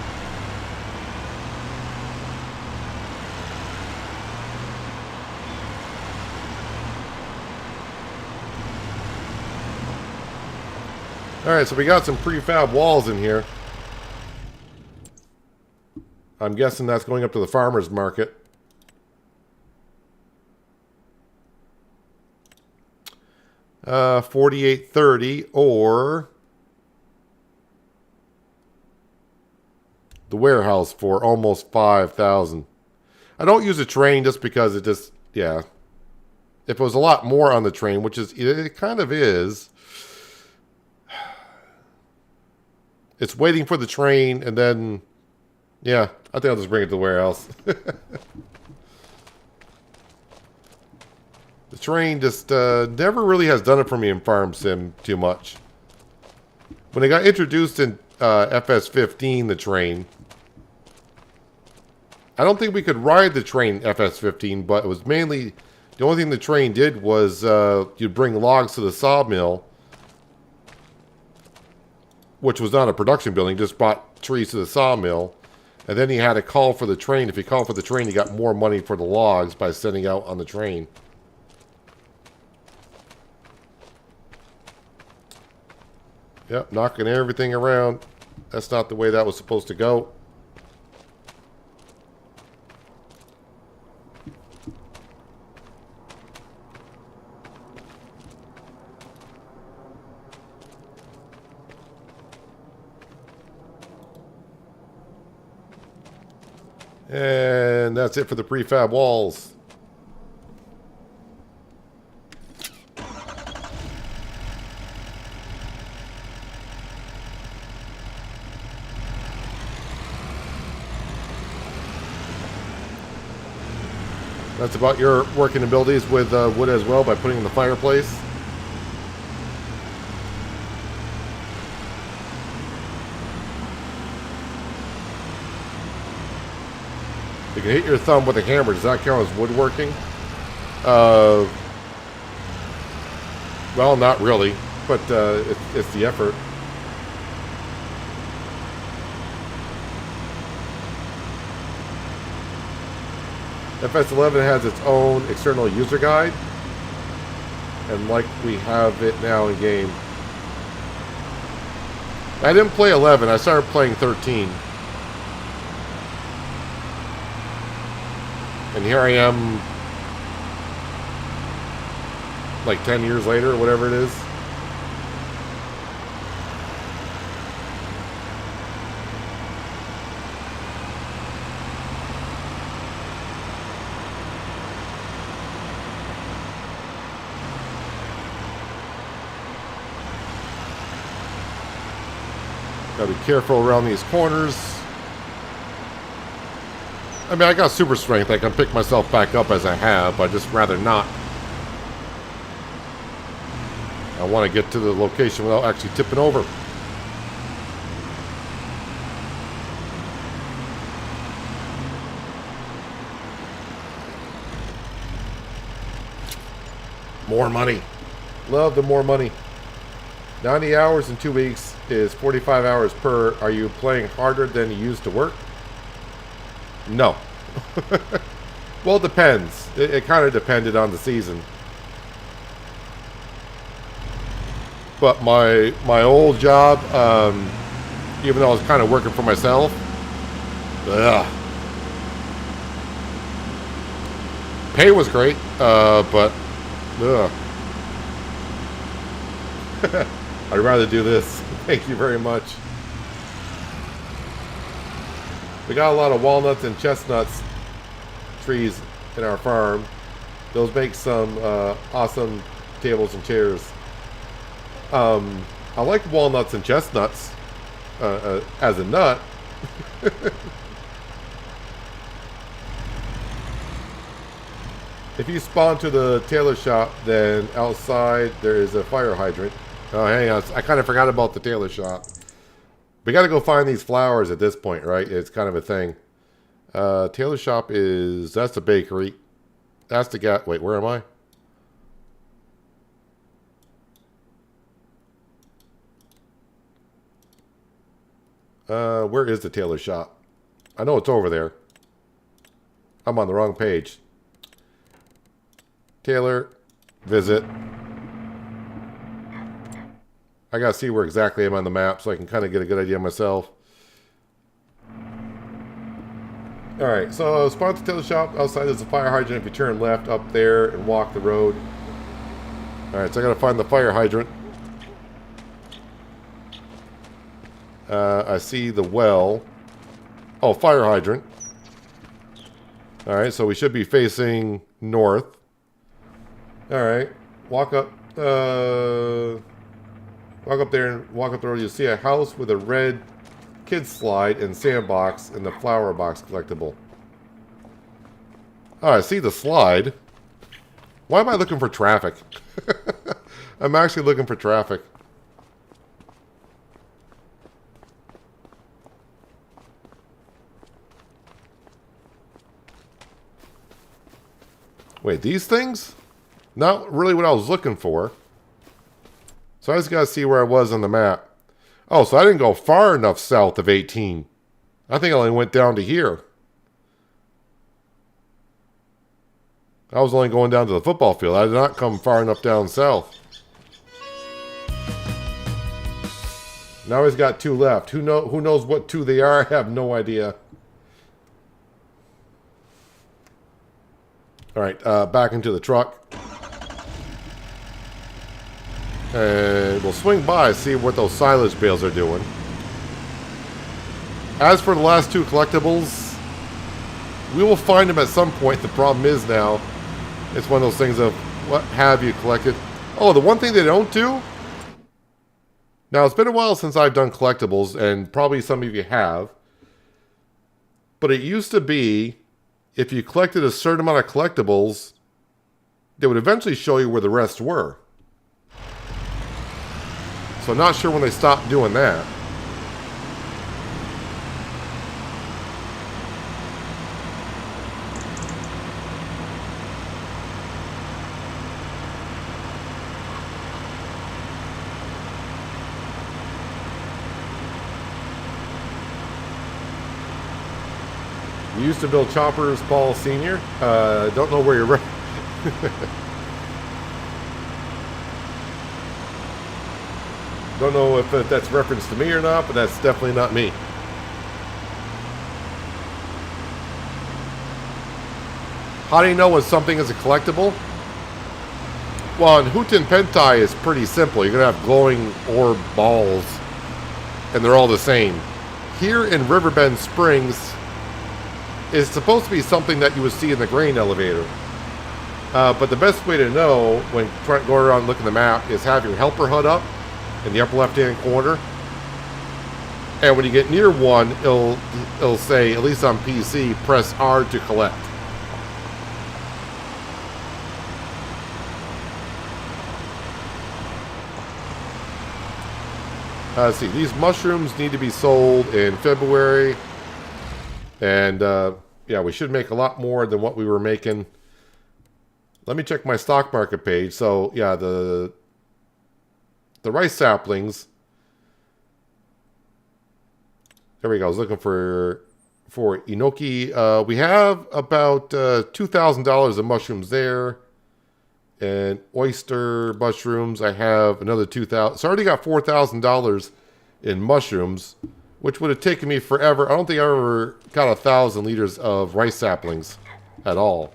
Alright, so we got some prefab walls in here. I'm guessing that's going up to the farmer's market. $48.30 or the warehouse for almost $5,000. I don't use a train just because it just, yeah. If it was a lot more on the train, which is, it kind of is. It's waiting for the train and then, yeah, I think I'll just bring it to the warehouse. The train just never really has done it for me in Farm Sim too much. When it got introduced in FS15, the train, I don't think we could ride the train FS15, but it was mainly, the only thing the train did was you'd bring logs to the sawmill, which was not a production building, just brought trees to the sawmill, and then you had to call for the train. If you called for the train, you got more money for the logs by sending out on the train. Yep, knocking everything around. That's not the way that was supposed to go. And that's it for the prefab walls. That's about your working abilities with wood as well by putting in the fireplace. You can hit your thumb with a hammer. Does that count as woodworking? Well, not really, but it's the effort. FS11 has its own external user guide, and like we have it now in game. I didn't play 11, I started playing 13. And here I am, like 10 years later, or whatever it is. Gotta be careful around these corners. I mean, I got super strength. I can pick myself back up as I have, but I'd just rather not. I want to get to the location without actually tipping over. More money. Love the more money. 90 hours in 2 weeks is 45 hours per. Are you playing harder than you used to work? No. Well, it depends. It kind of depended on the season. But my old job, even though I was kind of working for myself, pay was great, but I'd rather do this. Thank you very much. We got a lot of walnuts and chestnuts trees in our farm. Those make some awesome tables and chairs. I like walnuts and chestnuts as a nut. If you spawn to the tailor shop, then outside there is a fire hydrant. Oh, hang on. I kind of forgot about the tailor shop. We got to go find these flowers at this point, right? It's kind of a thing. Tailor shop is... That's the bakery. That's the guy... Wait, where am I? Where is the tailor shop? I know it's over there. I'm on the wrong page. Tailor, visit. I gotta see where exactly I'm on the map so I can kind of get a good idea myself. Alright, so spawn to tailor shop. Outside there's a fire hydrant. If you turn left up there and walk the road. Alright, so I gotta find the fire hydrant. I see the well. Oh, fire hydrant. Alright, so we should be facing north. Alright, walk up there and walk up the road. You'll see a house with a red kids slide and sandbox and the flower box collectible. Oh, I see the slide. Why am I looking for traffic? I'm actually looking for traffic. Wait, these things? Not really what I was looking for. So I just gotta see where I was on the map. Oh, so I didn't go far enough south of 18. I think I only went down to here. I was only going down to the football field. I did not come far enough down south. Now he's got 2 left. Who knows what 2 they are? I have no idea. Alright, back into the truck. And we'll swing by, see what those silage bales are doing. As for the last 2 collectibles, we will find them at some point. The problem is now, it's one of those things of, what have you collected? Oh, the one thing they don't do? Now, it's been a while since I've done collectibles, and probably some of you have. But it used to be, if you collected a certain amount of collectibles, they would eventually show you where the rest were. So I'm not sure when they stopped doing that. You used to build choppers, Paul Sr. Don't know where you're... Don't know if that's reference to me or not, but that's definitely not me. How do you know when something is a collectible? Well, in Hutin Pentai is pretty simple. You're going to have glowing orb balls, and they're all the same. Here in Riverbend Springs, it's supposed to be something that you would see in the grain elevator. But the best way to know when trying to go around and look at the map is have your helper HUD up in the upper left-hand corner. And when you get near one, it'll say, at least on PC, press R to collect. Let's see, these mushrooms need to be sold in February. And, yeah, we should make a lot more than what we were making. Let me check my stock market page. So, yeah, the rice saplings. There we go. I was looking for enoki. We have about $2,000 of mushrooms there. And oyster mushrooms, I have another $2,000. So I already got $4,000 in mushrooms, which would have taken me forever. I don't think I ever got 1,000 liters of rice saplings at all.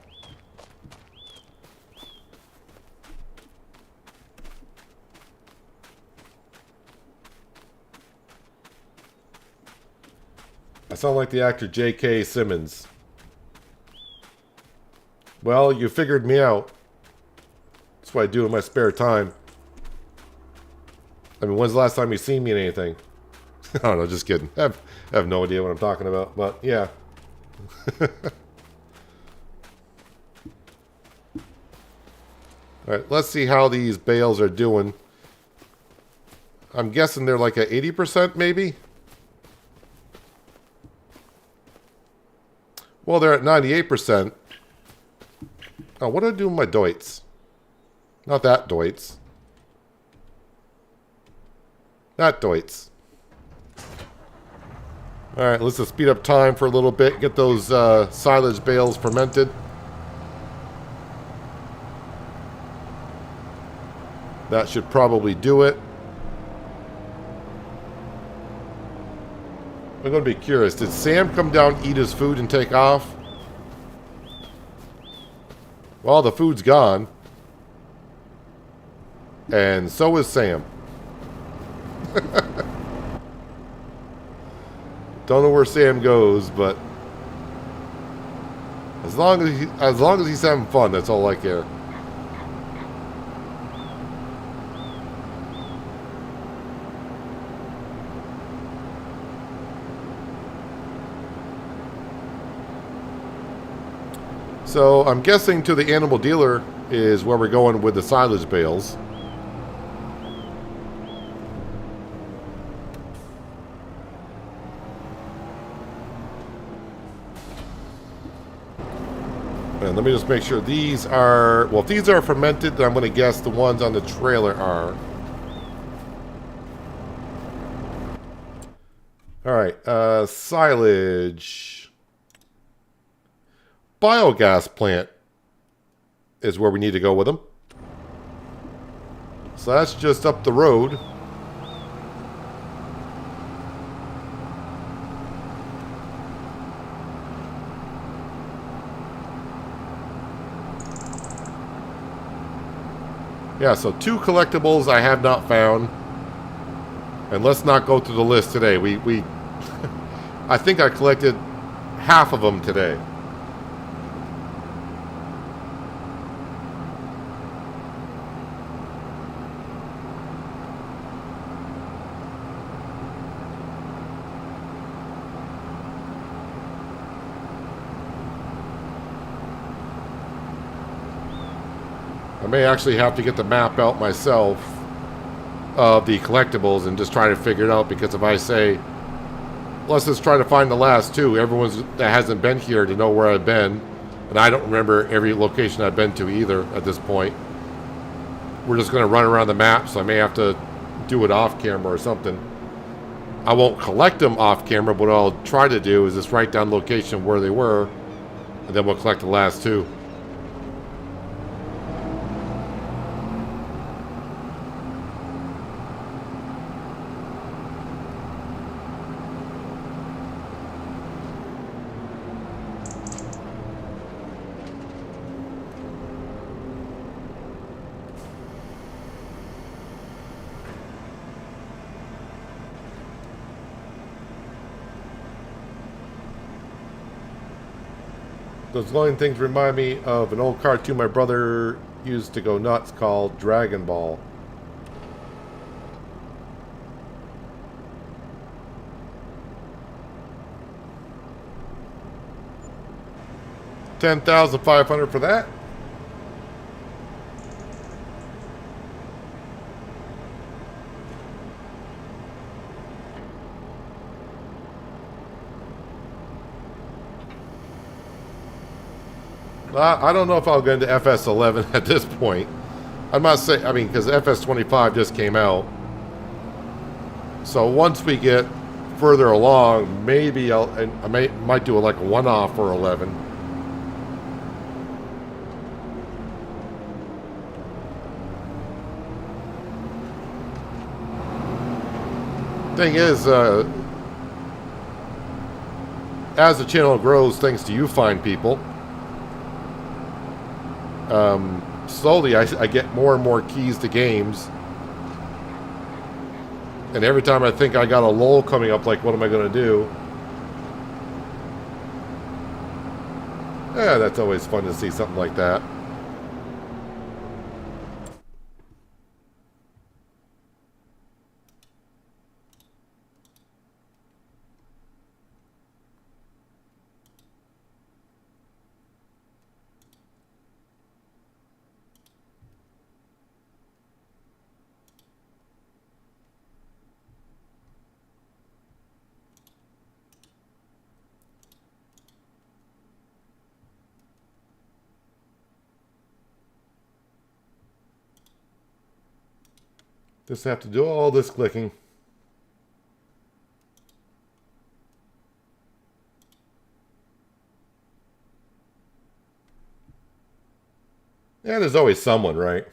I sound like the actor J.K. Simmons. Well, you figured me out. That's what I do in my spare time. I mean, when's the last time you seen me in anything? I don't know, just kidding. I have no idea what I'm talking about, but yeah. Alright, let's see how these bales are doing. I'm guessing they're like at 80% maybe? Well, they're at 98%. Oh, what do I do with my Deutz? Not that Deutz. That Deutz. All right, let's just speed up time for a little bit. Get those silage bales fermented. That should probably do it. I'm going to be curious. Did Sam come down, eat his food, and take off? Well, the food's gone. And so is Sam. Don't know where Sam goes, but as long as he's having fun, that's all I care. So I'm guessing to the animal dealer is where we're going with the silage bales. And let me just make sure these are... Well, if these are fermented, then I'm going to guess the ones on the trailer are. Alright, silage. Biogas plant is where we need to go with them. So that's just up the road. Yeah, so 2 collectibles I have not found. And let's not go through the list today. We I think I collected half of them today. I may actually have to get the map out myself of the collectibles and just try to figure it out, because if I say, let's just try to find the last 2, everyone's that hasn't been here to know where I've been, and I don't remember every location I've been to either at this point. We're just going to run around the map, so I may have to do it off camera or something. I won't collect them off camera, but what I'll try to do is just write down location where they were, and then we'll collect the last 2. Those glowing things remind me of an old cartoon my brother used to go nuts called Dragon Ball. $10,500 for that. I don't know if I'll get into FS11 at this point. I'm not saying, I mean, because FS25 just came out. So once we get further along, maybe I might do like a one-off for 11. Thing is, as the channel grows, thanks to you fine people, slowly I get more and more keys to games, and every time I think I got a lull coming up, like what am I going to do? Yeah, that's always fun to see something like that. Just have to do all this clicking. Yeah, there's always someone, right?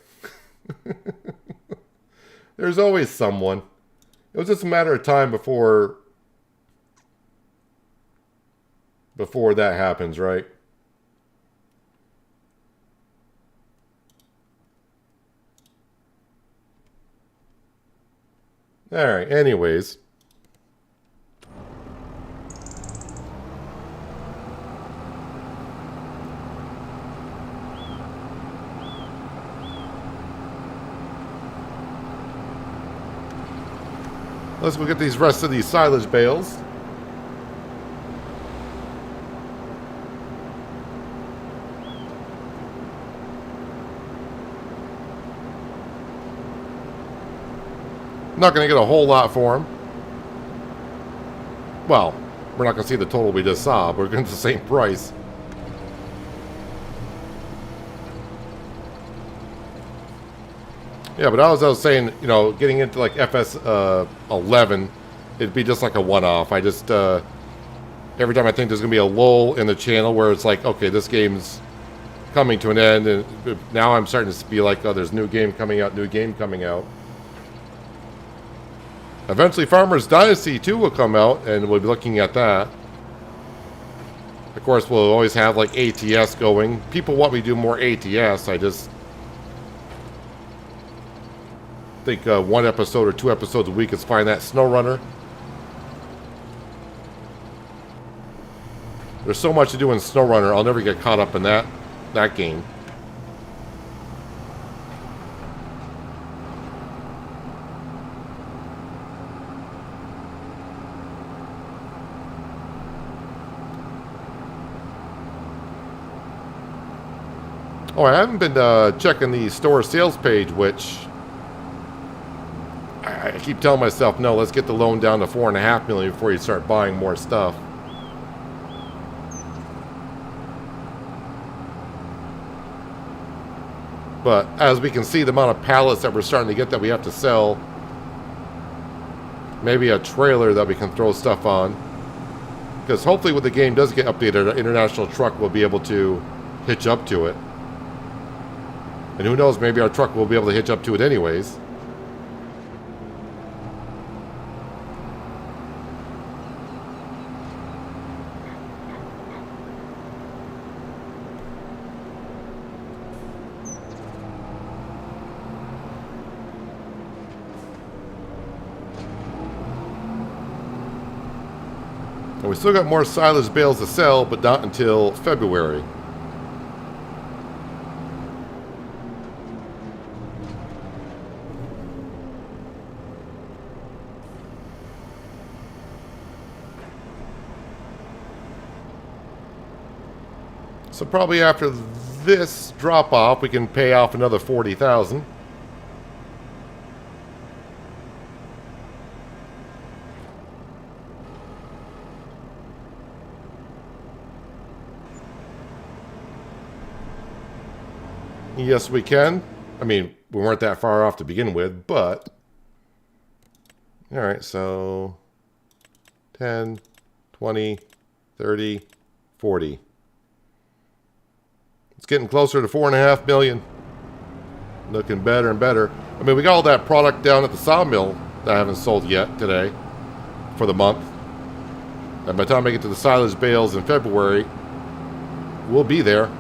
There's always someone. It was just a matter of time before that happens, right? All right, anyways. Let's go get these rest of these silage bales. Not going to get a whole lot for them. Well, we're not going to see the total we just saw, but we're going to the same price. Yeah, but as I was saying, you know, getting into like FS 11, it'd be just like a one-off. I just, every time I think there's going to be a lull in the channel where it's like, okay, this game's coming to an end, and now I'm starting to be like, oh, there's new game coming out, new game coming out. Eventually, Farmer's Dynasty 2 will come out, and we'll be looking at that. Of course, we'll always have like ATS going. People want me to do more ATS. I just think one episode or 2 episodes a week is fine. That SnowRunner. There's so much to do in SnowRunner, I'll never get caught up in that game. Oh, I haven't been checking the store sales page, which I keep telling myself, no, let's get the loan down to $4.5 million before you start buying more stuff. But as we can see, the amount of pallets that we're starting to get that we have to sell, maybe a trailer that we can throw stuff on. Because hopefully when the game does get updated, an international truck will be able to hitch up to it. And who knows, maybe our truck will be able to hitch up to it anyways. And we still got more silage bales to sell, but not until February. So probably after this drop off, we can pay off another $40,000. Yes, we can. I mean, we weren't that far off to begin with, but... Alright, so... 10, 20, 30, 40. It's getting closer to $4.5 million. Looking better and better. I mean, we got all that product down at the sawmill that I haven't sold yet today for the month. And by the time I get to the silage bales in February, we'll be there.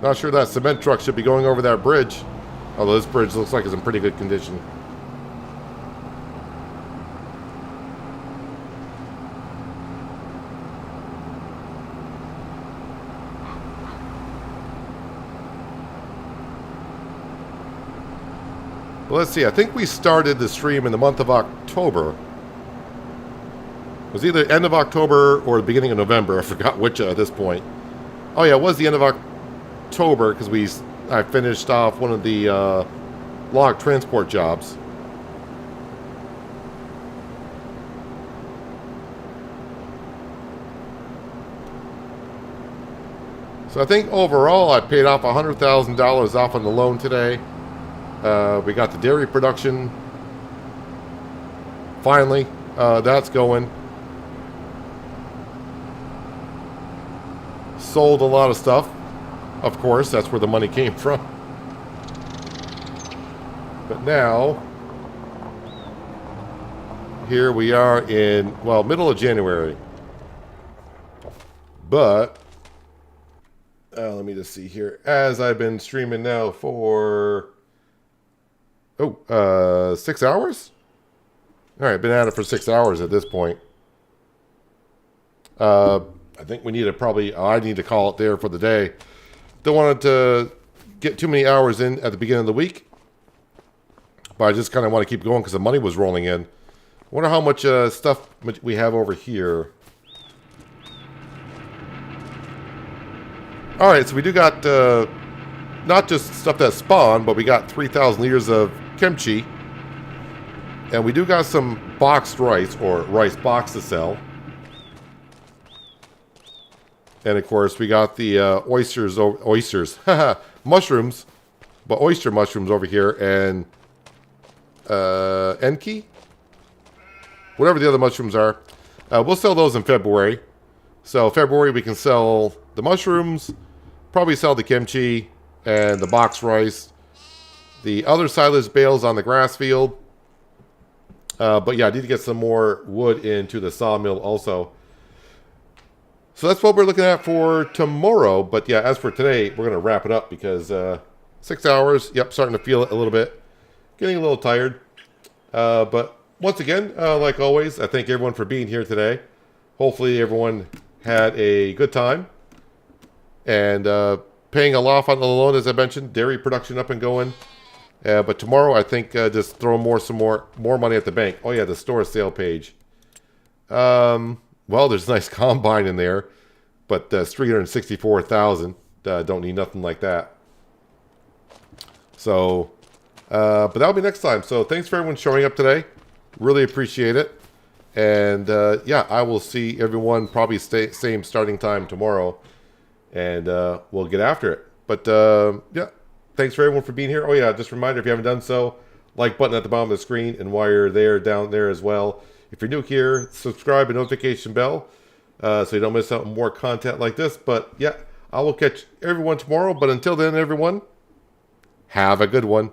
Not sure that cement truck should be going over that bridge. Although this bridge looks like it's in pretty good condition. Well, let's see. I think we started the stream in the month of October. It was either end of October or the beginning of November. I forgot which at this point. Oh yeah, it was the end of October because I finished off one of the log transport jobs. So I think overall I paid off $100,000 off on the loan today. We got the dairy production. Finally, that's going. Sold a lot of stuff. Of course, that's where the money came from. But now, here we are in, well, middle of January. But, let me just see here. As I've been streaming now for, 6 hours? All right, been at it for 6 hours at this point. I think we need to probably, I need to call it there for the day. Don't want to get too many hours in at the beginning of the week. But I just kind of want to keep going because the money was rolling in. Wonder how much stuff we have over here. All right, so we do got not just stuff that spawned, but we got 3,000 liters of kimchi. And we do got some boxed rice, or rice box to sell. And of course, we got the oysters, mushrooms, but oyster mushrooms over here, and enki? Whatever the other mushrooms are. We'll sell those in February. So February we can sell the mushrooms, probably sell the kimchi, and the box rice. The other silage bales on the grass field. But yeah, I need to get some more wood into the sawmill also. So that's what we're looking at for tomorrow. But yeah, as for today, we're going to wrap it up because 6 hours, yep, starting to feel it a little bit. Getting a little tired. But once again, like always, I thank everyone for being here today. Hopefully everyone had a good time. And paying a lot on the loan, as I mentioned. Dairy production up and going. But tomorrow, I think just throw some more money at the bank. Oh yeah, the store sale page. Well, there's a nice combine in there, but that's $364,000. Don't need nothing like that. So, but that'll be next time. So thanks for everyone showing up today. Really appreciate it. And yeah, I will see everyone probably same starting time tomorrow, and we'll get after it. But yeah. Thanks for everyone for being here. Oh yeah, just a reminder, if you haven't done so, like button at the bottom of the screen, and while you're there, down there as well. If you're new here, subscribe and notification bell so you don't miss out on more content like this. But yeah, I will catch everyone tomorrow. But until then, everyone, have a good one.